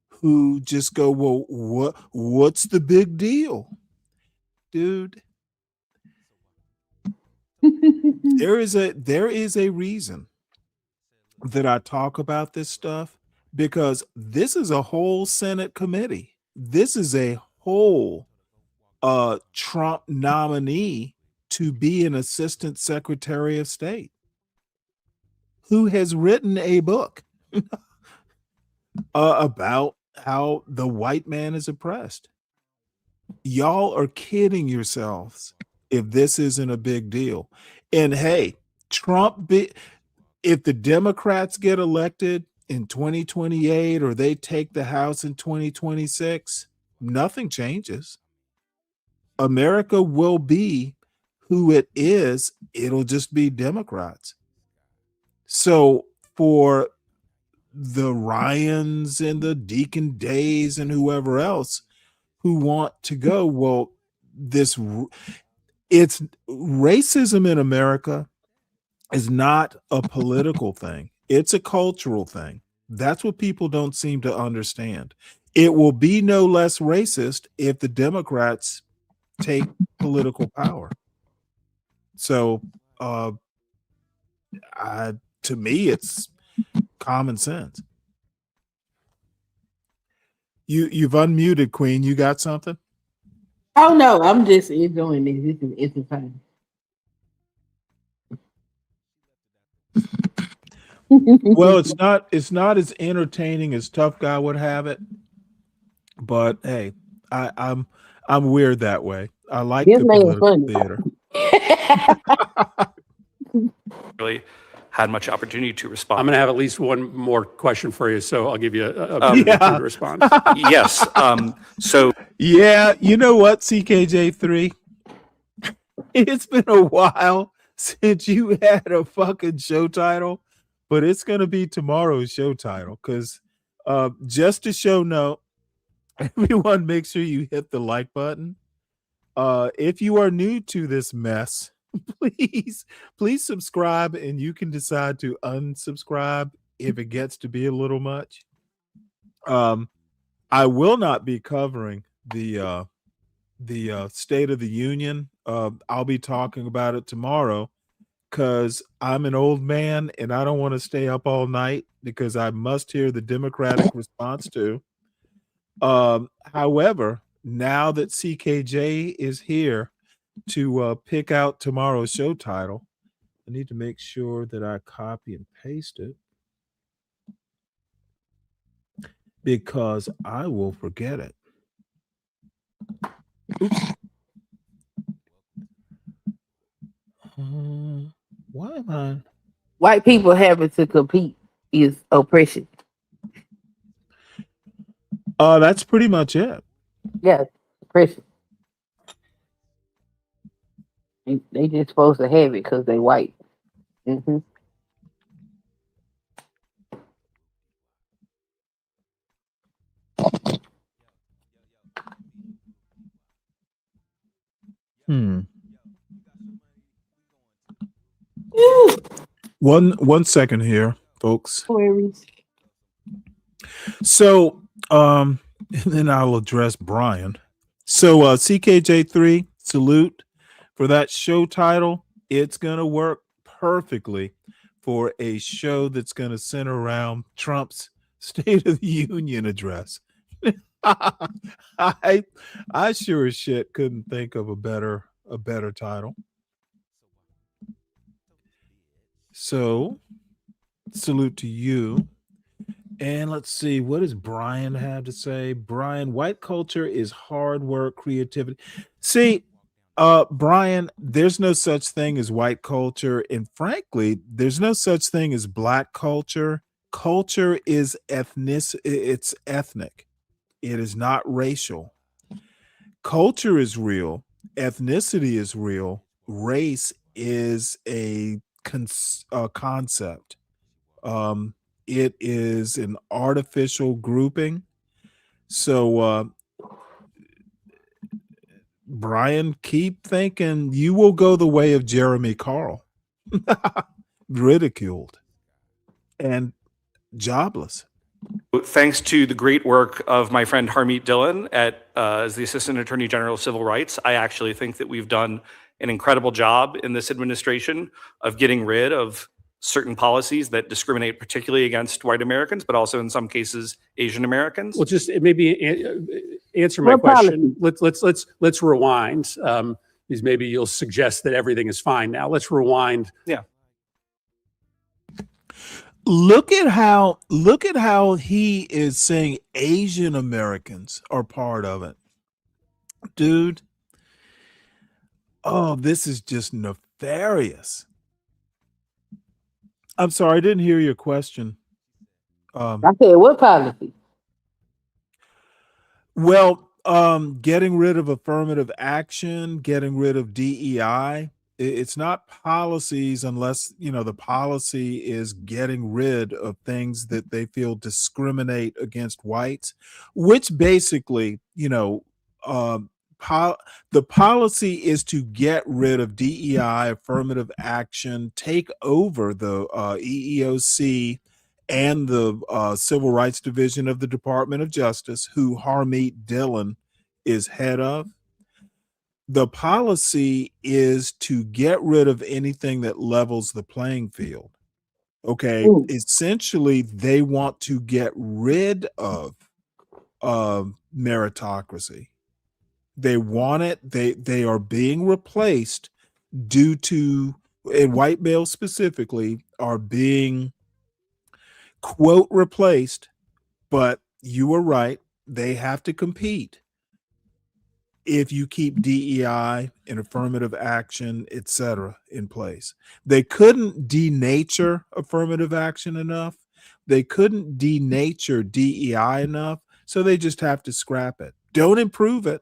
who just go, well, what's the big deal? Dude, there is a reason that I talk about this stuff, because this is a whole Senate committee. This is a whole Trump nominee to be an assistant secretary of state who has written a book about how the white man is oppressed. Y'all are kidding yourselves if this isn't a big deal. And hey, if the Democrats get elected in 2028 or they take the House in 2026, nothing changes. America will be who it is. It'll just be Democrats. So for the Ryans and the Deacon Days and whoever else who want to go, well, it's racism in America is not a political thing. It's a cultural thing. That's what people don't seem to understand. It will be no less racist if the Democrats take political power. So to me, it's common sense. You've unmuted, Queen. You got something? Oh no, I'm just enjoying this. This is entertaining. Well, it's not as entertaining as Tough Guy would have it, but hey, I'm weird that way. I like the political theater. Really had much opportunity to respond. I'm going to have at least one more question for you, so I'll give you a minute to respond. Yes. So yeah, you know what, CKJ3? It's been a while since you had a fucking show title, but it's going to be tomorrow's show title, because just to show note, everyone make sure you hit the like button. If you are new to this mess, please subscribe, and you can decide to unsubscribe if it gets to be a little much. I will not be covering the State of the Union. I'll be talking about it tomorrow because I'm an old man and I don't want to stay up all night because I must hear the Democratic response to. However, now that CKJ is here to pick out tomorrow's show title, I need to make sure that I copy and paste it because I will forget it. Oops. Why am I? White people having to compete is oppression. That's pretty much it. Yeah, oppression. They just supposed to have it because they white. Mm-hmm. One second here, folks. So, and then I'll address Brian. So, CKJ3, salute for that show title. It's going to work perfectly for a show that's going to center around Trump's State of the Union address. I sure as shit couldn't think of a better title. So, salute to you. And let's see, what does Brian have to say? Brian, white culture is hard work, creativity. See, Brian, there's no such thing as white culture. And frankly, there's no such thing as black culture. Culture is it's ethnic. It is not racial. Culture is real. Ethnicity is real. Race is a concept. it is an artificial grouping. So, Brian, keep thinking you will go the way of Jeremy Carl, ridiculed and jobless. Thanks to the great work of my friend Harmeet Dillon as the Assistant Attorney General of Civil Rights, I actually think that we've done an incredible job in this administration of getting rid of certain policies that discriminate particularly against white Americans, but also in some cases Asian Americans. Well, just maybe answer my question. Let's rewind, because maybe you'll suggest that everything is fine now. Let's rewind. Yeah. Look at how he is saying Asian Americans are part of it. Dude. Oh, this is just nefarious. I'm sorry, I didn't hear your question. I said, what policy? Well, getting rid of affirmative action, getting rid of DEI. It's not policies unless, the policy is getting rid of things that they feel discriminate against whites, which basically, the policy is to get rid of DEI, affirmative action, take over the EEOC and the Civil Rights Division of the Department of Justice, who Harmeet Dillon is head of. The policy is to get rid of anything that levels the playing field. Okay. Ooh. Essentially, they want to get rid of meritocracy. They want it. They are being replaced due to, and white males specifically are being, quote, replaced, but you were right. They have to compete. If you keep DEI and affirmative action, etc., in place. They couldn't denature affirmative action enough. They couldn't denature DEI enough. So they just have to scrap it. Don't improve it.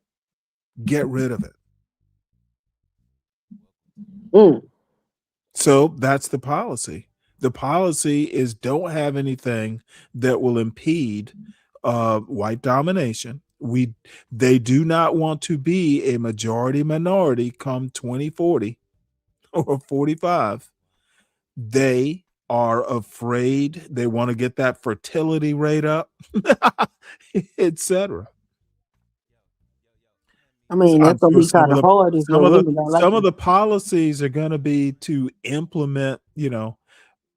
Get rid of it. So that's the policy. The policy is don't have anything that will impede white domination. They do not want to be a majority minority come 2040 or 45. They are afraid. They want to get that fertility rate up, etc. I mean, that's going to be kind of hard. Some of the policies are going to be to implement,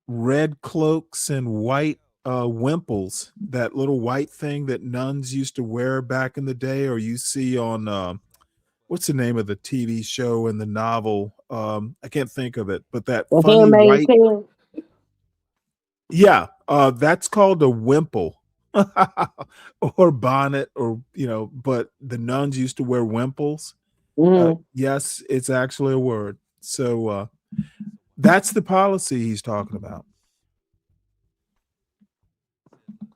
red cloaks and white wimples, that little white thing that nuns used to wear back in the day, or you see on what's the name of the TV show and the novel? I can't think of it, but that the funny white. Tale? Yeah, that's called a wimple. Or bonnet, or but the nuns used to wear wimples. Yes, it's actually a word. So that's the policy he's talking about.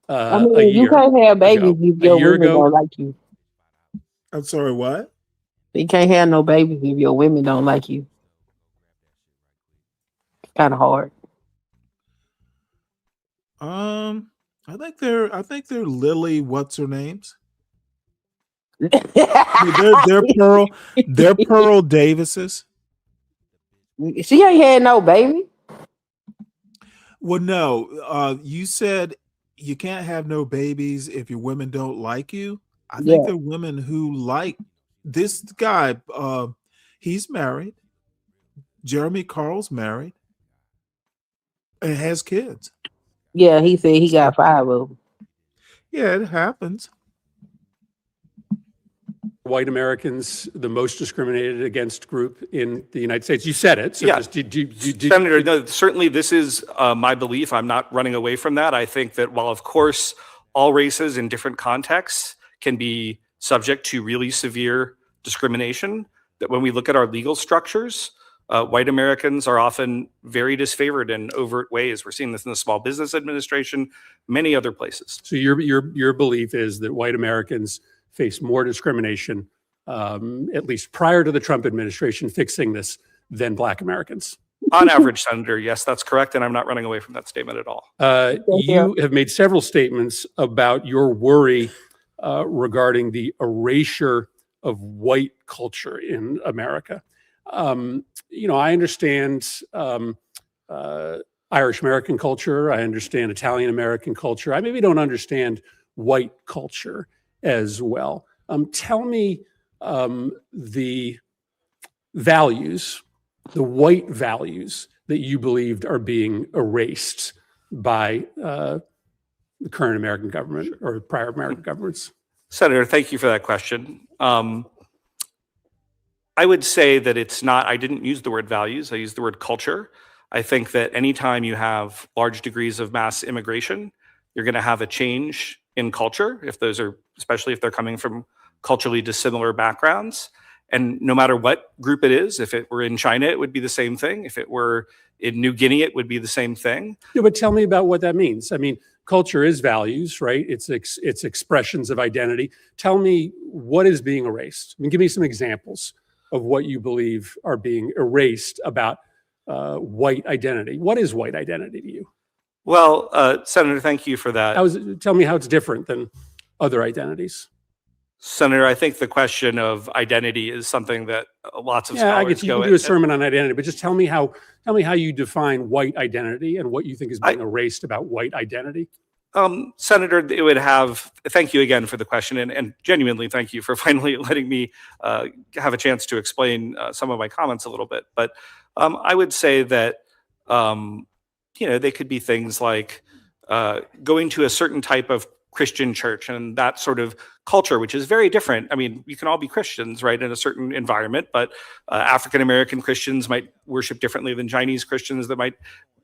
I mean, you can't have babies if your women don't like you. I'm sorry, what? You can't have no babies if your women don't like you. It's kind of hard. I think they're Lily. What's her names? they're Pearl Davises. She ain't had no baby. Well, no. You said you can't have no babies if your women don't like you. I think they're women who like this guy. He's married. Jeremy Carl's married and has kids. Yeah, he said he got 5 of them. Yeah, it happens. White Americans, the most discriminated against group in the United States. You said it. So yeah. Senator, no, certainly this is my belief. I'm not running away from that. I think that while, of course, all races in different contexts can be subject to really severe discrimination, that when we look at our legal structures, white Americans are often very disfavored in overt ways. We're seeing this in the Small Business Administration, many other places. So your belief is that white Americans face more discrimination, at least prior to the Trump administration fixing this, than Black Americans? On average, Senator, yes, that's correct, and I'm not running away from that statement at all. You have made several statements about your worry regarding the erasure of white culture in America. I understand Irish American culture. I understand Italian American culture. I maybe don't understand white culture as well. Tell me the values, the white values that you believed are being erased by the current American government or prior American governments. Senator, thank you for that question. I would say that it's not, I didn't use the word values, I used the word culture. I think that anytime you have large degrees of mass immigration, you're going to have a change in culture, especially if they're coming from culturally dissimilar backgrounds. And no matter what group it is, if it were in China, it would be the same thing. If it were in New Guinea, it would be the same thing. Yeah, but tell me about what that means. I mean, culture is values, right? It's expressions of identity. Tell me what is being erased. I mean, give me some examples of what you believe are being erased about white identity. What is white identity to you? Well, Senator, thank you for that. Tell me how it's different than other identities. Senator, I think the question of identity is something that lots of scholars I get you can do a sermon on identity, but just tell me how you define white identity and what you think is being erased about white identity. Senator, it would have, thank you again for the question, and genuinely thank you for finally letting me have a chance to explain some of my comments a little bit. But I would say that, they could be things like going to a certain type of Christian church and that sort of culture, which is very different. I mean, you can all be Christians, right, in a certain environment, but African-American Christians might worship differently than Chinese Christians, that might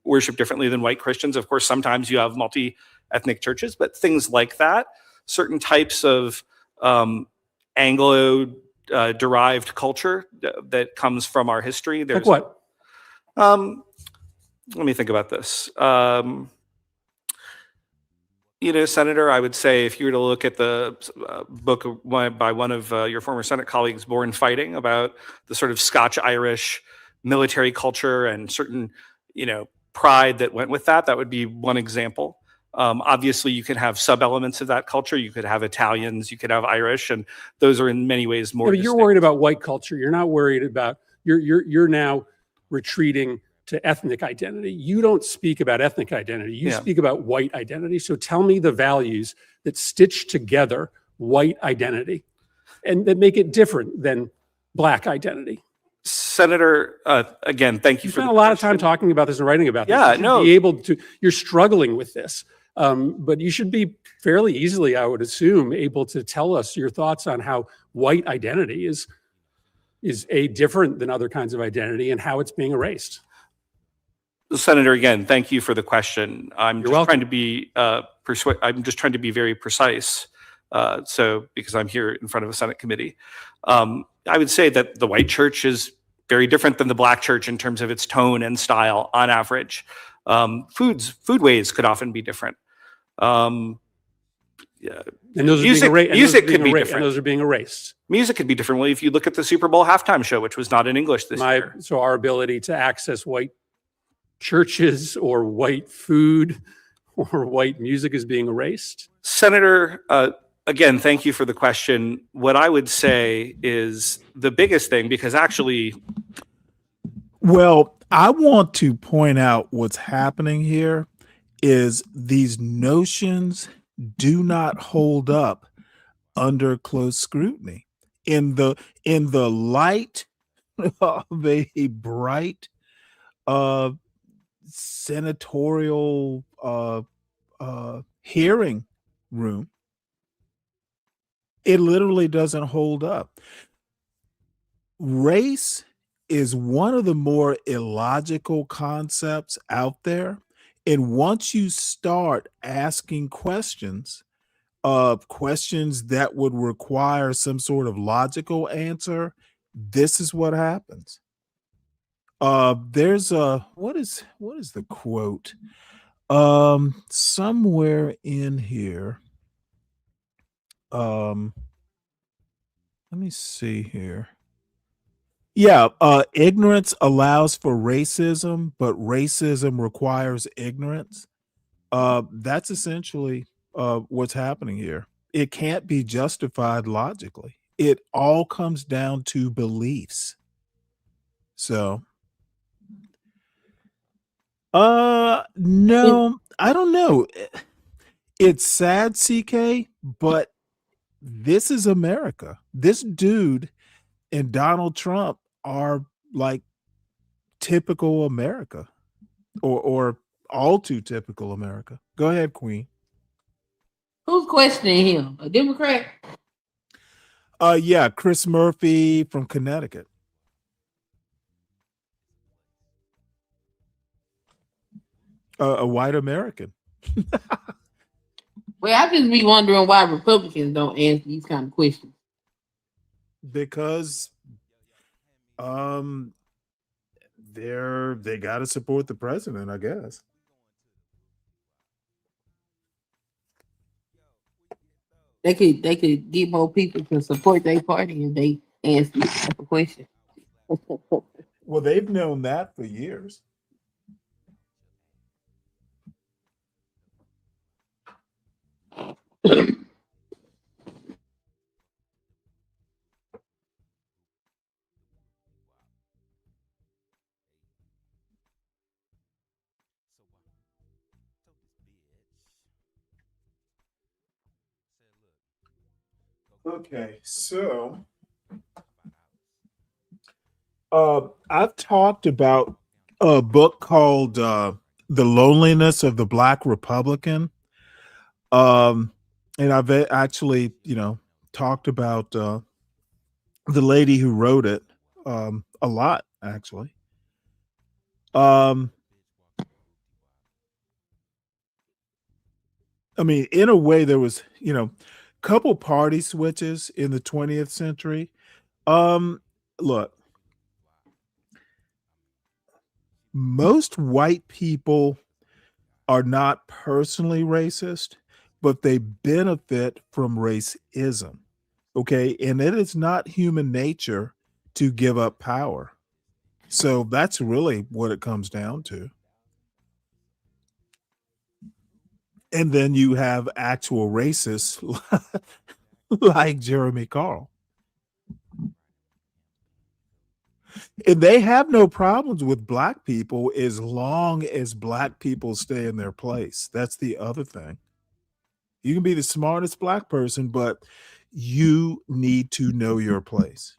worship differently than white Christians. Of course, sometimes you have multi-ethnic churches, but things like that, certain types of Anglo-derived culture that comes from our history. Like what? Let me think about this. Senator, I would say if you were to look at the book by one of your former Senate colleagues, Born Fighting, about the sort of Scotch-Irish military culture and certain, pride that went with that, that would be one example. Obviously, you could have sub-elements of that culture. You could have Italians, you could have Irish, and those are in many ways more. But you're worried about white culture. You're not worried about, you're now retreating to ethnic identity. You don't speak about ethnic identity. You speak about white identity. So tell me the values that stitch together white identity and that make it different than black identity. Senator, again, thank you for spent a lot of time talking about this and writing about this. You're struggling with this, but you should be fairly easily, I would assume, able to tell us your thoughts on how white identity is different than other kinds of identity and how it's being erased. Senator, again, thank you for the question. I'm just trying to be I'm just trying to be very precise. Because I'm here in front of a Senate committee, I would say that the white church is very different than the black church in terms of its tone and style on average. Foodways could often be different. And those music could be different. And those are being erased. Music could be different. Well, if you look at the Super Bowl halftime show, which was not in English this year. So our ability to access white churches or white food or white music is being erased? Senator, again, thank you for the question. What I would say is the biggest thing, because actually... Well, I want to point out what's happening here is these notions do not hold up under close scrutiny. In the light of a bright senatorial hearing room, it literally doesn't hold up. Race is one of the more illogical concepts out there. And once you start asking questions that would require some sort of logical answer, this is what happens. There's what is the quote? Somewhere in here. Let me see here. Yeah, ignorance allows for racism, but racism requires ignorance. That's essentially what's happening here. It can't be justified logically. It all comes down to beliefs. So, no, I don't know. It's sad, CK, but this is America. This dude and Donald Trump are like typical America, or all too typical America. Go ahead, Queen. Who's questioning him? A Democrat? Yeah, Chris Murphy from Connecticut. A white American. Well, I just be wondering why Republicans don't answer these kind of questions. Because they got to support the president, I guess. They could get more people to support their party if they answer these type of questions. Well, they've known that for years. Okay, so I've talked about a book called The Loneliness of the Black Republican. And I've actually, talked about the lady who wrote it a lot, actually. I mean, in a way, there was, couple party switches in the 20th century. Look, most white people are not personally racist, but they benefit from racism. Okay. And it is not human nature to give up power. So that's really what it comes down to. And then you have actual racists like Jeremy Carl. And they have no problems with black people as long as black people stay in their place. That's the other thing. You can be the smartest black person, but you need to know your place.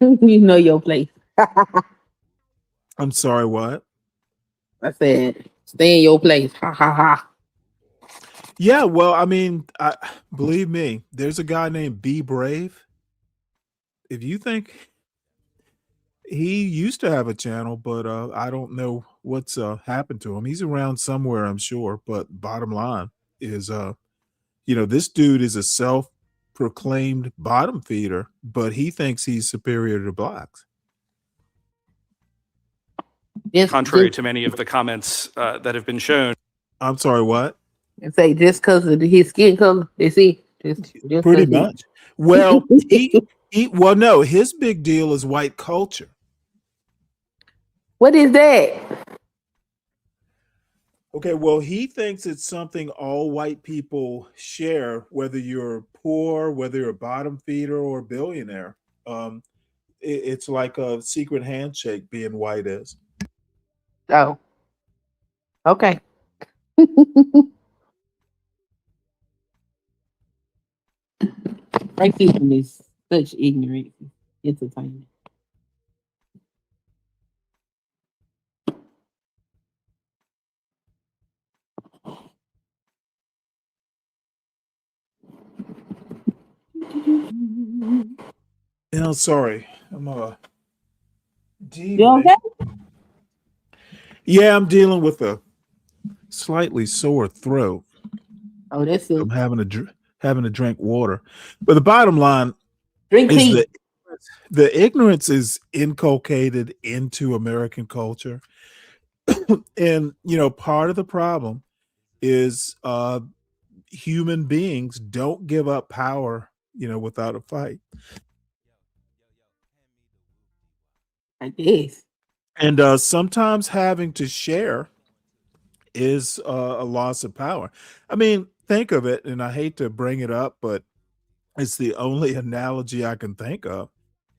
You know your place. I'm sorry, what? I said, stay in your place. Ha ha ha. Yeah, well, I mean, believe me, there's a guy named Be Brave. If you think he used to have a channel, but I don't know what's happened to him. He's around somewhere, I'm sure. But bottom line is, this dude is a self-proclaimed bottom feeder, but he thinks he's superior to blacks. Contrary to many of the comments that have been shown. I'm sorry, what? And say just because of his skin color, they see just Pretty much. Well, well, no, his big deal is white culture. What is that? Okay, well, he thinks it's something all white people share, whether you're poor, whether you're a bottom feeder or a billionaire. It's like a secret handshake being white is. Oh. Okay. Racism is such ignorance. Entertainment. Sorry. I'm You okay? Yeah, I'm dealing with a slightly sore throat. Oh, that's it. I'm having to drink water. But the bottom line Drink is tea. the ignorance is inculcated into American culture. And part of the problem is human beings don't give up power, without a fight. I guess. And sometimes having to share is a loss of power. I mean, think of it, and I hate to bring it up, but it's the only analogy I can think of.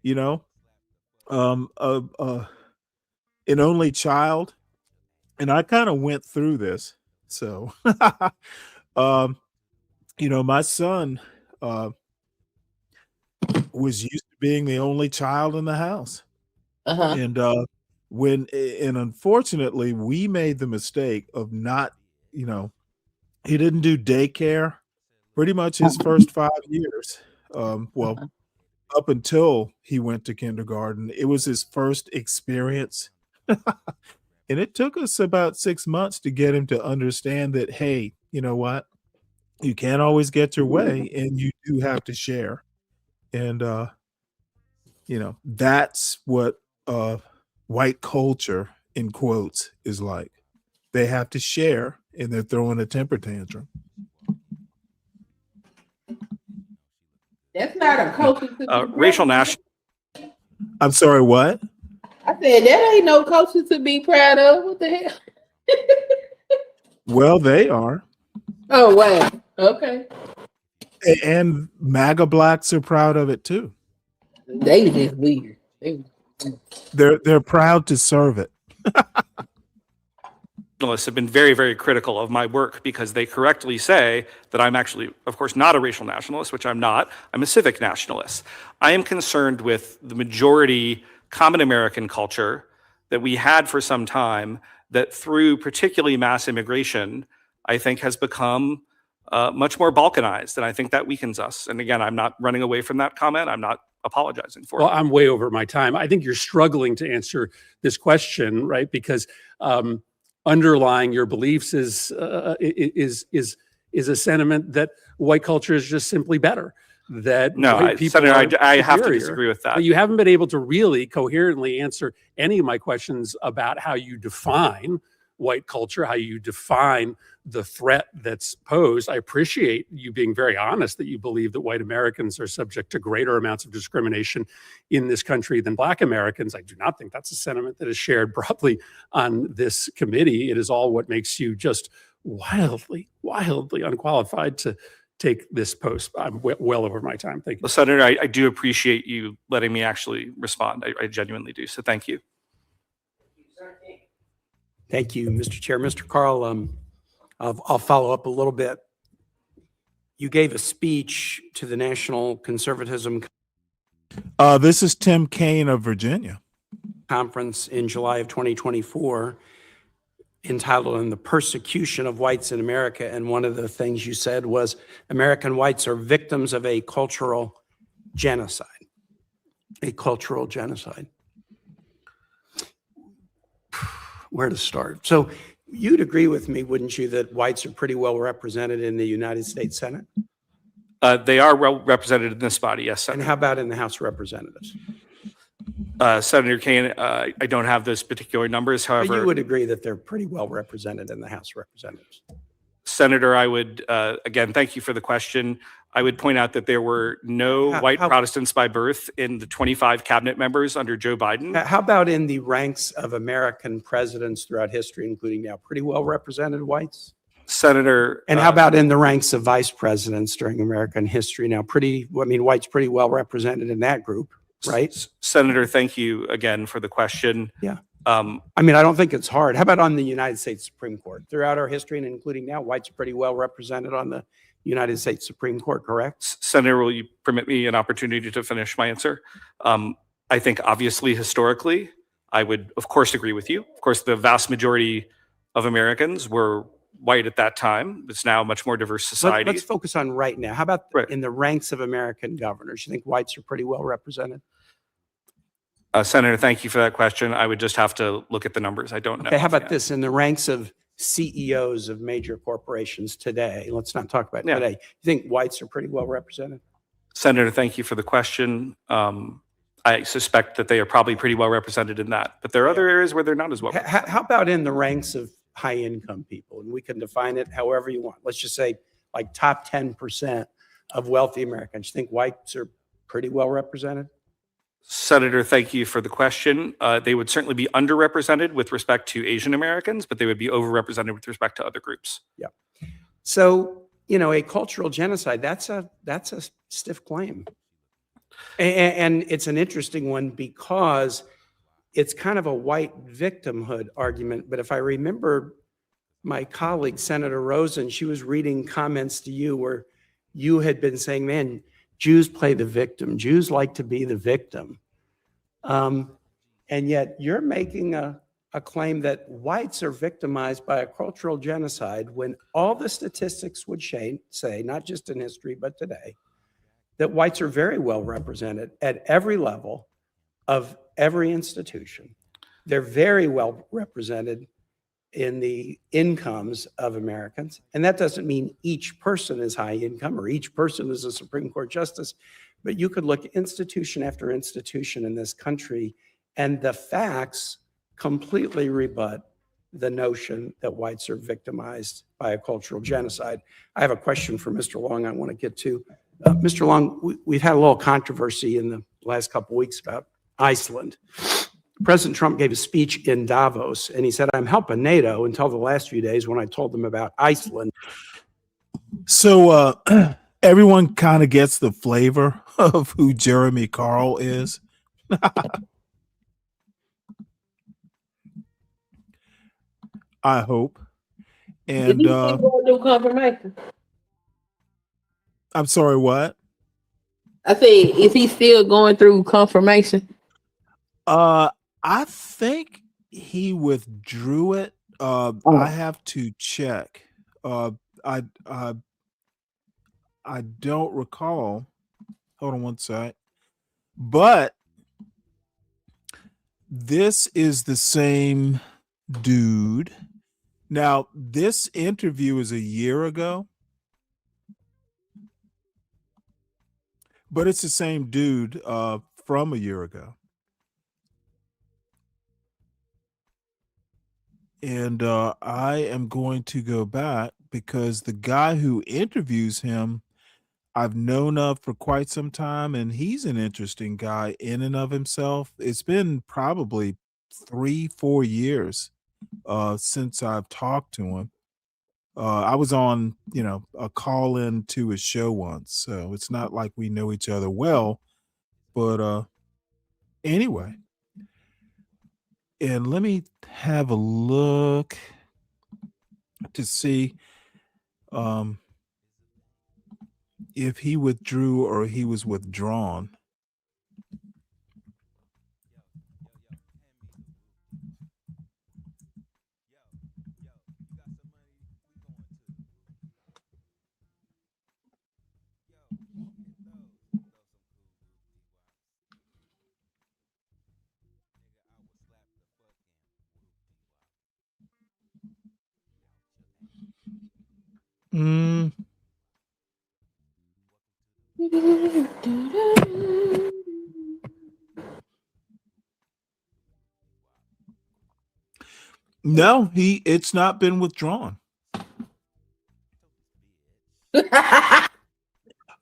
You know, um, uh, uh, an only child, and I kind of went through this. So, um, my son was used to being the only child in the house. Uh-huh. And and unfortunately, we made the mistake of not, he didn't do daycare pretty much his first 5 years. Well, up until he went to kindergarten, it was his first experience. And it took us about 6 months to get him to understand that, hey, you know what? You can't always get your way, and you do have to share. And that's what white culture in quotes is like. They have to share, and they're throwing a temper tantrum. That's not a culture to be racial proud of. national. I'm sorry, what? I said that ain't no culture to be proud of. What the hell? Well, they are. Oh wow. Okay. And MAGA blacks are proud of it too. They just weird. They're proud to serve it. Journalists have been very, very critical of my work because they correctly say that I'm actually, of course, not a racial nationalist, which I'm not. I'm a civic nationalist. I am concerned with the majority common American culture that we had for some time that through particularly mass immigration, I think has become much more balkanized. And I think that weakens us. And again, I'm not running away from that comment. I'm not apologizing for it. Well, I'm way over my time. I think you're struggling to answer this question, right? Because underlying your beliefs is a sentiment that white culture is just simply better. That no, white people Senator, I have to superior. disagree with that. But you haven't been able to really coherently answer any of my questions about how you define white culture, how you define the threat that's posed. I appreciate you being very honest that you believe that white Americans are subject to greater amounts of discrimination in this country than Black Americans. I do not think that's a sentiment that is shared broadly on this committee. It is all what makes you just wildly, wildly unqualified to take this post. I'm well over my time. Thank you. Well, Senator, I do appreciate you letting me actually respond. I genuinely do. So thank you. Thank you, Mr. Chair. Mr. Carl, I'll follow up a little bit. You gave a speech to the National Conservatism This is Tim Kaine of Virginia. Conference in July of 2024 entitled "On the Persecution of Whites in America." And one of the things you said was American whites are victims of a cultural genocide. A cultural genocide. Where to start? So you'd agree with me, wouldn't you, that whites are pretty well represented in the United States Senate? They are well represented in this body, yes, Senator. And how about in the House of Representatives? Senator Kaine, I don't have those particular numbers. However, but you would agree that they're pretty well represented in the House of Representatives. Senator, I would, again, thank you for the question. I would point out that there were no white Protestants by birth in the 25 cabinet members under Joe Biden. How about in the ranks of American presidents throughout history, including now pretty well represented whites? Senator. And how about in the ranks of vice presidents during American history now? Whites pretty well represented in that group, right? Senator, thank you again for the question. Yeah. I don't think it's hard. How about on the United States Supreme Court? Throughout our history and including now, whites are pretty well represented on the United States Supreme Court, correct? Senator, will you permit me an opportunity to finish my answer? I think obviously historically, I would of course agree with you. Of course, the vast majority of Americans were white at that time. It's now a much more diverse society. Let's focus on right now. How about in the ranks of American governors? You think whites are pretty well represented? Senator, thank you for that question. I would just have to look at the numbers. I don't know. Okay, how about this? In the ranks of CEOs of major corporations today, let's not talk about today. You think whites are pretty well represented? Senator, thank you for the question. I suspect that they are probably pretty well represented in that, but there are other areas where they're not as well represented. How about in the ranks of high income people? And we can define it however you want. Let's just say like top 10% of wealthy Americans. You think whites are pretty well represented? Senator, thank you for the question. They would certainly be underrepresented with respect to Asian Americans, but they would be overrepresented with respect to other groups. Yeah. So, a cultural genocide, that's a stiff claim. And it's an interesting one because it's kind of a white victimhood argument. But if I remember my colleague, Senator Rosen, she was reading comments to you where you had been saying, man, Jews play the victim. Jews like to be the victim. And yet you're making a claim that whites are victimized by a cultural genocide when all the statistics would say, not just in history, but today, that whites are very well represented at every level of every institution. They're very well represented in the incomes of Americans. And that doesn't mean each person is high income or each person is a Supreme Court justice, but you could look institution after institution in this country, and the facts completely rebut the notion that whites are victimized by a cultural genocide. I have a question for Mr. Long I want to get to. Mr. Long, we've had a little controversy in the last couple of weeks about Iceland. President Trump gave a speech in Davos, and he said, I'm helping NATO, until the last few days when I told them about Iceland. So everyone kind of gets the flavor of who Jeremy Carl is. I hope. And confirmation. I'm sorry, what? I said, is he still going through confirmation? I think he withdrew it. I have to check. I don't recall. Hold on one sec. But this is the same dude. Now, this interview is a year ago, but it's the same dude from a year ago. And I am going to go back because the guy who interviews him, I've known of for quite some time, and he's an interesting guy in and of himself. It's been probably 3-4 years since I've talked to him. I was on, a call in to his show once, so it's not like we know each other well. But anyway. And let me have a look to see if he withdrew or he was withdrawn. Mm. No, it's not been withdrawn.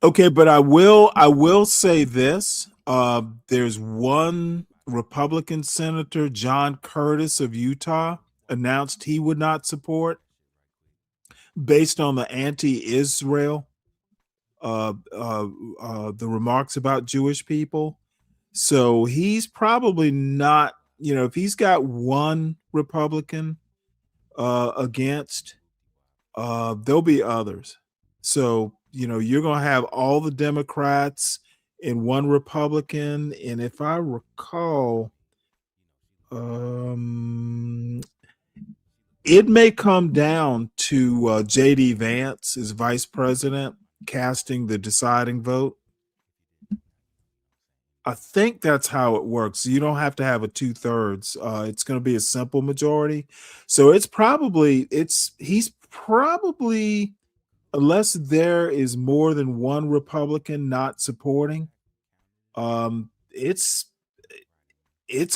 Okay, but I will say this. There's one Republican senator, John Curtis of Utah, announced he would not support based on the anti-Israel, the remarks about Jewish people. So he's probably not, if he's got one Republican against, there'll be others. So, you're going to have all the Democrats and one Republican. And if I recall, it may come down to J.D. Vance as vice president casting the deciding vote. I think that's how it works. You don't have to have a 2/3. It's going to be a simple majority. So he's probably, unless there is more than one Republican not supporting, it's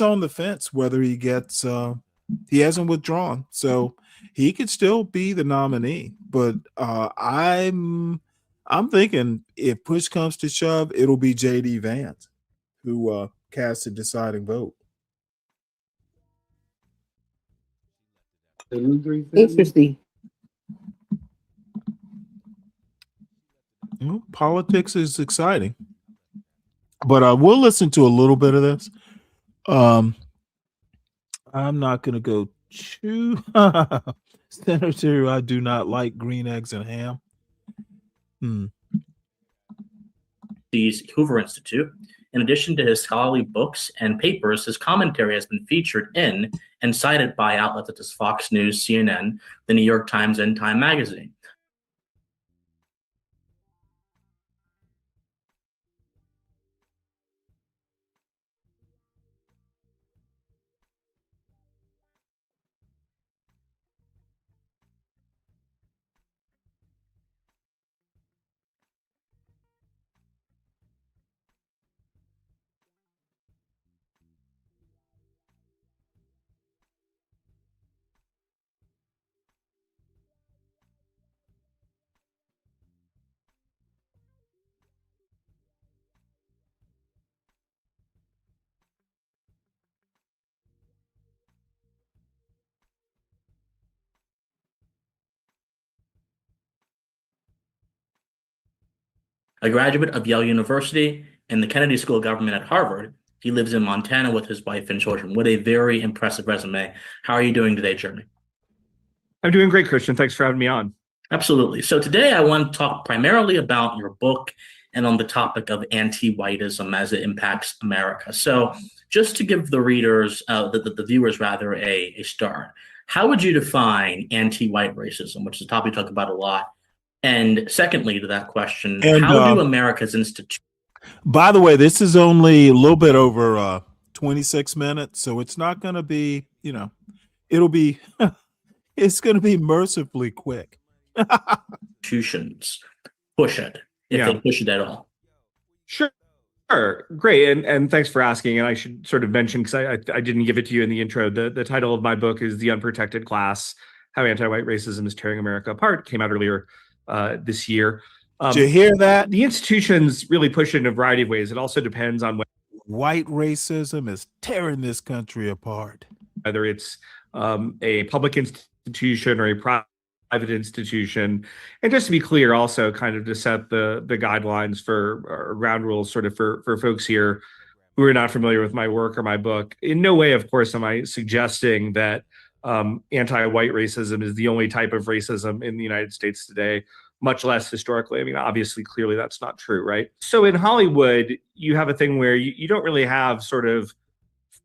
on the fence whether he gets, he hasn't withdrawn. So he could still be the nominee. But I'm thinking if push comes to shove, it'll be J.D. Vance who cast a deciding vote. Interesting. Well, politics is exciting, but we'll listen to a little bit of this. I'm not going to go too. Senator, I do not like green eggs and ham. The Hoover Institute. In addition to his scholarly books and papers, his commentary has been featured in and cited by outlets such as Fox News, CNN, the New York Times, and Time Magazine. A graduate of Yale University and the Kennedy School of Government at Harvard, he lives in Montana with his wife and children. What a very impressive resume. How are you doing today, Jeremy? I'm doing great, Christian. Thanks for having me on. Absolutely. So today I want to talk primarily about your book and on the topic of anti-whiteism as it impacts America. So just to give the readers, the viewers rather, a start, how would you define anti-white racism, which is a topic we talk about a lot? And secondly to that question, how do America's institutions... By the way, this is only a little bit over 26 minutes, so it's not going to be, it'll be, it's going to be mercifully quick. Institutions push it, if they push it at all. Sure. Great. And thanks for asking. And I should sort of mention, because I didn't give it to you in the intro, the title of my book is The Unprotected Class, How Anti-White Racism is Tearing America Apart. Came out earlier this year. Did you hear that? The institutions really push it in a variety of ways. It also depends on white racism is tearing this country apart. Whether it's a public institution or a private institution. And just to be clear, also kind of to set the guidelines for ground rules sort of for folks here who are not familiar with my work or my book. In no way, of course, am I suggesting that anti-white racism is the only type of racism in the United States today, much less historically. I mean, obviously, clearly that's not true, right? So in Hollywood, you have a thing where you don't really have sort of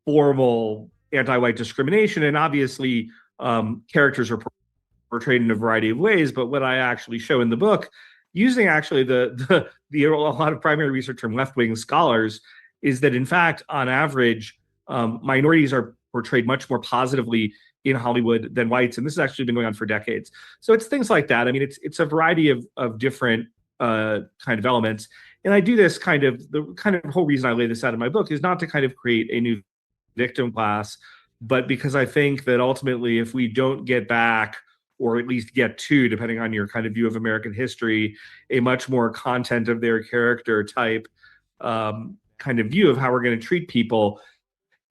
formal anti-white discrimination, and obviously characters are portrayed in a variety of ways. But what I actually show in the book, using actually a lot of primary research from left-wing scholars, is that in fact, on average, minorities are portrayed much more positively in Hollywood than whites, and this has actually been going on for decades. So it's things like that. I mean, it's a variety of different kind of elements, and I do this the whole reason I lay this out in my book is not to kind of create a new victim class, but because I think that ultimately, if we don't get back, or at least get to, depending on your kind of view of American history, a much more content of their character type kind of view of how we're going to treat people,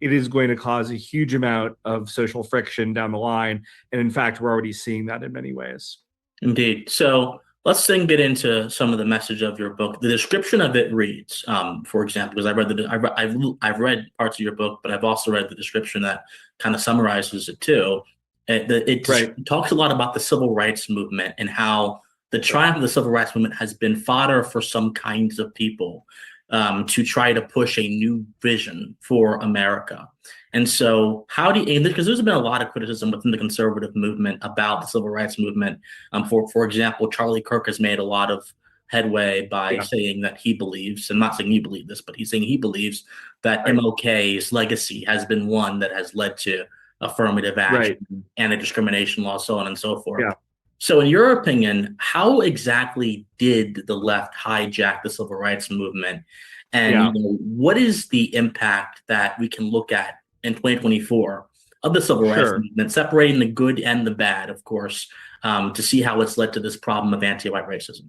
it is going to cause a huge amount of social friction down the line. And in fact, we're already seeing that in many ways. Indeed. So let's then get into some of the message of your book. The description of it reads, for example, because I've read parts of your book, but I've also read the description that kind of summarizes it too. It talks a lot about the civil rights movement and how the triumph of the civil rights movement has been fodder for some kinds of people to try to push a new vision for America. And so because there's been a lot of criticism within the conservative movement about the civil rights movement. For example, Charlie Kirk has made a lot of headway by saying that he believes, and I'm not saying you believe this, but he's saying he believes that MLK's legacy has been one that has led to affirmative action, anti-discrimination law, so on and so forth. Yeah. So in your opinion, how exactly did the left hijack the civil rights movement? And what is the impact that we can look at in 2024 of the civil rights movement, separating the good and the bad, of course, to see how it's led to this problem of anti-white racism?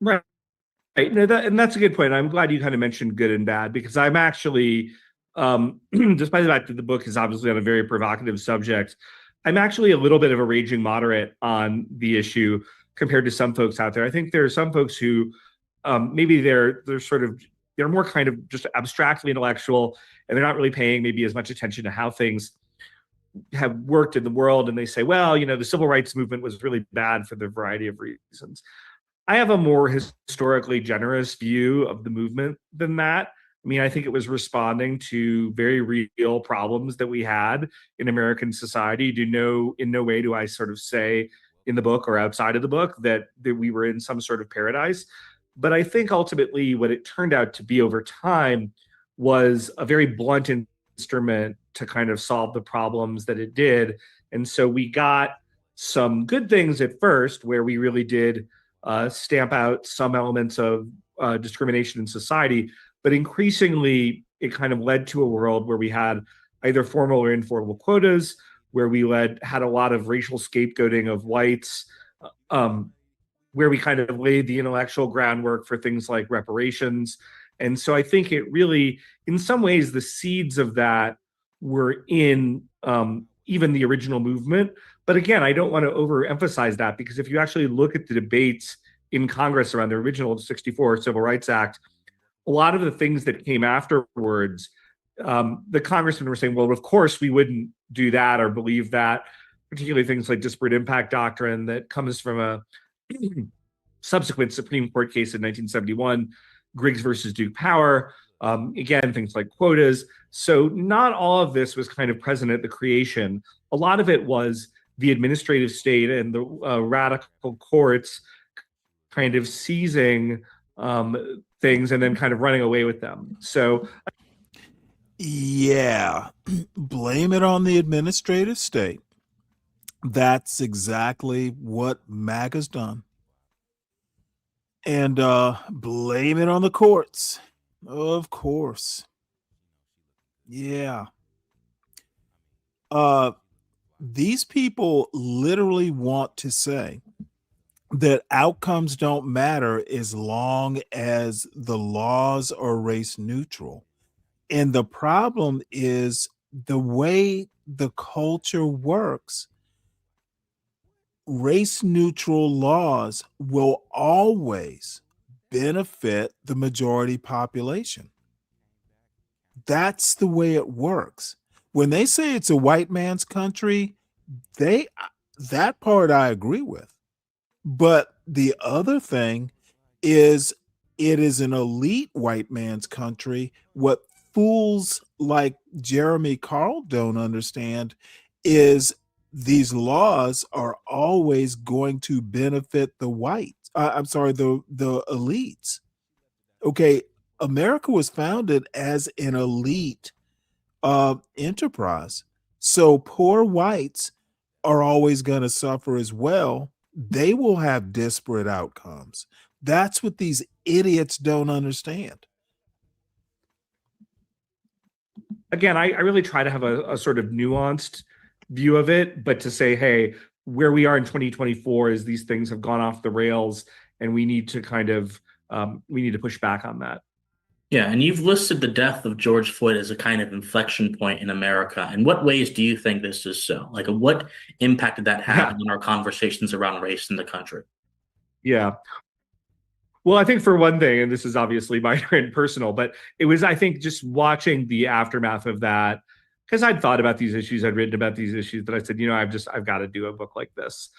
Right. Right. No, and that's a good point. I'm glad you kind of mentioned good and bad, because I'm actually, despite the fact that the book is obviously on a very provocative subject, I'm actually a little bit of a raging moderate on the issue compared to some folks out there. I think there are some folks who maybe they're more kind of just abstractly intellectual, and they're not really paying maybe as much attention to how things have worked in the world. And they say, well, the civil rights movement was really bad for the variety of reasons. I have a more historically generous view of the movement than that. I mean, I think it was responding to very real problems that we had in American society. In no way do I sort of say in the book or outside of the book that we were in some sort of paradise. But I think ultimately what it turned out to be over time was a very blunt instrument to kind of solve the problems that it did. And so we got some good things at first, where we really did stamp out some elements of discrimination in society. But increasingly, it kind of led to a world where we had either formal or informal quotas, where we had a lot of racial scapegoating of whites, where we kind of laid the intellectual groundwork for things like reparations. And so I think it really, in some ways, the seeds of that were in even the original movement. But again, I don't want to overemphasize that, because if you actually look at the debates in Congress around the original 1964 Civil Rights Act, a lot of the things that came afterwards, the congressmen were saying, well, of course we wouldn't do that or believe that, particularly things like disparate impact doctrine that comes from a subsequent Supreme Court case in 1971, Griggs versus Duke Power. Again, things like quotas. So not all of this was kind of present at the creation. A lot of it was the administrative state and the radical courts kind of seizing things and then kind of running away with them. So yeah, blame it on the administrative state. That's exactly what MAGA's done. And blame it on the courts. Of course. Yeah. These people literally want to say that outcomes don't matter as long as the laws are race neutral. And the problem is the way the culture works. Race neutral laws will always benefit the majority population. That's the way it works. When they say it's a white man's country, that part I agree with. But the other thing is, it is an elite white man's country. What fools like Jeremy Carl don't understand is these laws are always going to benefit the whites. The elites. Okay, America was founded as an elite enterprise. So poor whites are always going to suffer as well. They will have disparate outcomes. That's what these idiots don't understand. Again, I really try to have a sort of nuanced view of it, but to say, hey, where we are in 2024 is these things have gone off the rails, and we need to kind of push back on that. Yeah, and you've listed the death of George Floyd as a kind of inflection point in America. In what ways do you think this is so? Like, what impact did that have on our conversations around race in the country? Yeah. Well, I think for one thing, and this is obviously minor and personal, but it was, I think, just watching the aftermath of that, because I'd thought about these issues, I'd written about these issues, but I said, I've got to do a book like this.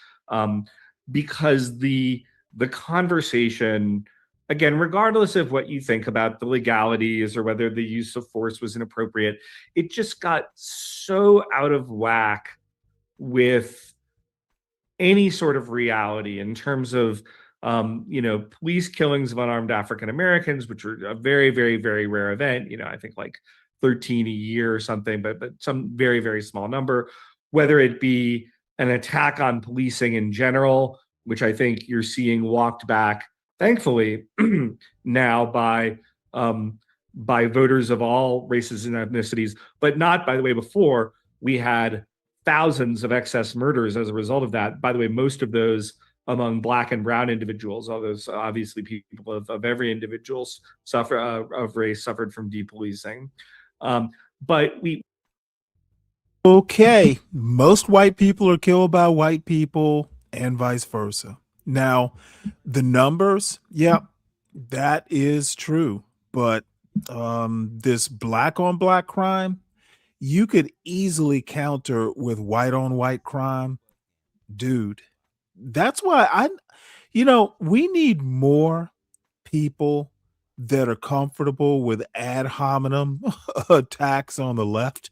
Because the conversation, again, regardless of what you think about the legalities or whether the use of force was inappropriate, it just got so out of whack with any sort of reality in terms of police killings of unarmed African Americans, which are a very, very, very rare event. I think like 13 a year or something, but some very, very small number. Whether it be an attack on policing in general, which I think you're seeing walked back, thankfully, now by voters of all races and ethnicities, but not, by the way, before we had thousands of excess murders as a result of that. By the way, most of those among Black and brown individuals, although obviously people of every individual's of race suffered from depolicing. But okay, most white people are killed by white people and vice versa. Now, the numbers, yep, that is true. But this black on black crime, you could easily counter with white on white crime. Dude, that's why we need more people that are comfortable with ad hominem attacks on the left.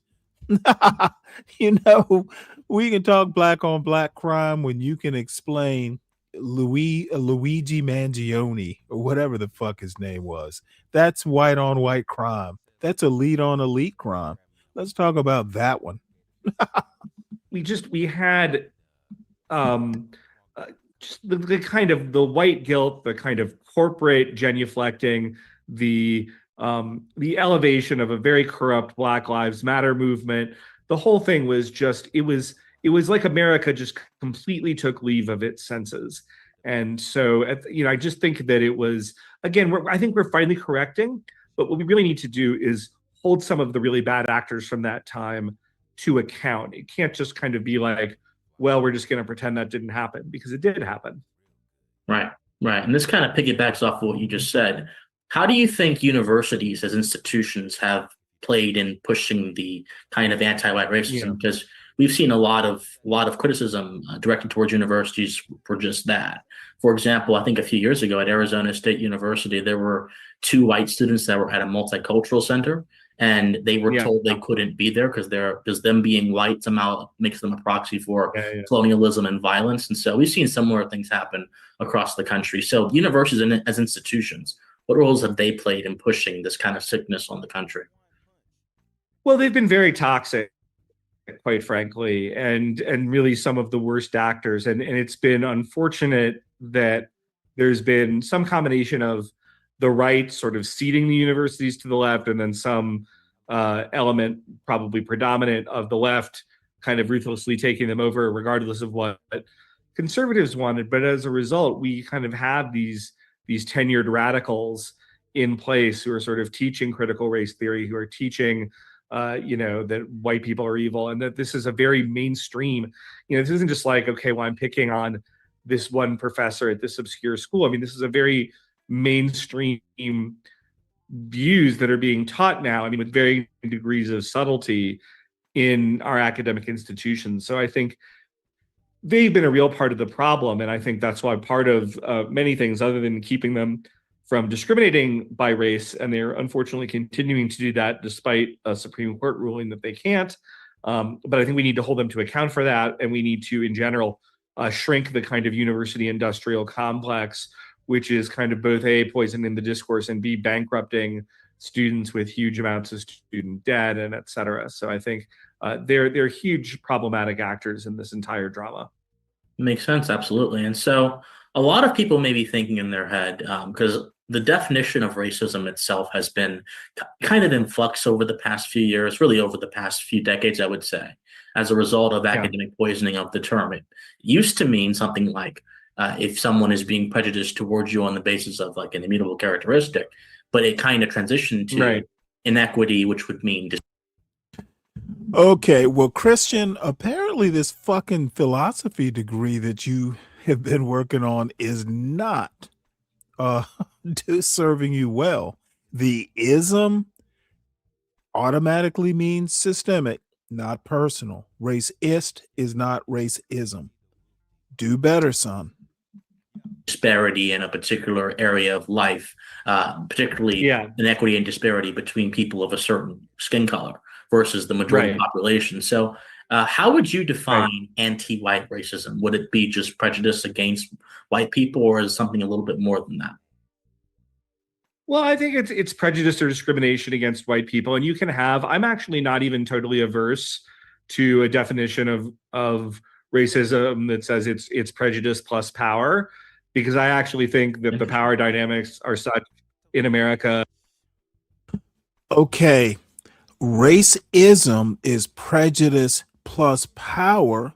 We can talk black on black crime when you can explain Luigi Mangione or whatever the fuck his name was. That's white on white crime. That's elite on elite crime. Let's talk about that one. we had just the kind of the white guilt, the kind of corporate genuflecting, the elevation of a very corrupt Black Lives Matter movement. The whole thing was just it was like America just completely took leave of its senses. And so I just think that it was, again, I think we're finally correcting, but what we really need to do is hold some of the really bad actors from that time to account. It can't just kind of be like, well, we're just going to pretend that didn't happen, because it did happen. Right. And this kind of piggybacks off of what you just said. How do you think universities as institutions have played in pushing the kind of anti-white racism? Because we've seen a lot of criticism directed towards universities for just that. For example, I think a few years ago at Arizona State University, there were 2 white students that were at a multicultural center, and they were told they couldn't be there because them being white somehow makes them a proxy for colonialism and violence. And so we've seen similar things happen across the country. So universities as institutions, what roles have they played in pushing this kind of sickness on the country? Well, they've been very toxic, quite frankly, and really some of the worst actors. And it's been unfortunate that there's been some combination of the right sort of ceding the universities to the left, and then some element, probably predominant, of the left kind of ruthlessly taking them over, regardless of what conservatives wanted. But as a result, we kind of have these tenured radicals in place who are sort of teaching critical race theory, who are teaching that white people are evil, and that this is a very mainstream, this isn't just like, okay, well, I'm picking on this one professor at this obscure school. I mean, this is a very mainstream views that are being taught now, with varying degrees of subtlety in our academic institutions. So I think they've been a real part of the problem. And I think that's why part of many things, other than keeping them from discriminating by race, and they're unfortunately continuing to do that despite a Supreme Court ruling that they can't. But I think we need to hold them to account for that. And we need to, in general, shrink the kind of university industrial complex, which is kind of both A, poisoning the discourse, and B, bankrupting students with huge amounts of student debt, and et cetera. So I think they're huge problematic actors in this entire drama. Makes sense, absolutely. And so a lot of people may be thinking in their head, because the definition of racism itself has been kind of in flux over the past few years, really over the past few decades, I would say, as a result of academic poisoning of the term. It used to mean something like, if someone is being prejudiced towards you on the basis of like an immutable characteristic, but it kind of transitioned to inequity, which would mean. Okay, well, Christian, apparently this fucking philosophy degree that you have been working on is not serving you well. The ism automatically means systemic, not personal. Racist is not racism. Do better, son. Disparity in a particular area of life, particularly inequity and disparity between people of a certain skin color versus the majority population. So how would you define anti-white racism? Would it be just prejudice against white people, or is it something a little bit more than that? Well, I think it's prejudice or discrimination against white people. And you can have, I'm actually not even totally averse to a definition of racism that says it's prejudice plus power, because I actually think that the power dynamics are such in America. Okay, racism is prejudice plus power,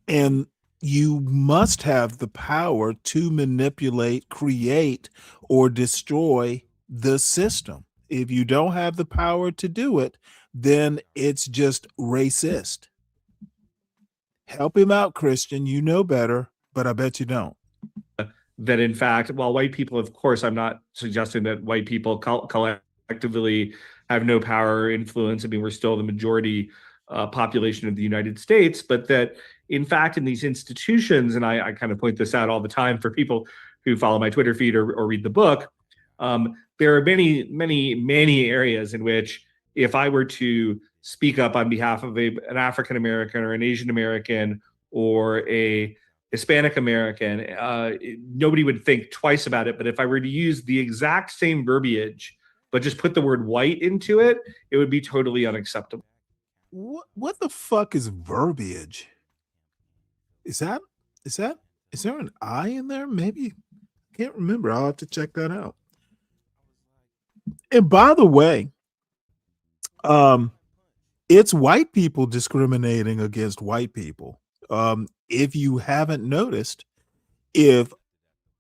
and you must have the power to manipulate, create, or destroy the system. If you don't have the power to do it, then it's just racist. Help him out, Christian. You know better, but I bet you don't. That in fact, while white people, of course, I'm not suggesting that white people collectively have no power or influence. I mean, we're still the majority population of the United States, but that in fact, in these institutions, and I kind of point this out all the time for people who follow my Twitter feed or read the book, there are many, many, many areas in which if I were to speak up on behalf of an African American or an Asian American or a Hispanic American, nobody would think twice about it. But if I were to use the exact same verbiage, but just put the word white into it, it would be totally unacceptable. What the fuck is verbiage? Is there an I in there? Maybe. I can't remember. I'll have to check that out. And by the way, it's white people discriminating against white people. If you haven't noticed, if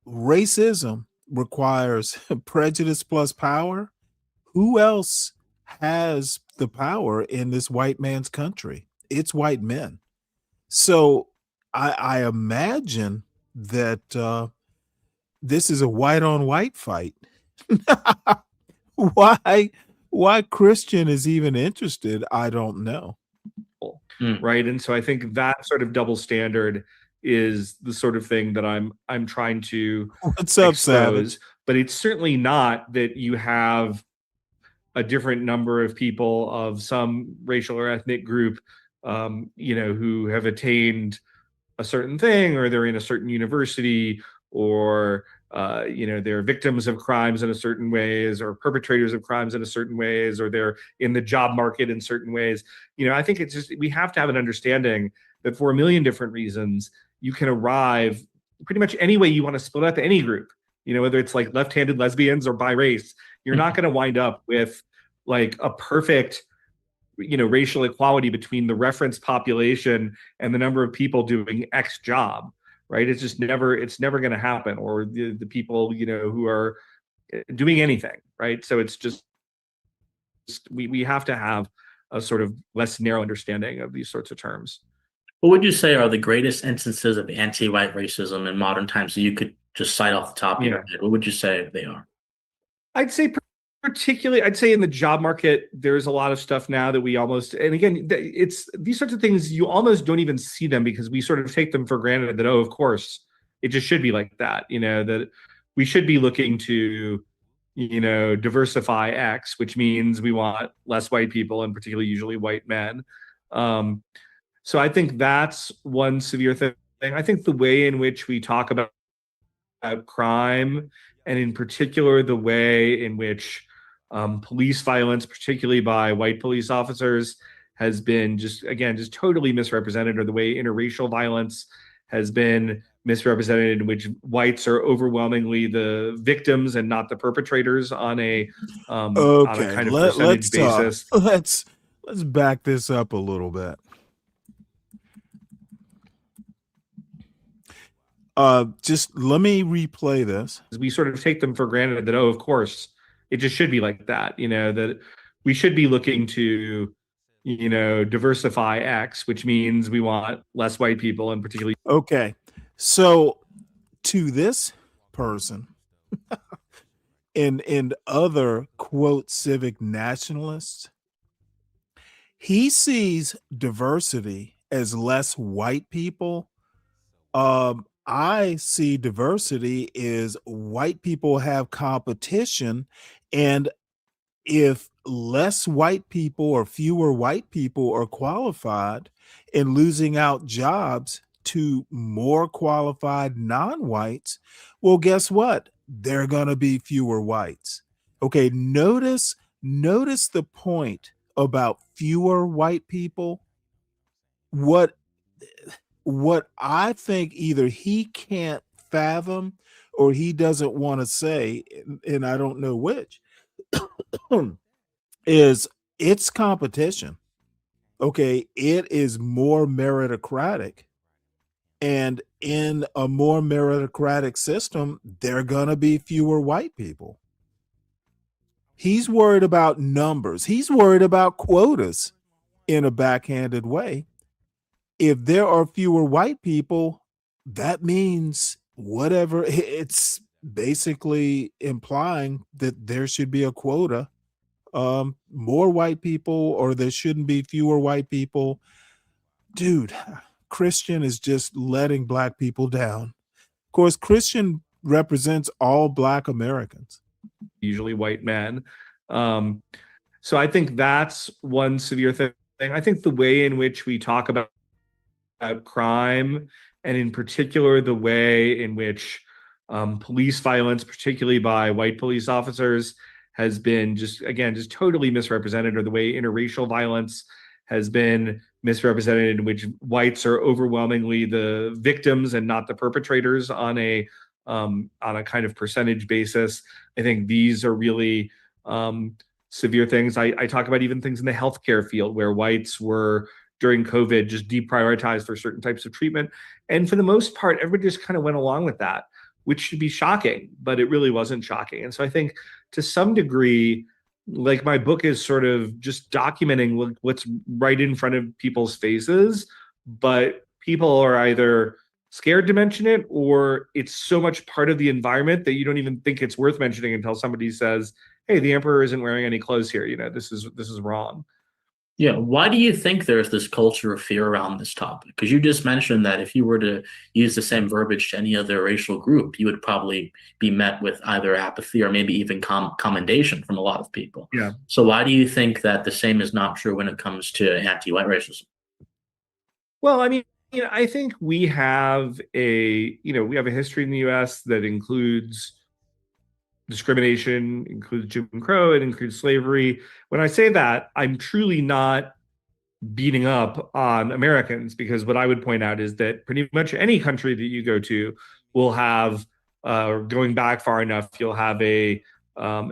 racism requires prejudice plus power, who else has the power in this white man's country? It's white men. So I imagine that this is a white on white fight. Why Christian is even interested, I don't know. Right. And so I think that sort of double standard is the sort of thing that I'm trying to What's up, expose. Savage? But it's certainly not that you have a different number of people of some racial or ethnic group, who have attained a certain thing, or they're in a certain university, or they're victims of crimes in a certain ways, or perpetrators of crimes in a certain ways, or they're in the job market in certain ways. I think it's just, we have to have an understanding that for a million different reasons, you can arrive pretty much any way you want to split up any group, whether it's like left-handed lesbians or by race, you're not going to wind up with like a perfect racial equality between the reference population and the number of people doing X job, right? It's just never going to happen, or the people, who are doing anything, right? So it's just, we have to have a sort of less narrow understanding of these sorts of terms. What would you say are the greatest instances of anti-white racism in modern times that you could just cite off the top of your head? What would you say they are? I'd say particularly, in the job market, there's a lot of stuff now that we almost, and again, it's these sorts of things, you almost don't even see them because we sort of take them for granted that, oh, of course, it just should be like that, that we should be looking to, diversify X, which means we want less white people, and particularly usually white men. So I think that's one severe thing. I think the way in which we talk about crime, and in particular the way in which police violence, particularly by white police officers, has been just totally misrepresented, or the way interracial violence has been misrepresented, in which whites are overwhelmingly the victims and not the perpetrators on a kind of percentage basis. Let's back this up a little bit. Just let me replay this. We sort of take them for granted that, oh, of course, it just should be like that, that we should be looking to, diversify X, which means we want less white people, and particularly. Okay. So to this person and other quote civic nationalists, he sees diversity as less white people. I see diversity is white people have competition, and if less white people or fewer white people are qualified and losing out jobs to more qualified non-whites, well, guess what? There are going to be fewer whites. Okay, notice the point about fewer white people. What I think either he can't fathom or he doesn't want to say, and I don't know which, is it's competition. Okay, it is more meritocratic And in a more meritocratic system, there are going to be fewer white people. He's worried about numbers. He's worried about quotas in a backhanded way. If there are fewer white people, that means whatever, it's basically implying that there should be a quota. More white people, or there shouldn't be fewer white people. Dude, Christian is just letting black people down. Of course, Christian represents all black Americans. Usually white men. So I think that's one severe thing. I think the way in which we talk about crime, and in particular the way in which police violence, particularly by white police officers, has been just totally misrepresented, or the way interracial violence has been misrepresented, in which whites are overwhelmingly the victims and not the perpetrators on a kind of percentage basis. I think these are really severe things. I talk about even things in the healthcare field where whites were, during COVID, just deprioritized for certain types of treatment. And for the most part, everybody just kind of went along with that, which should be shocking, but it really wasn't shocking. And so I think to some degree, like, my book is sort of just documenting what's right in front of people's faces, but people are either scared to mention it, or it's so much part of the environment that you don't even think it's worth mentioning until somebody says, hey, the emperor isn't wearing any clothes here. You know, this is wrong. Yeah. Why do you think there's this culture of fear around this topic? Because you just mentioned that if you were to use the same verbiage to any other racial group, you would probably be met with either apathy or maybe even commendation from a lot of people. Yeah. So why do you think that the same is not true when it comes to anti-white racism? Well, I mean, I think we have a history in the U.S. that includes discrimination, includes Jim Crow, it includes slavery. When I say that, I'm truly not beating up on Americans, because what I would point out is that pretty much any country that you go to will have, going back far enough, you'll have a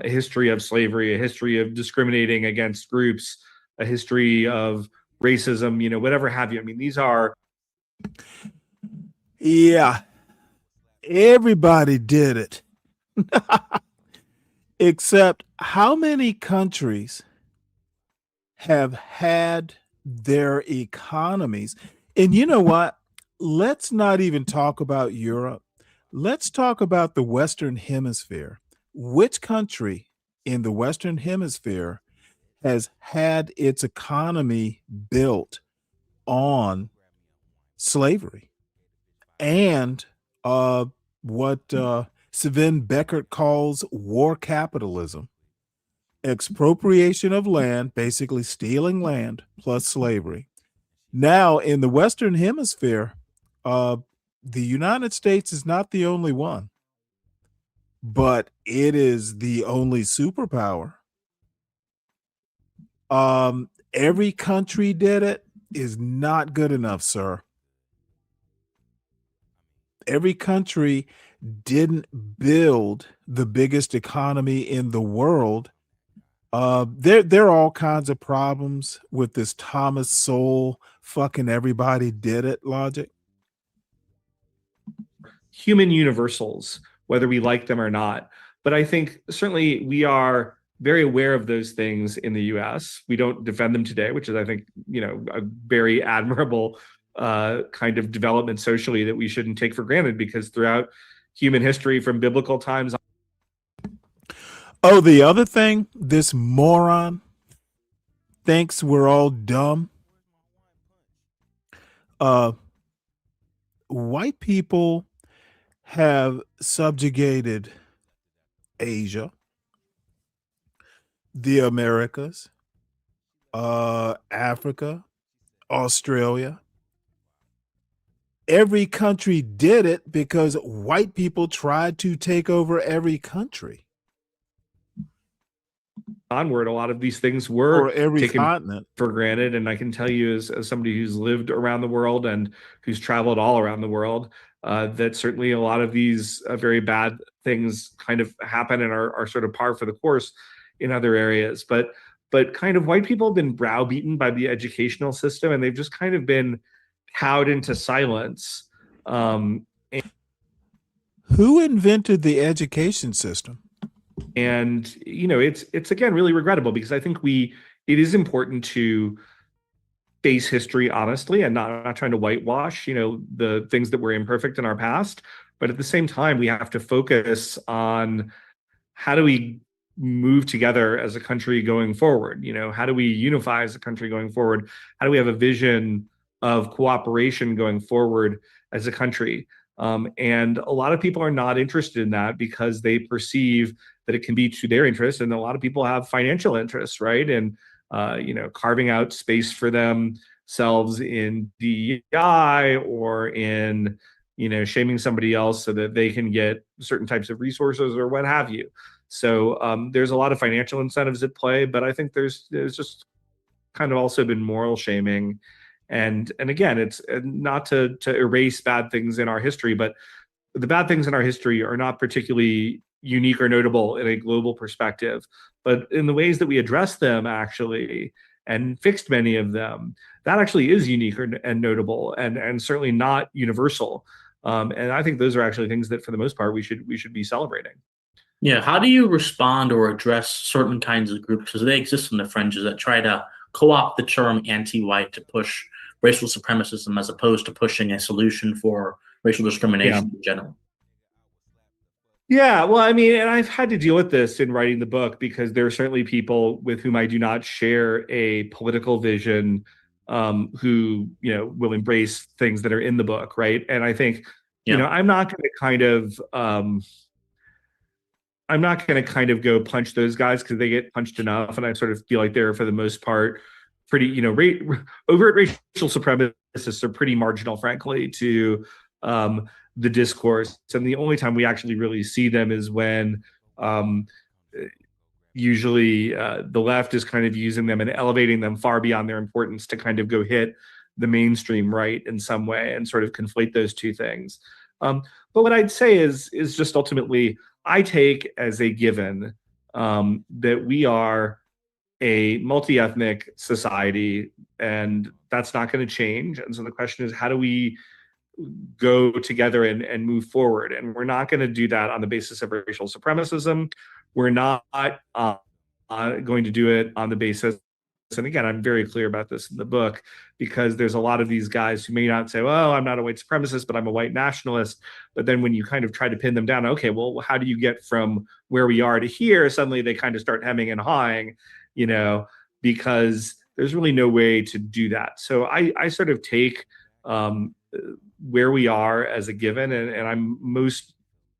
history of slavery, a history of discriminating against groups, a history of racism, whatever have you. I mean, these are. Yeah, everybody did it. Except, how many countries have had their economies? And you know what? Let's not even talk about Europe. Let's talk about the Western Hemisphere. Which country in the Western Hemisphere has had its economy built on slavery and what Sven Beckert calls war capitalism? Expropriation of land, basically stealing land, plus slavery. Now, in the Western Hemisphere, the United States is not the only one, but it is the only superpower. Every country did it is not good enough, sir. Every country didn't build the biggest economy in the world. There are all kinds of problems with this Thomas Sowell fucking everybody did it logic. Human universals, whether we like them or not. But I think certainly we are very aware of those things in the US. We don't defend them today, which is, I think, a very admirable kind of development socially that we shouldn't take for granted, because throughout human history, from biblical times. Oh, the other thing, this moron thinks we're all dumb. White people have subjugated Asia, the Americas, Africa, Australia. Every country did it because white people tried to take over every country. Onward, a lot of these things were taken continent for granted. And I can tell you, as somebody who's lived around the world and who's traveled all around the world, that certainly a lot of these very bad things kind of happen and are sort of par for the course in other areas. But kind of white people have been browbeaten by the educational system, and they've just kind of been cowed into silence Who invented the education system? And it's again really regrettable, because I think it is important to face history honestly and not trying to whitewash the things that were imperfect in our past, but at the same time we have to focus on how do we move together as a country going forward. How do we unify as a country going forward? How do we have a vision of cooperation going forward as a country? And a lot of people are not interested in that because they perceive that it can be to their interest, and a lot of people have financial interests, right? And carving out space for themselves in DEI or in shaming somebody else so that they can get certain types of resources or what have you. So there's a lot of financial incentives at play, but I think there's just kind of also been moral shaming. And again, it's not to erase bad things in our history, but the bad things in our history are not particularly unique or notable in a global perspective. But in the ways that we address them, actually, and fixed many of them, that actually is unique and notable, and certainly not universal. And I think those are actually things that, for the most part, we should be celebrating. Yeah. How do you respond or address certain kinds of groups, because they exist on the fringes, that try to co-opt the term anti-white to push racial supremacism as opposed to pushing a solution for racial discrimination in general? Yeah, well, I mean, and I've had to deal with this in writing the book, because there are certainly people with whom I do not share a political vision, who will embrace things that are in the book, right? And I think I'm not going to go punch those guys, because they get punched enough, and I sort of feel like they're, for the most part, pretty overt racial supremacists are pretty marginal, frankly, to the discourse. And the only time we actually really see them is when usually the left is kind of using them and elevating them far beyond their importance to kind of go hit the mainstream right in some way and sort of conflate those two things. But what I'd say is just ultimately, I take as a given that we are a multi-ethnic society, and that's not going to change. And so the question is, how do we go together and move forward? And we're not going to do that on the basis of racial supremacism. We're not going to do it on the basis, and again, I'm very clear about this in the book, because there's a lot of these guys who may not say, well, I'm not a white supremacist, but I'm a white nationalist. But then when you kind of try to pin them down, okay, well, how do you get from where we are to here? Suddenly they kind of start hemming and hawing, because there's really no way to do that. So I sort of take where we are as a given, and I'm most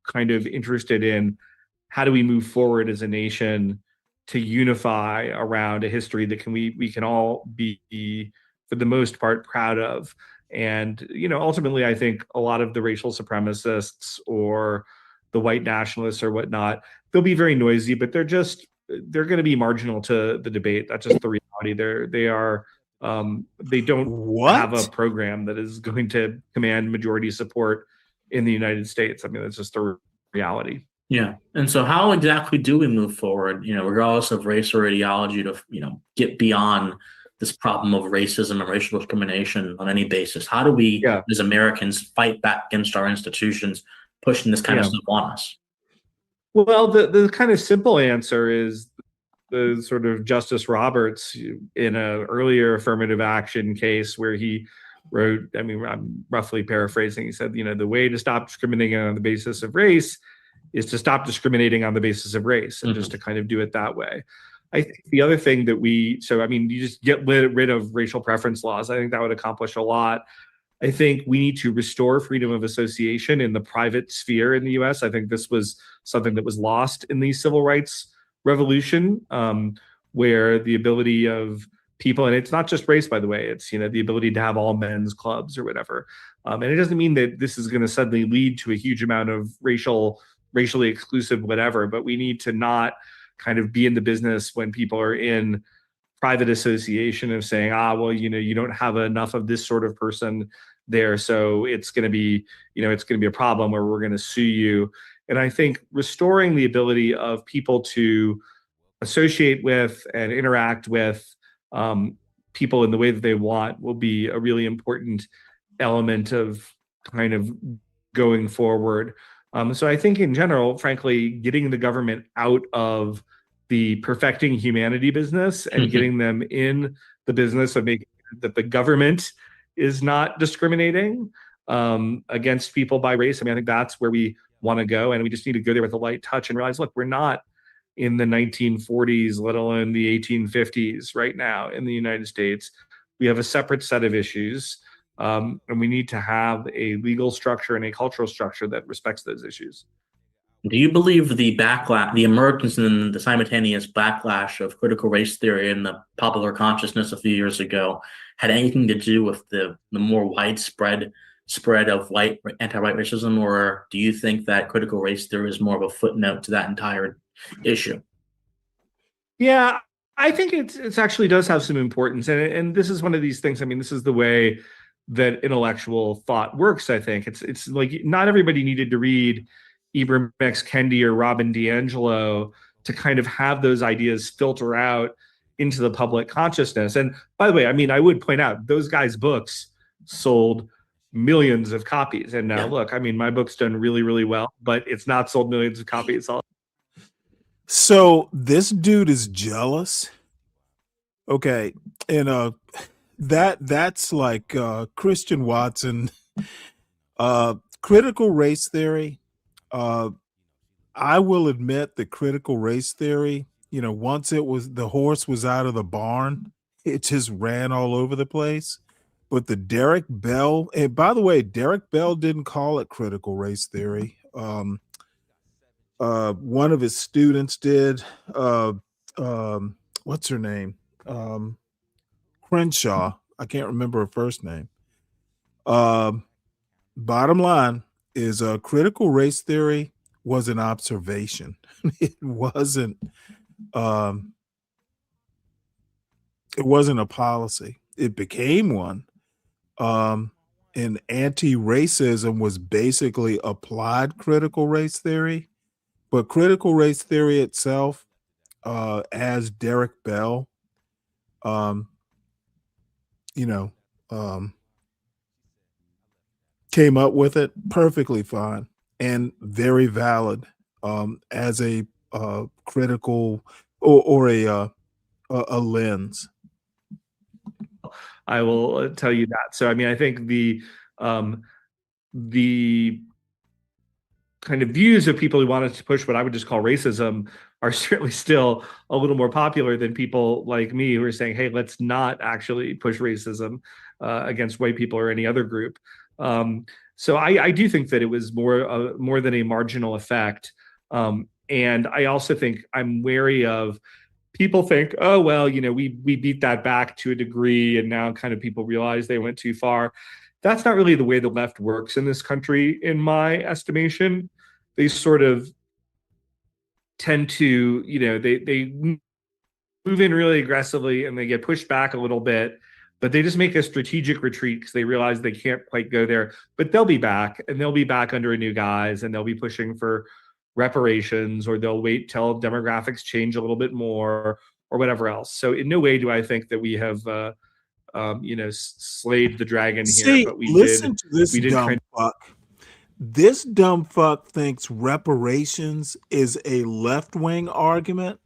kind of interested in how do we move forward as a nation to unify around a history that we can all be, for the most part, proud of. And ultimately, I think a lot of the racial supremacists or the white nationalists or whatnot, they'll be very noisy, but they're going to be marginal to the debate. That's just the reality. They don't have a program that is going to command majority support in the United States. I mean, that's just the reality. Yeah. And so how exactly do we move forward, regardless of race or ideology, to, get beyond this problem of racism and racial discrimination on any basis? How do we, as Americans, fight back against our institutions pushing this kind of stuff on us? Well, the kind of simple answer is the sort of Justice Roberts in an earlier affirmative action case where he wrote, I mean, I'm roughly paraphrasing, he said, the way to stop discriminating on the basis of race is to stop discriminating on the basis of race, and just to kind of do it that way. I think the other thing that you just get rid of racial preference laws. I think that would accomplish a lot. I think we need to restore freedom of association in the private sphere in the US. I think this was something that was lost in the civil rights revolution, where the ability of people, and it's not just race, by the way, it's, the ability to have all men's clubs or whatever. And it doesn't mean that this is going to suddenly lead to a huge amount of racially exclusive whatever, but we need to not kind of be in the business when people are in private association of saying, well, you don't have enough of this sort of person there, so it's going to be a problem where we're going to sue you. And I think restoring the ability of people to associate with and interact with people in the way that they want will be a really important element of kind of going forward. So I think in general, frankly, getting the government out of the perfecting humanity business and getting them in the business of making that the government is not discriminating against people by race. I mean, I think that's where we want to go, and we just need to go there with a light touch and realize, look, we're not in the 1940s, let alone the 1850s right now in the United States. We have a separate set of issues, and we need to have a legal structure and a cultural structure that respects those issues. Do you believe the backlash, the emergence and the simultaneous backlash of critical race theory in the popular consciousness a few years ago had anything to do with the more widespread spread of anti-white racism, or do you think that critical race theory is more of a footnote to that entire issue? Yeah, I think it actually does have some importance, and this is one of these things. I mean, this is the way that intellectual thought works. I think it's like not everybody needed to read Ibram X. Kendi or Robin DiAngelo to kind of have those ideas filter out into the public consciousness. And by the way, I mean, I would point out those guys' books sold millions of copies. And now look, I mean, my book's done really, really well, but it's not sold millions of copies. So this dude is jealous. Okay. And that's like Christian Watson, critical race theory. I will admit that critical race theory, you know, once the horse was out of the barn, it just ran all over the place. But the Derek Bell, and by the way, Derek Bell didn't call it critical race theory. One of his students did. What's her name? Crenshaw. I can't remember her first name. Bottom line is critical race theory was an observation. It wasn't a policy. It became one. And anti-racism was basically applied critical race theory, but critical race theory itself, as Derek Bell, came up with it, perfectly fine and very valid as a critical or a lens. I will tell you that. So, I mean, I think the kind of views of people who wanted to push what I would just call racism are certainly still a little more popular than people like me who are saying, hey, let's not actually push racism against white people or any other group. So I do think that it was more than a marginal effect. And I also think I'm wary of people think, oh, well, you know, we beat that back to a degree and now kind of people realize they went too far. That's not really the way the left works in this country, in my estimation. They sort of tend to, you know, they move in really aggressively and they get pushed back a little bit, but they just make a strategic retreat because they realize they can't quite go there. But they'll be back, and they'll be back under a new guise, and they'll be pushing for reparations, or they'll wait till demographics change a little bit more, or whatever else. So in no way do I think that we have slayed the dragon here, but listen to this dumb fuck. This dumb fuck thinks reparations is a left-wing argument.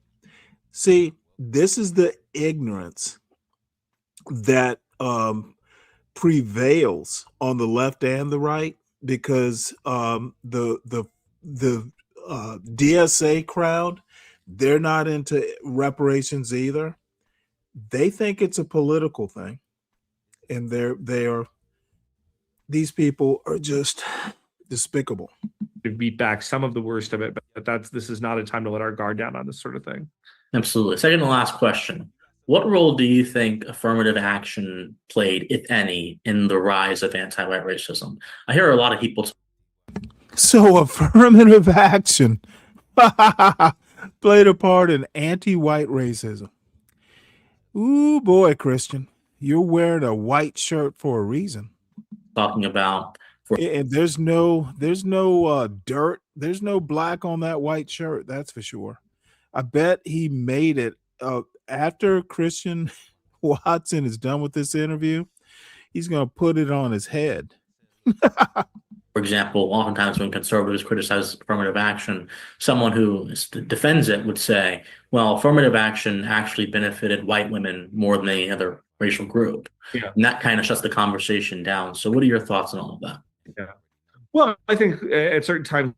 See, this is the ignorance that prevails on the left and the right, because the DSA crowd, they're not into reparations either. They think it's a political thing, and these people are just despicable. To beat back some of the worst of it, but this is not a time to let our guard down on this sort of thing. Absolutely. Second to last question. What role do you think affirmative action played, if any, in the rise of anti-white racism? I hear a lot of people. So affirmative action played a part in anti-white racism. Ooh, boy, Christian, you're wearing a white shirt for a reason. Talking about. And there's no dirt. There's no black on that white shirt. That's for sure. I bet he made it after Christian Watson is done with this interview. He's going to put it on his head For example, oftentimes when conservatives criticize affirmative action, someone who defends it would say, well, affirmative action actually benefited white women more than any other racial group. Yeah. And that kind of shuts the conversation down. So what are your thoughts on all of that? Yeah. Well, I think at certain times,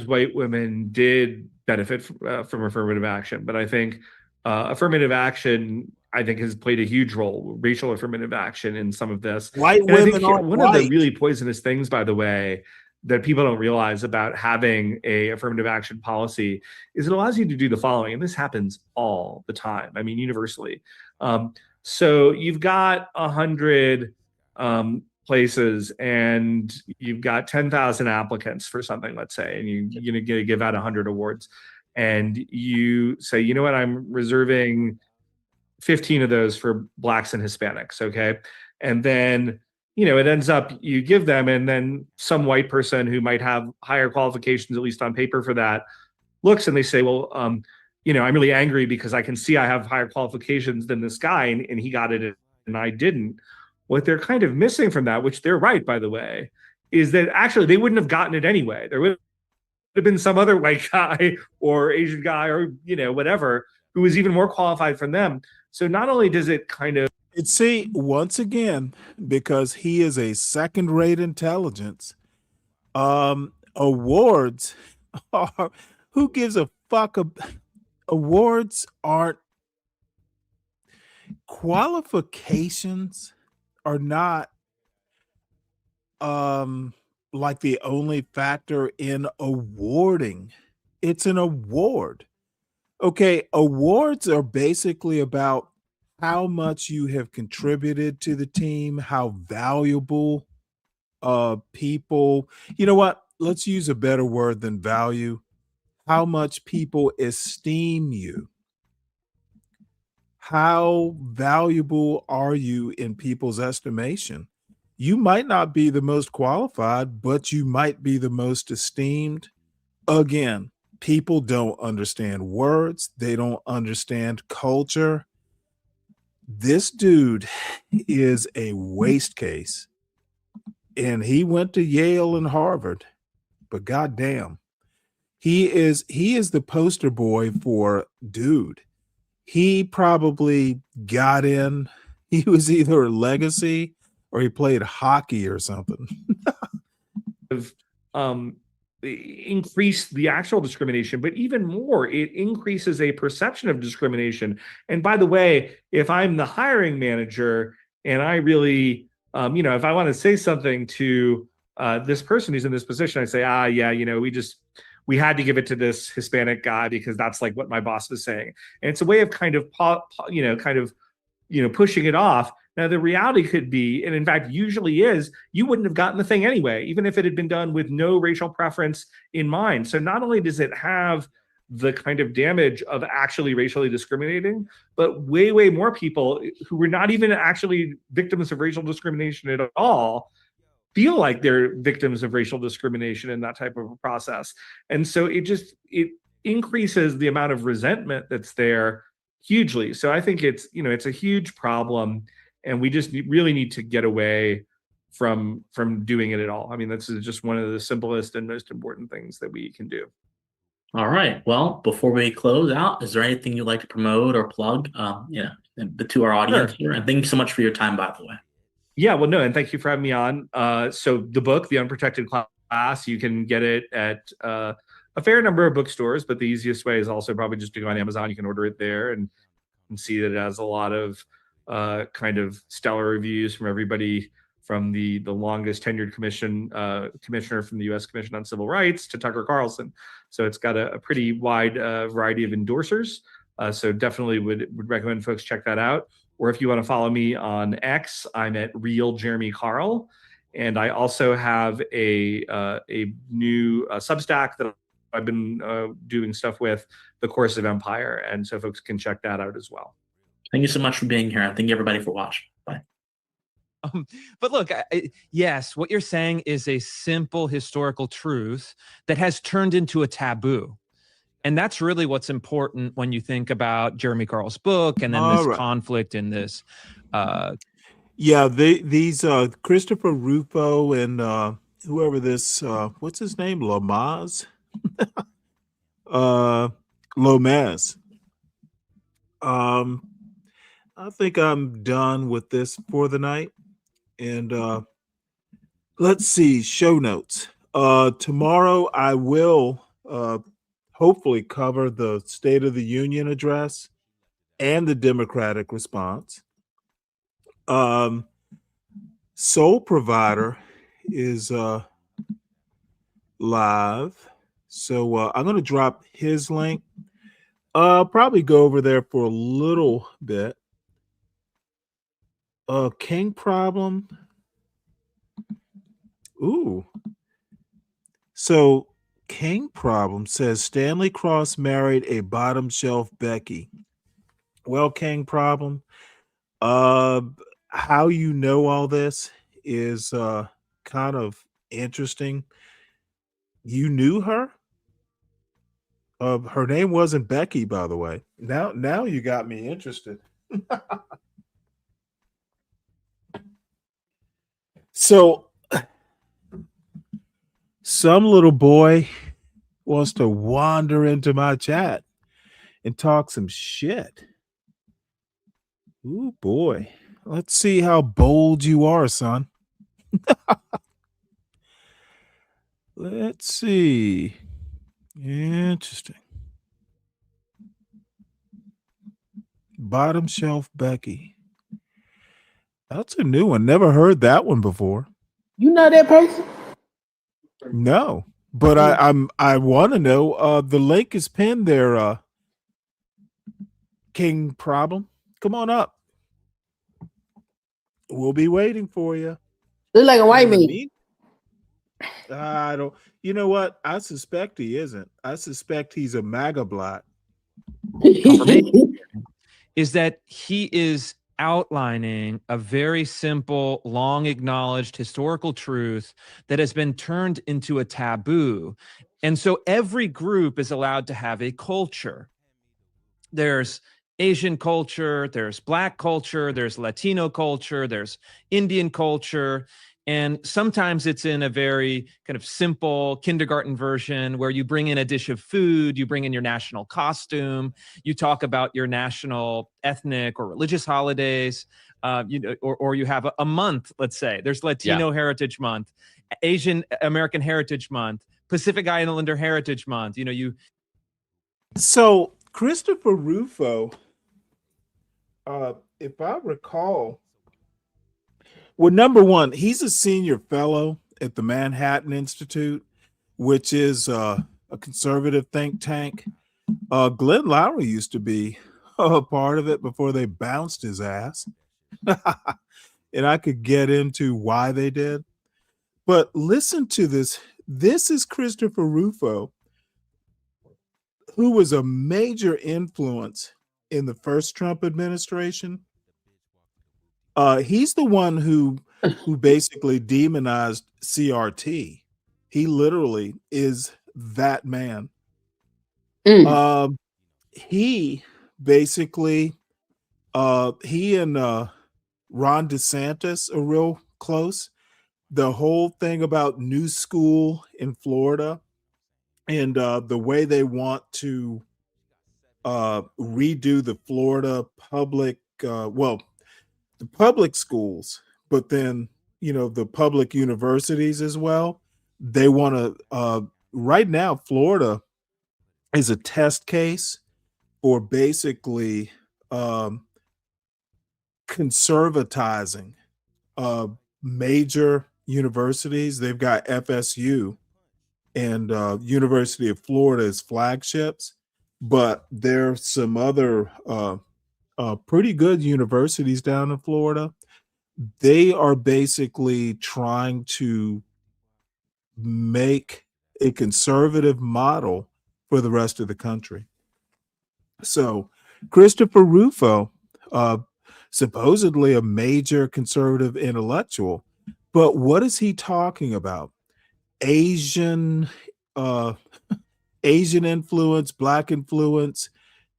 white women did benefit from affirmative action, but I think affirmative action, I think, has played a huge role, racial affirmative action in some of this. White And I women think aren't one of the white. really poisonous things, by the way, that people don't realize about having a affirmative action policy is it allows you to do the following, and this happens all the time. I mean, universally. So you've got 100 places and you've got 10,000 applicants for something, let's say, and you're going to give out 100 awards. And you say, you know what, I'm reserving 15 of those for Blacks and Hispanics, okay? And then, you know, it ends up you give them, and then some white person who might have higher qualifications, at least on paper for that, looks and they say, well, you know, I'm really angry because I can see I have higher qualifications than this guy, and he got it and I didn't. What they're kind of missing from that, which they're right, by the way, is that actually they wouldn't have gotten it anyway. There would have been some other white guy or Asian guy or, you know, whatever, who was even more qualified from them. So not only does it kind of... See, once again, because he is a second-rate intelligence, awards are... Who gives a fuck? Awards aren't... Qualifications are not like the only factor in awarding. It's an award. Okay, awards are basically about how much you have contributed to the team, how valuable people, you know what? Let's use a better word than value. How much people esteem you. How valuable are you in people's estimation? You might not be the most qualified, but you might be the most esteemed. Again, people don't understand words. They don't understand culture. This dude is a waste case. And he went to Yale and Harvard, but goddamn, he is the poster boy for dude. He probably got in. He was either a legacy or he played hockey or something. Increase the actual discrimination, but even more, it increases a perception of discrimination. And by the way, if I'm the hiring manager and I really, you know, if I want to say something to this person who's in this position, I say, yeah, you know, we had to give it to this Hispanic guy because that's like what my boss was saying. And it's a way of kind of pushing it off. Now, the reality could be, and in fact, usually is, you wouldn't have gotten the thing anyway, even if it had been done with no racial preference in mind. So not only does it have the kind of damage of actually racially discriminating, but way, way more people who were not even actually victims of racial discrimination at all feel like they're victims of racial discrimination in that type of a process. And so it increases the amount of resentment that's there hugely. So I think it's a huge problem, and we just really need to get away from doing it at all. I mean, this is just one of the simplest and most important things that we can do. All right. Well, before we close out, is there anything you'd like to promote or plug, to our audience here? And thank you so much for your time, by the way. Yeah, well, no, and thank you for having me on. So the book, The Unprotected Class, you can get it at a fair number of bookstores, but the easiest way is also probably just to go on Amazon. You can order it there and see that it has a lot of kind of stellar reviews from everybody from the longest tenured commissioner from the U.S. Commission on Civil Rights to Tucker Carlson. So it's got a pretty wide variety of endorsers. So definitely would recommend folks check that out. Or if you want to follow me on X, I'm at Real Jeremy Carl. And I also have a new Substack that I've been doing stuff with, The Course of Empire. And so folks can check that out as well. Thank you so much for being here. And thank you everybody for watching. Bye. But look, yes, what you're saying is a simple historical truth that has turned into a taboo. And that's really what's important when you think about Jeremy Carl's book and then this conflict and this Yeah, these Christopher Rufo and whoever this what's his name? Lomaz? Lomez. I think I'm done with this for the night. And let's see, show notes. Tomorrow I will hopefully cover the State of the Union address and the Democratic response. Soul Provider is live. So I'm going to drop his link. Probably go over there for a little bit. King Problem. Ooh. So King Problem says Stanley Cross married a bottom shelf Becky. Well, King Problem, how you know all this is kind of interesting. You knew her? Her name wasn't Becky, by the way. Now you got me interested. So some little boy wants to wander into my chat and talk some shit. Ooh, boy. Let's see how bold you are, son. Let's see. Interesting. Bottom shelf Becky. That's a new one. Never heard that one before. You know that person? No, but I want to know. The link is pinned there. King Problem, come on up. We'll be waiting for you. Look like a white man. I don't. You know what? I suspect he isn't. I suspect he's a MAGA black. Is that he is outlining a very simple, long acknowledged historical truth that has been turned into a taboo. And so every group is allowed to have a culture. There's Asian culture, there's Black culture, there's Latino culture, there's Indian culture. And sometimes it's in a very kind of simple kindergarten version where you bring in a dish of food, you bring in your national costume, you talk about your national ethnic or religious holidays, or you have a month, let's say. There's Latino Heritage Month, Asian American Heritage Month, Pacific Islander Heritage Month. So Christopher Rufo, if I recall, well, number one, he's a senior fellow at the Manhattan Institute, which is a conservative think tank. Glenn Lowry used to be a part of it before they bounced his ass. And I could get into why they did. But listen to this. This is Christopher Rufo, who was a major influence in the first Trump administration. He's the one who basically demonized CRT. He literally is that man. He basically, he and Ron DeSantis are real close. The whole thing about New School in Florida and the way they want to redo the Florida public, the public schools, but then, the public universities as well. They want to, right now, Florida is a test case for basically conservatizing major universities. They've got FSU and University of Florida as flagships, but there's some other pretty good universities down in Florida. They are basically trying to make a conservative model for the rest of the country. So Christopher Rufo, supposedly a major conservative intellectual, but what is he talking about? Asian influence, Black influence,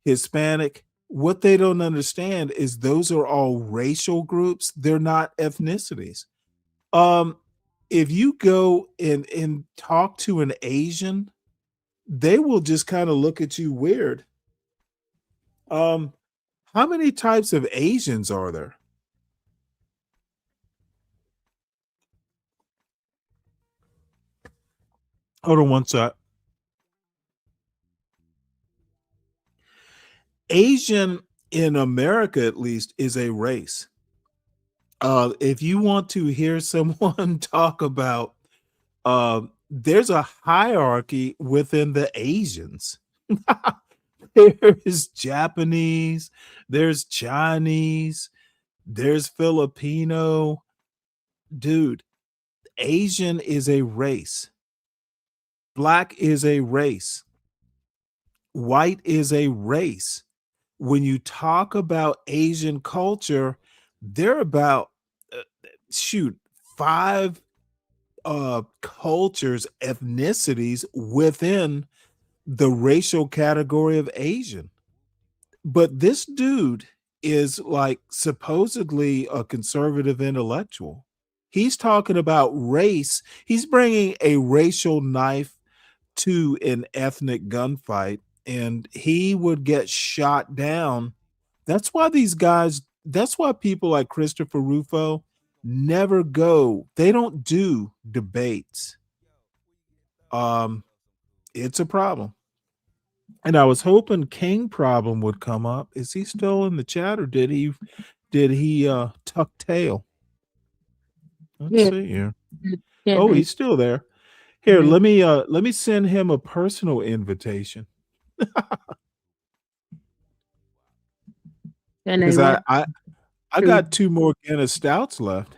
Hispanic. what they don't understand is those are all racial groups. They're not ethnicities. If you go and talk to an Asian, they will just kind of look at you weird. How many types of Asians are there? Hold on one sec. Asian in America, at least, is a race. If you want to hear someone talk about, there's a hierarchy within the Asians. There's Japanese, there's Chinese, there's Filipino. Dude, Asian is a race. Black is a race. White is a race. When you talk about Asian culture, they're about shoot 5 cultures, ethnicities within the racial category of Asian. But this dude is like supposedly a conservative intellectual. He's talking about race. He's bringing a racial knife to an ethnic gunfight, and he would get shot down. That's why that's why people like Christopher Rufo never go. They don't do debates. It's a problem. And I was hoping King Problem would come up. Is he still in the chat, or did he tuck tail? Let's see here. Oh, he's still there. Here, let me send him a personal invitation. Because I got 2 more Guinness Stouts left.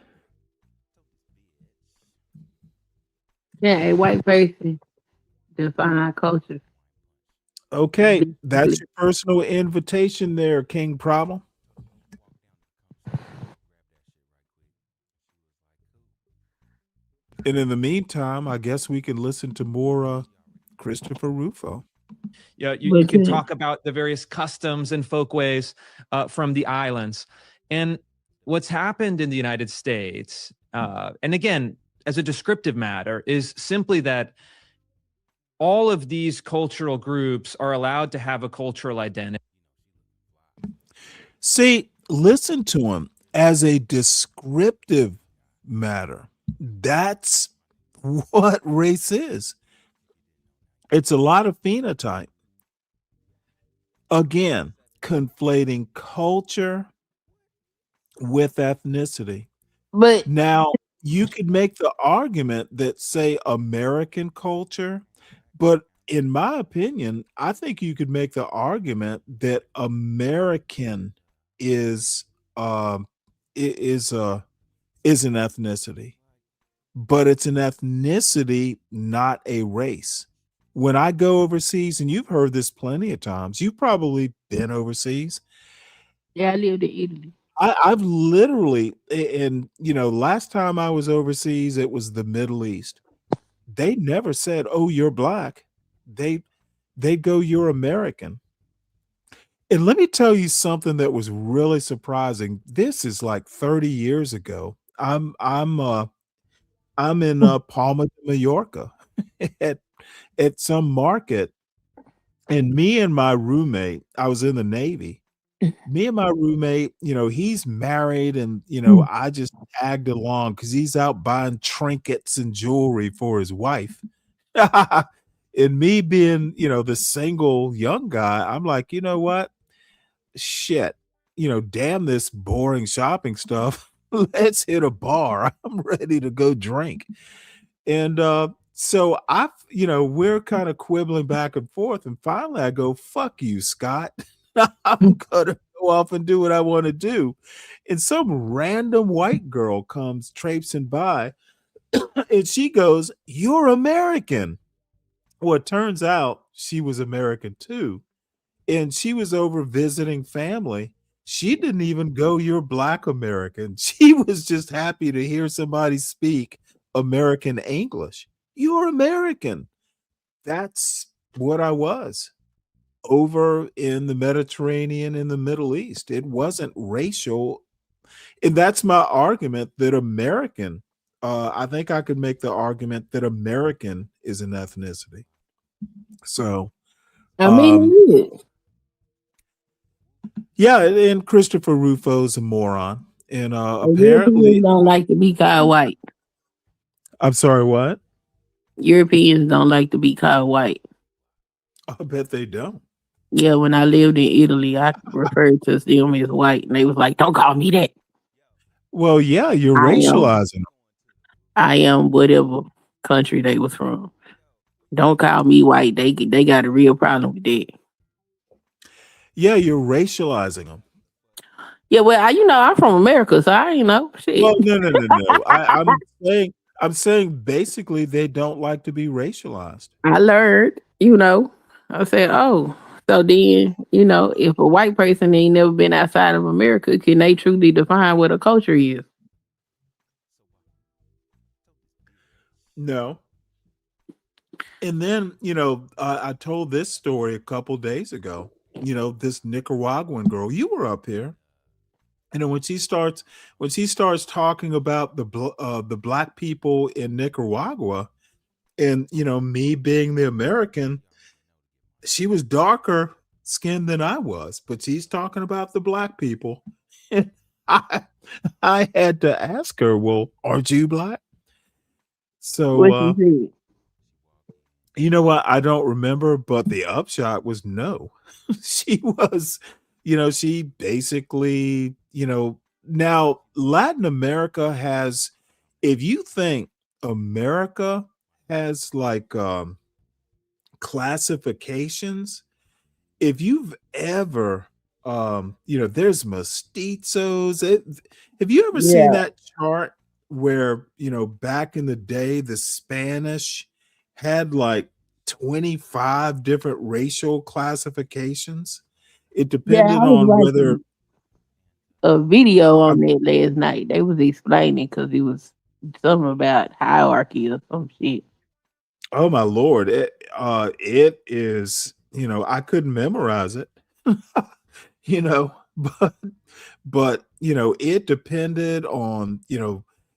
Yeah, a white person define our culture. Okay, that's your personal invitation there, King Problem. And in the meantime, I guess we can listen to more Christopher Rufo. Yeah, you can talk about the various customs and folkways from the islands. And what's happened in the United States, and again, as a descriptive matter, is simply that all of these cultural groups are allowed to have a cultural identity. See, listen to him as a descriptive matter. That's what race is. It's a lot of phenotype. Again, conflating culture with ethnicity. But now you could make the argument that, say, American culture, but in my opinion, I think you could make the argument that American is an ethnicity, but it's an ethnicity, not a race. When I go overseas, and you've heard this plenty of times, you've probably been overseas. Yeah, I lived in Italy. I've literally, and last time I was overseas, it was the Middle East. They never said, "Oh, you're black." They go, "You're American." And let me tell you something that was really surprising. This is like 30 years ago. I'm in Palma de Mallorca at some market, and me and my roommate, I was in the Navy. Me and my roommate, he's married, and I just tagged along because he's out buying trinkets and jewelry for his wife. And me being, the single young guy, I'm like, you know what? Shit, damn this boring shopping stuff. Let's hit a bar. I'm ready to go drink. And so we're kind of quibbling back and forth. And finally I go, "Fuck you, Scott." I'm gonna go off and do what I want to do. And some random white girl comes traipsing by and she goes, "You're American." Well, it turns out she was American too. And she was over visiting family. She didn't even go, "You're Black American." She was just happy to hear somebody speak American English. "You're American." That's what I was. over in the Mediterranean and the Middle East. It wasn't racial. And that's my argument that American, I think I could make the argument that American is an ethnicity. So, I mean, yeah, and Christopher Rufo's a moron. And Europeans apparently, don't like to be called white. I'm sorry, what? Europeans don't like to be called white. I bet they don't. Yeah, when I lived in Italy, I referred to them as white, and they was like, "Don't call me that." Well, yeah, you're racializing them. I am whatever country they was from. Don't call me white. They got a real problem with that. Yeah, you're racializing them. Yeah, well, I'm from America, so I ain't know shit. Well, no. I'm saying basically they don't like to be racialized. I learned, I said, oh, so then, if a white person ain't never been outside of America, can they truly define what a culture is? No. And then, I told this story a couple days ago. This Nicaraguan girl, you were up here. When she starts talking about the black people in Nicaragua, and me being the American, she was darker skinned than I was, but she's talking about the black people. And I had to ask her, well, aren't you black? So you know what? I don't remember, but the upshot was no. She was, she basically, now Latin America has, if you think America has like classifications, if you've ever there's mestizos. Have you ever seen that chart where back in the day the Spanish had like 25 different racial classifications? It depended I was on whether a video on that last night. They was explaining because it was something about hierarchy or some shit. Oh my Lord. It is, I couldn't memorize it. But it depended on,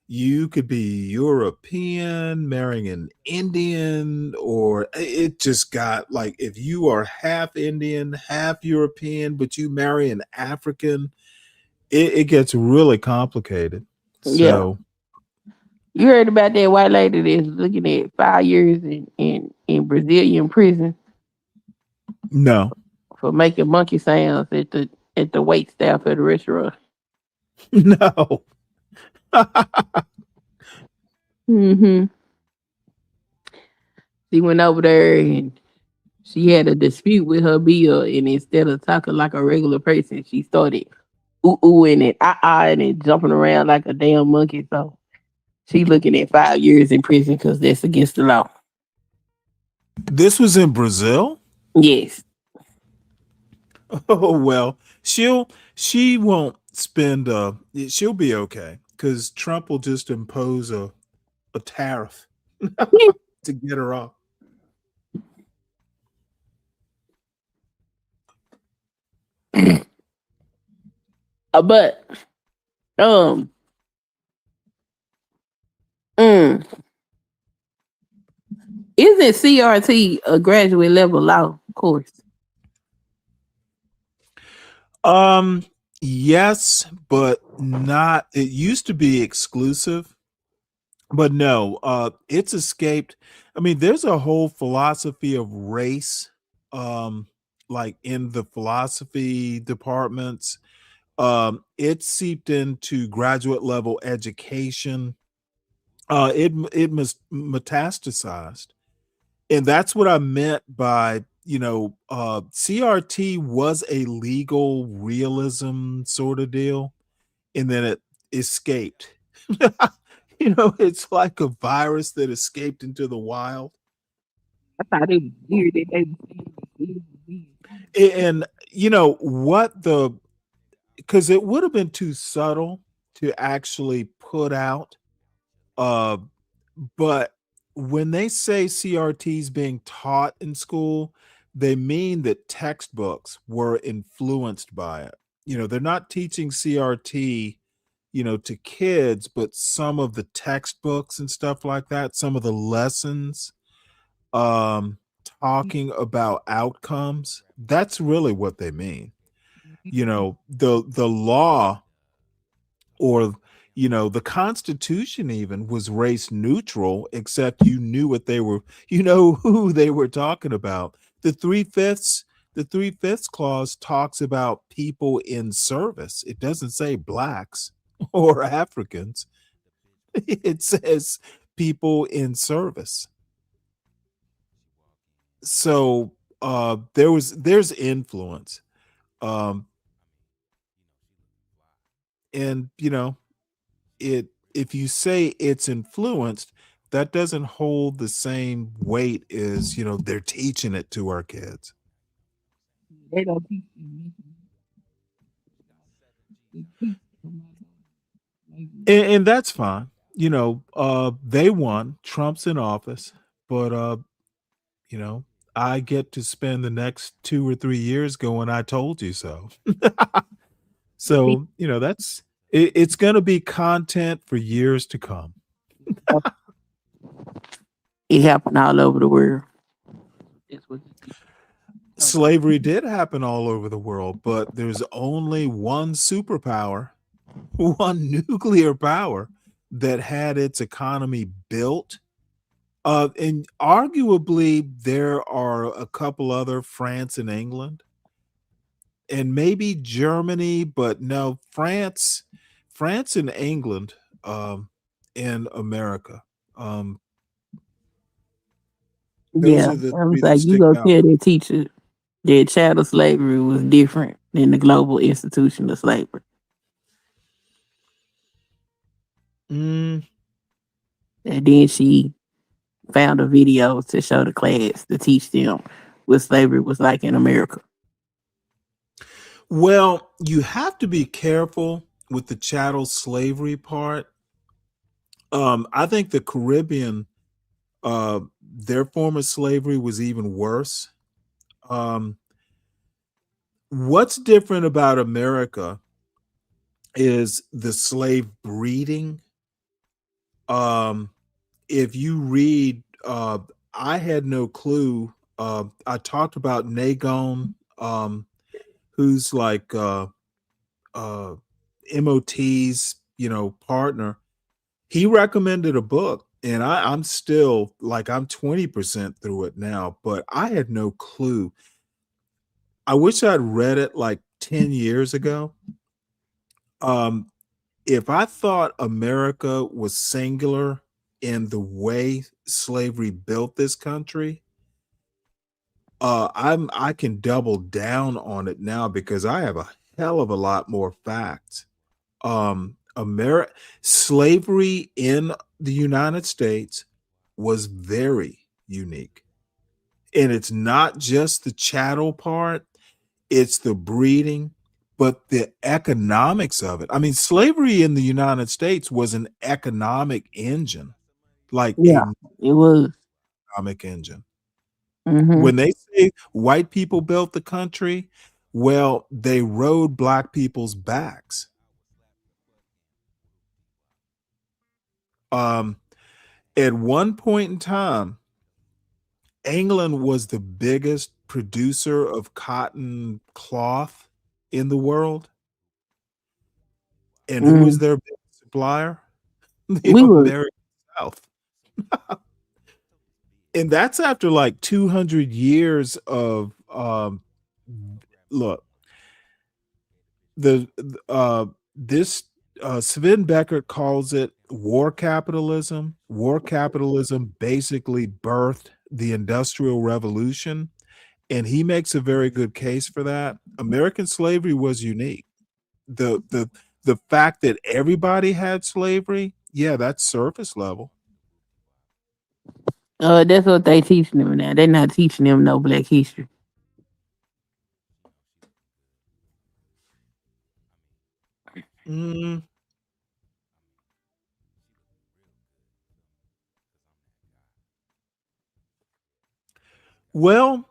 you could be European marrying an Indian, or it just got like, if you are half Indian, half European, but you marry an African, it gets really complicated. So you heard about that white lady that's looking at 5 years in Brazilian prison? No. For making monkey sounds at the wait staff at the restaurant. No. She went over there and she had a dispute with her bill, and instead of talking like a regular person, she started ooh-oohing and ah-ahing and jumping around like a damn monkey. So she looking at 5 years in prison because that's against the law. This was in Brazil? Yes. Oh well, she won't spend she'll be okay because Trump will just impose a tariff to get her off. But isn't CRT a graduate level law course? Yes, but not. It used to be exclusive, but no, it's escaped. I mean, there's a whole philosophy of race, like in the philosophy departments. It seeped into graduate level education. It metastasized, and that's what I meant by CRT was a legal realism sort of deal, and then it escaped. It's like a virus that escaped into the wild. I thought it was weird that they And because it would have been too subtle to actually put out, but when they say CRT is being taught in school, they mean that textbooks were influenced by it. They're not teaching CRT, to kids, but some of the textbooks and stuff like that, some of the lessons, talking about outcomes. That's really what they mean. The law, or the Constitution even, was race neutral, except you knew what they were, who they were talking about. The 3/5 clause talks about people in service. It doesn't say blacks or Africans. It says people in service. So there's influence. And if you say it's influenced, that doesn't hold the same weight as they're teaching it to our kids. They don't teach you. And that's fine. They won. Trump's in office, but I get to spend the next 2 or 3 years going, I told you so. So, it's going to be content for years to come. It happened all over the world. Slavery did happen all over the world, but there's only one superpower, one nuclear power that had its economy built. And arguably, there are a couple other, France and England, and maybe Germany, but no, France and England, in America. Those Yeah, are the I was three that like, you stick go out. tell their teacher that chattel slavery was different than the global institution of slavery. Mm, And then she found a video to show the class to teach them what slavery was like in America. Well, you have to be careful with the chattel slavery part. I think the Caribbean, their form of slavery was even worse. Um, what's different about America is the slave breeding. If you read, I had no clue. I talked about Nagon, who's like MOT's, partner. He recommended a book, and I'm still like, I'm 20% through it now, but I had no clue. I wish I'd read it like 10 years ago. If I thought America was singular in the way slavery built this country, I can double down on it now because I have a hell of a lot more facts. Slavery in the United States was very unique. And it's not just the chattel part, it's the breeding, but the economics of it. I mean, slavery in the United States was an economic engine, like Yeah, it was. economic engine. Mm-hmm. When they say white people built the country, well, they rode black people's backs. At one point in time, England was the biggest producer of cotton cloth in the world. And who is their biggest supplier? The We were American South. And that's after like 200 years of look, this Sven Beckert calls it war capitalism. War capitalism basically birthed the Industrial Revolution, and he makes a very good case for that. American slavery was unique. The fact that everybody had slavery, yeah, that's surface level. that's what they teaching them now. They're not teaching them no black history. Mm. Well,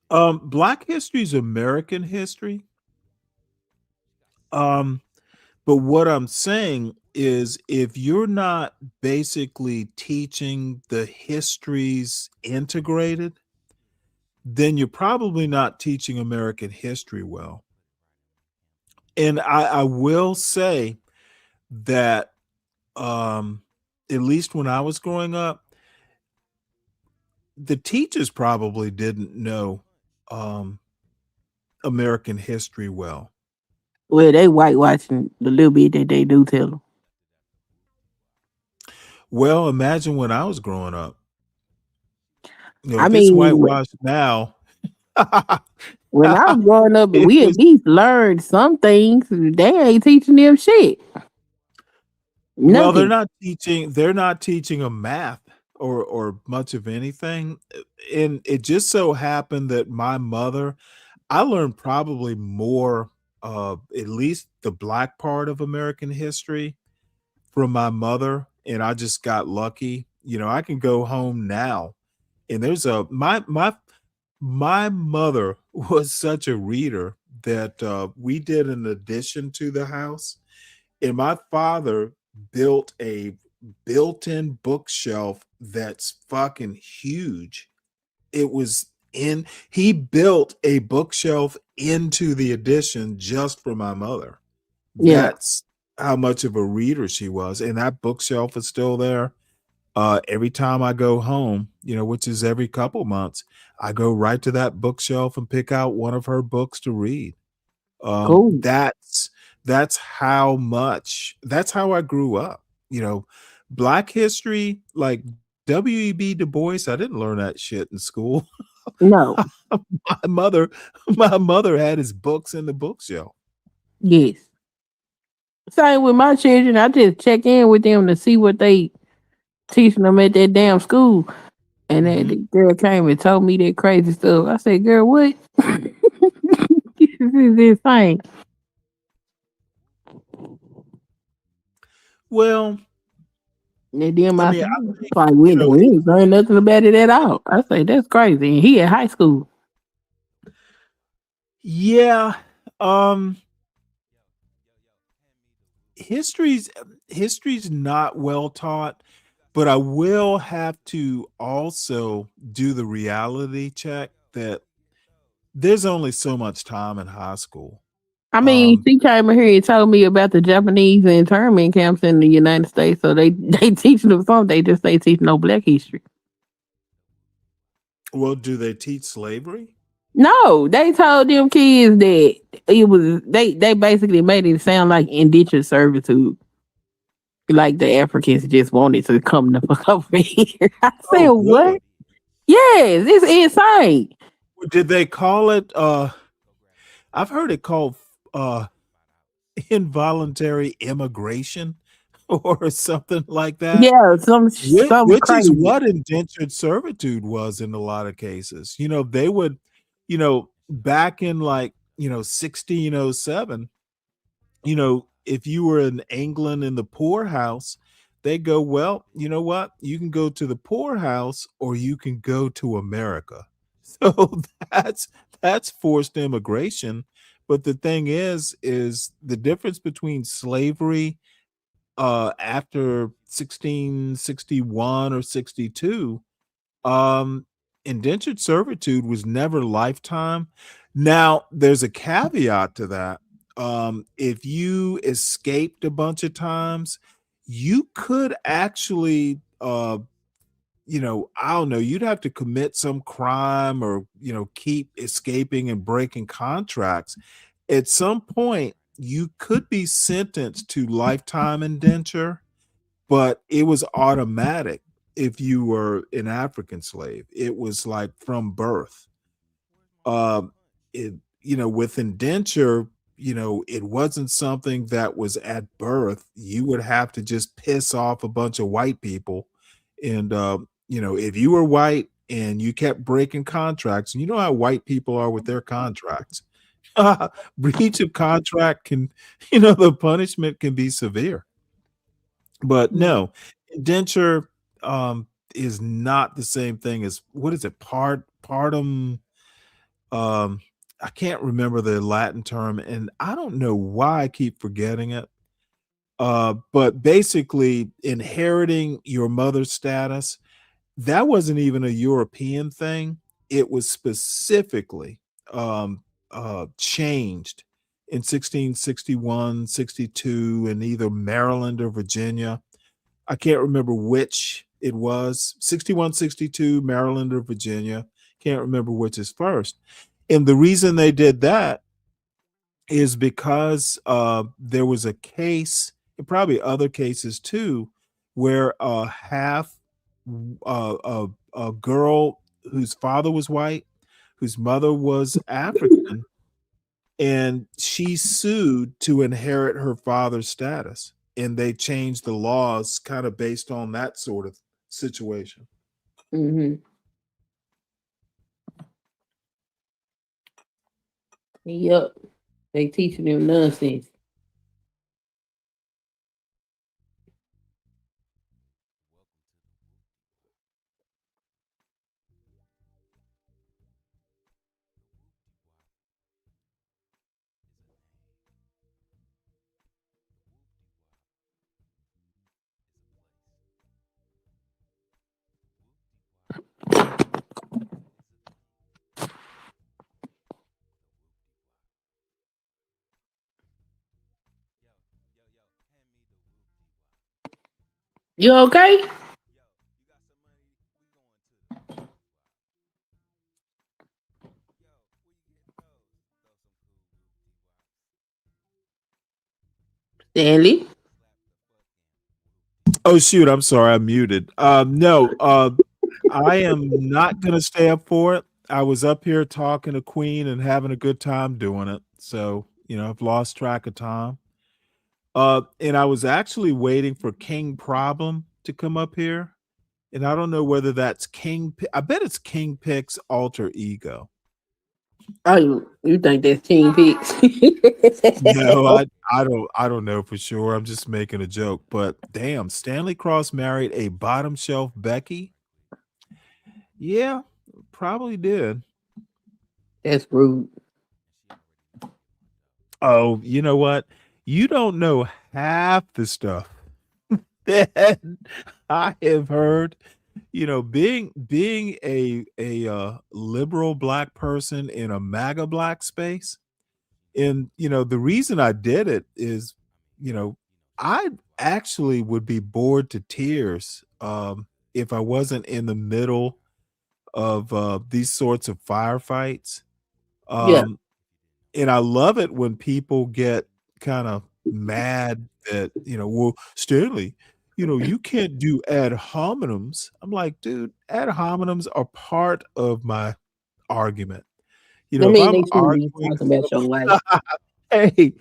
Black history is American history. But what I'm saying is if you're not basically teaching the histories integrated, then you're probably not teaching American history well. And I will say that at least when I was growing up, the teachers probably didn't know American history well. Well, they whitewashing the little bit that they do tell them. Well, imagine when I was growing up. You know, I if it's mean, whitewashed now, when I was growing up, it we at was least learned some things. They ain't teaching them shit. well, they're Nothing. not teaching them math or much of anything. And it just so happened that my mother, I learned probably more at least the black part of American history from my mother, and I just got lucky. You know, I can go home now and there's a my mother was such a reader that we did an addition to the house, and my father built a built-in bookshelf that's fucking huge. It was in He built a bookshelf into the addition just for my mother. Yeah. That's how much of a reader she was, and that bookshelf is still there. Every time I go home, you know, which is every couple months, I go right to that bookshelf and pick out one of her books to read. Cool. That's how I grew up. You know, Black history, like W.E.B. Du Bois, I didn't learn that shit in school. No. my mother, my mother had his books in the bookshelf. Yes. Same with my children. I just check in with them to see what they teaching them at that damn school. And then the girl came and told me that crazy stuff. I said, girl, what? This is insane. Well, and then my I mean, I son was think, like, you know, we ain't learn nothing about it at all. I say, that's crazy. And he in high school. yeah, um, history's not well taught, but I will have to also do the reality check that there's only so much time in high school. I mean, she came in here and told me about the Japanese internment camps in the United States. So they teaching them something. They just ain't teaching no black history. Well, do they teach slavery? No, they told them kids that it was they basically made it sound like indentured servitude. Like the Africans just wanted to come the fuck over here. I said, Oh, what? really? Yes, it's insane. Did they call it I've heard it called uh involuntary immigration or something like that. Yeah, some Which is crazy. what indentured servitude was in a lot of cases. You know, they would, you know, back in like, you know, 1607, you know, if you were in England in the poorhouse, they go, well, you know what? You can go to the poorhouse or you can go to America. So that's forced immigration. But the thing is the difference between slavery after 1661 or 62, indentured servitude was never lifetime. Now, there's a caveat to that. If you escaped a bunch of times, you could actually you know, I don't know, you'd have to commit some crime or, you know, keep escaping and breaking contracts. At some point, you could be sentenced to lifetime indenture, but it was automatic if you were an African slave. It was like from birth. Um, it, you know, with indenture, you know, it wasn't something that was at birth. You would have to just piss off a bunch of white people. And, you know, if you were white and you kept breaking contracts, and you know how white people are with their contracts, breach of contract can, you know, the punishment can be severe. But no, indenture is not the same thing as what is it? Partum I can't remember the Latin term, and I don't know why I keep forgetting it. But basically, inheriting your mother's status, that wasn't even a European thing. It was specifically changed in 1661, 62 in either Maryland or Virginia. I can't remember which it was, 61, 62, Maryland or Virginia. Can't remember which is first. And the reason they did that is because there was a case, and probably other cases too, where a girl whose father was white, whose mother was African, and she sued to inherit her father's status. And they changed the laws kind of based on that sort of situation. Mm-hmm. Yep. They teaching them nonsense. You okay? Stanley? Oh shoot, I'm sorry, I'm muted. No, I am not gonna stay up for it. I was up here talking to Queen and having a good time doing it. So, I've lost track of time. And I was actually waiting for King Problem to come up here. And I don't know whether that's I bet it's King Pick's alter ego. Oh, you think that's King Pix? No, I don't know for sure. I'm just making a joke. But damn, Stanley Cross married a bottom shelf Becky. Yeah, probably did. That's rude. Oh, you know what? You don't know half the stuff that I have heard. Being a liberal black person in a MAGA black space, and the reason I did it is, I actually would be bored to tears if I wasn't in the middle of these sorts of firefights. Yeah. And I love it when people get kind of mad that, well, Stanley, you can't do ad hominems. I'm like, dude, ad hominems are part of my argument. I If mean, I'm they shouldn't be arguing, talking about your life. hey,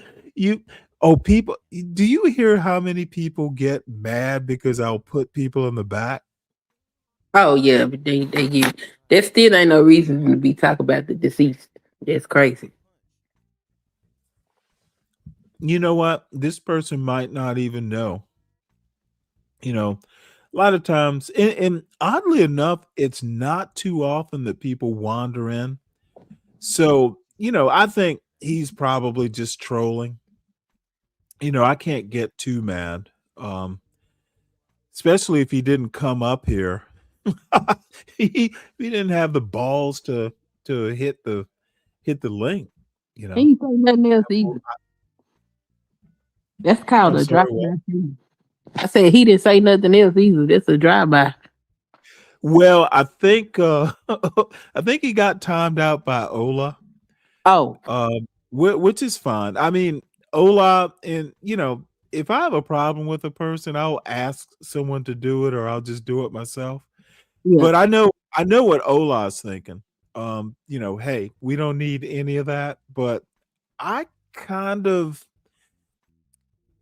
people, do you hear how many people get mad because I'll put people in the back? Oh yeah, but they give that still ain't no reason to be talking about the deceased. That's crazy. You know what? This person might not even know. A lot of times, and oddly enough, it's not too often that people wander in. So, I think he's probably just trolling. I can't get too mad. Especially if he didn't come up here. He didn't have the balls to hit the link, He ain't say nothing else either. That's called I'm a sorry, drive-by. I said he didn't say nothing else either. That's a drive-by. Well, I think I think he got timed out by Ola. Oh, Which is fine. I mean, Ola, and if I have a problem with a person, I'll ask someone to do it, or I'll just do it myself. yeah. But I know what Ola's thinking. Hey, we don't need any of that. But I kind of,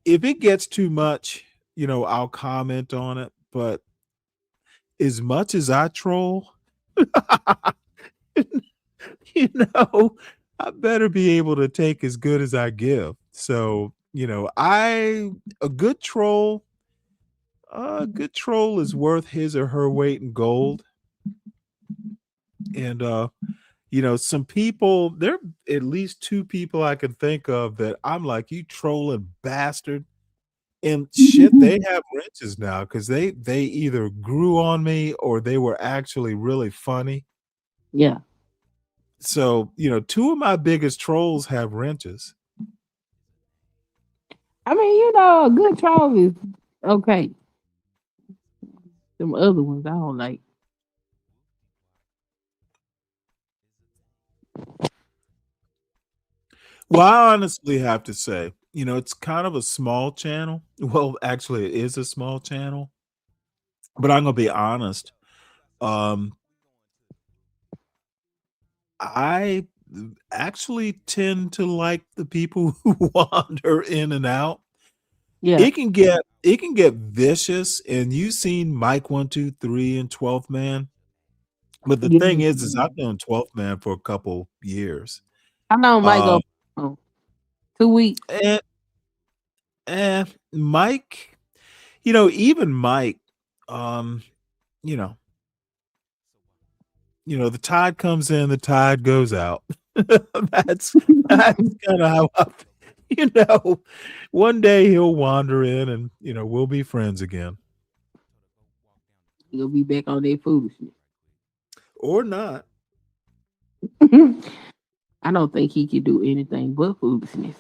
if it gets too much, I'll comment on it. But as much as I troll, I better be able to take as good as I give. So, a good troll is worth his or her weight in gold. And some people, there are at least two people I can think of that I'm like, you trolling bastard. And shit, they have wrenches now because they either grew on me or they were actually really funny. Yeah. So, two of my biggest trolls have wrenches. I mean, a good troll is okay. Some other ones I don't like. Well, I honestly have to say, it's kind of a small channel. Well, actually, it is a small channel. But I'm gonna be honest. I actually tend to like the people who wander in and out. Yeah. It can get vicious, and you've seen Mike 123 and 12th Man. But the thing is I've known 12th Man for a couple years. How long Mike go? 2 weeks. And Mike, even Mike, the tide comes in, the tide goes out. That's kind of how one day he'll wander in and, we'll be friends again. He'll be back on their foolishness. Or not. I don't think he can do anything but foolishness.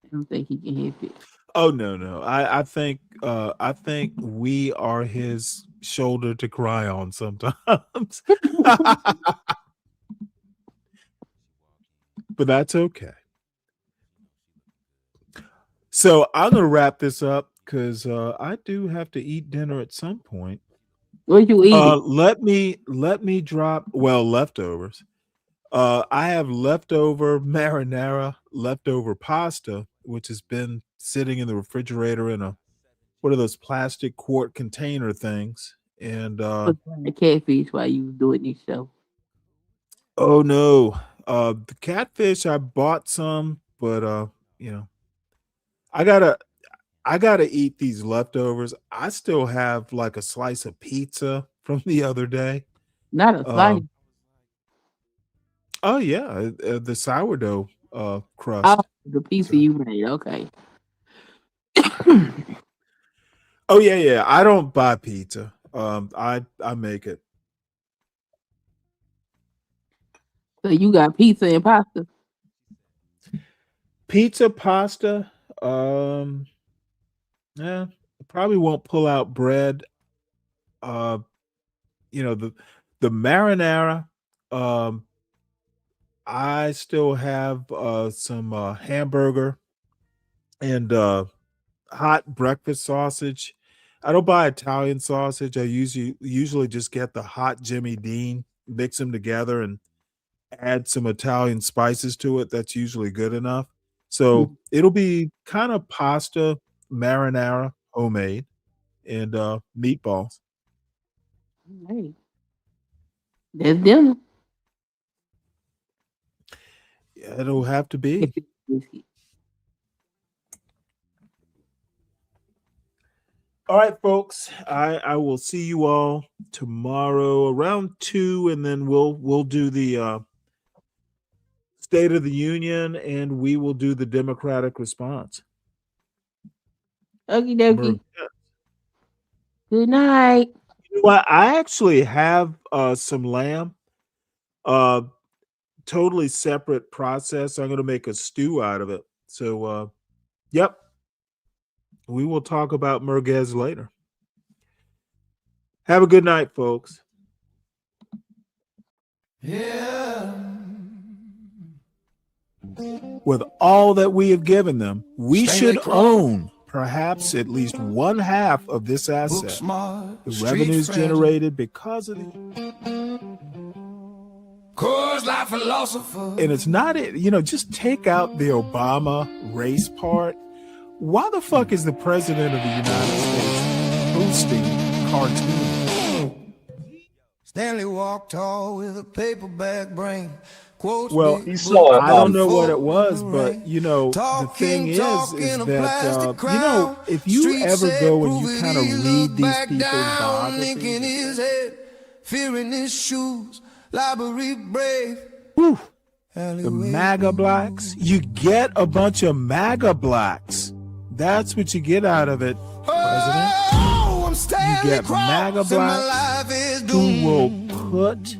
I don't think he can help it. Oh no. I think we are his shoulder to cry on sometimes. But that's okay. So I'm gonna wrap this up because I do have to eat dinner at some point. What you eating? Let me drop leftovers. I have leftover marinara, leftover pasta, which has been sitting in the refrigerator in one of those plastic quart container things. And the catfish while you doing this show. Oh no. The catfish, I bought some, but I gotta eat these leftovers. I still have like a slice of pizza from the other day. Not a slice. Oh yeah, the sourdough crust. The pizza you made. Okay. Oh yeah. I don't buy pizza. I make it. So you got pizza and pasta? Pizza, pasta. Yeah, probably won't pull out bread. The marinara. I still have some hamburger and hot breakfast sausage. I don't buy Italian sausage. I usually just get the hot Jimmy Dean, mix them together, and add some Italian spices to it. That's usually good enough. So it'll be kind of pasta, marinara, homemade, and meatballs. Hey, that's dinner. Yeah, it'll have to be. All right, folks. I will see you all tomorrow around 2, and then we'll do the State of the Union, and we will do the Democratic response. Okie dokie. Good night. Well, I actually have some lamb. Totally separate process. I'm going to make a stew out of it. So, yep. We will talk about merguez later. Have a good night, folks. Yeah. With all that we have given them, we should own perhaps at least one half of this asset. The revenues generated because of Like philosopher. And it's not it, just take out the Obama race part. Why the fuck is the president of the United States hosting cartoons? Stanley walked tall with a paperback brain. Well, I don't know what it was, but the thing is that if you ever go and you kind of read these people's biographies, fear in his shoes, library brave. Whew. The MAGA blacks. You get a bunch of MAGA blacks. That's what you get out of it, President. Oh, I'm You Stanley get MAGA Cross and my blacks life is who doomed. will put.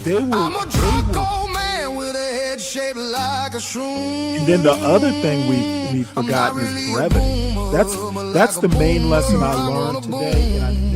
I'm a drunk old man with a head shaped like a shroom. And then the other thing we've forgotten is brevity. That's the main lesson I learned today, and I